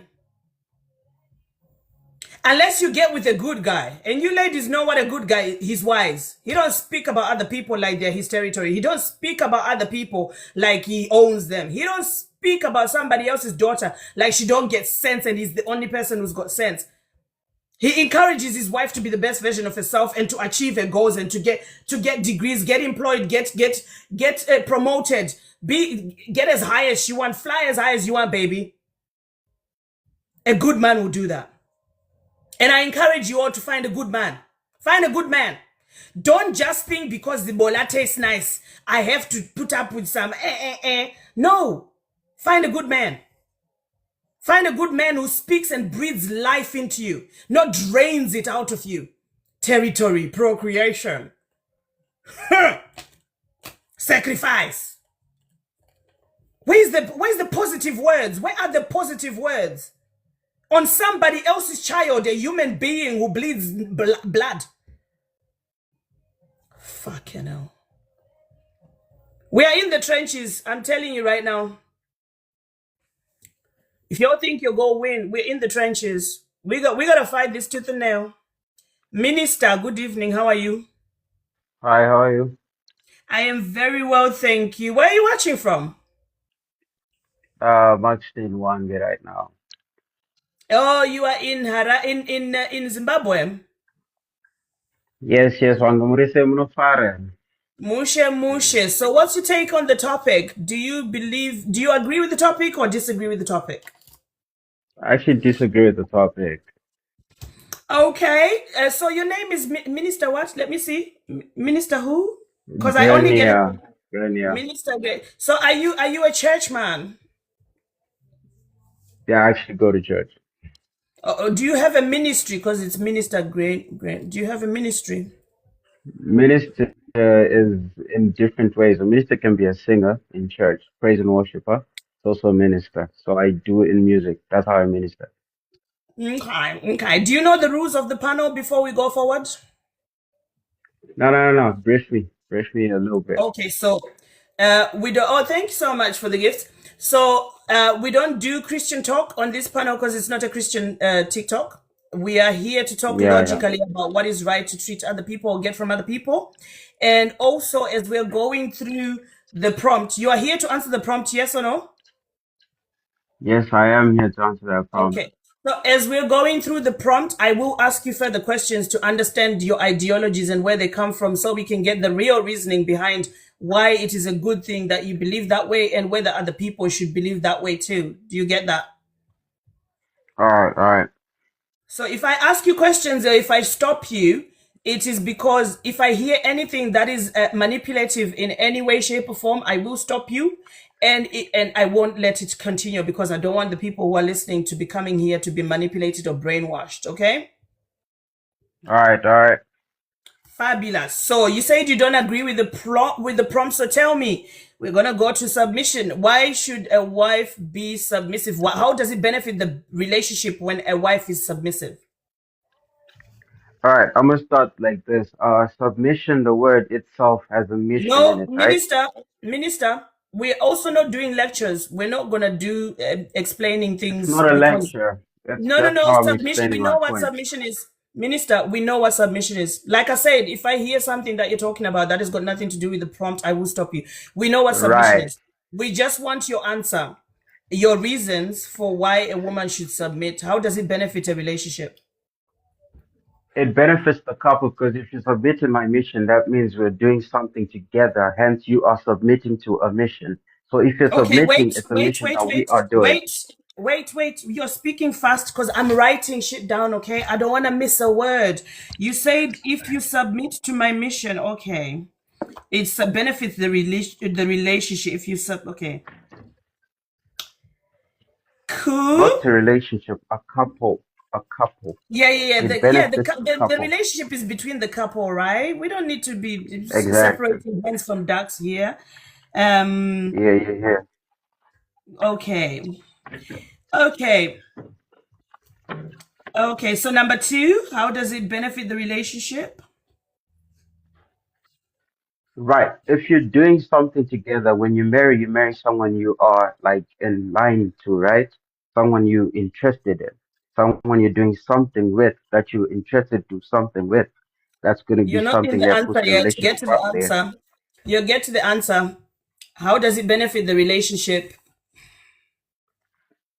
Unless you get with a good guy. And you ladies know what a good guy is. He's wise. He don't speak about other people like they're his territory. He don't speak about other people like he owns them. He don't speak about somebody else's daughter like she don't get sense and he's the only person who's got sense. He encourages his wife to be the best version of herself and to achieve her goals and to get degrees, get employed, get promoted, get as high as you want, fly as high as you want, baby. A good man will do that. And I encourage you all to find a good man. Find a good man. Don't just think because the bola tastes nice, I have to put up with some No. Find a good man. Find a good man who speaks and breathes life into you, not drains it out of you. Territory, procreation, sacrifice. Where's the positive words? Where are the positive words? On somebody else's child, a human being who bleeds blood. Fucking hell. We are in the trenches. I'm telling you right now. If y'all think you'll go win, we're in the trenches. We gotta fight this tooth and nail. Minister, good evening. How are you? Hi, how are you? I am very well, thank you. Where are you watching from? I'm actually in Wange right now. Oh, you are in Zimbabwe. Yes, Wangamurise Munofare. Mushe. So what's your take on the topic? Do you agree with the topic or disagree with the topic? I actually disagree with the topic. Okay, so your name is Minister what? Let me see. Minister who? Because I only get Grenia. Minister. So are you a church man? Yeah, I actually go to church. Do you have a ministry? Because it's Minister Grant. Do you have a ministry? Minister is in different ways. A minister can be a singer in church, praise and worshiper. It's also a minister. So I do it in music. That's how I minister. Okay. Do you know the rules of the panel before we go forward? No. Brief me a little bit. Okay, so we do. Oh, thank you so much for the gift. So we don't do Christian talk on this panel because it's not a Christian TikTok. We are here to talk logically about what is right to treat other people or get from other people. And also, as we're going through the prompt, you are here to answer the prompt, yes or no? Yes, I am here to answer that prompt. Okay. So as we're going through the prompt, I will ask you further questions to understand your ideologies and where they come from so we can get the real reasoning behind why it is a good thing that you believe that way and whether other people should believe that way too. Do you get that? All right. So if I ask you questions or if I stop you, it is because if I hear anything that is manipulative in any way, shape, or form, I will stop you, and I won't let it continue because I don't want the people who are listening to be coming here to be manipulated or brainwashed. Okay? All right. Fabulous. So you said you don't agree with the prompt. So tell me, we're gonna go to submission. Why should a wife be submissive? How does it benefit the relationship when a wife is submissive? All right, I'm gonna start like this. Submission, the word itself has a mission in No, it, right? Minister, we're also not doing lectures. We're not gonna do explaining It's things not a because lecture. It's no. just how I'm Submission. We explaining my know what point. submission is, Minister. We know what submission is. Like I said, if I hear something that you're talking about that has got nothing to do with the prompt, I will stop you. We know what submission Right. is. We just want your answer, your reasons for why a woman should submit. How does it benefit a relationship? It benefits the couple because if you submit to my mission, that means we're doing something together. Hence, you are submitting to a mission. So if you're Okay, submitting, it's a mission that we are doing. Wait. You're speaking fast because I'm writing shit down, okay? I don't want to miss a word. You said if you submit to my mission, okay. It's a benefit the relationship if you okay. Cool. Not a relationship, a couple. Yeah. It benefits the The couple. relationship is between the couple, right? We don't need to be Exactly. separating hens from ducks here. Yeah. Okay. So number 2, how does it benefit the relationship? Right. If you're doing something together, when you marry someone you are like in line to, right? Someone you interested in, someone you're doing something with that you're interested to do something with. That's going to be You're not in something the that answer puts the yet. Get relationship to the up there. answer. You get to the answer. How does it benefit the relationship?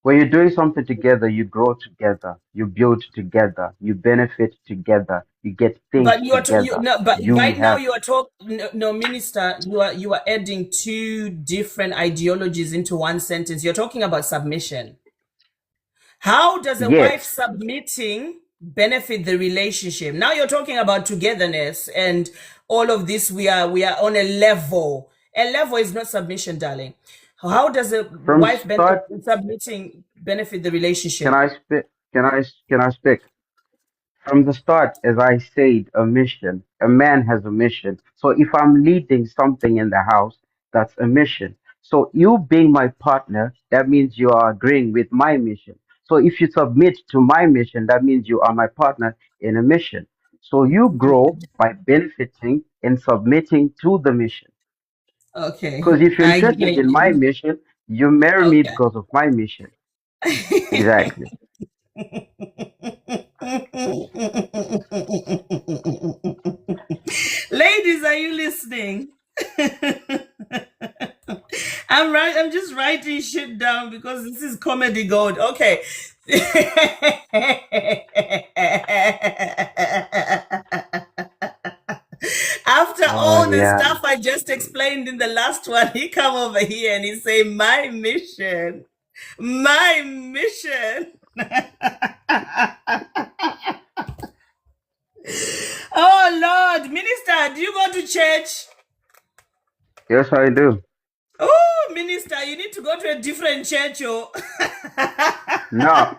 When you're doing something together, you grow together, you build together, you benefit together, you get things But you together. no, but You right now have you are talking, no, minister, you are adding two different ideologies into one sentence. You're talking about submission. How does a yes. wife submitting benefit the relationship? Now you're talking about togetherness and all of this. We are on a level. A level is not submission, darling. How does a From wife benefit start, submitting benefit the can relationship? I speak? Can I speak? From the start, as I said, a mission. A man has a mission. So if I'm leading something in the house, that's a mission. So you being my partner, that means you are agreeing with my mission. So if you submit to my mission, that means you are my partner in a mission. So you grow by benefiting and submitting to the mission. Okay, Because if you're I interested get in my you. mission, you marry me Okay. because of my mission. Exactly. Ladies, are you listening? I'm just writing shit down because this is comedy gold. Okay. After all the Yeah. stuff I just explained in the last one, he come over here and he say, my mission. My mission. Oh Lord, minister, do you go to church? Yes, I do. Oh, minister, you need to go to a different church, oh. No,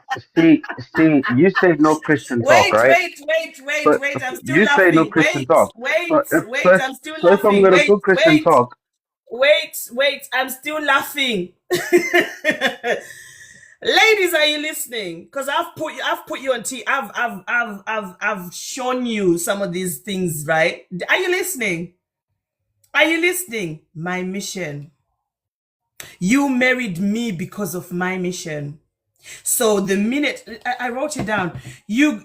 you say no Christian talk, Wait, right? wait, wait, wait, So wait. I'm still you say no laughing. Christian Wait, talk. So wait, if wait. first, I'm still so if I'm laughing. gonna Wait, do Christian wait, talk, wait, wait. I'm still laughing. Ladies, are you listening? Because I've put you on T. I've shown you some of these things, right? Are you listening? Are you listening? My mission. You married me because of my mission. So the minute I wrote it down, you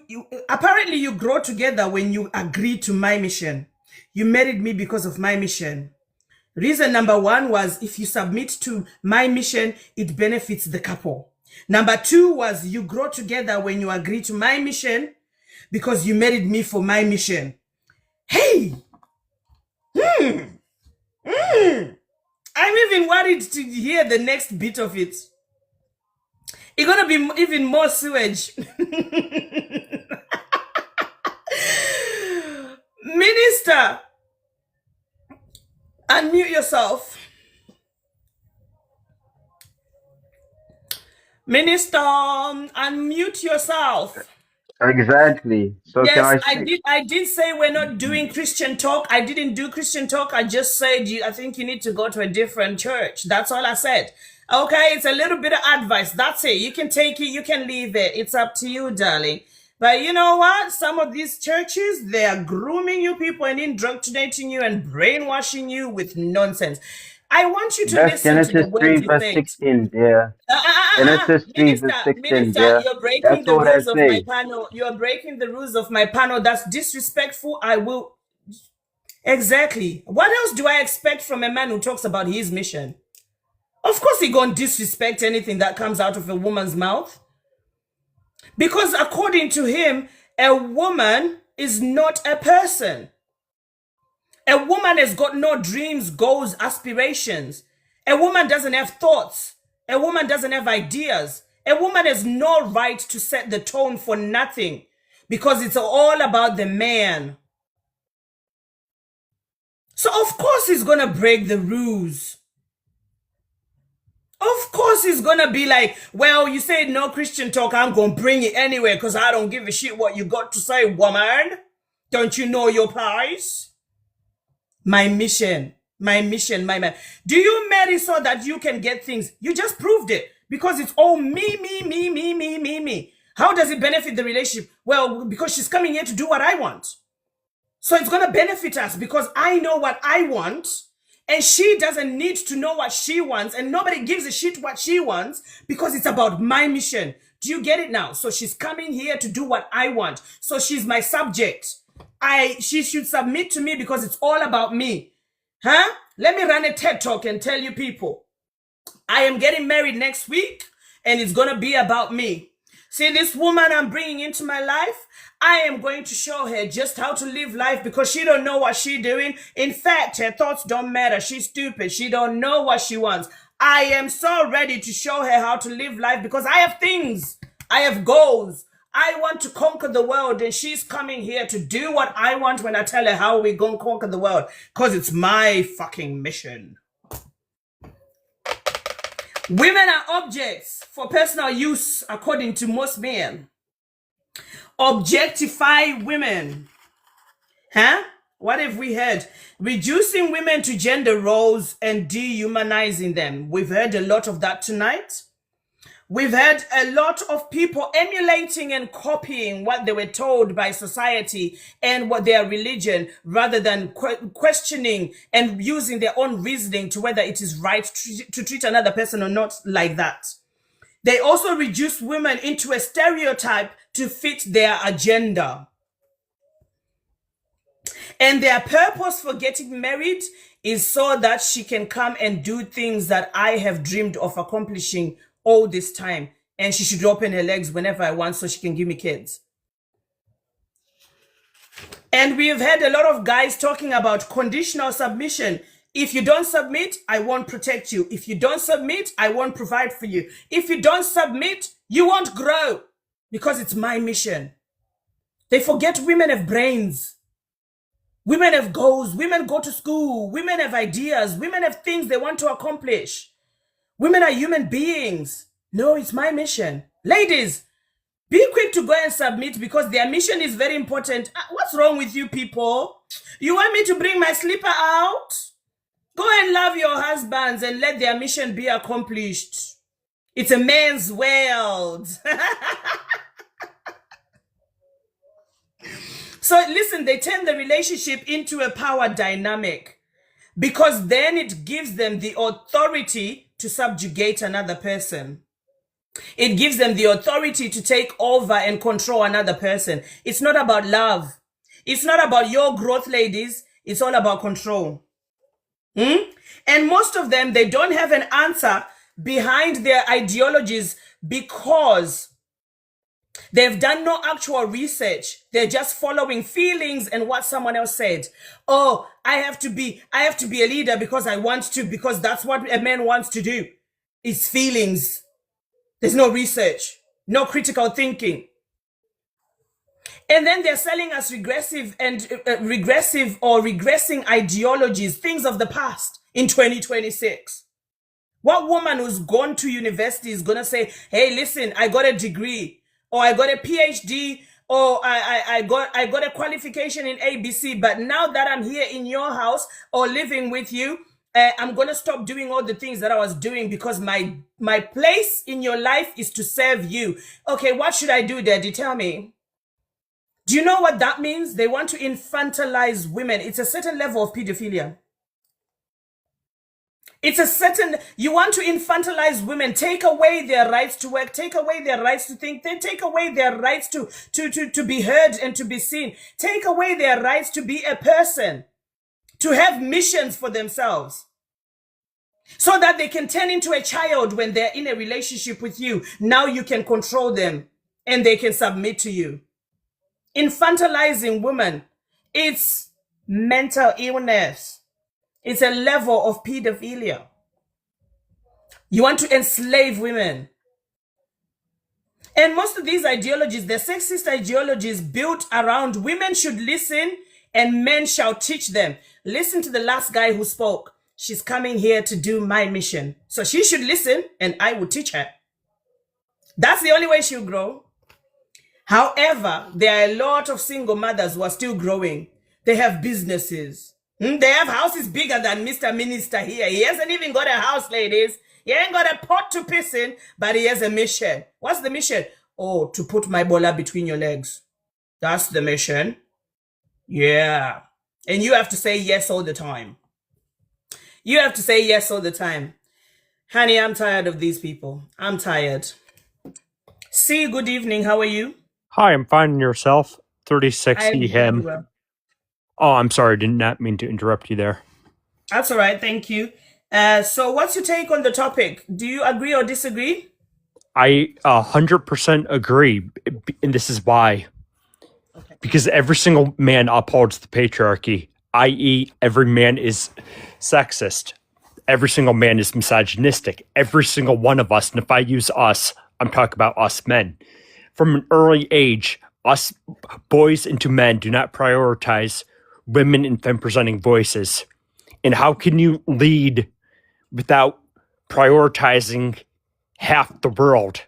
apparently you grow together when you agree to my mission. You married me because of my mission. Reason number one was if you submit to my mission, it benefits the couple. Number two was you grow together when you agree to my mission because you married me for my mission. Hey, I'm even worried to hear the next bit of it. It's gonna be even more sewage. Minister, unmute yourself. Minister, unmute yourself. exactly. So can Yes, I speak? I did say we're not doing Christian talk. I didn't do Christian talk. I just said I think you need to go to a different church. That's all I said. Okay, it's a little bit of advice. That's it. You can take it, you can leave it. It's up to you, darling. But you know what? Some of these churches, they are grooming you people and indoctrinating you and brainwashing you with nonsense. I want you to That's listen to the Genesis words 3 he verse said. 16, dear. Genesis 3 Minister, verse 16, minister, dear. you're breaking That's the what I rules of my say. panel. You're breaking the rules of my panel. That's disrespectful. I will. Exactly. What else do I expect from a man who talks about his mission? Of course, he gonna disrespect anything that comes out of a woman's mouth. Because according to him, a woman is not a person. A woman has got no dreams, goals, aspirations. A woman doesn't have thoughts. A woman doesn't have ideas. A woman has no right to set the tone for nothing because it's all about the man. So of course he's gonna break the rules. Of course he's gonna be like, well, you said no Christian talk, I'm gonna bring it anyway because I don't give a shit what you got to say, woman. Don't you know your place? My mission, my man. Do you marry so that you can get things? You just proved it because it's all me. How does it benefit the relationship? Well, because she's coming here to do what I want. So it's going to benefit us because I know what I want and she doesn't need to know what she wants and nobody gives a shit what she wants because it's about my mission. Do you get it now? So she's coming here to do what I want. So she's my subject. She should submit to me because it's all about me. Huh? Let me run a TED talk and tell you people. I am getting married next week and it's going to be about me. See, this woman I'm bringing into my life, I am going to show her just how to live life because she don't know what she doing. In fact, her thoughts don't matter. She's stupid. She don't know what she wants. I am so ready to show her how to live life because I have things. I have goals. I want to conquer the world, and she's coming here to do what I want when I tell her how we're going to conquer the world because it's my fucking mission. Women are objects for personal use, according to most men. Objectify women. Huh? What have we heard? Reducing women to gender roles and dehumanizing them. We've heard a lot of that tonight. We've had a lot of people emulating and copying what they were told by society and what their religion, rather than questioning and using their own reasoning to whether it is right to treat another person or not like that. They also reduce women into a stereotype to fit their agenda. And their purpose for getting married is so that she can come and do things that I have dreamed of accomplishing all this time, and she should open her legs whenever I want so she can give me kids. And we've had a lot of guys talking about conditional submission. If you don't submit, I won't protect you. If you don't submit, I won't provide for you. If you don't submit, you won't grow because it's my mission. They forget women have brains. Women have goals. Women go to school. Women have ideas. Women have things they want to accomplish. Women are human beings. No, it's my mission. Ladies, be quick to go and submit because their mission is very important. What's wrong with you people? You want me to bring my slipper out? Go and love your husbands and let their mission be accomplished. It's a man's world. So listen, they turn the relationship into a power dynamic because then it gives them the authority to subjugate another person. It gives them the authority to take over and control another person. It's not about love. It's not about your growth, ladies. It's all about control. And most of them, they don't have an answer behind their ideologies because they've done no actual research. They're just following feelings and what someone else said. Oh, I have to be a leader because I want to, because that's what a man wants to do. It's feelings. There's no research, no critical thinking. And then they're selling us regressive or regressing ideologies, things of the past in 2026. What woman who's gone to university is going to say, hey, listen, I got a degree, or I got a PhD, or I got a qualification in ABC, but now that I'm here in your house or living with you, I'm going to stop doing all the things that I was doing because my place in your life is to serve you. Okay, what should I do, Daddy? Tell me. Do you know what that means? They want to infantilize women. It's a certain level of pedophilia. You want to infantilize women, take away their rights to work, take away their rights to think, then take away their rights to be heard and to be seen, take away their rights to be a person, to have missions for themselves, so that they can turn into a child when they're in a relationship with you. Now you can control them and they can submit to you. Infantilizing women, it's mental illness. It's a level of pedophilia. You want to enslave women. And most of these ideologies, the sexist ideologies built around women should listen and men shall teach them. Listen to the last guy who spoke. She's coming here to do my mission. So she should listen and I will teach her. That's the only way she'll grow. However, there are a lot of single mothers who are still growing. They have businesses. They have houses bigger than Mr. Minister here. He hasn't even got a house, ladies. He ain't got a pot to piss in, but he has a mission. What's the mission? Oh, to put my bola between your legs. That's the mission. Yeah. And you have to say yes all the time. You have to say yes all the time. Honey, I'm tired of these people. I'm tired. See, good evening. How are you? Hi, I'm fine. And yourself? I 3060 am very him. well. Oh, I'm sorry. Did not mean to interrupt you there. That's all right. Thank you. So what's your take on the topic? Do you agree or disagree? I 100% agree, and this is why. Because every single man upholds the patriarchy, i.e., every man is sexist. Every single man is misogynistic. Every single one of us, and if I use us, I'm talking about us men. From an early age, us boys into men do not prioritize women and femme-presenting voices. And how can you lead without prioritizing half the world?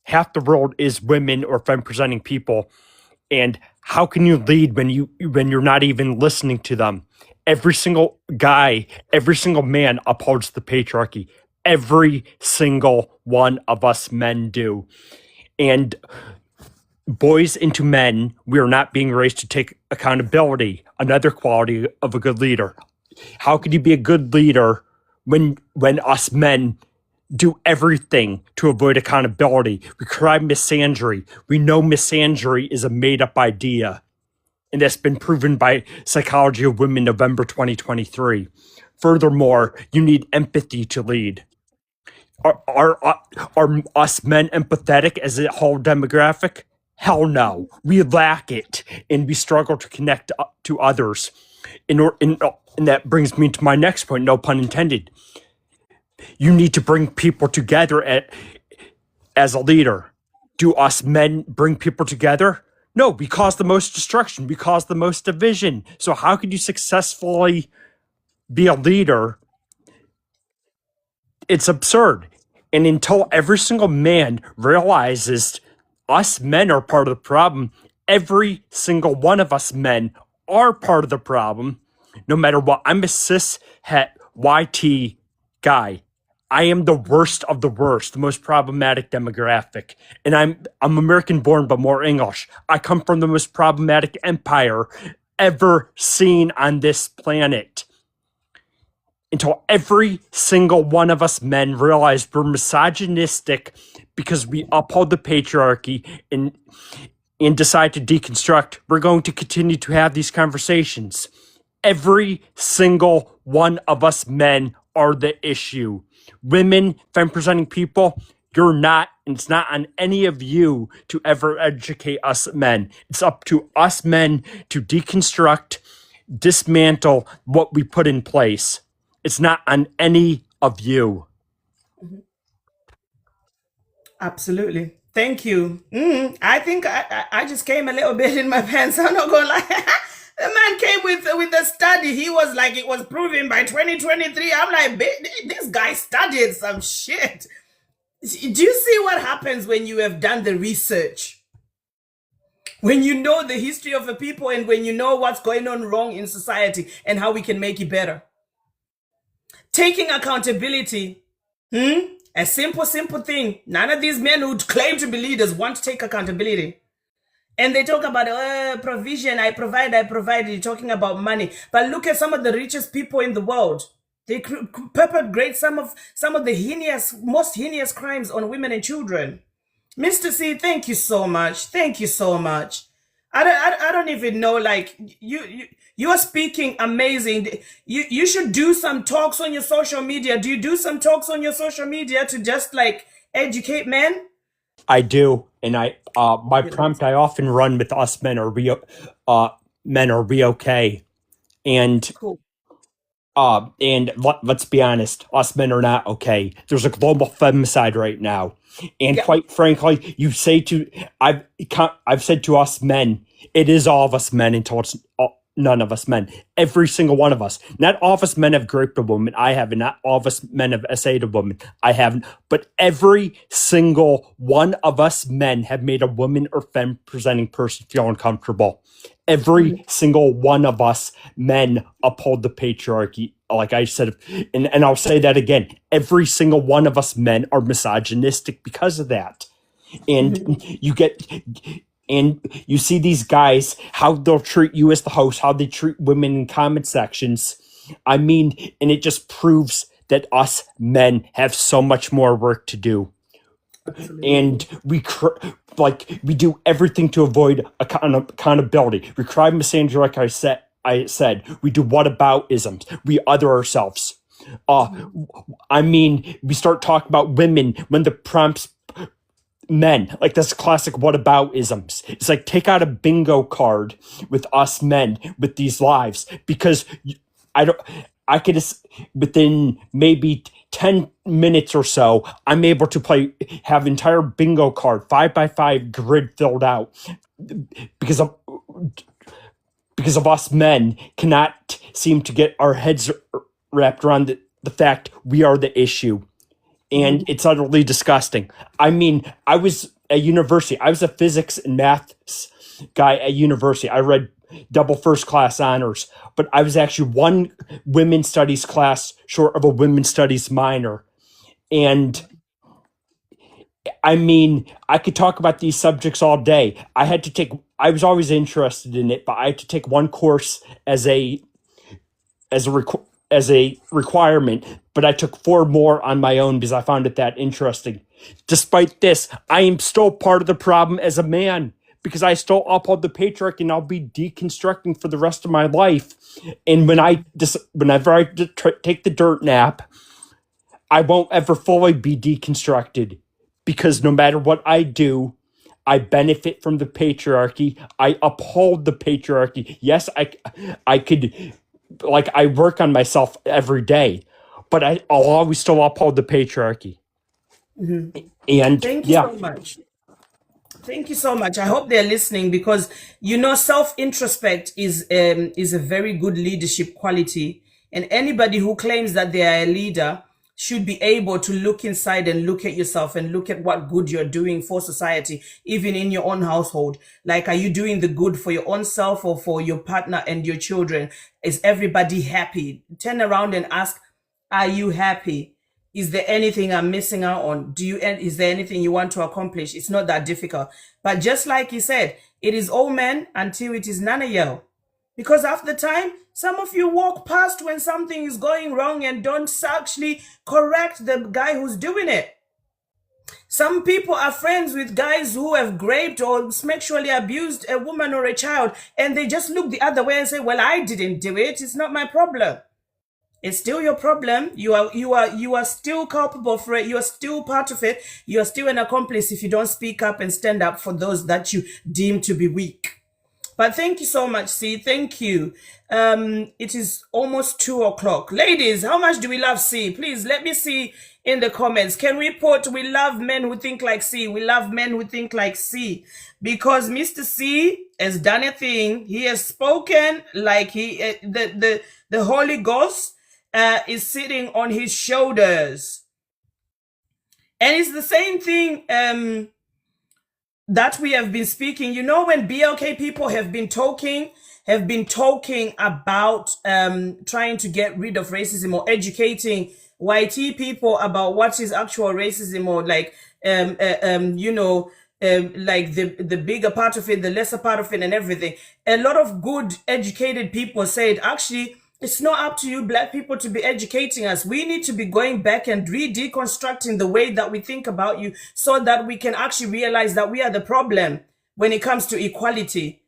Half the world is women or femme-presenting people. And how can you lead when you're not even listening to them? Every single guy, every single man upholds the patriarchy. Every single one of us men do. And boys into men, we are not being raised to take accountability, another quality of a good leader. How could you be a good leader when us men do everything to avoid accountability? We cry misandry. We know misandry is a made-up idea, and that's been proven by Psychology of Women, November 2023. Furthermore, you need empathy to lead. Are us men empathetic as a whole demographic? Hell no. We lack it, and we struggle to connect to others. And that brings me to my next point, no pun intended. You need to bring people together as a leader. Do us men bring people together? No, we cause the most destruction. We cause the most division. So how could you successfully be a leader? It's absurd. And until every single man realizes us men are part of the problem, every single one of us men are part of the problem, no matter what. I'm a cis het YT guy. I am the worst of the worst, the most problematic demographic. And I'm American born, but more English. I come from the most problematic empire ever seen on this planet. Until every single one of us men realize we're misogynistic because we uphold the patriarchy and decide to deconstruct, we're going to continue to have these conversations. Every single one of us men are the issue. Women, femme-presenting people, you're not, and it's not on any of you to ever educate us men. It's up to us men to deconstruct, dismantle what we put in place. It's not on any of you. Absolutely. Thank you. I think I just came a little bit in my pants. I'm not gonna lie. The man came with the study. He was like, it was proven by 2023. I'm like, this guy studied some shit. Do you see what happens when you have done the research? When you know the history of a people and when you know what's going on wrong in society and how we can make it better. Taking accountability, a simple thing. None of these men who claim to be leaders want to take accountability. And they talk about provision, I provide. You're talking about money. But look at some of the richest people in the world. They perpetrate some of the most heinous crimes on women and children. Mr. C, thank you so much. Thank you so much. I don't even know, like, you are speaking amazing. You should do some talks on your social media. Do you do some talks on your social media to just like educate men? I do, and my prompt I often run with us men are we okay, and cool. And let's be honest, us men are not okay. There's a global femicide right now, and quite frankly, I've said to us men, it is all of us men until it's none of us men. Every single one of us. Not all of us men have raped a woman. I haven't. Not all of us men have essayed a woman. I haven't. But every single one of us men have made a woman or femme presenting person feel uncomfortable. Every single one of us men uphold the patriarchy. Like I said, and I'll say that again. Every single one of us men are misogynistic because of that. And you see these guys, how they'll treat you as the host, how they treat women in comment sections. I mean, and it just proves that us men have so much more work to do. Absolutely. And we do everything to avoid accountability. We cry misandry, like I said. We do whataboutisms. We other ourselves. I mean, we start talking about women when the prompts men, like this classic whataboutisms. It's like, take out a bingo card with us men with these lives, because I could, within maybe 10 minutes or so, I'm able to have entire bingo card, 5x5 grid filled out, because of us men cannot seem to get our heads wrapped around the fact we are the issue. And it's utterly disgusting. I mean, I was at university. I was a physics and maths guy at university. I read double first class honors, but I was actually one women's studies class short of a women's studies minor. And I mean, I could talk about these subjects all day. I was always interested in it, but I had to take one course as a requirement, but I took 4 more on my own because I found it that interesting. Despite this, I am still part of the problem as a man, because I still uphold the patriarchy, and I'll be deconstructing for the rest of my life. And whenever I take the dirt nap, I won't ever fully be deconstructed, because no matter what I do, I benefit from the patriarchy. I uphold the patriarchy. Yes, I could, like, I work on myself every day, but I'll always still uphold the patriarchy. And Thank you so much. Thank you so much. I hope they're listening, because self-introspect is a very good leadership quality, and anybody who claims that they are a leader should be able to look inside and look at yourself and look at what good you're doing for society, even in your own household. Like, are you doing the good for your own self or for your partner and your children? Is everybody happy? Turn around and ask, are you happy? Is there anything I'm missing out on? Is there anything you want to accomplish? It's not that difficult. But just like you said, it is all men until it is none of you. Because half the time, some of you walk past when something is going wrong and don't actually correct the guy who's doing it. Some people are friends with guys who have raped or sexually abused a woman or a child, and they just look the other way and say, well, I didn't do it. It's not my problem. It's still your problem. You are still culpable for it. You are still part of it. You are still an accomplice if you don't speak up and stand up for those that you deem to be weak. But thank you so much, C. Thank you. It is almost 2:00. Ladies, how much do we love C? Please let me see in the comments. Can we put, we love men who think like C? We love men who think like C. Because Mr. C has done a thing. He has spoken like the Holy Ghost is sitting on his shoulders. And it's the same thing that we have been speaking. You know, when BLK people have been talking about trying to get rid of racism, or educating YT people about what is actual racism, or like like the bigger part of it, the lesser part of it, and everything. A lot of good educated people said, actually, it's not up to you black people to be educating us. We need to be going back and deconstructing the way that we think about you, so that we can actually realize that we are the problem when it comes to equality.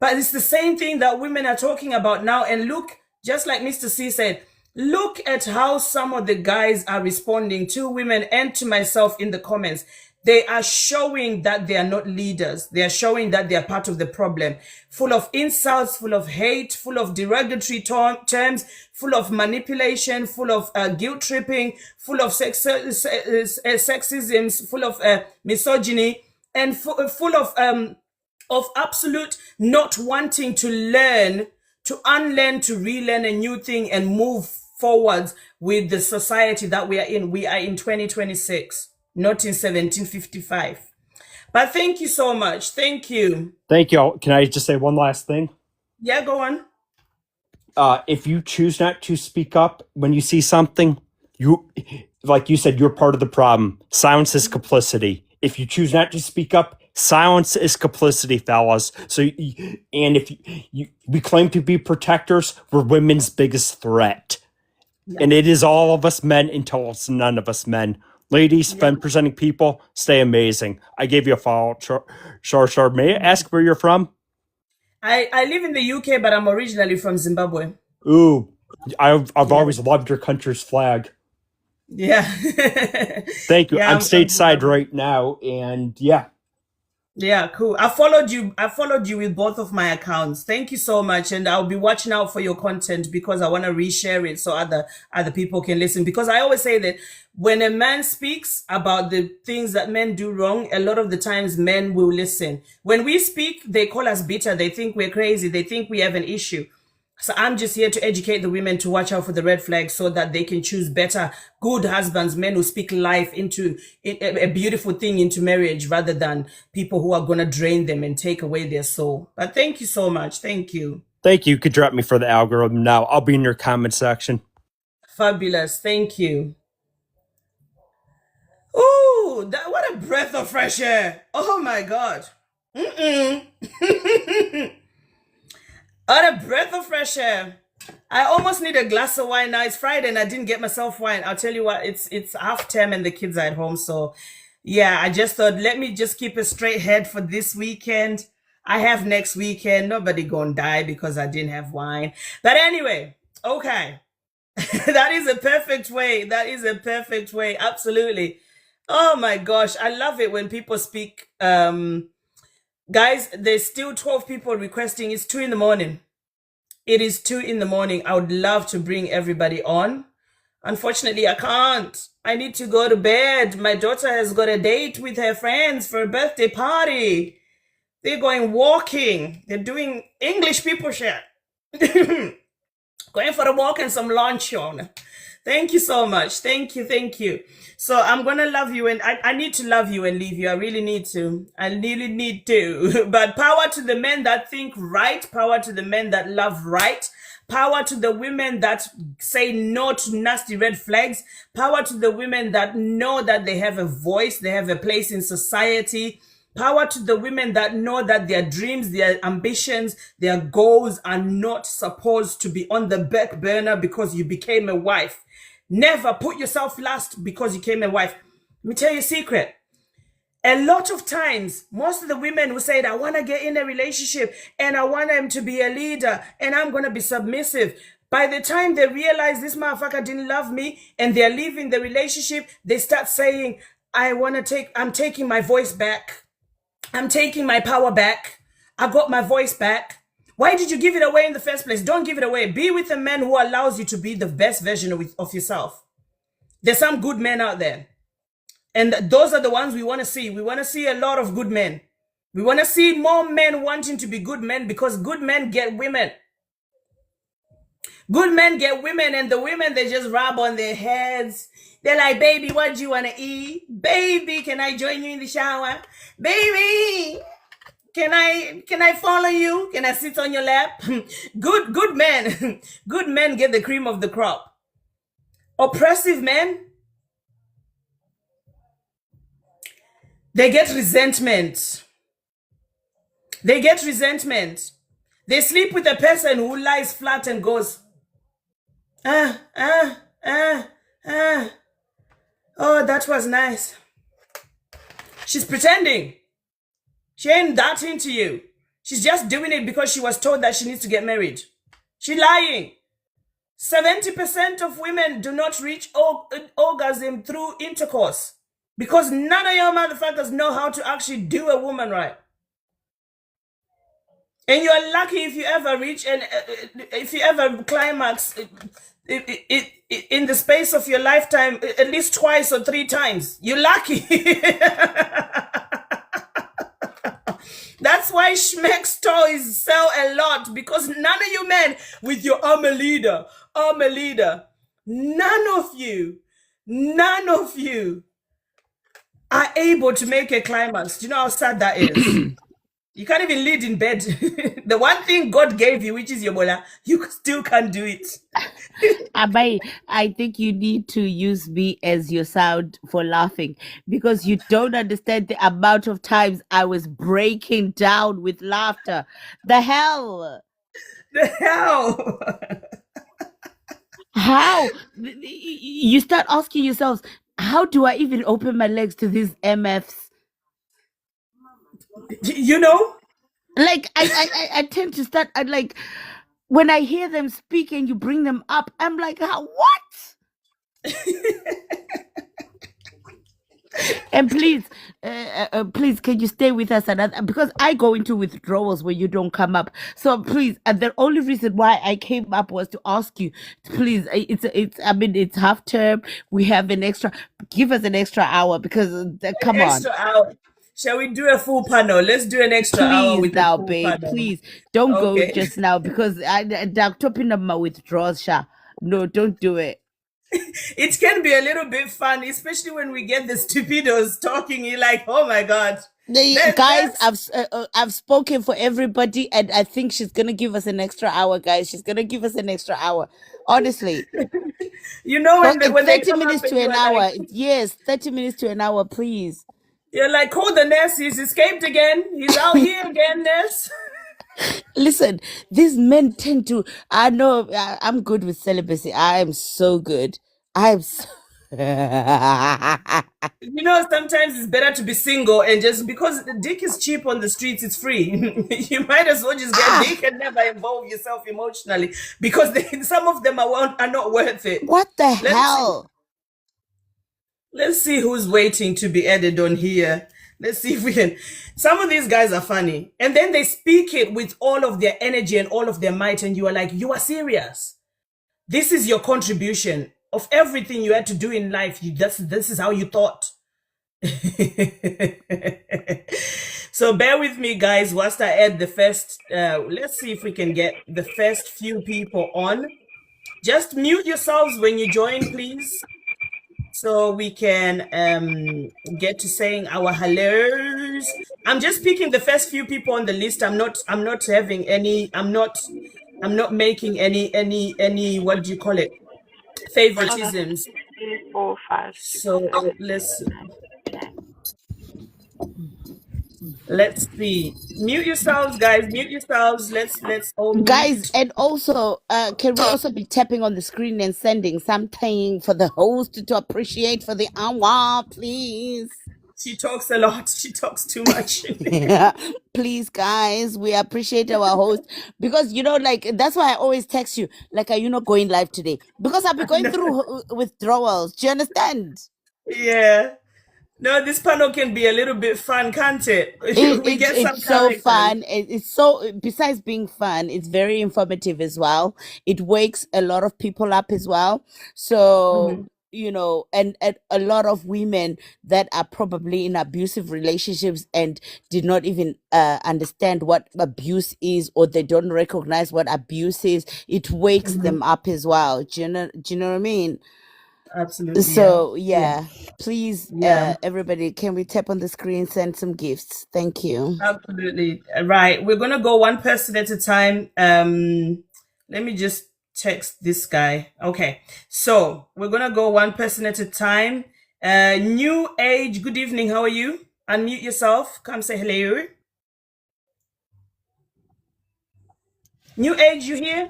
But it's the same thing that women are talking about now. And look, just like Mr. C said, look at how some of the guys are responding to women and to myself in the comments. They are showing that they are not leaders. They are showing that they are part of the problem. Full of insults, full of hate, full of derogatory terms, full of manipulation, full of guilt tripping, full of sexism, full of misogyny, and full of absolute not wanting to learn, to unlearn, to relearn a new thing and move forwards with the society that we are in. We are in 2026. Not in 1755. But thank you so much. Thank you. Thank you. Can I just say one last thing? Yeah, go on. If you choose not to speak up when you see something, like you said, you're part of the problem. Silence is complicity. If you choose not to speak up, silence is complicity, fellas. And if we claim to be protectors, we're women's biggest threat. Yeah. And it is all of us men until it's none of us men. Ladies, femme presenting people, stay amazing. I gave you a follow. Sure. May I ask where you're from? I live in the UK, but I'm originally from Zimbabwe. Ooh, I've always loved your country's flag. Yeah. Thank you. Yeah, I'm I'm stateside right now, and yeah. Yeah, cool. I followed you. I followed you with both of my accounts. Thank you so much, and I'll be watching out for your content because I want to reshare it so other people can listen. Because I always say that when a man speaks about the things that men do wrong, a lot of the times men will listen. When we speak, they call us bitter. They think we're crazy. They think we have an issue. So I'm just here to educate the women to watch out for the red flags so that they can choose better, good husbands, men who speak life into a beautiful thing into marriage rather than people who are going to drain them and take away their soul. But thank you so much. Thank you. Thank you. You could drop me for the algorithm now. I'll be in your comment section. Fabulous. Thank you. Ooh, what a breath of fresh air. Oh my God. What a breath of fresh air. I almost need a glass of wine now. It's Friday and I didn't get myself wine. I'll tell you what, it's half term and the kids are at home. So yeah, I just thought, let me just keep a straight head for this weekend. I have next weekend. Nobody gonna die because I didn't have wine. But anyway, okay. That is a perfect way. That is a perfect way. Absolutely. Oh my gosh. I love it when people speak. Guys, there's still 12 people requesting. It's 2 in the morning. It is 2 in the morning. I would love to bring everybody on. Unfortunately, I can't. I need to go to bed. My daughter has got a date with her friends for a birthday party. They're going walking. They're doing English people shit. Going for a walk and some lunch on. Thank you so much. Thank you. Thank you. So I'm going to love you and I need to love you and leave you. I really need to. I really need to. But power to the men that think right. Power to the men that love right. Power to the women that say no to nasty red flags. Power to the women that know that they have a voice. They have a place in society. Power to the women that know that their dreams, their ambitions, their goals are not supposed to be on the back burner because you became a wife. Never put yourself last because you became a wife. Let me tell you a secret. A lot of times, most of the women who say, I want to get in a relationship and I want them to be a leader and I'm going to be submissive. By the time they realize this motherfucker didn't love me and they're leaving the relationship, they start saying, I'm taking my voice back. I'm taking my power back. I got my voice back. Why did you give it away in the first place? Don't give it away. Be with a man who allows you to be the best version of yourself. There's some good men out there. And those are the ones we want to see. We want to see a lot of good men. We want to see more men wanting to be good men because good men get women. Good men get women and the women, they just rub on their heads. They're like, baby, what do you want to eat? Baby, can I join you in the shower? Baby, can I follow you? Can I sit on your lap? Good men. Good men get the cream of the crop. Oppressive men, they get resentment. They get resentment. They sleep with a person who lies flat and goes, oh, that was nice. She's pretending. She ain't that into you. She's just doing it because she was told that she needs to get married. She's lying. 70% of women do not reach orgasm through intercourse because none of your motherfuckers know how to actually do a woman right. And you're lucky if you ever reach and if you ever climax in the space of your lifetime at least twice or 3 times. You're lucky. That's why Schmeck's toys sell a lot because none of you men with your I'm a leader, none of you are able to make a climax. Do you know how sad that is? You can't even lead in bed. The one thing God gave you, which is your bola, you still can't do it. Abai, I think you need to use me as your sound for laughing because you don't understand the amount of times I was breaking down with laughter. The hell? The hell? How? You start asking yourselves, how do I even open my legs to these MFs? You know? Like, I tend to start, like, when I hear them speak and you bring them up, I'm like, what? And please, please, can you stay with us another? Because I go into withdrawals when you don't come up. So please, the only reason why I came up was to ask you, please. It's. I mean, it's half term. We have an extra. Give us an extra hour because come on. Extra hour. Shall we do a full panel? Let's do an extra hour Please with the now, full babe. panel. Please don't go Okay. just now because I'm topping up my withdrawals, Sha. No, don't do it. It can be a little bit fun, especially when we get the stupidos talking. You're like, oh my god. Guys, I've spoken for everybody, and I think she's gonna give us an extra hour, guys. She's gonna give us an extra hour. Honestly, You know when they 30 come minutes up to and you an are hour. like, Yes, 30 minutes to an hour, please. you're like, call the nurse. He's escaped again. He's out here again, nurse. Listen, these men tend to. I know. I'm good with celibacy. I am so good. I'm. So, You know, sometimes it's better to be single and just because the dick is cheap on the streets, it's free. You might as well just get dick and never involve yourself emotionally because some of them are not worth it. What the hell? Let's see who's waiting to be added on here. Let's see if we can. Some of these guys are funny. And then they speak it with all of their energy and all of their might. And you are like, you are serious. This is your contribution of everything you had to do in life. This is how you thought. So bear with me, guys, whilst I add the first. Let's see if we can get the first few people on. Just mute yourselves when you join, please. So we can get to saying our hellos. I'm just picking the first few people on the list. I'm not having any. I'm not making any. What do you call it? Favoritisms. 3, 4, 5, 6, So 7, let's 10. see. Mute yourselves, guys. Mute yourselves. Let's all mute. Guys, and also, can we also be tapping on the screen and sending something for the host to appreciate for the hour, please? She talks a lot. She talks too much. Please, guys, we appreciate our host because like that's why I always text you. Like, are you not going live today? Because I'll be going through withdrawals. Do you understand? Yeah. No, this panel can be a little bit fun, can't it? We get some It's so characters. fun. It's so, besides being fun, it's very informative as well. It wakes a lot of people up as well. So, and a lot of women that are probably in abusive relationships and did not even understand what abuse is, or they don't recognize what abuse is. It wakes them up as well. Do you know what I mean? Absolutely. So please, Yeah. everybody, can we tap on the screen, send some gifts? Thank you. Absolutely. Right. We're gonna go one person at a time. Let me just text this guy. Okay. So we're gonna go one person at a time. New Age, good evening. How are you? Unmute yourself. Come say hello. New Age, you here?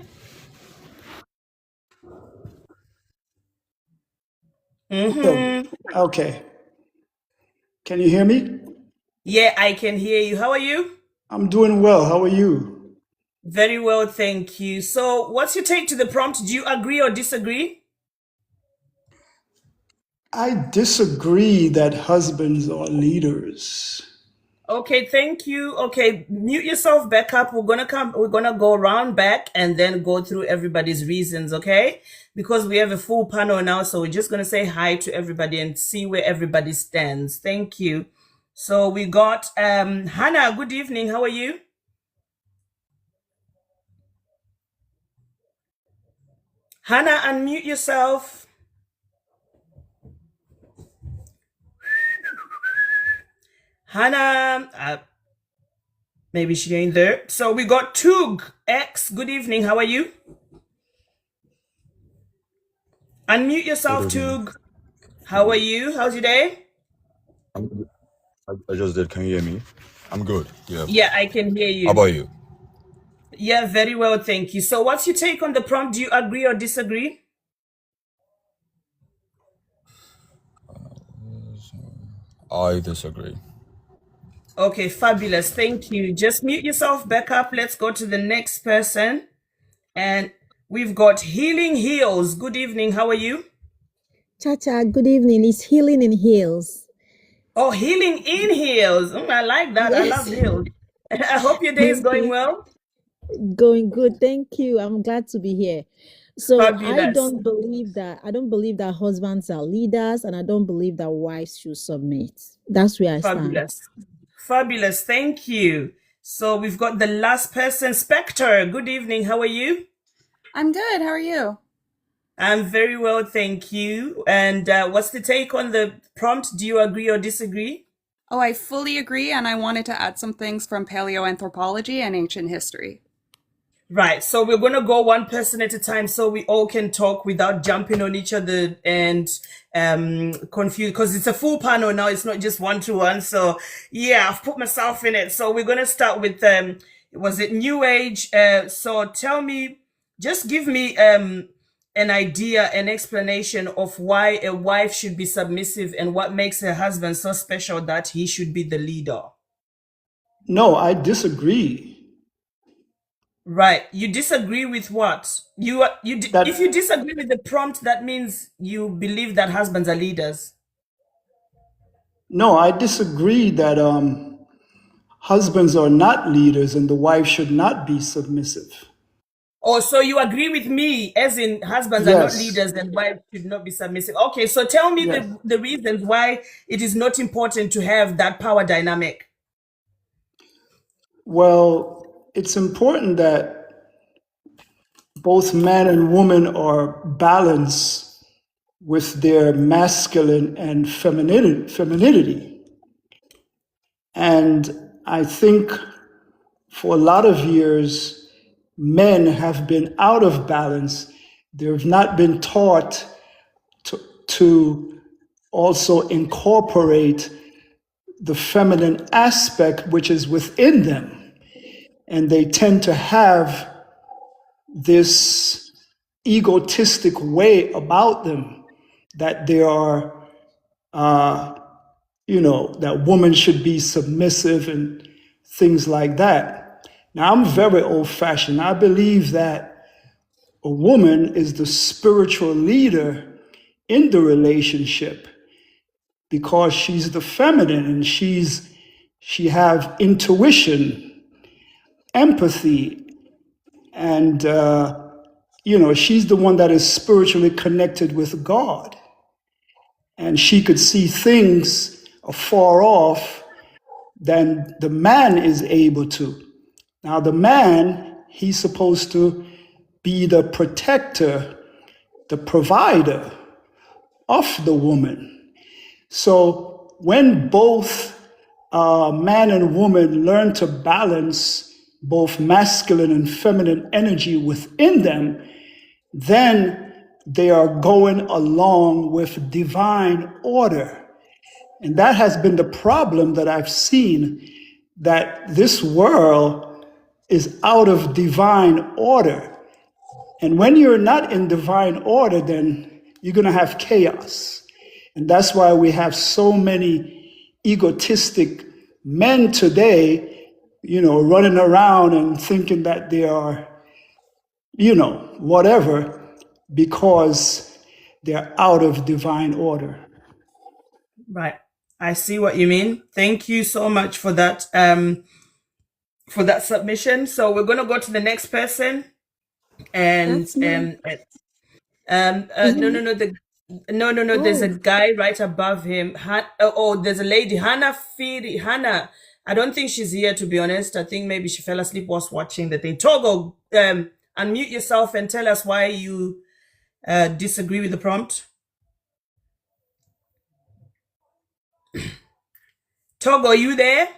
Okay. Can you hear me? Yeah, I can hear you. How are you? I'm doing well. How are you? Very well, thank you. So what's your take to the prompt? Do you agree or disagree? I disagree that husbands are leaders. Okay, thank you. Okay, mute yourself back up. We're gonna go around back and then go through everybody's reasons, okay? Because we have a full panel now, so we're just gonna say hi to everybody and see where everybody stands. Thank you. So we got Hannah, good evening. How are you? Hannah, unmute yourself. Hannah, maybe she ain't there. So we got Tug X. Good evening. How are you? Unmute yourself, Tug. How are you? How's your day? I just did. Can you hear me? I'm good. Yeah. Yeah, I can hear you. How about you? Yeah, very well, thank you. So what's your take on the prompt? Do you agree or disagree? I disagree. Okay, fabulous. Thank you. Just mute yourself back up. Let's go to the next person. And we've got Healing Heals. Good evening. How are you? Chacha, good evening. It's Healing in Heels. Oh, healing in heels. I like that. I love Yes. heels. I hope your day is going Okay. well. Going good. Thank you. I'm glad to be here. So Fabulous. I don't believe that husbands are leaders, and I don't believe that wives should submit. That's where I stand. Fabulous. Fabulous. Thank you. So we've got the last person, Spectre. Good evening. How are you? I'm good. How are you? I'm very well, thank you. And what's the take on the prompt? Do you agree or disagree? Oh, I fully agree, and I wanted to add some things from paleoanthropology and ancient history. Right. So we're going to go one person at a time so we all can talk without jumping on each other and confuse, because it's a full panel now. It's not just 1-to-1. So yeah, I've put myself in it. So we're going to start with, was it New Age? So tell me, just give me an idea, an explanation of why a wife should be submissive and what makes her husband so special that he should be the leader. No, I disagree. Right. You disagree with what? If you disagree with the prompt, that means you believe that husbands are leaders. No, I disagree that husbands are not leaders and the wife should not be submissive. Oh, so you agree with me, as in husbands are not Yes. leaders and wives should not be submissive. Okay, so tell me Yes. the reasons why it is not important to have that power dynamic. Well, it's important that both man and woman are balanced with their masculine and femininity. And I think for a lot of years, men have been out of balance. They've not been taught to also incorporate the feminine aspect which is within them. And they tend to have this egotistic way about them that they are, that woman should be submissive and things like that. Now, I'm very old fashioned. I believe that a woman is the spiritual leader in the relationship because she's the feminine and she have intuition, empathy, and she's the one that is spiritually connected with God. And she could see things afar off than the man is able to. Now, the man, he's supposed to be the protector, the provider of the woman. So when both man and woman learn to balance both masculine and feminine energy within them, then they are going along with divine order. And that has been the problem that I've seen, that this world is out of divine order. And when you're not in divine order, then you're going to have chaos. And that's why we have so many egotistic men today, running around and thinking that they are, whatever, because they're out of divine order. Right. I see what you mean. Thank you so much for that submission. So we're going to go to the next person. And no, there's a guy right above him. There's a lady, Hannah. I don't think she's here, to be honest. I think maybe she fell asleep whilst watching the thing. Togo, unmute yourself and tell us why you disagree with the prompt. Togo, are you there?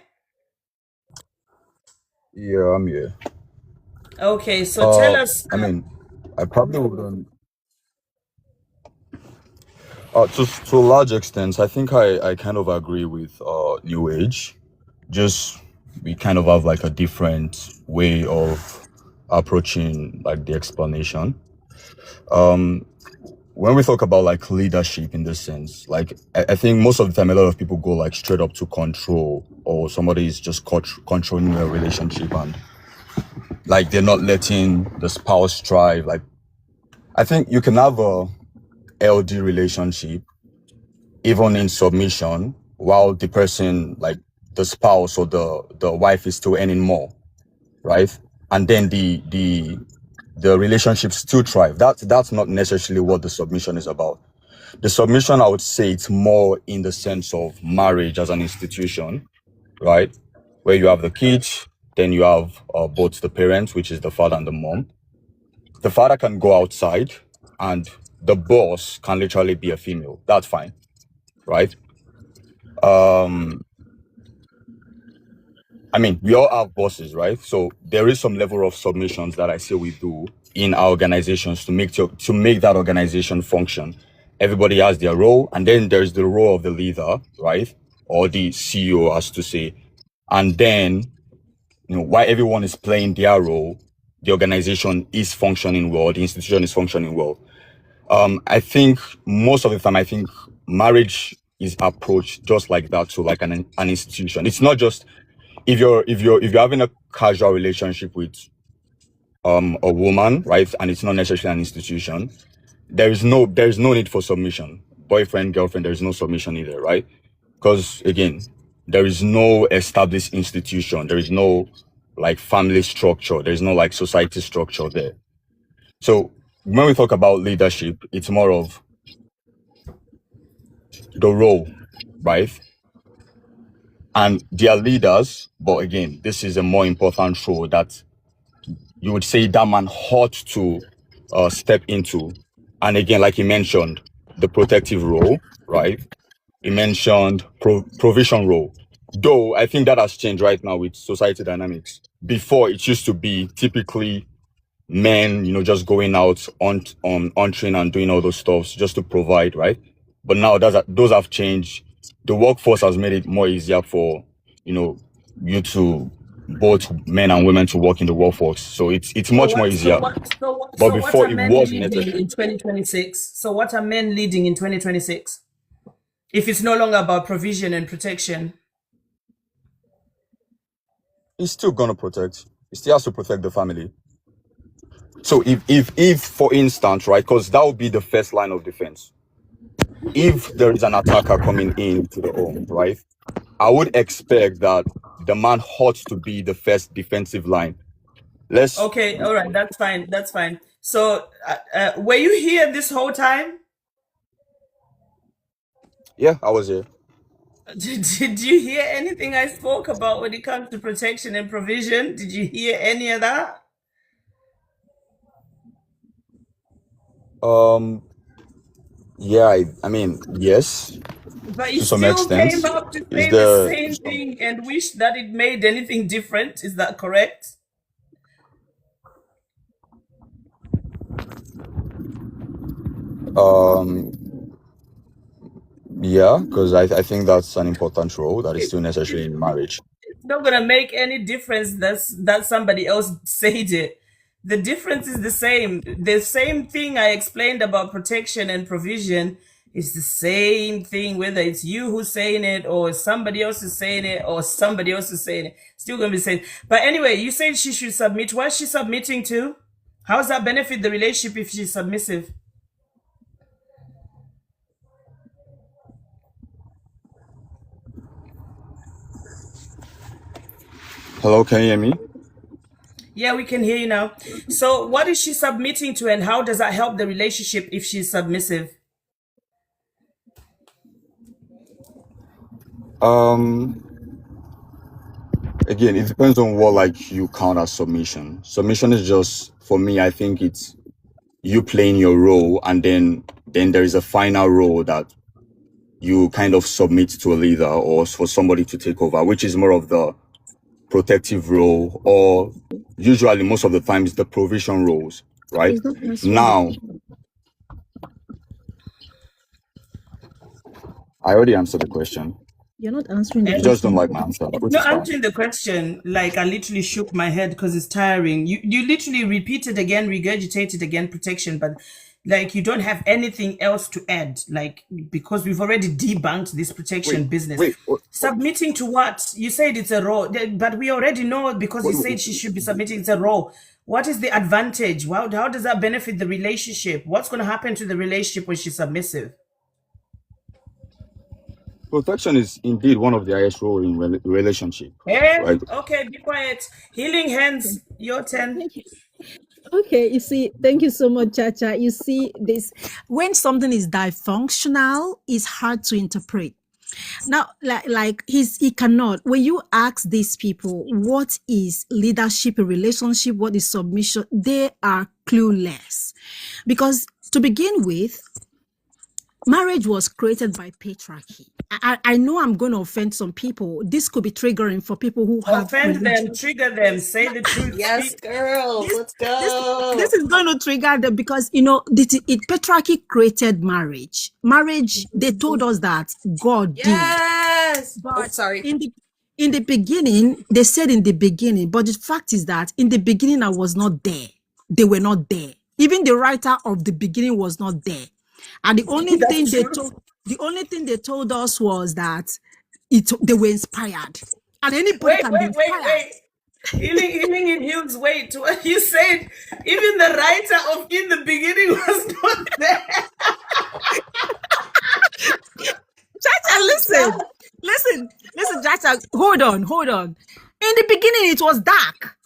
Yeah, I'm here. Okay, so tell us. I probably wouldn't. To a large extent, I think I kind of agree with New Age. Just we kind of have like a different way of approaching like the explanation. When we talk about like leadership in this sense, like I think most of the time a lot of people go like straight up to control, or somebody is just controlling a relationship and like they're not letting the spouse thrive. Like I think you can have LD relationship, even in submission, while the person, like the spouse or the wife, is still earning more, right? And then the relationship still thrive. That's not necessarily what the submission is about. The submission, I would say, it's more in the sense of marriage as an institution, right? Where you have the kids, then you have both the parents, which is the father and the mom. The father can go outside, and the boss can literally be a female. That's fine, right? I mean, we all have bosses, right? So there is some level of submissions that I say we do in our organizations to make that organization function. Everybody has their role, and then there's the role of the leader, right? Or the CEO, as to say. And then, while everyone is playing their role, the organization is functioning well, the institution is functioning well. I think most of the time, marriage is approached just like that, so like an institution. It's not just if you're having a casual relationship with a woman, right, and it's not necessarily an institution, there's no need for submission. Boyfriend, girlfriend, there's no submission either, right? Because again, there is no established institution, there is no like family structure, there's no like society structure there. So when we talk about leadership, it's more of the role, right? And they are leaders, but again, this is a more important role that you would say that man ought to step into. And again, like he mentioned, the protective role, right? He mentioned provision role. Though I think that has changed right now with society dynamics. Before, it used to be typically men, just going out on train and doing all those stuff just to provide, right? But now those have changed. The workforce has made it more easier for, you to both men and women to work in the workforce. So it's much more easier. But What before are it men was leading necessary. in 2026? So what are men leading in 2026? If it's no longer about provision and protection. He's still gonna protect. He still has to protect the family. So if for instance, right, because that would be the first line of defense. If there is an attacker coming into the home, right, I would expect that the man ought to be the first defensive line. Okay, all right, that's fine. So were you here this whole time? Yeah, I was here. Did you hear anything I spoke about when it comes to protection and provision? Did you hear any of that? Yeah, I mean, yes, But you to some still extent. came up to Is say the there same thing and wish that it made anything different. Is that correct? yeah, because I think that's an important role that is still necessary in marriage. It's not gonna make any difference that somebody else said it. The difference is the same. The same thing I explained about protection and provision is the same thing, whether it's you who's saying it or somebody else is saying it or somebody else is saying it. Still gonna be saying. But anyway, you said she should submit. What is she submitting to? How does that benefit the relationship if she's submissive? Hello, can you hear me? Yeah, we can hear you now. So what is she submitting to and how does that help the relationship if she's submissive? Again, it depends on what like you count as submission. Submission is just, for me, I think it's you playing your role, and then there is a final role that you kind of submit to a leader or for somebody to take over, which is more of the protective role, or usually most of the times the provision roles, right? It's not answering Now, I already answered the question. You're not answering the You question. just don't like my answer, which Not is fine. answering the question, like I literally shook my head because it's tiring. You literally repeated again, regurgitated again protection, but Like you don't have anything else to add, like because we've already debunked this protection business. Submitting to what? You said it's a role, but we already know because you said she should be submitting. It's a role. What is the advantage? How does that benefit the relationship? What's going to happen to the relationship when she's submissive? Protection is indeed one of the highest role in relationship, right? Okay, be quiet. Healing hands, your turn. Okay, you see, thank you so much, Chacha. You see, this when something is dysfunctional, it's hard to interpret. Now, like he cannot. When you ask these people what is leadership, a relationship, what is submission, they are clueless. Because to begin with, marriage was created by patriarchy. I know I'm going to offend some people. This could be triggering for people who have offend them, trigger them, say the truth. Yes, girls, let's go. This is going to trigger them because patriarchy created marriage. Marriage, they told us that God did. Yes. But sorry. In the beginning, they said in the beginning, but the fact is that in the beginning I was not there. They were not there. Even the writer of the beginning was not there. And the only thing they told us was that they were inspired. And anybody can be inspired. Wait. Healing in heals. Wait, what you said? Even the writer of In the Beginning was not there. Chacha, listen, Chacha, hold on. In the beginning, it was dark.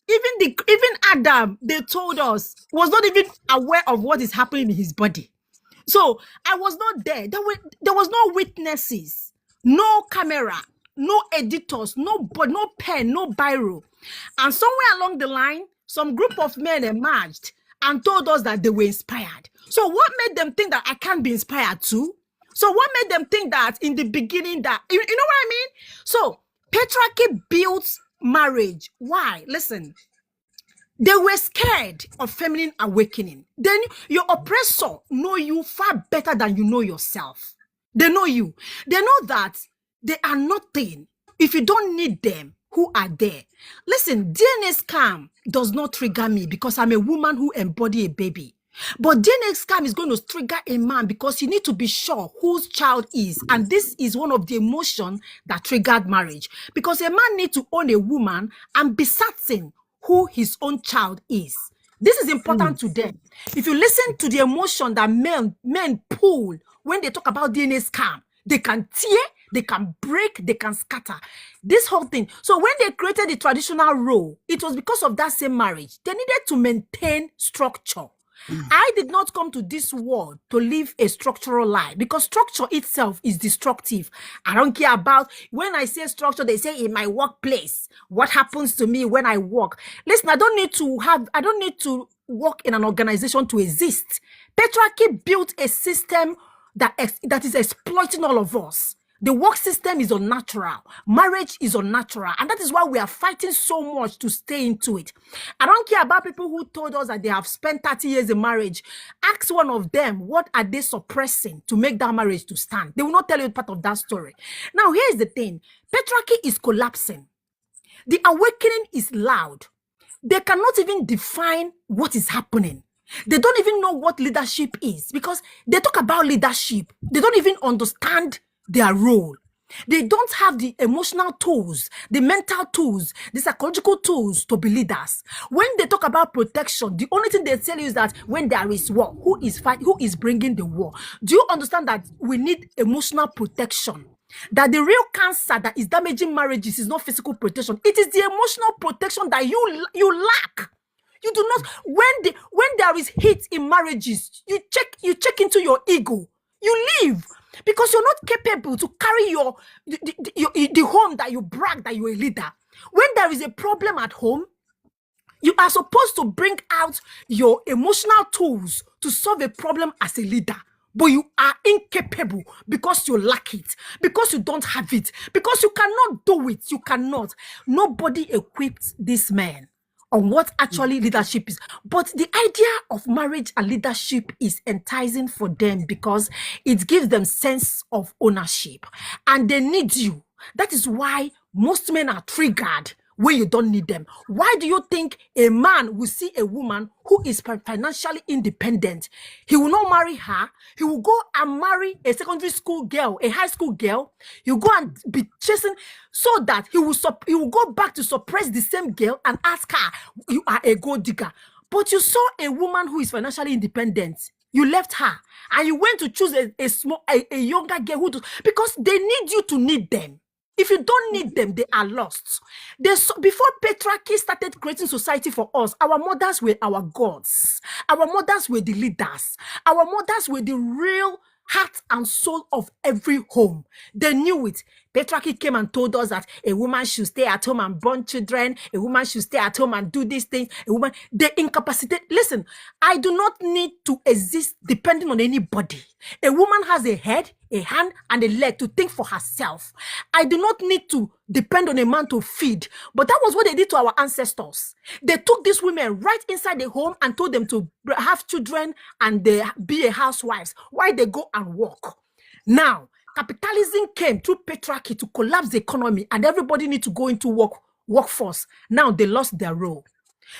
Even Adam, they told us, was not even aware of what is happening in his body. So I was not there. There was no witnesses, no camera, no editors, no pen, no biro. And somewhere along the line, some group of men emerged and told us that they were inspired. So what made them think that I can't be inspired too? So what made them think that in the beginning that, you know what I mean? So patriarchy built marriage. Why? Listen. They were scared of feminine awakening. Then your oppressor know you far better than you know yourself. They know you. They know that they are nothing. If you don't need them, who are there? Listen, DNA scam does not trigger me because I'm a woman who embody a baby. But DNA scam is going to trigger a man because you need to be sure whose child is. And this is one of the emotions that triggered marriage. Because a man needs to own a woman and be certain who his own child is. This is important to them. If you listen to the emotion that men pull when they talk about DNA scam, they can tear, they can break, they can scatter. This whole thing. So when they created the traditional role, it was because of that same marriage. They needed to maintain structure. I did not come to this world to live a structural life because structure itself is destructive. I don't care about when I say structure, they say in my workplace, what happens to me when I work. Listen, I don't need to work in an organization to exist. Patriarchy built a system that is exploiting all of us. The work system is unnatural. Marriage is unnatural. And that is why we are fighting so much to stay into it. I don't care about people who told us that they have spent 30 years in marriage. Ask one of them, what are they suppressing to make that marriage to stand? They will not tell you part of that story. Now, here's the thing. Patriarchy is collapsing. The awakening is loud. They cannot even define what is happening. They don't even know what leadership is because they talk about leadership. They don't even understand their role. They don't have the emotional tools, the mental tools, the psychological tools to be leaders. When they talk about protection, the only thing they tell you is that when there is war, who is bringing the war? Do you understand that we need emotional protection? That the real cancer that is damaging marriages is not physical protection. It is the emotional protection that you lack. You do not, when there is hate in marriages, you check into your ego. You leave. Because you're not capable to carry the home that you brag that you're a leader. When there is a problem at home, you are supposed to bring out your emotional tools to solve a problem as a leader. But you are incapable because you lack it, because you don't have it, because you cannot do it. You cannot. Nobody equipped this man on what actually leadership is. But the idea of marriage and leadership is enticing for them because it gives them sense of ownership and they need you. That is why most men are triggered when you don't need them? Why do you think a man will see a woman who is financially independent? He will not marry her. He will go and marry a secondary school girl, a high school girl. He'll go and be chasing so that he will go back to suppress the same girl and ask her, you are a gold digger. But you saw a woman who is financially independent. You left her and you went to choose a younger girl because they need you to need them. If you don't need them, they are lost. Before patriarchy started creating society for us, our mothers were our gods. Our mothers were the leaders. Our mothers were the real heart and soul of every home. They knew it. Patriarchy came and told us that a woman should stay at home and born children. A woman should stay at home and do these things. They incapacitate. Listen, I do not need to exist depending on anybody. A woman has a head, a hand, and a leg to think for herself. I do not need to depend on a man to feed. But that was what they did to our ancestors. They took these women right inside the home and told them to have children and they be a housewives while they go and work. Now, capitalism came through patriarchy to collapse the economy and everybody need to go into workforce. Now they lost their role.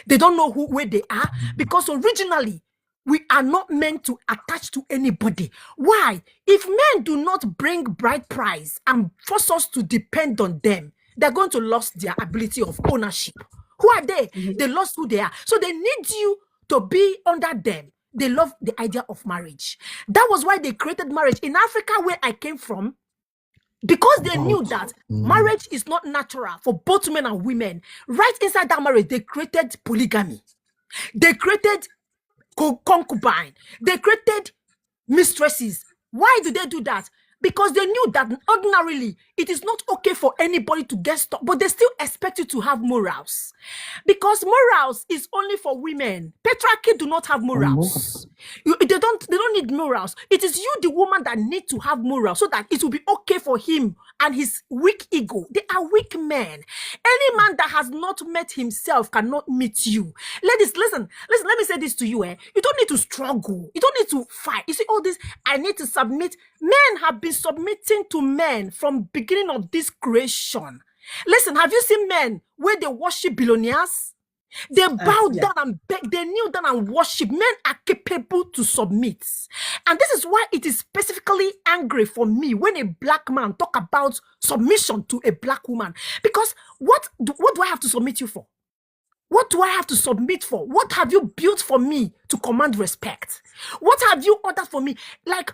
They don't know where they are because originally we are not meant to attach to anybody. Why? If men do not bring bride price and force us to depend on them, they're going to lose their ability of ownership. Who are they? They lost who they are. So they need you to be under them. They love the idea of marriage. That was why they created marriage. In Africa, where I came from, because they knew that marriage is not natural for both men and women, right inside that marriage, they created polygamy. They created concubine. They created mistresses. Why did they do that? Because they knew that ordinarily it is not okay for anybody to get stuck, but they still expect you to have morals. Because morals is only for women. Patriarchy do not have morals. They don't need morals. It is you, the woman, that need to have morals so that it will be okay for him and his weak ego. They are weak men. Any man that has not met himself cannot meet you. Ladies, listen, let me say this to you. You don't need to struggle. You don't need to fight. You see all this, I need to submit. Men have been submitting to men from beginning of this creation. Listen, have you seen men where they worship billionaires? They bow down and beg, they kneel down and worship. Men are capable to submit. And this is why it is specifically angry for me when a black man talk about submission to a black woman. Because what do I have to submit you for? What do I have to submit for? What have you built for me to command respect? What have you ordered for me? Like,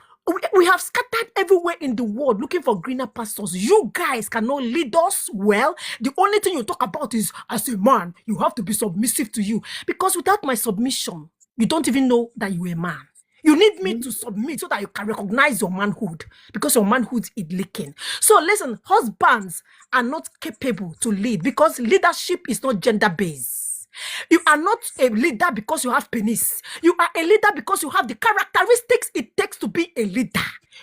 we have scattered everywhere in the world looking for greener pastures. You guys cannot lead us well. The only thing you talk about is, as a man, you have to be submissive to you. Because without my submission, you don't even know that you're a man. You need me to submit so that you can recognize your manhood, because your manhood is leaking. So listen, husbands are not capable to lead because leadership is not gender-based. You are not a leader because you have penis. You are a leader because you have the characteristics it takes to be a leader.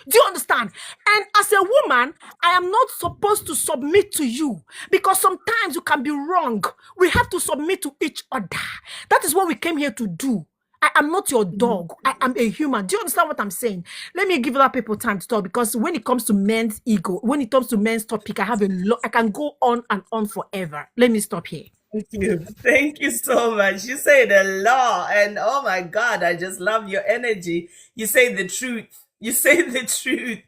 Do you understand? And as a woman, I am not supposed to submit to you because sometimes you can be wrong. We have to submit to each other. That is what we came here to do. I am not your dog. I am a human. Do you understand what I'm saying? Let me give other people time to talk, because when it comes to men's ego, when it comes to men's topic, I have a lot. I can go on and on forever. Let me stop here. Thank you so much. You say a lot, and oh my God, I just love your energy. You say the truth. You say the truth.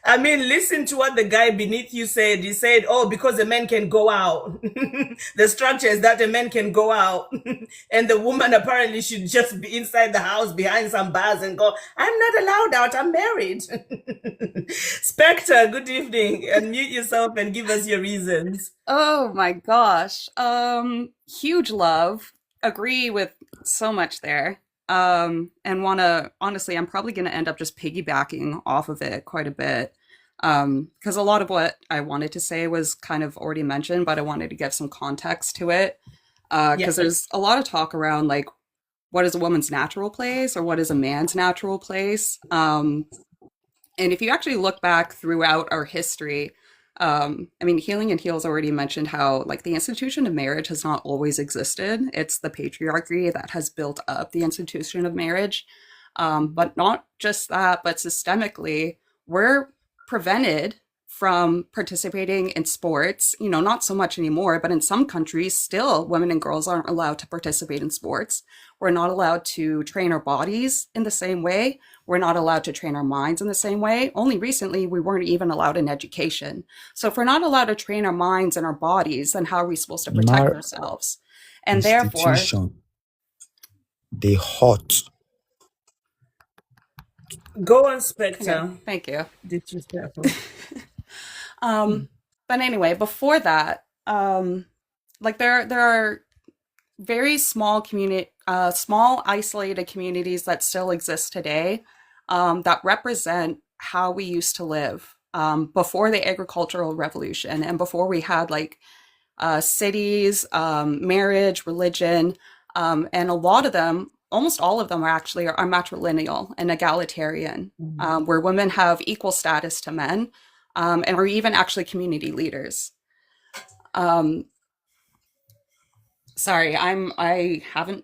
I mean, listen to what the guy beneath you said. He said, oh, because a man can go out. The structure is that a man can go out. And the woman apparently should just be inside the house behind some bars and go, I'm not allowed out. I'm married. Spectre, good evening. Unmute yourself and give us your reasons. Oh my gosh. Huge love. Agree with so much there. And honestly, I'm probably going to end up just piggybacking off of it quite a bit. Because a lot of what I wanted to say was kind of already mentioned, but I wanted to give some context to it. Because there's a lot of talk around, like, what is a woman's natural place or what is a man's natural place? And if you actually look back throughout our history, I mean, Healing and Heals already mentioned how, like, the institution of marriage has not always existed. It's the patriarchy that has built up the institution of marriage. But not just that, but systemically, we're prevented from participating in sports. You know, not so much anymore, but in some countries, still women and girls aren't allowed to participate in sports. We're not allowed to train our bodies in the same way. We're not allowed to train our minds in the same way. Only recently, we weren't even allowed in education. So if we're not allowed to train our minds and our bodies, then how are we supposed to protect ourselves? And therefore, Institution, they hot. Go on, Spectre. okay, thank you. Disrespectful. But anyway, before that, like there are very small small isolated communities that still exist today, that represent how we used to live, before the agricultural revolution and before we had like cities, marriage, religion, and a lot of them, almost all of them are matrilineal and egalitarian, where women have equal status to men, and are even actually community leaders. Sorry, I haven't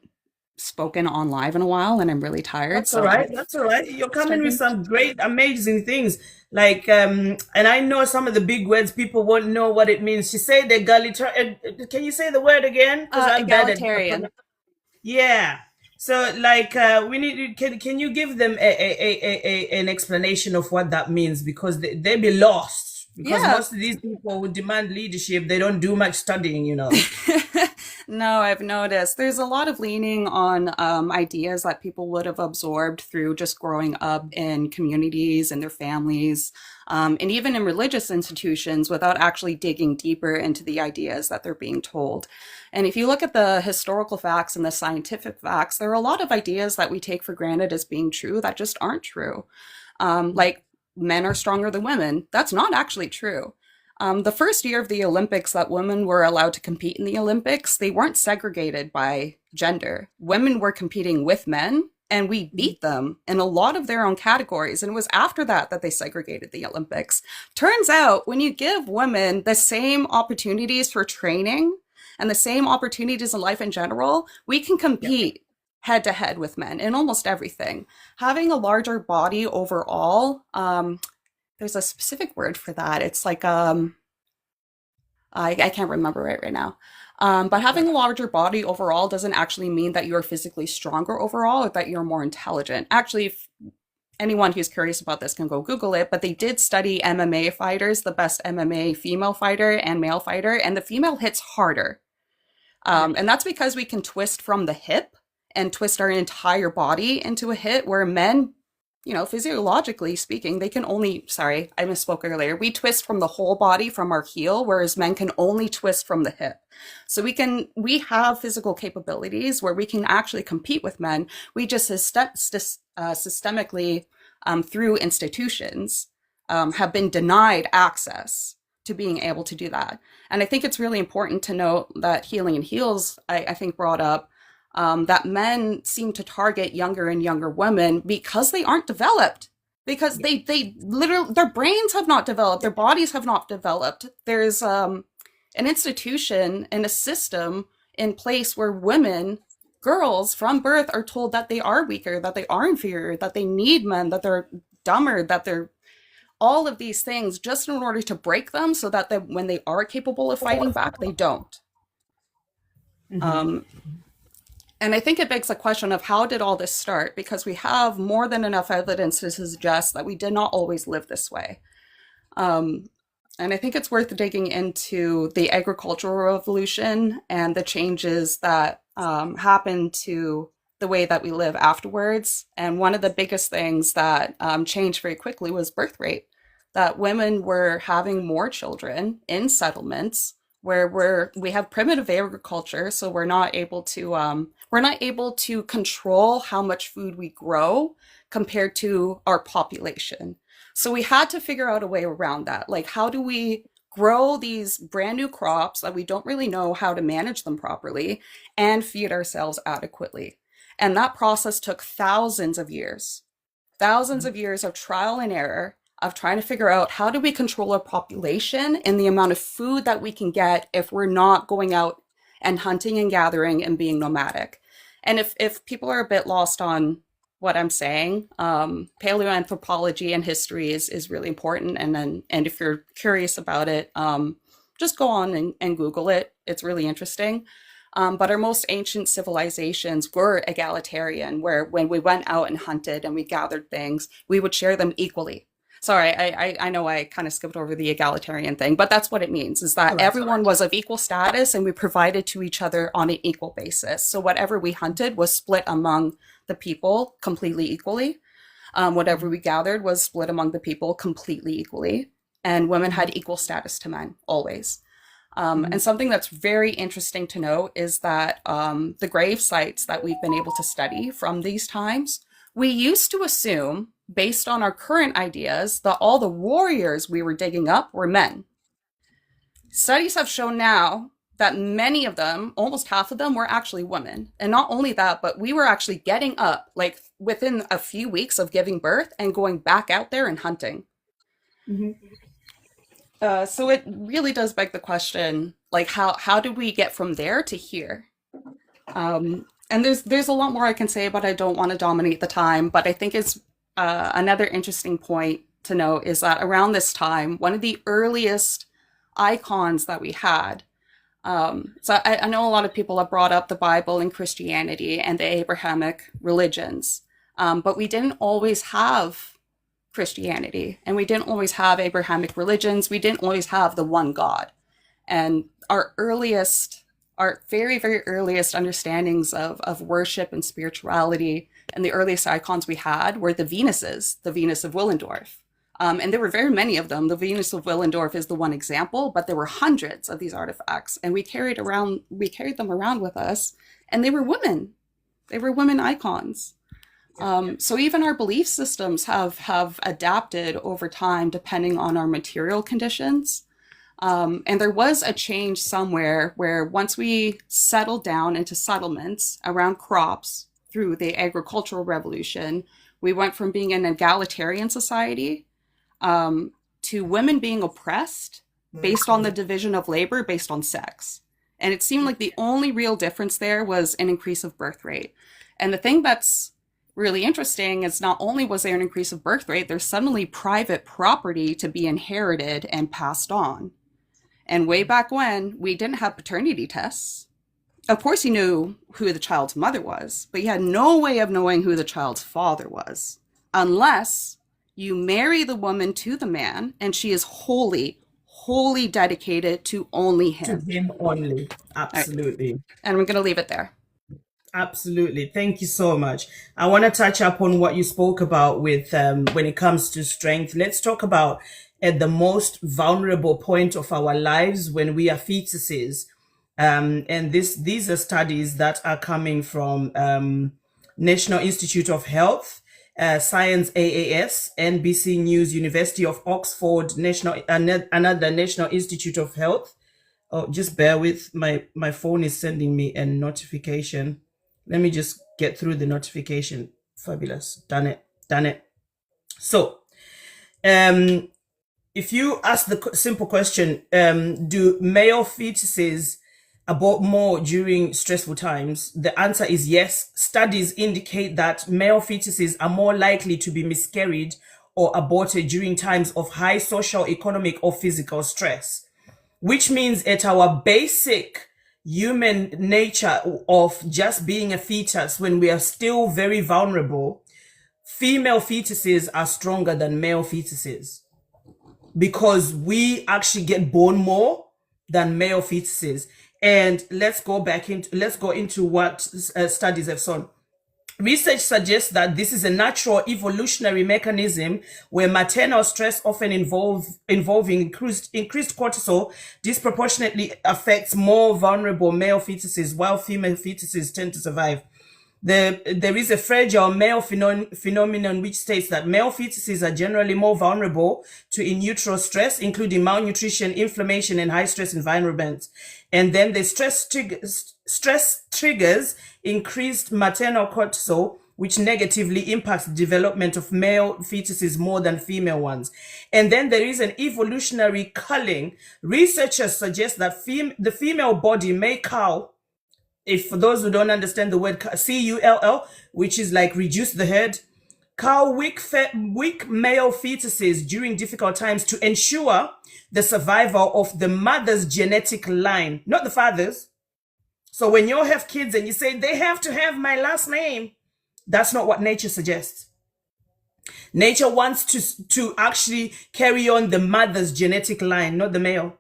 spoken on live in a while, and I'm really tired. That's all right. That's all right. You're coming with some great, amazing things. Like, and I know some of the big words people won't know what it means. She said egalitarian. Can you say the word again? I'm bad at Egalitarian. Yeah. So, like, we need. Can you give them an explanation of what that means? Because they be lost. Because Yeah. most of these people who demand leadership, they don't do much studying, you know. No, I've noticed there's a lot of leaning on ideas that people would have absorbed through just growing up in communities and their families, and even in religious institutions without actually digging deeper into the ideas that they're being told. And if you look at the historical facts and the scientific facts, there are a lot of ideas that we take for granted as being true that just aren't true. Like men are stronger than women. That's not actually true. The first year of the Olympics that women were allowed to compete in the Olympics, they weren't segregated by gender. Women were competing with men, and we beat them in a lot of their own categories. And it was after that that they segregated the Olympics. Turns out, when you give women the same opportunities for training and the same opportunities in life in general, we can compete head to head with men in almost everything. Having a larger body overall, there's a specific word for that. It's like, I can't remember it right now. But having a larger body overall doesn't actually mean that you're physically stronger overall or that you're more intelligent. Actually, if anyone who's curious about this can go Google it, but they did study MMA fighters, the best MMA female fighter and male fighter, and the female hits harder. And that's because we can twist from the hip and twist our entire body into a hit, where men, you know, physiologically speaking, they can only, sorry, I misspoke earlier. We twist from the whole body from our heel, whereas men can only twist from the hip. So we have physical capabilities where we can actually compete with men. We just systemically, through institutions, have been denied access to being able to do that. And I think it's really important to note that Healing in Heels, I think, brought up that men seem to target younger and younger women because they aren't developed, because they literally, their brains have not developed, their bodies have not developed. There's an institution and a system in place where women, girls from birth, are told that they are weaker, that they are inferior, that they need men, that they're dumber, that they're all of these things just in order to break them so that when they are capable of fighting back, they don't. And I think it begs the question of how did all this start? Because we have more than enough evidence to suggest that we did not always live this way. And I think it's worth digging into the agricultural revolution and the changes that happened to the way that we live afterwards. And one of the biggest things that changed very quickly was birth rate, that women were having more children in settlements where we have primitive agriculture, so we're not able to control how much food we grow compared to our population. So we had to figure out a way around that. Like, how do we grow these brand new crops that we don't really know how to manage them properly and feed ourselves adequately? And that process took thousands of years of trial and error, of trying to figure out how do we control our population and the amount of food that we can get if we're not going out and hunting and gathering and being nomadic. And if people are a bit lost on what I'm saying. Paleoanthropology and history is really important. And if you're curious about it, just go on and Google it. It's really interesting. But our most ancient civilizations were egalitarian, where when we went out and hunted and we gathered things, we would share them equally. Sorry, I know I kind of skipped over the egalitarian thing, but that's what it means, is that everyone was of equal status and we provided to each other on an equal basis. So whatever we hunted was split among the people completely equally. Whatever we gathered was split among the people completely equally. And women had equal status to men, always. And something that's very interesting to note is that the grave sites that we've been able to study from these times, we used to assume, based on our current ideas, that all the warriors we were digging up were men. Studies have shown now that many of them, almost half of them, were actually women. And not only that, but we were actually getting up, like within a few weeks of giving birth and going back out there and hunting. So it really does beg the question, like, how do we get from there to here? And there's a lot more I can say, but I don't want to dominate the time. But I think it's another interesting point to note is that around this time, one of the earliest icons that we had, so I know a lot of people have brought up the Bible and Christianity and the Abrahamic religions, but we didn't always have Christianity and we didn't always have Abrahamic religions. We didn't always have the one God. And our very, very earliest understandings of worship and spirituality and the earliest icons we had were the Venuses, the Venus of Willendorf. And there were very many of them. The Venus of Willendorf is the one example, but there were hundreds of these artifacts, and we carried them around with us, and they were women. They were women icons. So even our belief systems have adapted over time depending on our material conditions. And there was a change somewhere where once we settled down into settlements around crops through the agricultural revolution, we went from being an egalitarian society to women being oppressed based on the division of labor based on sex. And it seemed like the only real difference there was an increase of birth rate. And the thing that's really interesting is not only was there an increase of birth rate, there's suddenly private property to be inherited and passed on. And way back when, we didn't have paternity tests. Of course, you knew who the child's mother was, but you had no way of knowing who the child's father was, unless you marry the woman to the man and she is wholly dedicated to only him. To him only. Absolutely. Right. And we're going to leave it there. Absolutely. Thank you so much. I want to touch upon what you spoke about with when it comes to strength. Let's talk about at the most vulnerable point of our lives when we are fetuses. And these are studies that are coming from National Institute of Health, Science AAS, NBC News, University of Oxford, another National Institute of Health. Oh, just bear with my phone is sending me a notification. Let me just get through the notification. Fabulous. Done it. So, if you ask the simple question, do male fetuses abort more during stressful times? The answer is yes. Studies indicate that male fetuses are more likely to be miscarried or aborted during times of high social, economic, or physical stress, which means at our basic human nature of just being a fetus, when we are still very vulnerable, female fetuses are stronger than male fetuses because we actually get born more than male fetuses. And let's go into what studies have shown. Research suggests that this is a natural evolutionary mechanism where maternal stress, often involving increased cortisol, disproportionately affects more vulnerable male fetuses, while female fetuses tend to survive. There is a fragile male phenomenon which states that male fetuses are generally more vulnerable to in utero stress, including malnutrition, inflammation, and high stress environments. And then the stress triggers increased maternal cortisol, which negatively impacts the development of male fetuses more than female ones. And then there is an evolutionary culling. Researchers suggest that the female body may cull If for those who don't understand the word cull, which is like reduce the herd, cull weak male fetuses during difficult times to ensure the survival of the mother's genetic line, not the father's. So when you have kids and you say they have to have my last name, that's not what nature suggests. Nature wants to actually carry on the mother's genetic line, not the male.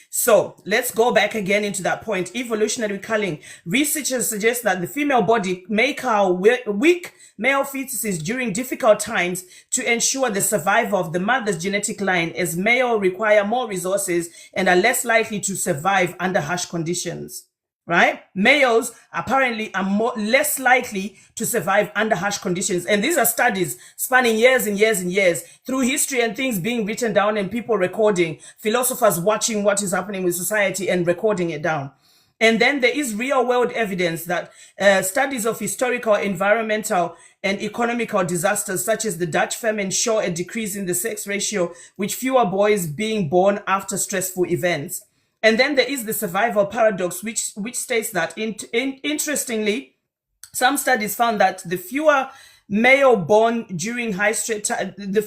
So let's go back again into that point. Evolutionary culling. Researchers suggest that the female body may cull weak male fetuses during difficult times to ensure the survival of the mother's genetic line, as male require more resources and are less likely to survive under harsh conditions. Right? Males apparently are less likely to survive under harsh conditions. And these are studies spanning years and years and years through history and things being written down and people recording, philosophers watching what is happening with society and recording it down. And then there is real world evidence that studies of historical, environmental, and economical disasters such as the Dutch famine show a decrease in the sex ratio, with fewer boys being born after stressful events. And then there is the survival paradox, which states that, interestingly, some studies found that the fewer male born during high stress, they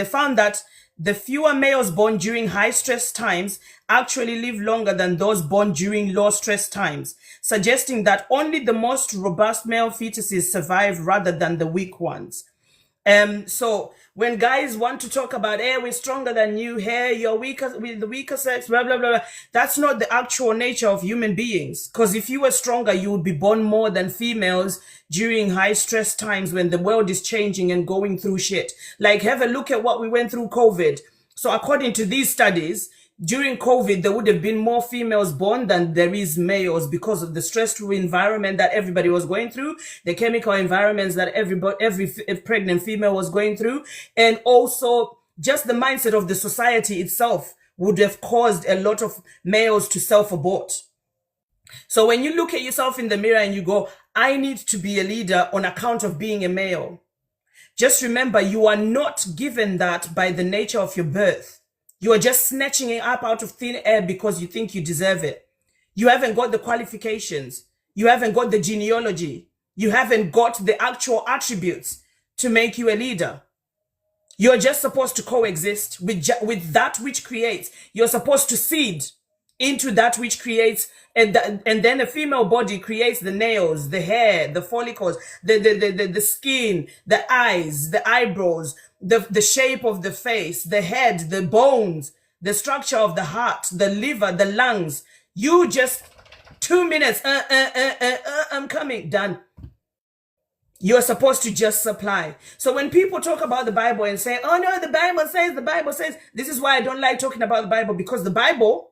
found that the fewer males born during high stress times actually live longer than those born during low stress times, suggesting that only the most robust male fetuses survive rather than the weak ones. So when guys want to talk about, hey, we're stronger than you, hey, you're weaker with the weaker sex, blah, blah, blah, that's not the actual nature of human beings. Because if you were stronger, you would be born more than females during high stress times when the world is changing and going through shit. Like, have a look at what we went through COVID. So according to these studies, during COVID, there would have been more females born than there is males because of the stressful environment that everybody was going through, the chemical environments that every pregnant female was going through, and also just the mindset of the society itself would have caused a lot of males to self-abort. So when you look at yourself in the mirror and you go, I need to be a leader on account of being a male, just remember you are not given that by the nature of your birth. You are just snatching it up out of thin air because you think you deserve it. You haven't got the qualifications. You haven't got the genealogy. You haven't got the actual attributes to make you a leader. You're just supposed to coexist with that which creates. You're supposed to seed into that which creates, and then a female body creates the nails, the hair, the follicles, the skin, the eyes, the eyebrows, the shape of the face, the head, the bones, the structure of the heart, the liver, the lungs. You just 2 minutes, I'm coming, done. You're supposed to just supply. So when people talk about the Bible and say, oh no, the Bible says, this is why I don't like talking about the Bible, because the Bible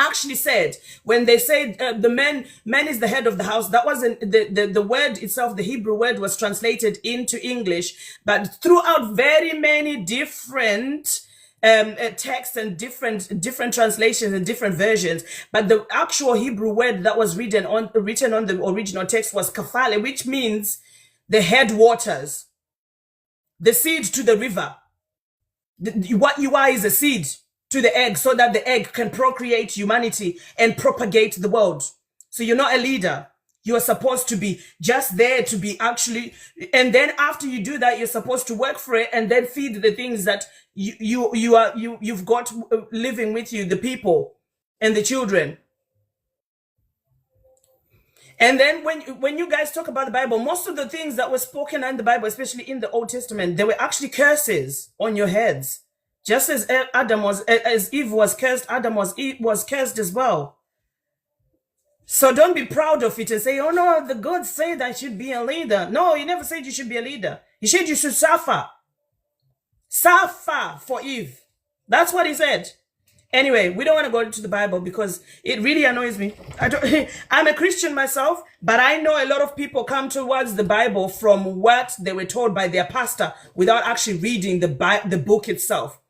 actually said, when they said the man is the head of the house, that wasn't the word itself. The Hebrew word was translated into English, but throughout very many different texts and different translations and different versions. But the actual Hebrew word that was written on the original text was kafale, which means the headwaters, the seed to the river. What you are is a seed to the egg, so that the egg can procreate humanity and propagate the world. So you're not a leader. You are supposed to be just there to be actually, and then after you do that, you're supposed to work for it and then feed the things that you've got living with you, the people and the children. And then when you guys talk about the Bible, most of the things that were spoken in the Bible, especially in the Old Testament, they were actually curses on your heads. Just as as Eve was cursed, Adam was cursed as well. So don't be proud of it and say, oh no, the God said I should be a leader. No, he never said you should be a leader. He said you should suffer. Suffer for Eve. That's what he said. Anyway, we don't want to go into the Bible because it really annoys me. I'm a Christian myself, but I know a lot of people come towards the Bible from what they were told by their pastor without actually reading the book itself,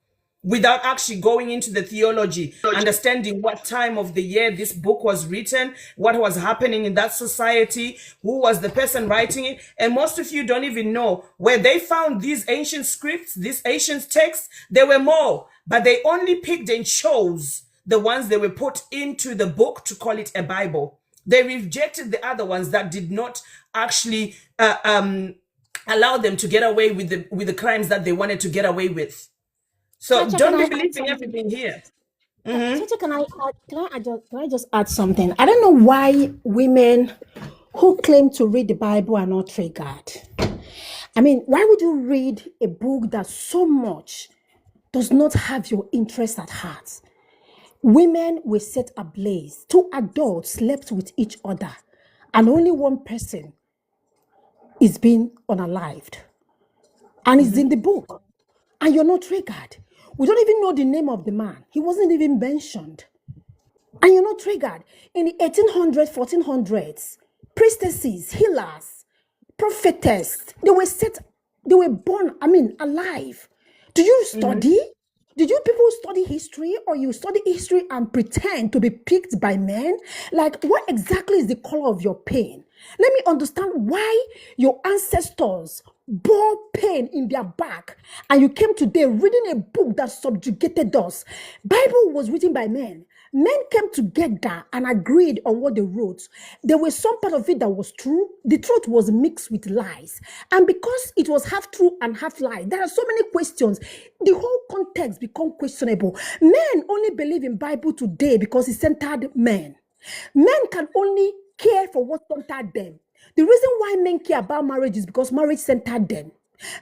without actually going into the theology, understanding what time of the year this book was written, what was happening in that society, who was the person writing it. And most of you don't even know where they found these ancient scripts, these ancient texts. There were more, but they only picked and chose the ones they were put into the book to call it a Bible. They rejected the other ones that did not actually allow them to get away with the crimes that they wanted to get away with. So Chacha, don't can I be add believing something? everything here. Chacha, can I just add something? I don't know why women who claim to read the Bible are not triggered. I mean, why would you read a book that so much does not have your interest at heart? Women were set ablaze. Two adults slept with each other, and only one person is being unalived. And it's in the book. And you're not triggered. We don't even know the name of the man. He wasn't even mentioned. And you're not triggered. In the 1800s, 1400s, priestesses, healers, prophetess, they were born, alive. Do you study? Did you people study history, or you study history and pretend to be picked by men? Like, what exactly is the color of your pain? Let me understand why your ancestors bore pain in their back and you came today reading a book that subjugated us. Bible was written by men. Men came together and agreed on what they wrote. There was some part of it that was true. The truth was mixed with lies. And because it was half true and half lie, there are so many questions. The whole context become questionable. Men only believe in Bible today because it centered men. Men can only care for what centered them. The reason why men care about marriage is because marriage centered them.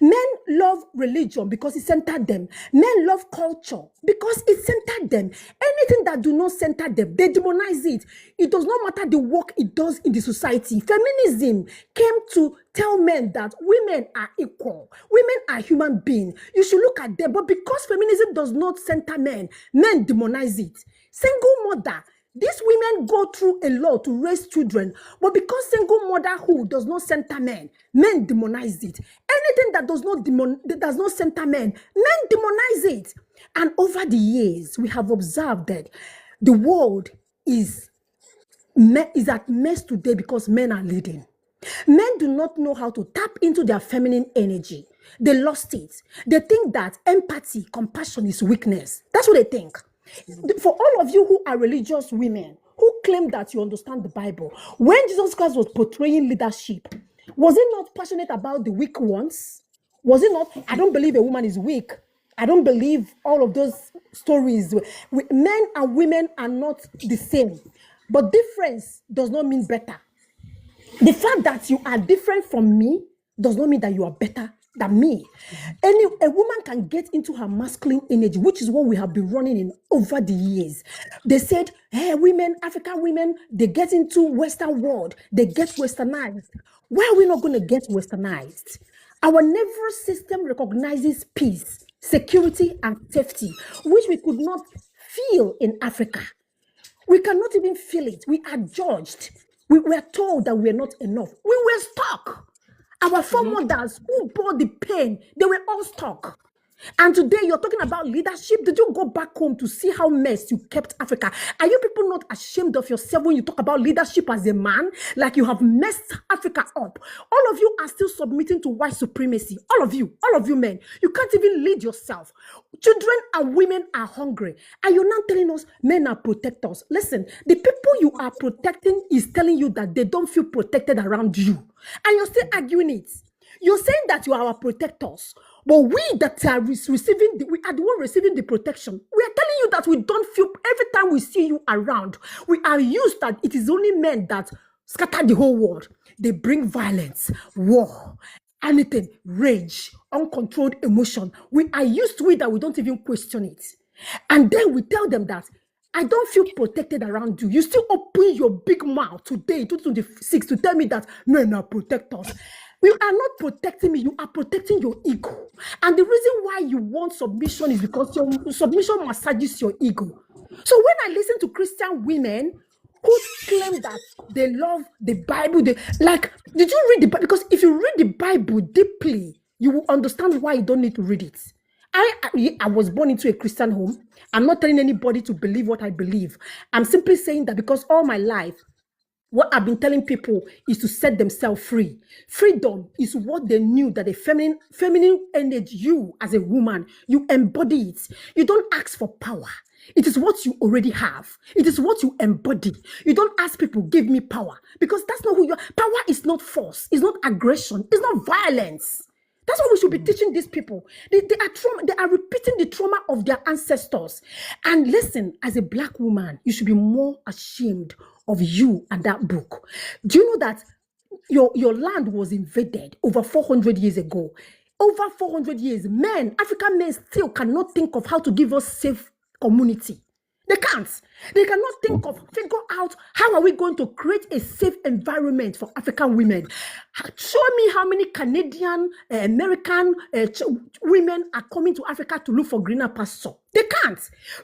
Men love religion because it centered them. Men love culture because it centered them. Anything that do not center them, they demonize it. It does not matter the work it does in the society. Feminism came to tell men that women are equal. Women are human beings. You should look at them. But because feminism does not center men, men demonize it. Single mother. These women go through a lot to raise children, but because single motherhood does not center men, men demonize it. Anything that does not center men, men demonize it. And over the years, we have observed that the world is at mess today because men are leading. Men do not know how to tap into their feminine energy. They lost it. They think that empathy, compassion is weakness. That's what they think. For all of you who are religious women, who claim that you understand the Bible, when Jesus Christ was portraying leadership, was he not passionate about the weak ones? Was it not? I don't believe a woman is weak. I don't believe all of those stories. Men and women are not the same. But difference does not mean better. The fact that you are different from me does not mean that you are better than me. A woman can get into her masculine energy, which is what we have been running in over the years. They said, hey, women, African women, they get into Western world, they get westernized. Why are we not going to get westernized? Our nervous system recognizes peace, security, and safety, which we could not feel in Africa. We cannot even feel it. We are judged. We were told that we are not enough. We were stuck. Our foremothers who bore the pain, they were all stuck. And today you're talking about leadership. Did you go back home to see how messed you kept Africa? Are you people not ashamed of yourself when you talk about leadership as a man? Like you have messed Africa up. All of you are still submitting to white supremacy. All of you men. You can't even lead yourself. Children and women are hungry. And you're now telling us men are protectors. Listen, the people you are protecting is telling you that they don't feel protected around you. And you're still arguing it. You're saying that you are our protectors, but we that are receiving, we are the one receiving the protection. We are telling you that we don't feel, every time we see you around, we are used that it is only men that scatter the whole world. They bring violence, war, anything, rage, uncontrolled emotion. We are used to it that we don't even question it. And then we tell them that I don't feel protected around you. You still open your big mouth today, 2026, to tell me that men are protectors. You are not protecting me. You are protecting your ego. And the reason why you want submission is because your submission massages your ego. So when I listen to Christian women who claim that they love the Bible, did you read the Bible? Because if you read the Bible deeply, you will understand why you don't need to read it. I was born into a Christian home. I'm not telling anybody to believe what I believe. I'm simply saying that because all my life, What I've been telling people is to set themselves free. Freedom is what they knew that the feminine energy, you as a woman, you embody it. You don't ask for power. It is what you already have. It is what you embody. You don't ask people, give me power, because that's not who you are. Power is not force. It's not aggression. It's not violence. That's what we should be teaching these people. They are repeating the trauma of their ancestors. And listen, as a Black woman, you should be more ashamed of you and that book. Do you know that your land was invaded over 400 years ago? Over 400 years, African men still cannot think of how to give us safe community. They can't. They cannot figure out how are we going to create a safe environment for African women. Show me how many Canadian, American women are coming to Africa to look for greener pasture. They can't.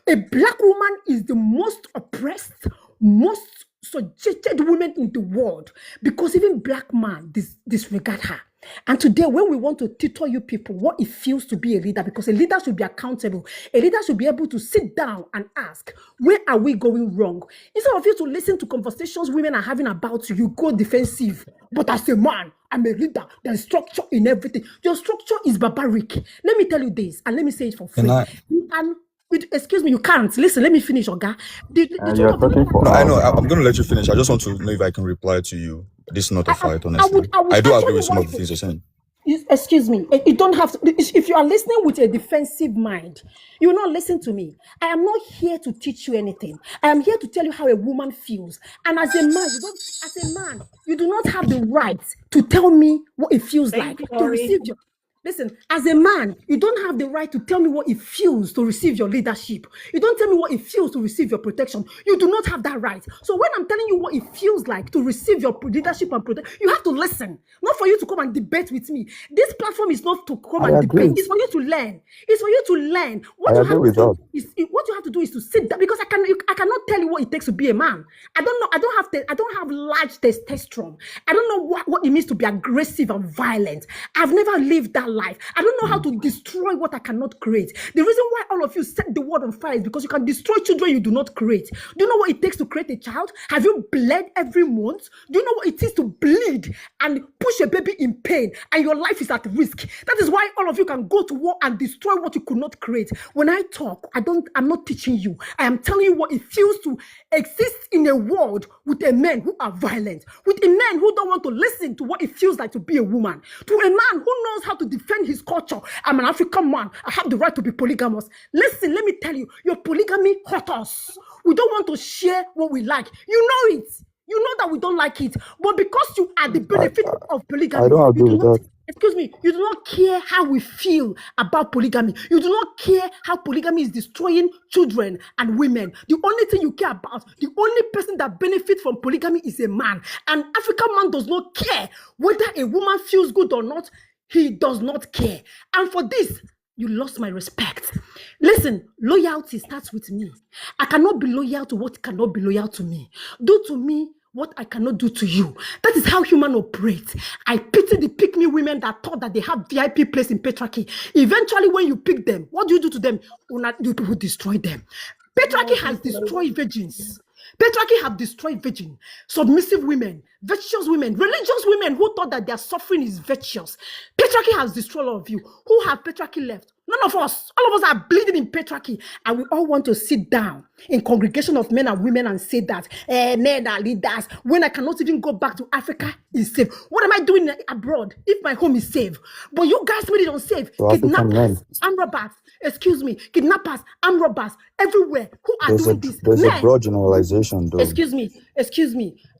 A Black woman is the most oppressed, most subjected woman in the world, because even Black man disregard her. And today, when we want to tutor you people what it feels to be a leader, because a leader should be accountable, a leader should be able to sit down and ask, where are we going wrong? Instead of you to listen to conversations women are having about you, go defensive. But as a man, I'm a leader. There's structure in everything. Your structure is barbaric. Let me tell you this, and let me say it for free. Excuse me, you can't. Listen, let me finish, Oga. You're talking for I know. I'm going to let you finish. I just want to know if I can reply to you. This is not a fight, honestly. I do agree with some of the things you're saying. Excuse me, you don't have to. If you are listening with a defensive mind, you will not listen to me. I am not here to teach you anything. I am here to tell you how a woman feels. And as a man, you do not have the right to tell me what it feels like to receive your. Listen, as a man, you don't have the right to tell me what it feels to receive your leadership. You don't tell me what it feels to receive your protection. You do not have that right. So when I'm telling you what it feels like to receive your leadership and protection, you have to listen. Not for you to come and debate with me. This platform is not to come and debate. It's for you to learn. It's for you to learn. What you have to do is to sit down, because I cannot tell you what it takes to be a man. I don't know. I don't have large testosterone. I don't know what it means to be aggressive and violent. I've never lived that life. I don't know how to destroy what I cannot create. The reason why all of you set the world on fire is because you can destroy children you do not create. Do you know what it takes to create a child? Have you bled every month? Do you know what it is to bleed and push a baby in pain and your life is at risk? That is why all of you can go to war and destroy what you could not create. When I talk, I'm not teaching you. I am telling you what it feels to exist in a world with a men who are violent, with a men who don't want to listen to what it feels like to be a woman, to a man who knows how to defend his culture. I'm an African man. I have the right to be polygamous. Listen, let me tell you, your polygamy hurt us. We don't want to share what we like. You know it. You know that we don't like it. But because you are the benefit of polygamy, I don't agree with that. Excuse me, you do not care how we feel about polygamy. You do not care how polygamy is destroying children and women. The only thing you care about, the only person that benefits from polygamy is a man. An African man does not care whether a woman feels good or not. He does not care. And for this, you lost my respect. Listen, loyalty starts with me. I cannot be loyal to what cannot be loyal to me. Do to me what I cannot do to you. That is how human operates. I pity the pick-me women that thought that they have VIP place in patriarchy. Eventually, when you pick them, what do you do to them? You people destroy them. Patriarchy has destroyed virgins. Patriarchy have destroyed virgin, submissive women, virtuous women, religious women who thought that their suffering is virtuous. Patriarchy has destroyed all of you. Who have patriarchy left? None of us. All of us are bleeding in patriarchy. And we all want to sit down in congregation of men and women and say that men are leaders. When I cannot even go back to Africa, is safe. What am I doing abroad if my home is safe? But you guys made it unsafe. Kidnappers, armed robbers, kidnappers, armed robbers, everywhere. Who are doing this? There's a broad generalization, though. Excuse me.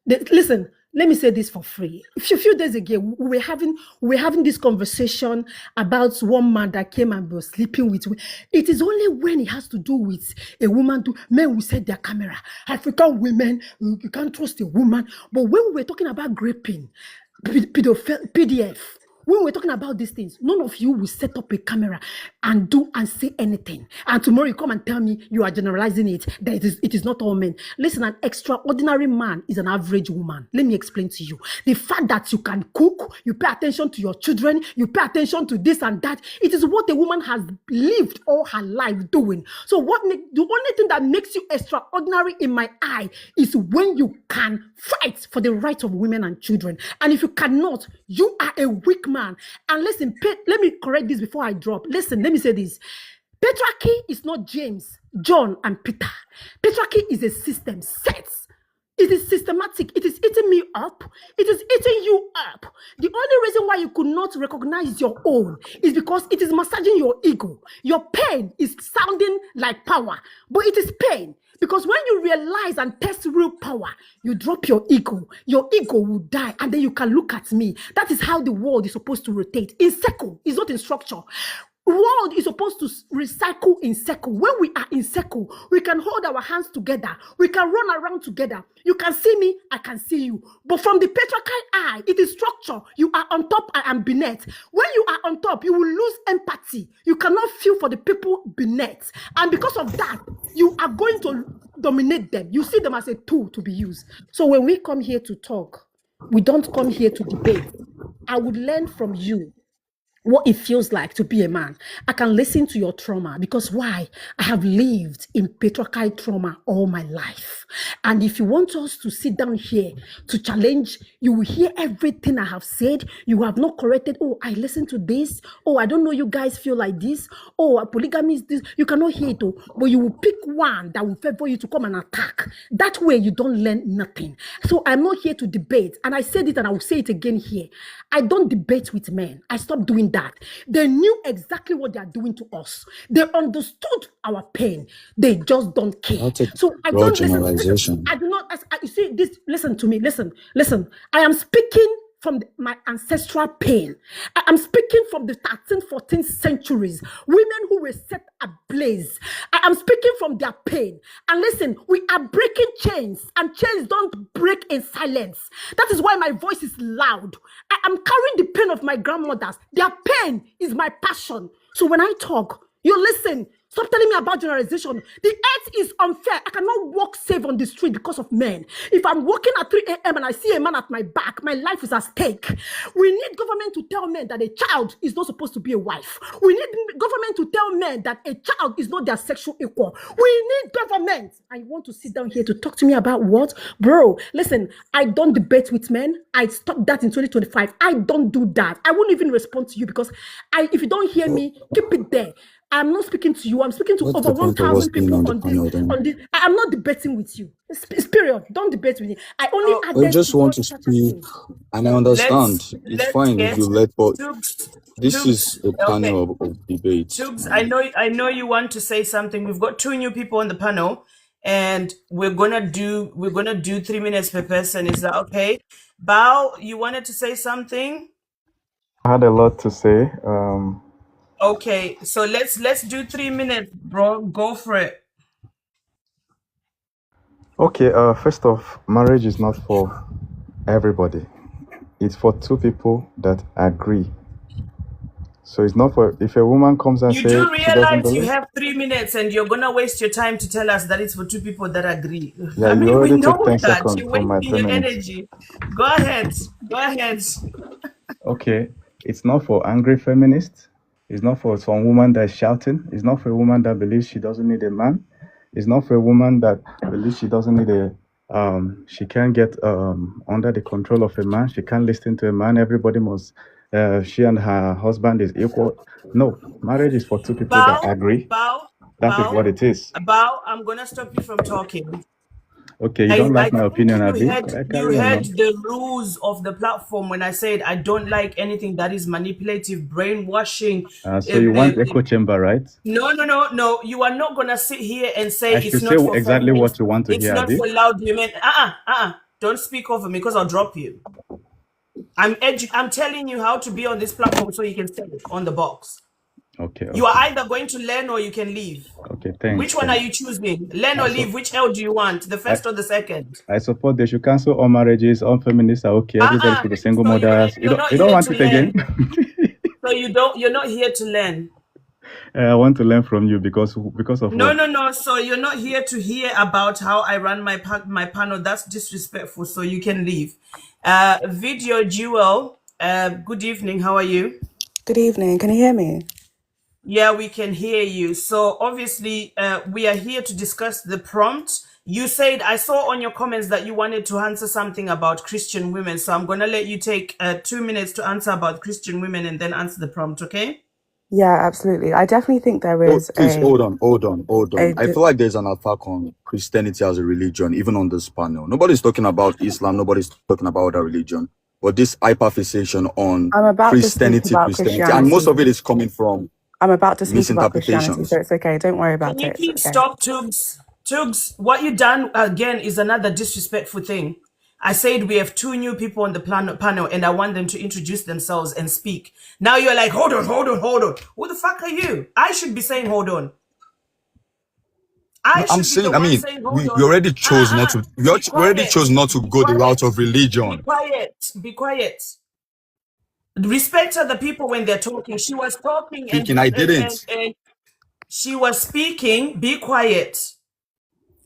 Listen, let me say this for free. A few days ago, we were having this conversation about one man that came and was sleeping with. It is only when it has to do with a woman. Men will set their camera. African women, you can't trust a woman. But when we were talking about raping, PDF, when we're talking about these things, none of you will set up a camera and do and say anything. And tomorrow you come and tell me you are generalizing it, that it is not all men. Listen, an extraordinary man is an average woman. Let me explain to you. The fact that you can cook, you pay attention to your children, you pay attention to this and that, it is what a woman has lived all her life doing. So the only thing that makes you extraordinary in my eye is when you can fight for the rights of women and children. And if you cannot, you are a weak man. And listen, let me correct this before I drop. Listen, let me say this. Patriarchy is not James, John, and Peter. Patriarchy is a system set. It is systematic. It is eating me up. It is eating you up. The only reason why you could not recognize your own is because it is massaging your ego. Your pain is sounding like power, but it is pain. Because when you realize and test real power, you drop your ego. Your ego will die, and then you can look at me. That is how the world is supposed to rotate. In circle, it's not in structure. World is supposed to recycle in circle. When we are in circle, we can hold our hands together. We can run around together. You can see me, I can see you. But from the patriarchal eye, it is structure. You are on top, I am beneath. When you are on top, you will lose empathy. You cannot feel for the people beneath. And because of that, you are going to dominate them. You see them as a tool to be used. So when we come here to talk, we don't come here to debate. I would learn from you what it feels like to be a man. I can listen to your trauma because why? I have lived in patriarchal trauma all my life. And if you want us to sit down here to challenge, you will hear everything I have said. You have not corrected. Oh, I listened to this. Oh, I don't know you guys feel like this. Oh, polygamy is this. You cannot hear it, oh, but you will pick one that will favor you to come and attack. That way you don't learn nothing. So I'm not here to debate. And I said it and I will say it again here. I don't debate with men. I stopped doing that. They knew exactly what they are doing to us. They understood our pain. They just don't care. So I don't listen. I do not. You see this. Listen to me. Listen. I am speaking from my ancestral pain. I am speaking from the 13th, 14th centuries. Women who were set ablaze. I am speaking from their pain. And listen, we are breaking chains, and chains don't break in silence. That is why my voice is loud. I am carrying the pain of my grandmothers. Their pain is my passion. So when I talk, you listen. Stop telling me about generalization. The earth is unfair. I cannot walk safe on the street because of men. If I'm walking at 3 a.m. and I see a man at my back, my life is at stake. We need government to tell men that a child is not supposed to be a wife. We need government to tell men that a child is not their sexual equal. We need government. And you want to sit down here to talk to me about what? Bro, listen, I don't debate with men. I stopped that in 2025. I don't do that. I won't even respond to you because if you don't hear me, keep it there. I'm not speaking to you. I'm speaking to over 1,000 people on this. I'm not debating with you. It's period. Don't debate with me. I only I just want to speak, and I understand. It's fine if you let, but this is a panel of debate. Tubes, I know you want to say something. We've got 2 new people on the panel, and we're gonna do 3 minutes per person. Is that okay? Bao, you wanted to say something? I had a lot to say. Okay, so let's do 3 minutes, bro. Go for it. Okay, first off, marriage is not for everybody. It's for 2 people that agree. So it's not for, if a woman comes and You says do she doesn't realize you believe, have 3 minutes and you're gonna waste your time to tell us that it's for 2 people that agree. yeah, I you mean, we already know took 10 that. seconds You're from my wasting your 3 minutes. energy. Go ahead. Okay, it's not for angry feminists. It's not for some woman that's shouting. It's not for a woman that believes she doesn't need a man. It's not for a woman that believes she doesn't need she can't get under the control of a man. She can't listen to a man. Everybody must, she and her husband is equal. No, marriage is for 2 people that agree. That is what it is. Bao, I'm gonna stop you from talking. Okay, you don't like my opinion, Abi? You Carry on heard now. the rules of the platform when I said I don't like anything that is manipulative, brainwashing. So you want echo chamber, right? No. You are not gonna sit here and say I it's should not say for exactly feminists, what you want to it's hear, not Abi. for loud women. Don't speak over me because I'll drop you. I'm telling you how to be on this platform so you can stay on the box. Okay. You are either going to learn or you can leave. Okay, thanks. Which one are you choosing? Learn or leave? Which L do you want? The first or the second? I support they should cancel all marriages. All feminists are okay. Everybody should be single So mothers. you're not You don't here want to it again? learn. So you're not here to learn. I want to learn from you because of No, what? no. So you're not here to hear about how I run my panel. That's disrespectful. So you can leave. Video Jewel. Good evening. How are you? Good evening. Can you hear me? Yeah, we can hear you. So obviously, we are here to discuss the prompt. You said, I saw on your comments that you wanted to answer something about Christian women. So I'm going to let you take 2 minutes to answer about Christian women and then answer the prompt, okay? Yeah, absolutely. I definitely think there Oh, is please a hold on. I di- feel like there's an attack on Christianity as a religion, even on this panel. Nobody's talking about Islam, nobody's talking about other religion, but this hyperfixation on I'm about to speak Christianity, about and most of Christianity. it is coming from I'm about to speak about Christianity, so misinterpretations. it's okay. Don't worry Can about you it. It's please okay. stop, Tugs? Tugs, what you done again is another disrespectful thing. I said we have 2 new people on the panel and I want them to introduce themselves and speak. Now you're like, hold on. Who the fuck are you? I should be saying hold on. No, I'm saying, I mean, we already chose not to. We already chose not to go the route of religion. Be quiet. Respect other people when they're talking. She was talking Speaking, I didn't. and she was speaking. Be quiet.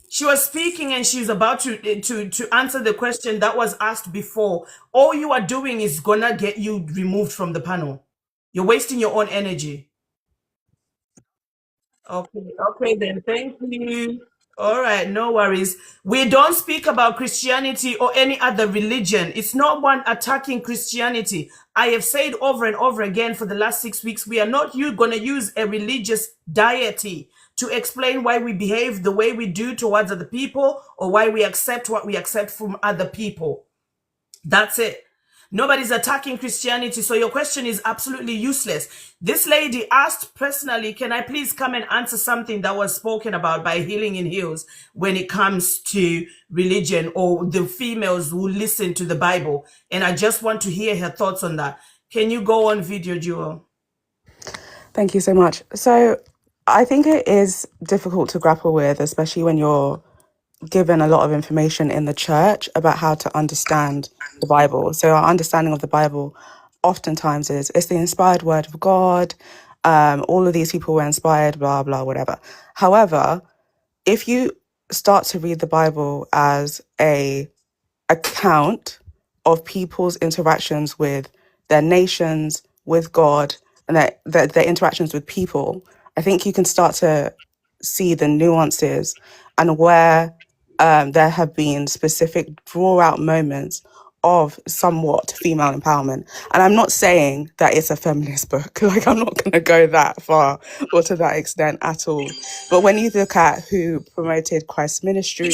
She was speaking and she's about to answer the question that was asked before. All you are doing is gonna get you removed from the panel. You're wasting your own energy. Okay then. Thank you. All right, no worries. We don't speak about Christianity or any other religion. It's not one attacking Christianity. I have said over and over again for the last 6 weeks, we are not going to use a religious deity to explain why we behave the way we do towards other people or why we accept what we accept from other people. That's it. Nobody's attacking Christianity, so your question is absolutely useless. This lady asked personally, can I please come and answer something that was spoken about by Healing in Heels when it comes to religion or the females who listen to the Bible? And I just want to hear her thoughts on that. Can you go on video, Jewel? Thank you so much. So I think it is difficult to grapple with, especially when you're given a lot of information in the church about how to understand the Bible. So our understanding of the Bible oftentimes is it's the inspired word of God. All of these people were inspired, blah, blah, whatever. However, if you start to read the Bible as a account of people's interactions with their nations, with God, and their interactions with people, I think you can start to see the nuances and where there have been specific draw out moments of somewhat female empowerment. And I'm not saying that it's a feminist book. Like, I'm not going to go that far or to that extent at all. But when you look at who promoted Christ's ministry,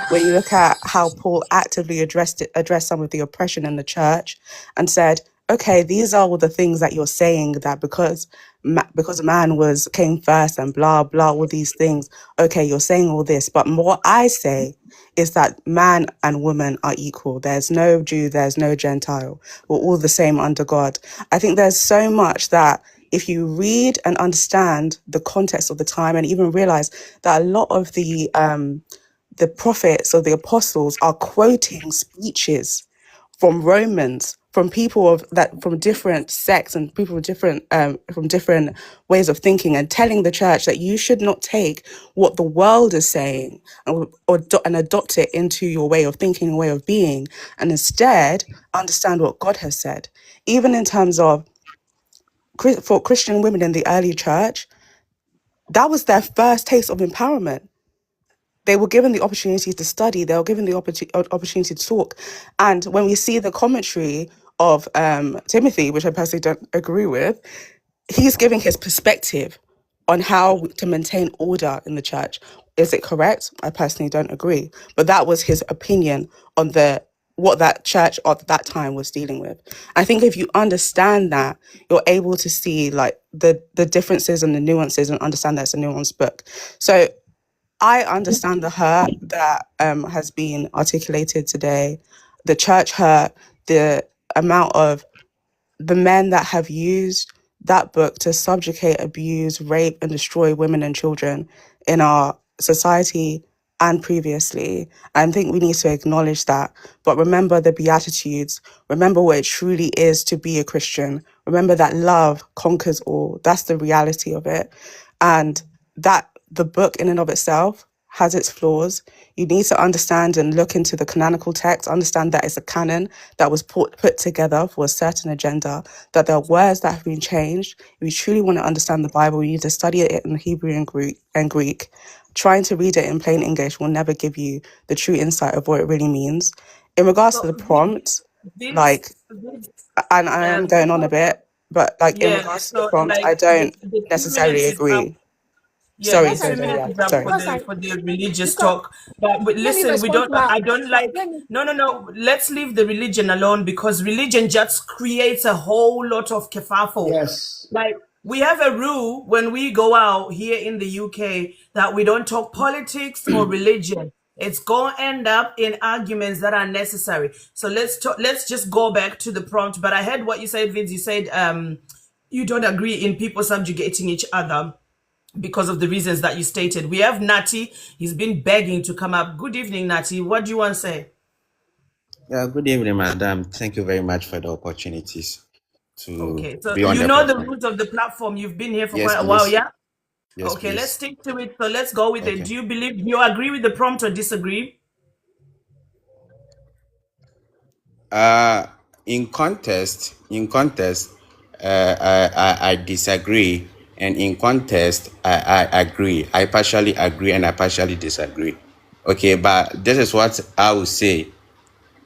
when you look at how Paul actively addressed some of the oppression in the church and said, okay, these are all the things that you're saying that because man came first and blah, blah, all these things. Okay, you're saying all this. But what I say is that man and woman are equal. There's no Jew, there's no Gentile. We're all the same under God. I think there's so much that if you read and understand the context of the time and even realize that a lot of the prophets or the apostles are quoting speeches from Romans, from people from different sects and people from different ways of thinking, and telling the church that you should not take what the world is saying and adopt it into your way of thinking, way of being, and instead understand what God has said. Even in terms of for Christian women in the early church, that was their first taste of empowerment. They were given the opportunity to study. They were given the opportunity to talk. And when we see the commentary of Timothy, which I personally don't agree with, he's giving his perspective on how to maintain order in the church. Is it correct? I personally don't agree. But that was his opinion on what that church at that time was dealing with. I think if you understand that, you're able to see like the differences and the nuances and understand that it's a nuanced book. So I understand the hurt that has been articulated today, the church hurt, the amount of the men that have used that book to subjugate, abuse, rape, and destroy women and children in our society and previously. I think we need to acknowledge that. But remember the Beatitudes. Remember what it truly is to be a Christian. Remember that love conquers all. That's the reality of it. And that the book in and of itself has its flaws. You need to understand and look into the canonical text, understand that it's a canon that was put together for a certain agenda, that there are words that have been changed. If you truly want to understand the Bible, you need to study it in Hebrew and Greek. Trying to read it in plain English will never give you the true insight of what it really means. In regards to the prompt, like, and I am going on a bit, but like in regards to the prompt, I don't the 2 necessarily minutes is up. agree. Yeah, Sorry, the 2 Jojo, minutes yeah, is up sorry. for the religious talk. But let me listen, we respond don't. to her. I don't like. No. Let's leave the religion alone because religion just creates a whole lot of kerfuffle. Yes. Like we have a rule when we go out here in the UK that we don't talk politics or religion. It's gonna end up in arguments that are necessary. So let's just go back to the prompt. But I heard what you said, Vince. You said you don't agree in people subjugating each other because of the reasons that you stated. We have Natty. He's been begging to come up. Good evening, Natty. What do you want to say? Yeah, good evening, madam. Thank you very much for the opportunities to Okay, so be on you the know the platform. rules of the platform. You've been here for Yes, quite a while, please. yeah? Yes, Okay, let's please. stick to it. So let's go with it. Okay. Do you believe you agree with the prompt or disagree? In contest, I disagree, and in contest, I agree. I partially agree and I partially disagree. Okay, but this is what I will say.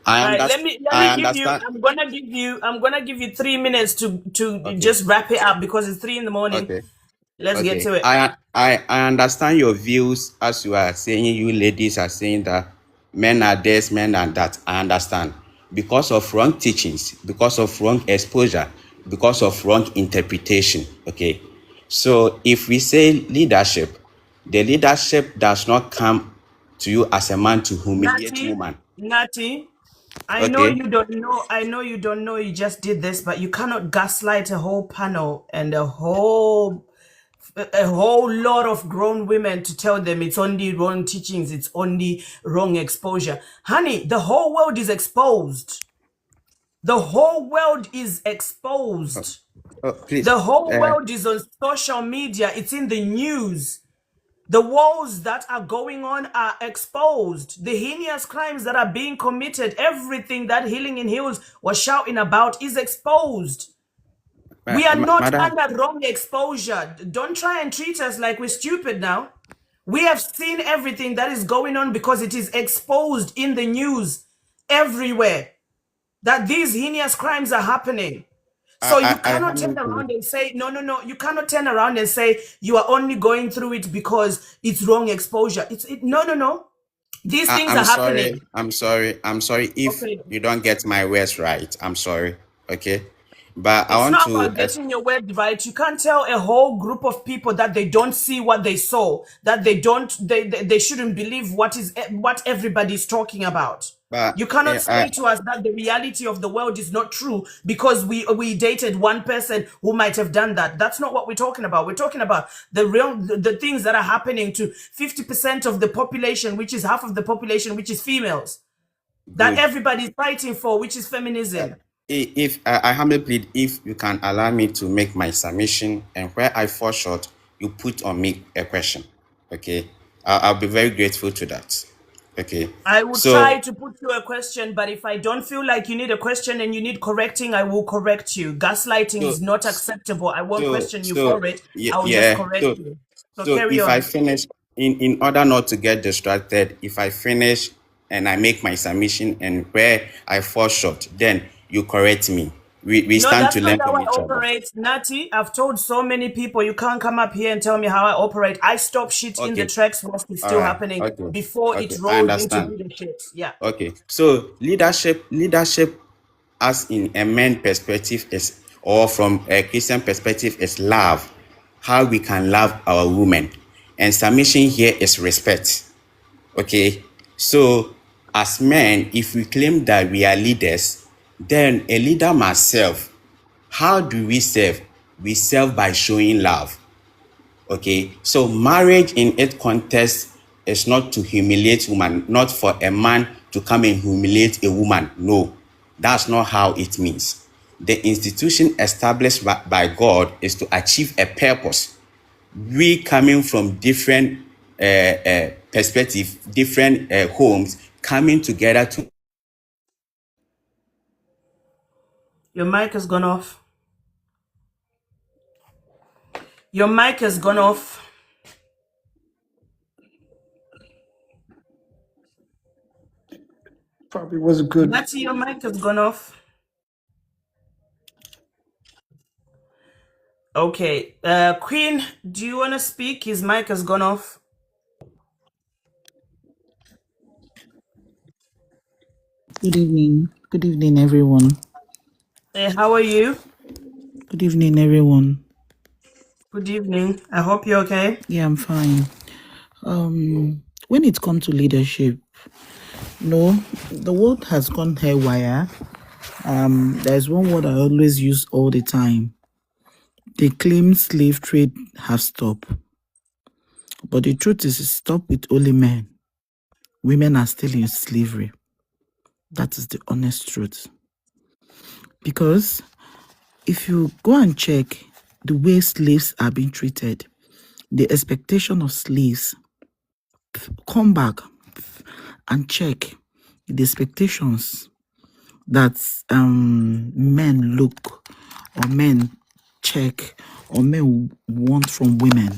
Right. Let me I give you. understand. I'm gonna give you 3 minutes to Okay. just wrap it up because it's 3 in the morning. Okay. Let's get Okay, to it. I understand your views as you are saying. You ladies are saying that men are this, men are that. I understand because of wrong teachings, because of wrong exposure, because of wrong interpretation. Okay, so if we say leadership, the leadership does not come to you as a man to humiliate woman. Natty, I know Okay, you don't know. I know you don't know. You just did this, but you cannot gaslight a whole panel and a whole lot of grown women to tell them it's only wrong teachings, it's only wrong exposure. Honey, the whole world is exposed. The whole world is exposed. please. The whole world is on social media. It's in the news. The wars that are going on are exposed. The heinous crimes that are being committed, everything that Healing in Hills was shouting about is exposed. We are not Madam, under wrong exposure. Don't try and treat us like we're stupid now. We have seen everything that is going on because it is exposed in the news everywhere that these heinous crimes are happening. So you I cannot turn around and say, no. You cannot turn around and say you are only going through it because it's wrong exposure. No. These things I'm are sorry. happening. I'm sorry if Okay. you don't get my words right. I'm sorry. Okay. But I It's want not to about getting your word right. You can't tell a whole group of people that they don't see what they saw, that they shouldn't believe what everybody's talking about. but You cannot say to us that the reality of the world is not true because we dated one person who might have done that. That's not what we're talking about. We're talking about the things that are happening to 50% of the population, which is half of the population, which is females. That good. everybody's fighting for, which is feminism. If I humbly plead, if you can allow me to make my submission, and where I fall short, you put on me a question. Okay. I'll be very grateful to that. Okay. I will So try to put you a question, but if I don't feel like you need a question and you need correcting, I will correct you. Gaslighting so is not acceptable. I won't question you so for it. yeah, I will just yeah. correct you. So So carry if I on. finish, in order not to get distracted, if I finish and I make my submission and where I fall short, then you correct me. We No, stand that's to not learn how from I each other. operate. Natty, I've told so many people you can't come up here and tell me how I operate. I stop shit in the Okay. tracks whilst it's All still right. happening Okay. before Okay. it I rolls into understand. leadership. Yeah. Okay. So leadership as in a man perspective is, or from a Christian perspective, is love. How we can love our women. And submission here is respect. Okay. So as men, if we claim that we are leaders, then a leader must serve. How do we serve? We serve by showing love. Okay, so marriage in its context is not to humiliate woman, not for a man to come and humiliate a woman. No, that's not how it means. The institution established by God is to achieve a purpose. We coming from different perspective, different homes, coming together to. Your mic has gone off. Your mic has gone off. Probably was good. Natty, your mic has gone off. Okay. Queen, do you want to speak? His mic has gone off. Good evening. Good evening, everyone. Hey, how are you? Good evening, everyone. Good evening. I hope you're okay. Yeah, I'm fine. When it comes to leadership, no, the world has gone haywire. There's one word I always use all the time. They claim slave trade have stopped. But the truth is, it stopped with only men. Women are still in slavery. That is the honest truth. Because if you go and check the way slaves are being treated, the expectation of slaves, come back and check the expectations that men look or men check or men want from women.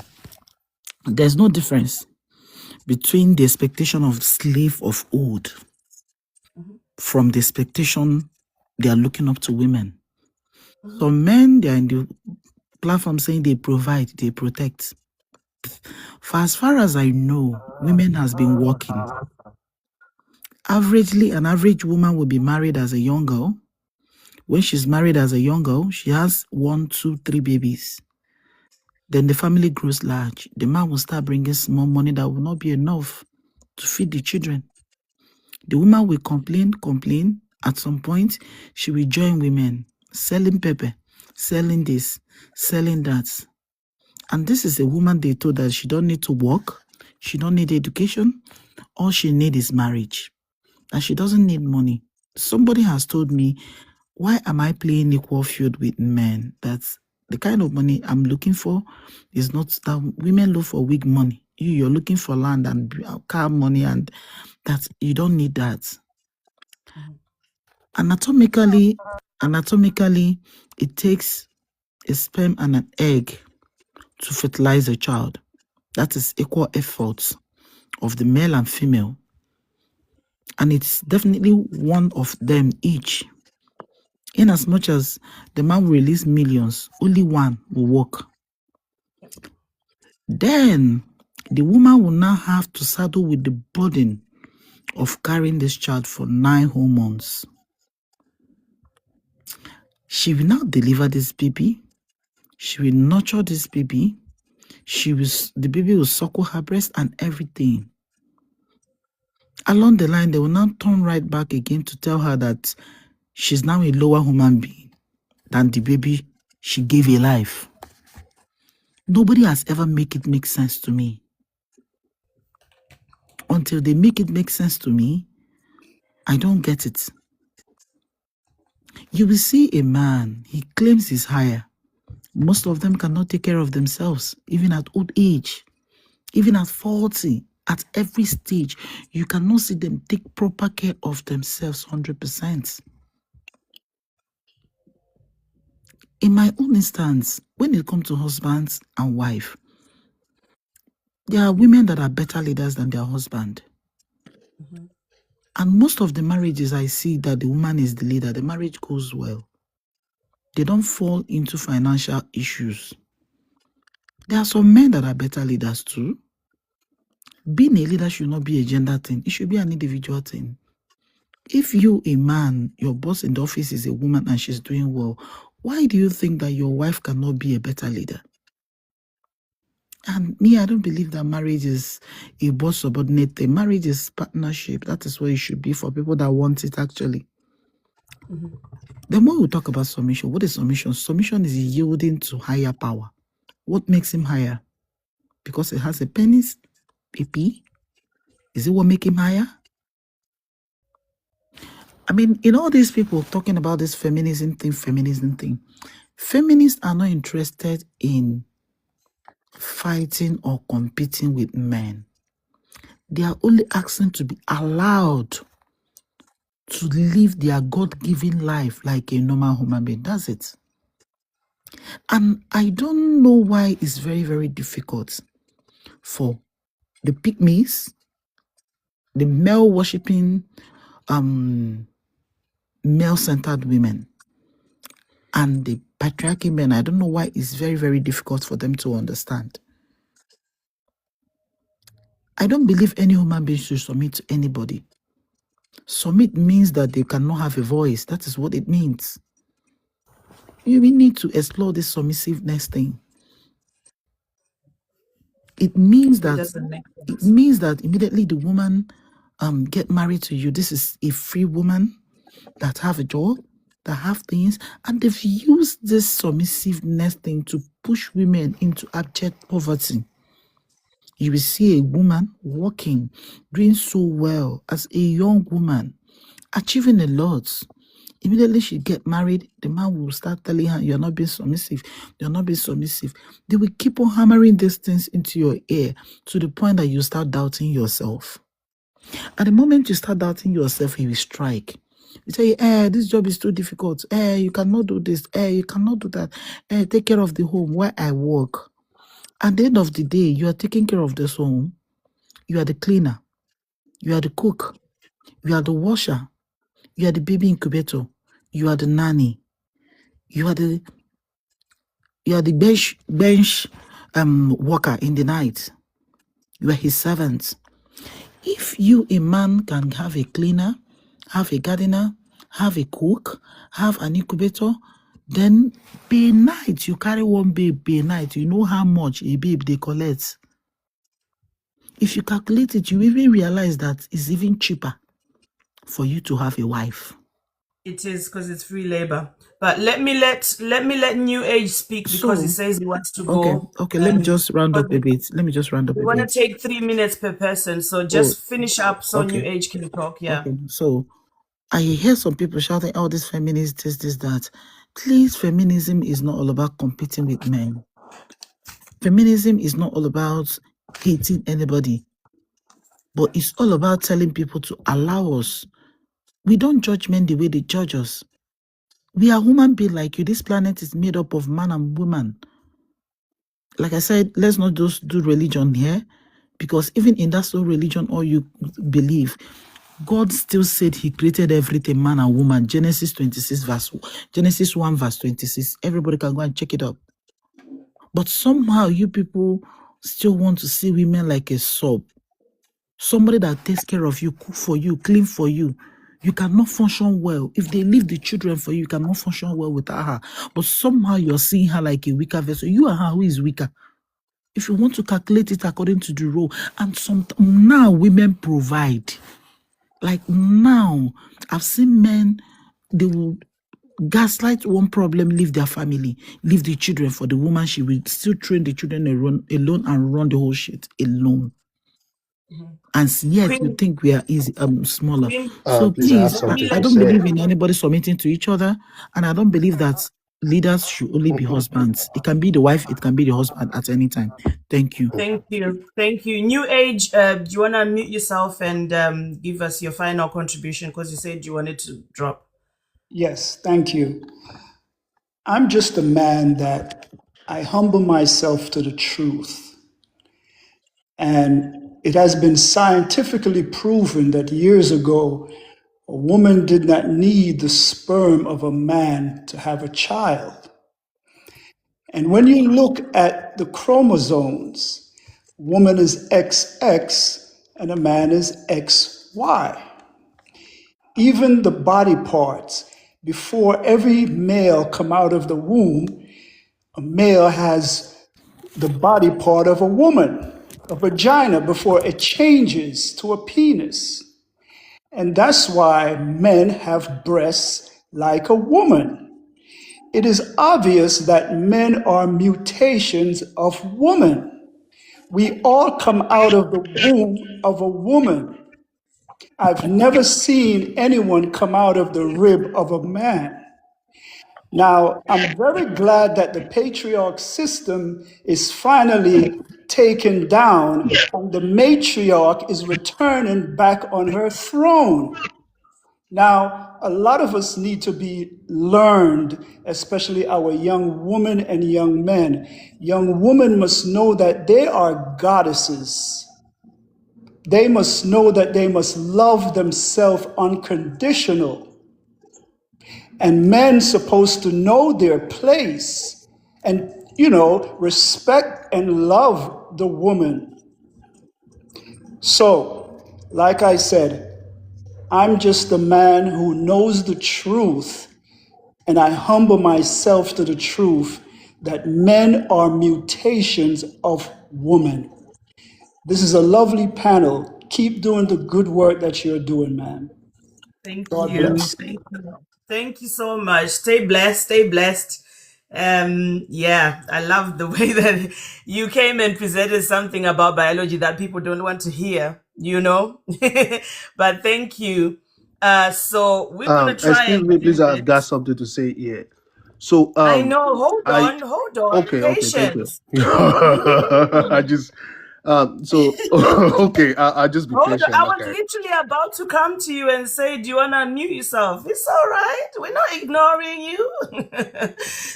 There's no difference between the expectation of slave of old from the expectation they are looking up to women. So men, they are in the platform saying they provide, they protect. For as far as I know, women has been working. Averagely, an average woman will be married as a young girl. When she's married as a young girl, she has 1, 2, 3 babies. Then the family grows large. The man will start bringing small money that will not be enough to feed the children. The woman will complain. At some point, she will join women, selling pepper, selling this, selling that. And this is a woman they told that she don't need to work, she don't need education, all she needs is marriage. And she doesn't need money. Somebody has told me, why am I playing equal field with men? That's the kind of money I'm looking for is not that women look for weak money. You're looking for land and car money, and that you don't need that. Anatomically, it takes a sperm and an egg to fertilize a child. That is equal efforts of the male and female. And it's definitely one of them each. In as much as the man will release millions, only one will work. Then the woman will now have to saddle with the burden of carrying this child for 9 whole months. She will now deliver this baby. She will nurture this baby. The baby will suckle her breast and everything. Along the line, they will now turn right back again to tell her that she's now a lower human being than the baby she gave a life. Nobody has ever made it make sense to me. Until they make it make sense to me, I don't get it. You will see a man, he claims he's higher. Most of them cannot take care of themselves, even at old age, even at 40, at every stage. You cannot see them take proper care of themselves 100%. In my own instance, when it comes to husbands and wife, there are women that are better leaders than their husband. And most of the marriages I see that the woman is the leader, the marriage goes well. They don't fall into financial issues. There are some men that are better leaders too. Being a leader should not be a gender thing. It should be an individual thing. If you, a man, your boss in the office is a woman and she's doing well, why do you think that your wife cannot be a better leader? And me, I don't believe that marriage is a boss-subordinate thing. Marriage is partnership. That is what it should be for people that want it, actually. Then when we talk about submission, what is submission? Submission is yielding to higher power. What makes him higher? because it has a penis, a P? Is it what make him higher? I mean, in all these people talking about this feminism thing, feminists are not interested in fighting or competing with men. They are only asking to be allowed to live their God-given life like a normal human being. That's it. And I don't know why it's very, very difficult for the pygmies, the male-worshipping, male-centered women, and the patriarchy men. I don't know why it's very, very difficult for them to understand. I don't believe any human being should submit to anybody. Submit means that they cannot have a voice. That is what it means. We need to explore this submissiveness thing. It means that immediately the woman get married to you. This is a free woman that have a job, that have things, and they've used this submissiveness thing to push women into abject poverty. You will see a woman working, doing so well as a young woman, achieving a lot. Immediately she get married, the man will start telling her, you're not being submissive, you're not being submissive. They will keep on hammering these things into your ear to the point that you start doubting yourself. At the moment you start doubting yourself, he will strike. You say, this job is too difficult. You cannot do this. You cannot do that. Take care of the home where I work. At the end of the day, you are taking care of this home. You are the cleaner. You are the cook. You are the washer. You are the baby incubator. You are the nanny. You are the bench worker in the night. You are his servant. If you, a man, can have a cleaner, have a gardener, have a cook, have an incubator, then per night, you carry one babe per night, you know how much a babe they collect. If you calculate it, you even realize that it's even cheaper for you to have a wife. It is, because it's free labor. But let me let New Age speak, because he says he wants to go. Okay, let me just round up a bit. We want to take 3 minutes per person, so just finish up so New Age can talk. Yeah. Okay, so I hear some people shouting, oh, this feminist, this, that. Please, feminism is not all about competing with men. Feminism is not all about hating anybody, but it's all about telling people to allow us. We don't judge men the way they judge us. We are human beings like you. This planet is made up of man and woman. Like I said, let's not just do religion here, because even in that sole religion, all you believe, God still said he created everything, man and woman. Genesis 1 verse 26. Everybody can go and check it up. But somehow you people still want to see women like a sub. Somebody that takes care of you, cook for you, clean for you. You cannot function well. If they leave the children for you, you cannot function well without her. But somehow you're seeing her like a weaker vessel. You and her, who is weaker? If you want to calculate it according to the role, and now women provide. Like now, I've seen men, they will gaslight one problem, leave their family, leave the children for the woman. She will still train the children alone and run the whole shit alone. And yet we think we are easy, smaller. So please, I don't believe in anybody submitting to each other, and I don't believe that leaders should only be husbands. It can be the wife, it can be the husband at any time. Thank you. Thank you. New Age, do you want to unmute yourself and give us your final contribution, because you said you wanted to drop? Yes, thank you. I'm just a man that I humble myself to the truth. And it has been scientifically proven that years ago, a woman did not need the sperm of a man to have a child. And when you look at the chromosomes, a woman is XX and a man is XY. Even the body parts, before every male come out of the womb, a male has the body part of a woman, a vagina, before it changes to a penis. And that's why men have breasts like a woman. It is obvious that men are mutations of woman. We all come out of the womb of a woman. I've never seen anyone come out of the rib of a man. Now, I'm very glad that the patriarch system is finally taken down and the matriarch is returning back on her throne. Now, a lot of us need to be learned, especially our young women and young men. Young women must know that they are goddesses. They must know that they must love themselves unconditional. And men supposed to know their place and, respect and love the woman. So, like I said, I'm just a man who knows the truth, and I humble myself to the truth that men are mutations of woman. This is a lovely panel. Keep doing the good work that you're doing, man. Thank God you. bless. Thank you. Thank you so much. Stay blessed. Stay blessed. Yeah, I love the way that you came and presented something about biology that people don't want to hear, but thank you. So we're gonna try Excuse and me, please. I've pivot. got something to say here. So, I know. I Hold on. okay, thank you. Patience. I just so okay, I just be Hold on. I patient. was Okay. literally about to come to you and say, do you want to unmute yourself? It's all right. We're not ignoring you.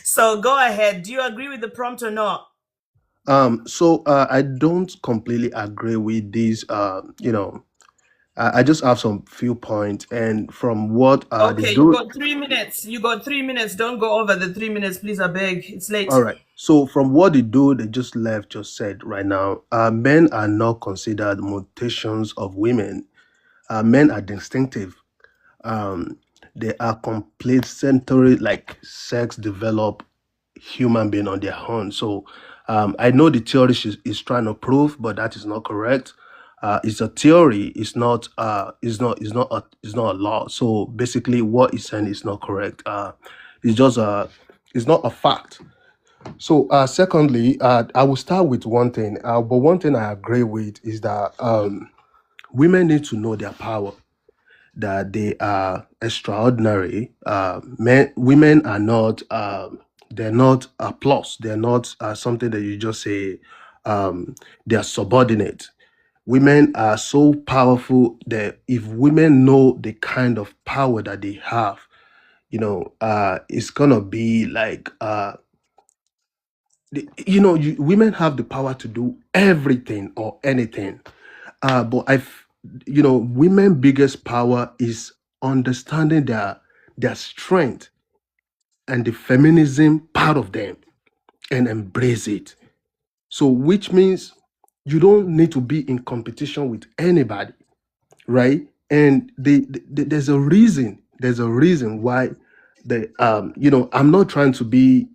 So go ahead. Do you agree with the prompt or not? So I don't completely agree with this. I just have some few points, and from what they Okay, you do. got 3 minutes. You got 3 minutes. Don't go over the 3 minutes, please. I beg. It's late. All right. So from what they do, they just said right now, men are not considered mutations of women. Men are distinctive. Um, they are complementary, like sex develop human being on their own. So I know the theory is trying to prove, but that is not correct. It's a theory. It's not. It's not a law. So basically, what it's saying is not correct. It's just a. It's not a fact. So secondly, I will start with one thing. But one thing I agree with is that women need to know their power, that they are extraordinary. Women are not. They're not applause. They're not something that you just say. They are subordinate. Women are so powerful that if women know the kind of power that they have, it's gonna be like women have the power to do everything or anything. But women biggest power is understanding their strength and the feminism part of them and embrace it. So which means you don't need to be in competition with anybody, right? And there's a reason. There's a reason why I'm not trying to be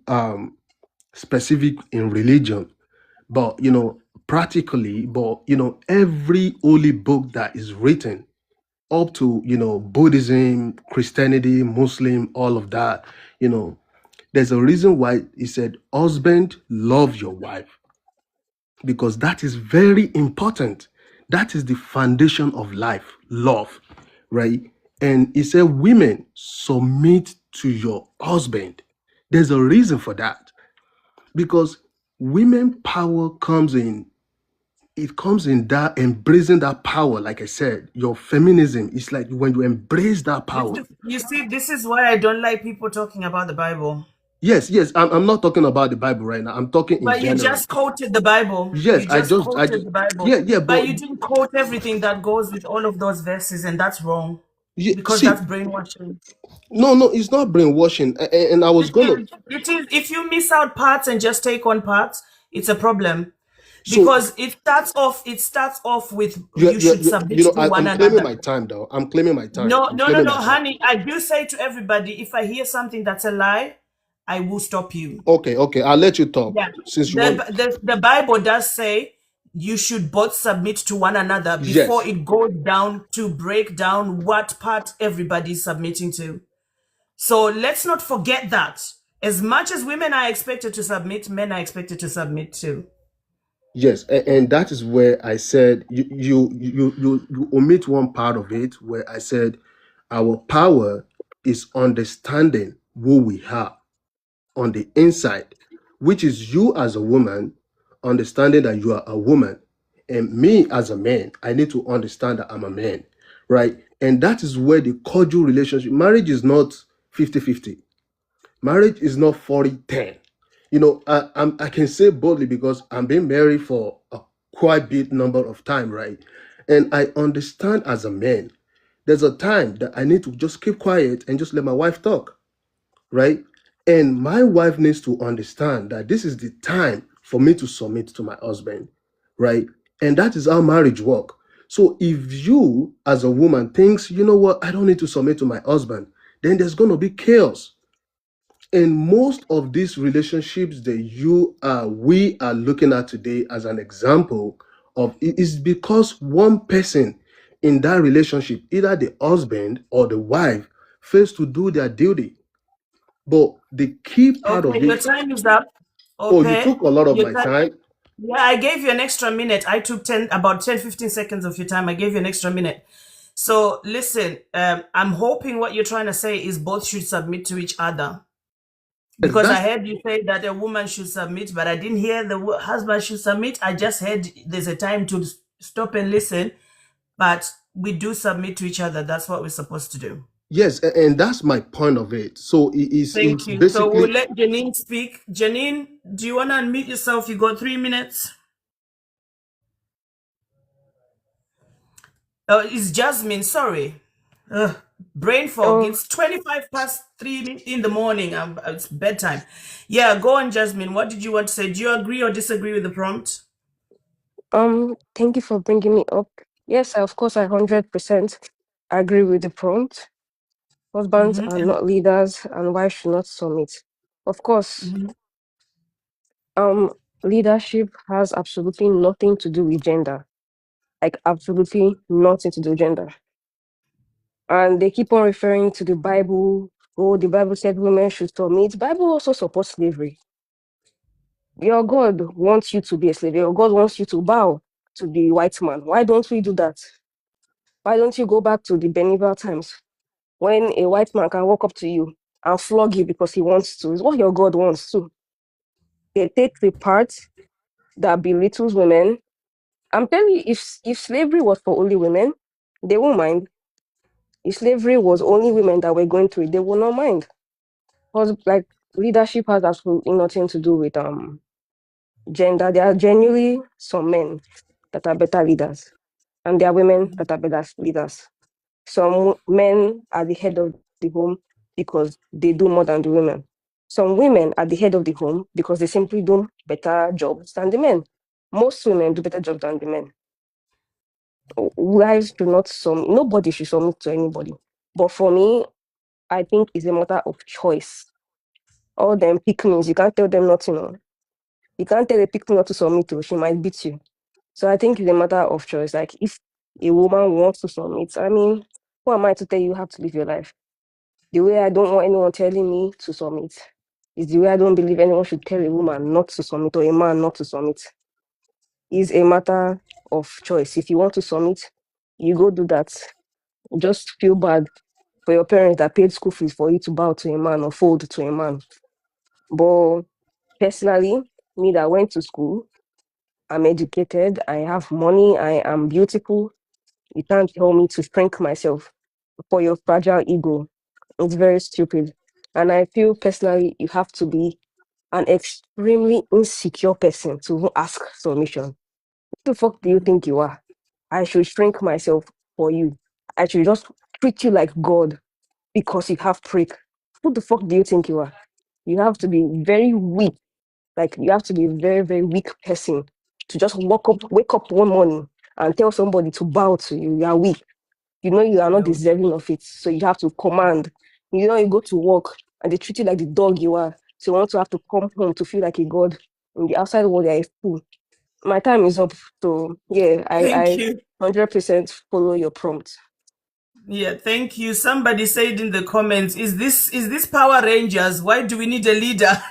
specific in religion, but practically, but every holy book that is written up to Buddhism, Christianity, Muslim, all of that, there's a reason why he said, husband, love your wife, because that is very important. That is the foundation of life, love, right? And he said, women, submit to your husband. There's a reason for that, because women power comes in that embracing that power. Like I said, your feminism is like when you embrace that power. You see, this is why I don't like people talking about the Bible. Yes, I'm not talking about the Bible right now. I'm talking in But general. you just quoted the Bible. Yes, You just quoted the Bible. yeah, but you didn't quote everything that goes with all of those verses, and that's wrong. Because see, that's brainwashing. No, it's not brainwashing. And I was gonna. It is. If you miss out parts and just take on parts, it's a problem. Because it starts off with you should submit to one another. I'm claiming my time, though. I'm claiming my time. No, honey. I do say to everybody, if I hear something that's a lie, I will stop you. Okay, I'll let you talk. Yeah. Since you want. The Bible does say you should both submit to one another before it goes down to break down what part everybody is submitting to. So let's not forget that. As much as women are expected to submit, men are expected to submit too. Yes, and that is where I said you omit one part of it where I said our power is understanding who we are on the inside, which is you as a woman understanding that you are a woman, and me as a man, I need to understand that I'm a man, right? And that is where the cordial relationship, marriage is not 50-50. Marriage is not 40-10. You know, I can say boldly because I'm being married for a quite big number of time, right? And I understand as a man, there's a time that I need to just keep quiet and just let my wife talk, right? And my wife needs to understand that this is the time for me to submit to my husband, right? And that is how marriage work. So if you as a woman thinks, you know what, I don't need to submit to my husband, then there's going to be chaos. And most of these relationships that we are looking at today as an example of it is because one person in that relationship, either the husband or the wife, fails to do their duty. But the key part of Okay, your it, time is up. oh, you Okay. took a lot of Your my time. time. Yeah, I gave you an extra minute. I took about 10, 15 seconds of your time. I gave you an extra minute. So listen, I'm hoping what you're trying to say is both should submit to each other. Yes, Because I that's heard you say that a woman should submit, but I didn't hear the husband should submit. I just heard there's a time to stop and listen, but we do submit to each other. That's what we're supposed to do. yes, and that's my point of it. So Thank it's you. So we'll basically let Janine speak. Janine, do you want to unmute yourself? You got 3 minutes. Oh, it's Jasmine. Sorry. Brain fog. Oh, It's 25 past 3 in the morning. It's bedtime. Yeah, go on, Jasmine. What did you want to say? Do you agree or disagree with the prompt? thank you for bringing me up. Yes, of course, I 100% agree with the prompt. Husbands are And not leaders, and wives should not submit. Of course, um, leadership has absolutely nothing to do with gender. Like absolutely nothing to do with gender. And they keep on referring to the Bible. Oh, the Bible said women should submit. Bible also supports slavery. Your God wants you to be a slave. Your God wants you to bow to the white man. Why don't we do that? Why don't you go back to the medieval times when a white man can walk up to you and flog you because he wants to? It's what your God wants too. They take the part that belittles women. I'm telling you, if slavery was for only women, they won't mind. If slavery was only women that were going through it, they will not mind. Because like leadership has absolutely nothing to do with gender. There are genuinely some men that are better leaders, and there are women that are better leaders. Some men are the head of the home because they do more than the women. Some women are the head of the home because they simply do better jobs than the men. Most women do better jobs than the men. Wives do not submit. Nobody should submit to anybody. But for me, I think it's a matter of choice. All them pick-me's, you can't tell them nothing. No. You can't tell a pick-me not to submit to, she might beat you. So I think it's a matter of choice. Like if a woman wants to submit, I mean, who am I to tell you how to live your life? The way I don't want anyone telling me to submit is the way I don't believe anyone should tell a woman not to submit or a man not to submit. It's a matter of choice. If you want to submit, you go do that. Just feel bad for your parents that paid school fees for you to bow to a man or fold to a man. But personally, me that went to school, I'm educated, I have money, I am beautiful. You can't tell me to shrink myself for your fragile ego. It's very stupid. And I feel personally you have to be an extremely insecure person to even ask submission. Who the fuck do you think you are? I should shrink myself for you. I should just treat you like God because you have prick. Who the fuck do you think you are? You have to be very weak. Like you have to be a very, very weak person to just wake up one morning and tell somebody to bow to you. You are weak. You know you are not deserving of it. So you have to command. You know you go to work and they treat you like the dog you are. So you want to have to come home to feel like a god. In the outside world, you're a fool. My time is up. So yeah, Thank I you. 100% follow your prompt. Yeah, thank you. Somebody said in the comments, is this Power Rangers? Why do we need a leader?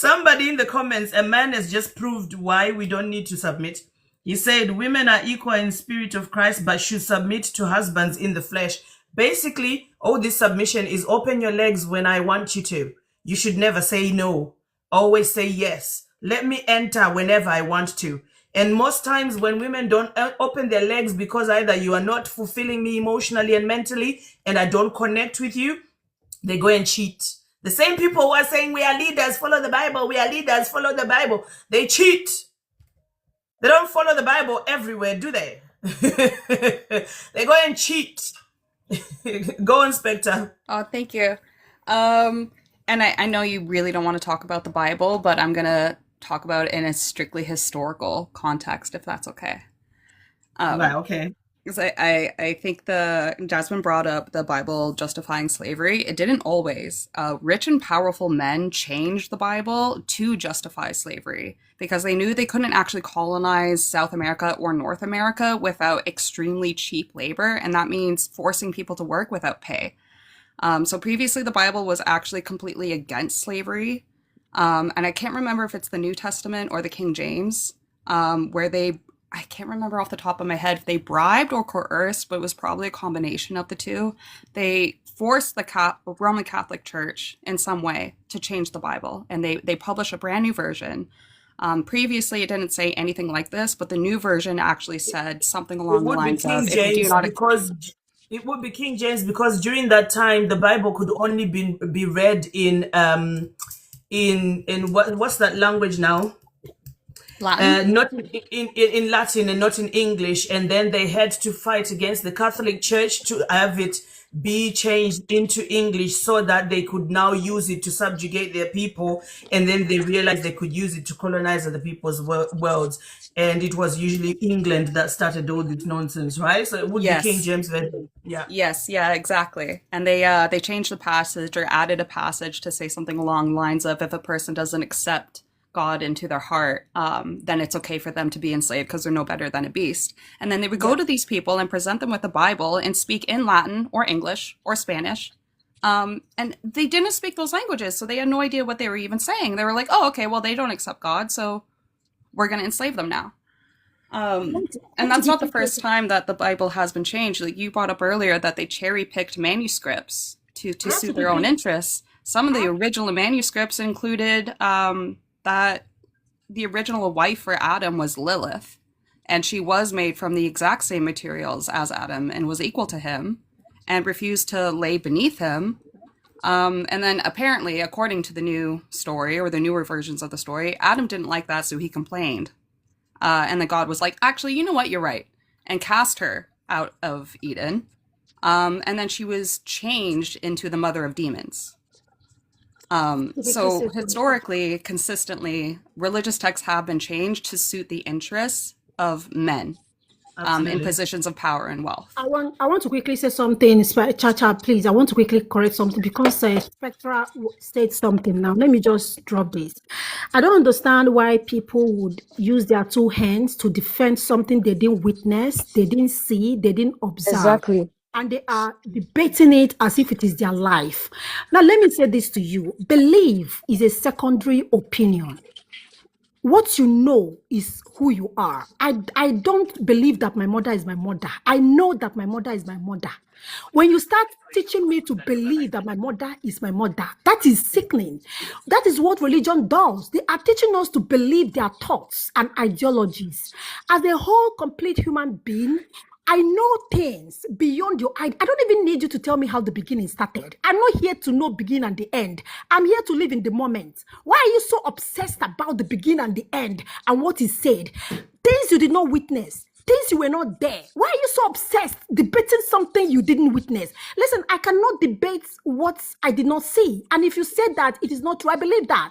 Somebody in the comments, a man has just proved why we don't need to submit. He said women are equal in spirit of Christ, but should submit to husbands in the flesh. Basically, all this submission is open your legs when I want you to. You should never say no. Always say yes. Let me enter whenever I want to. And most times when women don't open their legs because either you are not fulfilling me emotionally and mentally and I don't connect with you, they go and cheat. The same people who are saying we are leaders, follow the Bible, we are leaders, follow the Bible, they cheat. They don't follow the Bible everywhere, do they? They go and cheat. Go, Inspector. Oh, thank you. And I know you really don't want to talk about the Bible, but I'm going to talk about it in a strictly historical context, if that's okay. Right, okay. Because I think Jasmine brought up the Bible justifying slavery. It didn't always. Rich and powerful men changed the Bible to justify slavery because they knew they couldn't actually colonize South America or North America without extremely cheap labor, and that means forcing people to work without pay. So previously, the Bible was actually completely against slavery, and I can't remember if it's the New Testament or the King James, where I can't remember off the top of my head if they bribed or coerced, but it was probably a combination of the two. They forced the Roman Catholic Church in some way to change the Bible, and they published a brand new version. Previously, it didn't say anything like this, but the new version actually said something along the lines of, if you do not... It would be King James because during that time the Bible could only be read in what's that language now? Latin? Not in Latin and not in English, and then they had to fight against the Catholic Church to have it be changed into English so that they could now use it to subjugate their people, and then they realized they could use it to colonize other people's worlds, and it was usually England that started all this nonsense, right? So it would be King James version. Yeah. Yes, yeah, exactly. And they changed the passage or added a passage to say something along the lines of, if a person doesn't accept God into their heart, then it's okay for them to be enslaved because they're no better than a beast. And then they would go to these people and present them with the Bible and speak in Latin or English or Spanish. And they didn't speak those languages, so they had no idea what they were even saying. They were like, oh, okay, well, they don't accept God, so we're going to enslave them now. And that's not the first time that the Bible has been changed. Like you brought up earlier that they cherry-picked manuscripts to suit their own interests. Some of the original manuscripts included... that the original wife for Adam was Lilith, and she was made from the exact same materials as Adam and was equal to him and refused to lay beneath him. And then apparently, according to the new story or the newer versions of the story, Adam didn't like that, so he complained. And then God was like, actually, you know what? You're right. And cast her out of Eden. And then she was changed into the mother of demons. So historically, consistently, religious texts have been changed to suit the interests of men in positions of power and wealth. I want to quickly say something, Chacha, please. I want to quickly correct something because Spectra said something. Now, let me just drop this. I don't understand why people would use their two hands to defend something they didn't witness, they didn't see, they didn't observe. Exactly. And they are debating it as if it is their life. Now, let me say this to you. Belief is a secondary opinion. What you know is who you are. I don't believe that my mother is my mother. I know that my mother is my mother. When you start teaching me to believe that my mother is my mother, that is sickening. That is what religion does. They are teaching us to believe their thoughts and ideologies. As a whole, complete human being, I know things beyond your I don't even need you to tell me how the beginning started. I'm not here to know beginning and the end. I'm here to live in the moment. Why are you so obsessed about the beginning and the end and what is said? Things you did not witness, things you were not there. Why are you so obsessed debating something you didn't witness? Listen, I cannot debate what I did not see. And if you said that it is not true, I believe that.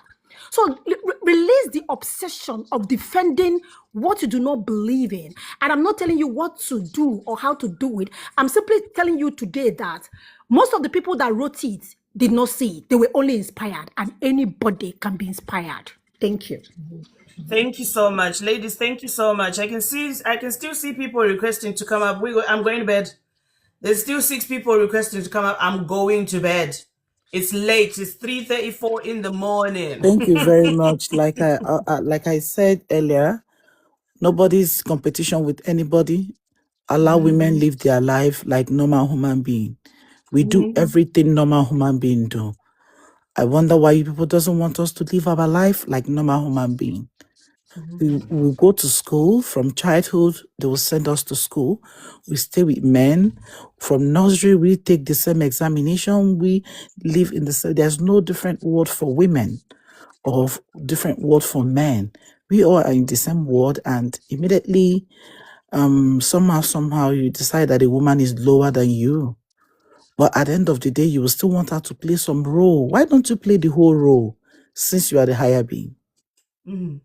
So release the obsession of defending what you do not believe in. And I'm not telling you what to do or how to do it. I'm simply telling you today that most of the people that wrote it did not see it. They were only inspired, and anybody can be inspired. Thank you. Thank you so much, ladies. Thank you so much. I can still see people requesting to come up. I'm going to bed. There's still 6 people requesting to come up. I'm going to bed. It's late. It's 3:34 in the morning. Thank you very much. Like I said earlier, nobody's competition with anybody. Allow women live their life like normal human being. We do everything normal human being do. I wonder why you people doesn't want us to live our life like normal human being. We go to school from childhood. They will send us to school. We stay with men. From nursery, we take the same examination. We live in the same. There's no different word for women or different word for men. We all are in the same word, and immediately, somehow you decide that a woman is lower than you. But at the end of the day, you will still want her to play some role. Why don't you play the whole role since you are the higher being? Do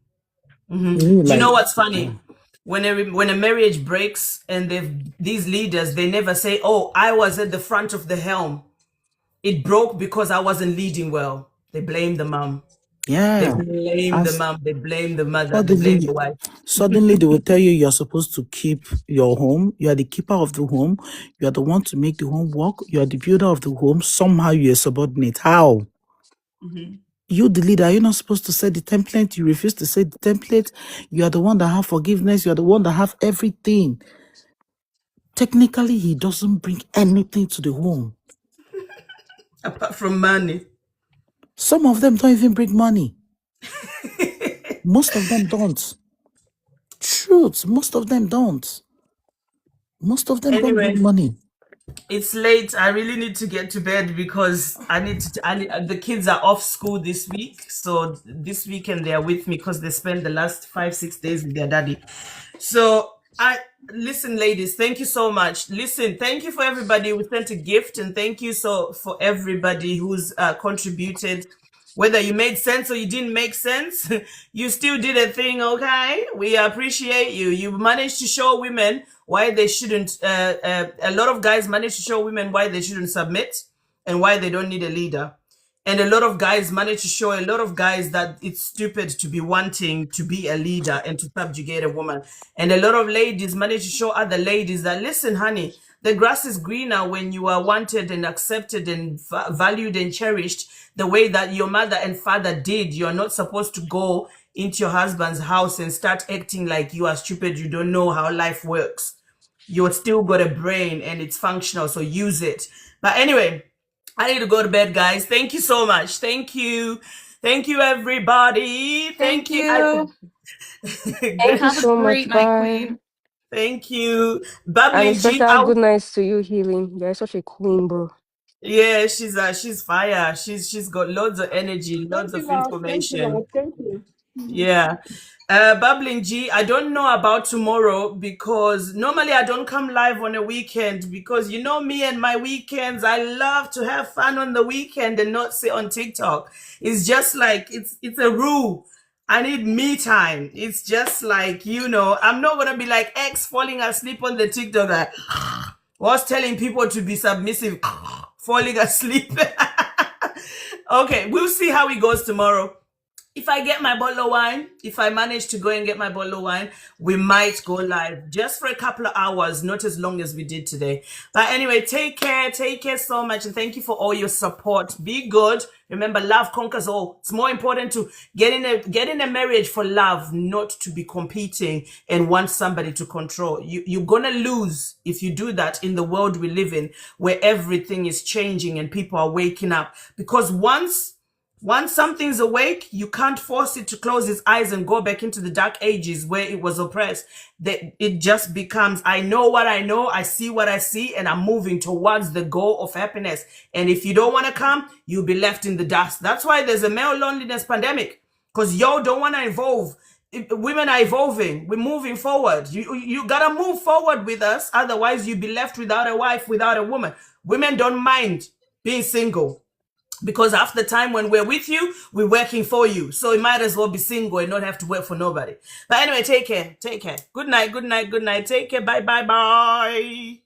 You you know like, what's funny? When a marriage breaks and these leaders, they never say, "Oh, I was at the front of the helm. It broke because I wasn't leading well." They blame the mom. They yeah. blame the As mom. They blame the mother. They blame the suddenly, wife. suddenly they will tell you you're supposed to keep your home. You are the keeper of the home. You are the one to make the home work. You are the builder of the home. Somehow you're a subordinate. How? You, the leader, you're not supposed to set the template. You refuse to set the template. You are the one that have forgiveness. You are the one that have everything. Technically, he doesn't bring anything to the home. Apart from money. Some of them don't even bring money. Most of them don't. Truth, most of them don't. Most of them don't Anyway, bring money. it's late. I really need to get to bed because the kids are off school this week. So this weekend they are with me because they spend the last 5-6 days with their daddy. So listen, ladies, thank you so much. Listen, thank you for everybody who sent a gift, and thank you for everybody who's contributed. Whether you made sense or you didn't make sense, you still did a thing, okay? We appreciate you. You managed to show women why they shouldn't, a lot of guys managed to show women why they shouldn't submit and why they don't need a leader. And a lot of guys managed to show a lot of guys that it's stupid to be wanting to be a leader and to subjugate a woman. And a lot of ladies managed to show other ladies that, listen, honey, the grass is greener when you are wanted and accepted and valued and cherished the way that your mother and father did. You're not supposed to go into your husband's house and start acting like you are stupid. You don't know how life works. You're still got a brain and it's functional, so use it. But anyway, I need to go to bed, guys. Thank you so much. Thank you. Thank you, everybody. Thank Thank you. you. Thank you Have a so much. great night, Bye. Queen. Thank you. And a Bubbling G special good out. night to you, Healing. You're such a queen, bro. Yeah, she's fire. She's got loads of energy, Thank loads you, of Lord. Thank you, information. Lord. Thank you. Yeah. Bubbling G, I don't know about tomorrow because normally I don't come live on a weekend because you know me and my weekends. I love to have fun on the weekend and not sit on TikTok. It's just like it's a rule. I need me time. It's just like, I'm not gonna be like X falling asleep on the TikTok like was telling people to be submissive, falling asleep. Okay, we'll see how it goes tomorrow. If I get my bottle of wine, if I manage to go and get my bottle of wine, we might go live just for a couple of hours, not as long as we did today. But anyway, take care so much, and thank you for all your support. Be good. Remember, love conquers all. It's more important to get in a marriage for love, not to be competing and want somebody to control. You're gonna lose if you do that in the world we live in, where everything is changing and people are waking up. Because once something's awake, you can't force it to close its eyes and go back into the dark ages where it was oppressed. It just becomes, I know what I know, I see what I see, and I'm moving towards the goal of happiness. And if you don't want to come, you'll be left in the dust. That's why there's a male loneliness pandemic, because y'all don't want to evolve. Women are evolving. We're moving forward. You gotta move forward with us, otherwise you'll be left without a wife, without a woman. Women don't mind being single, because half the time when we're with you, we're working for you. So it might as well be single and not have to work for nobody. But anyway, take care. Good night. Take care. Bye.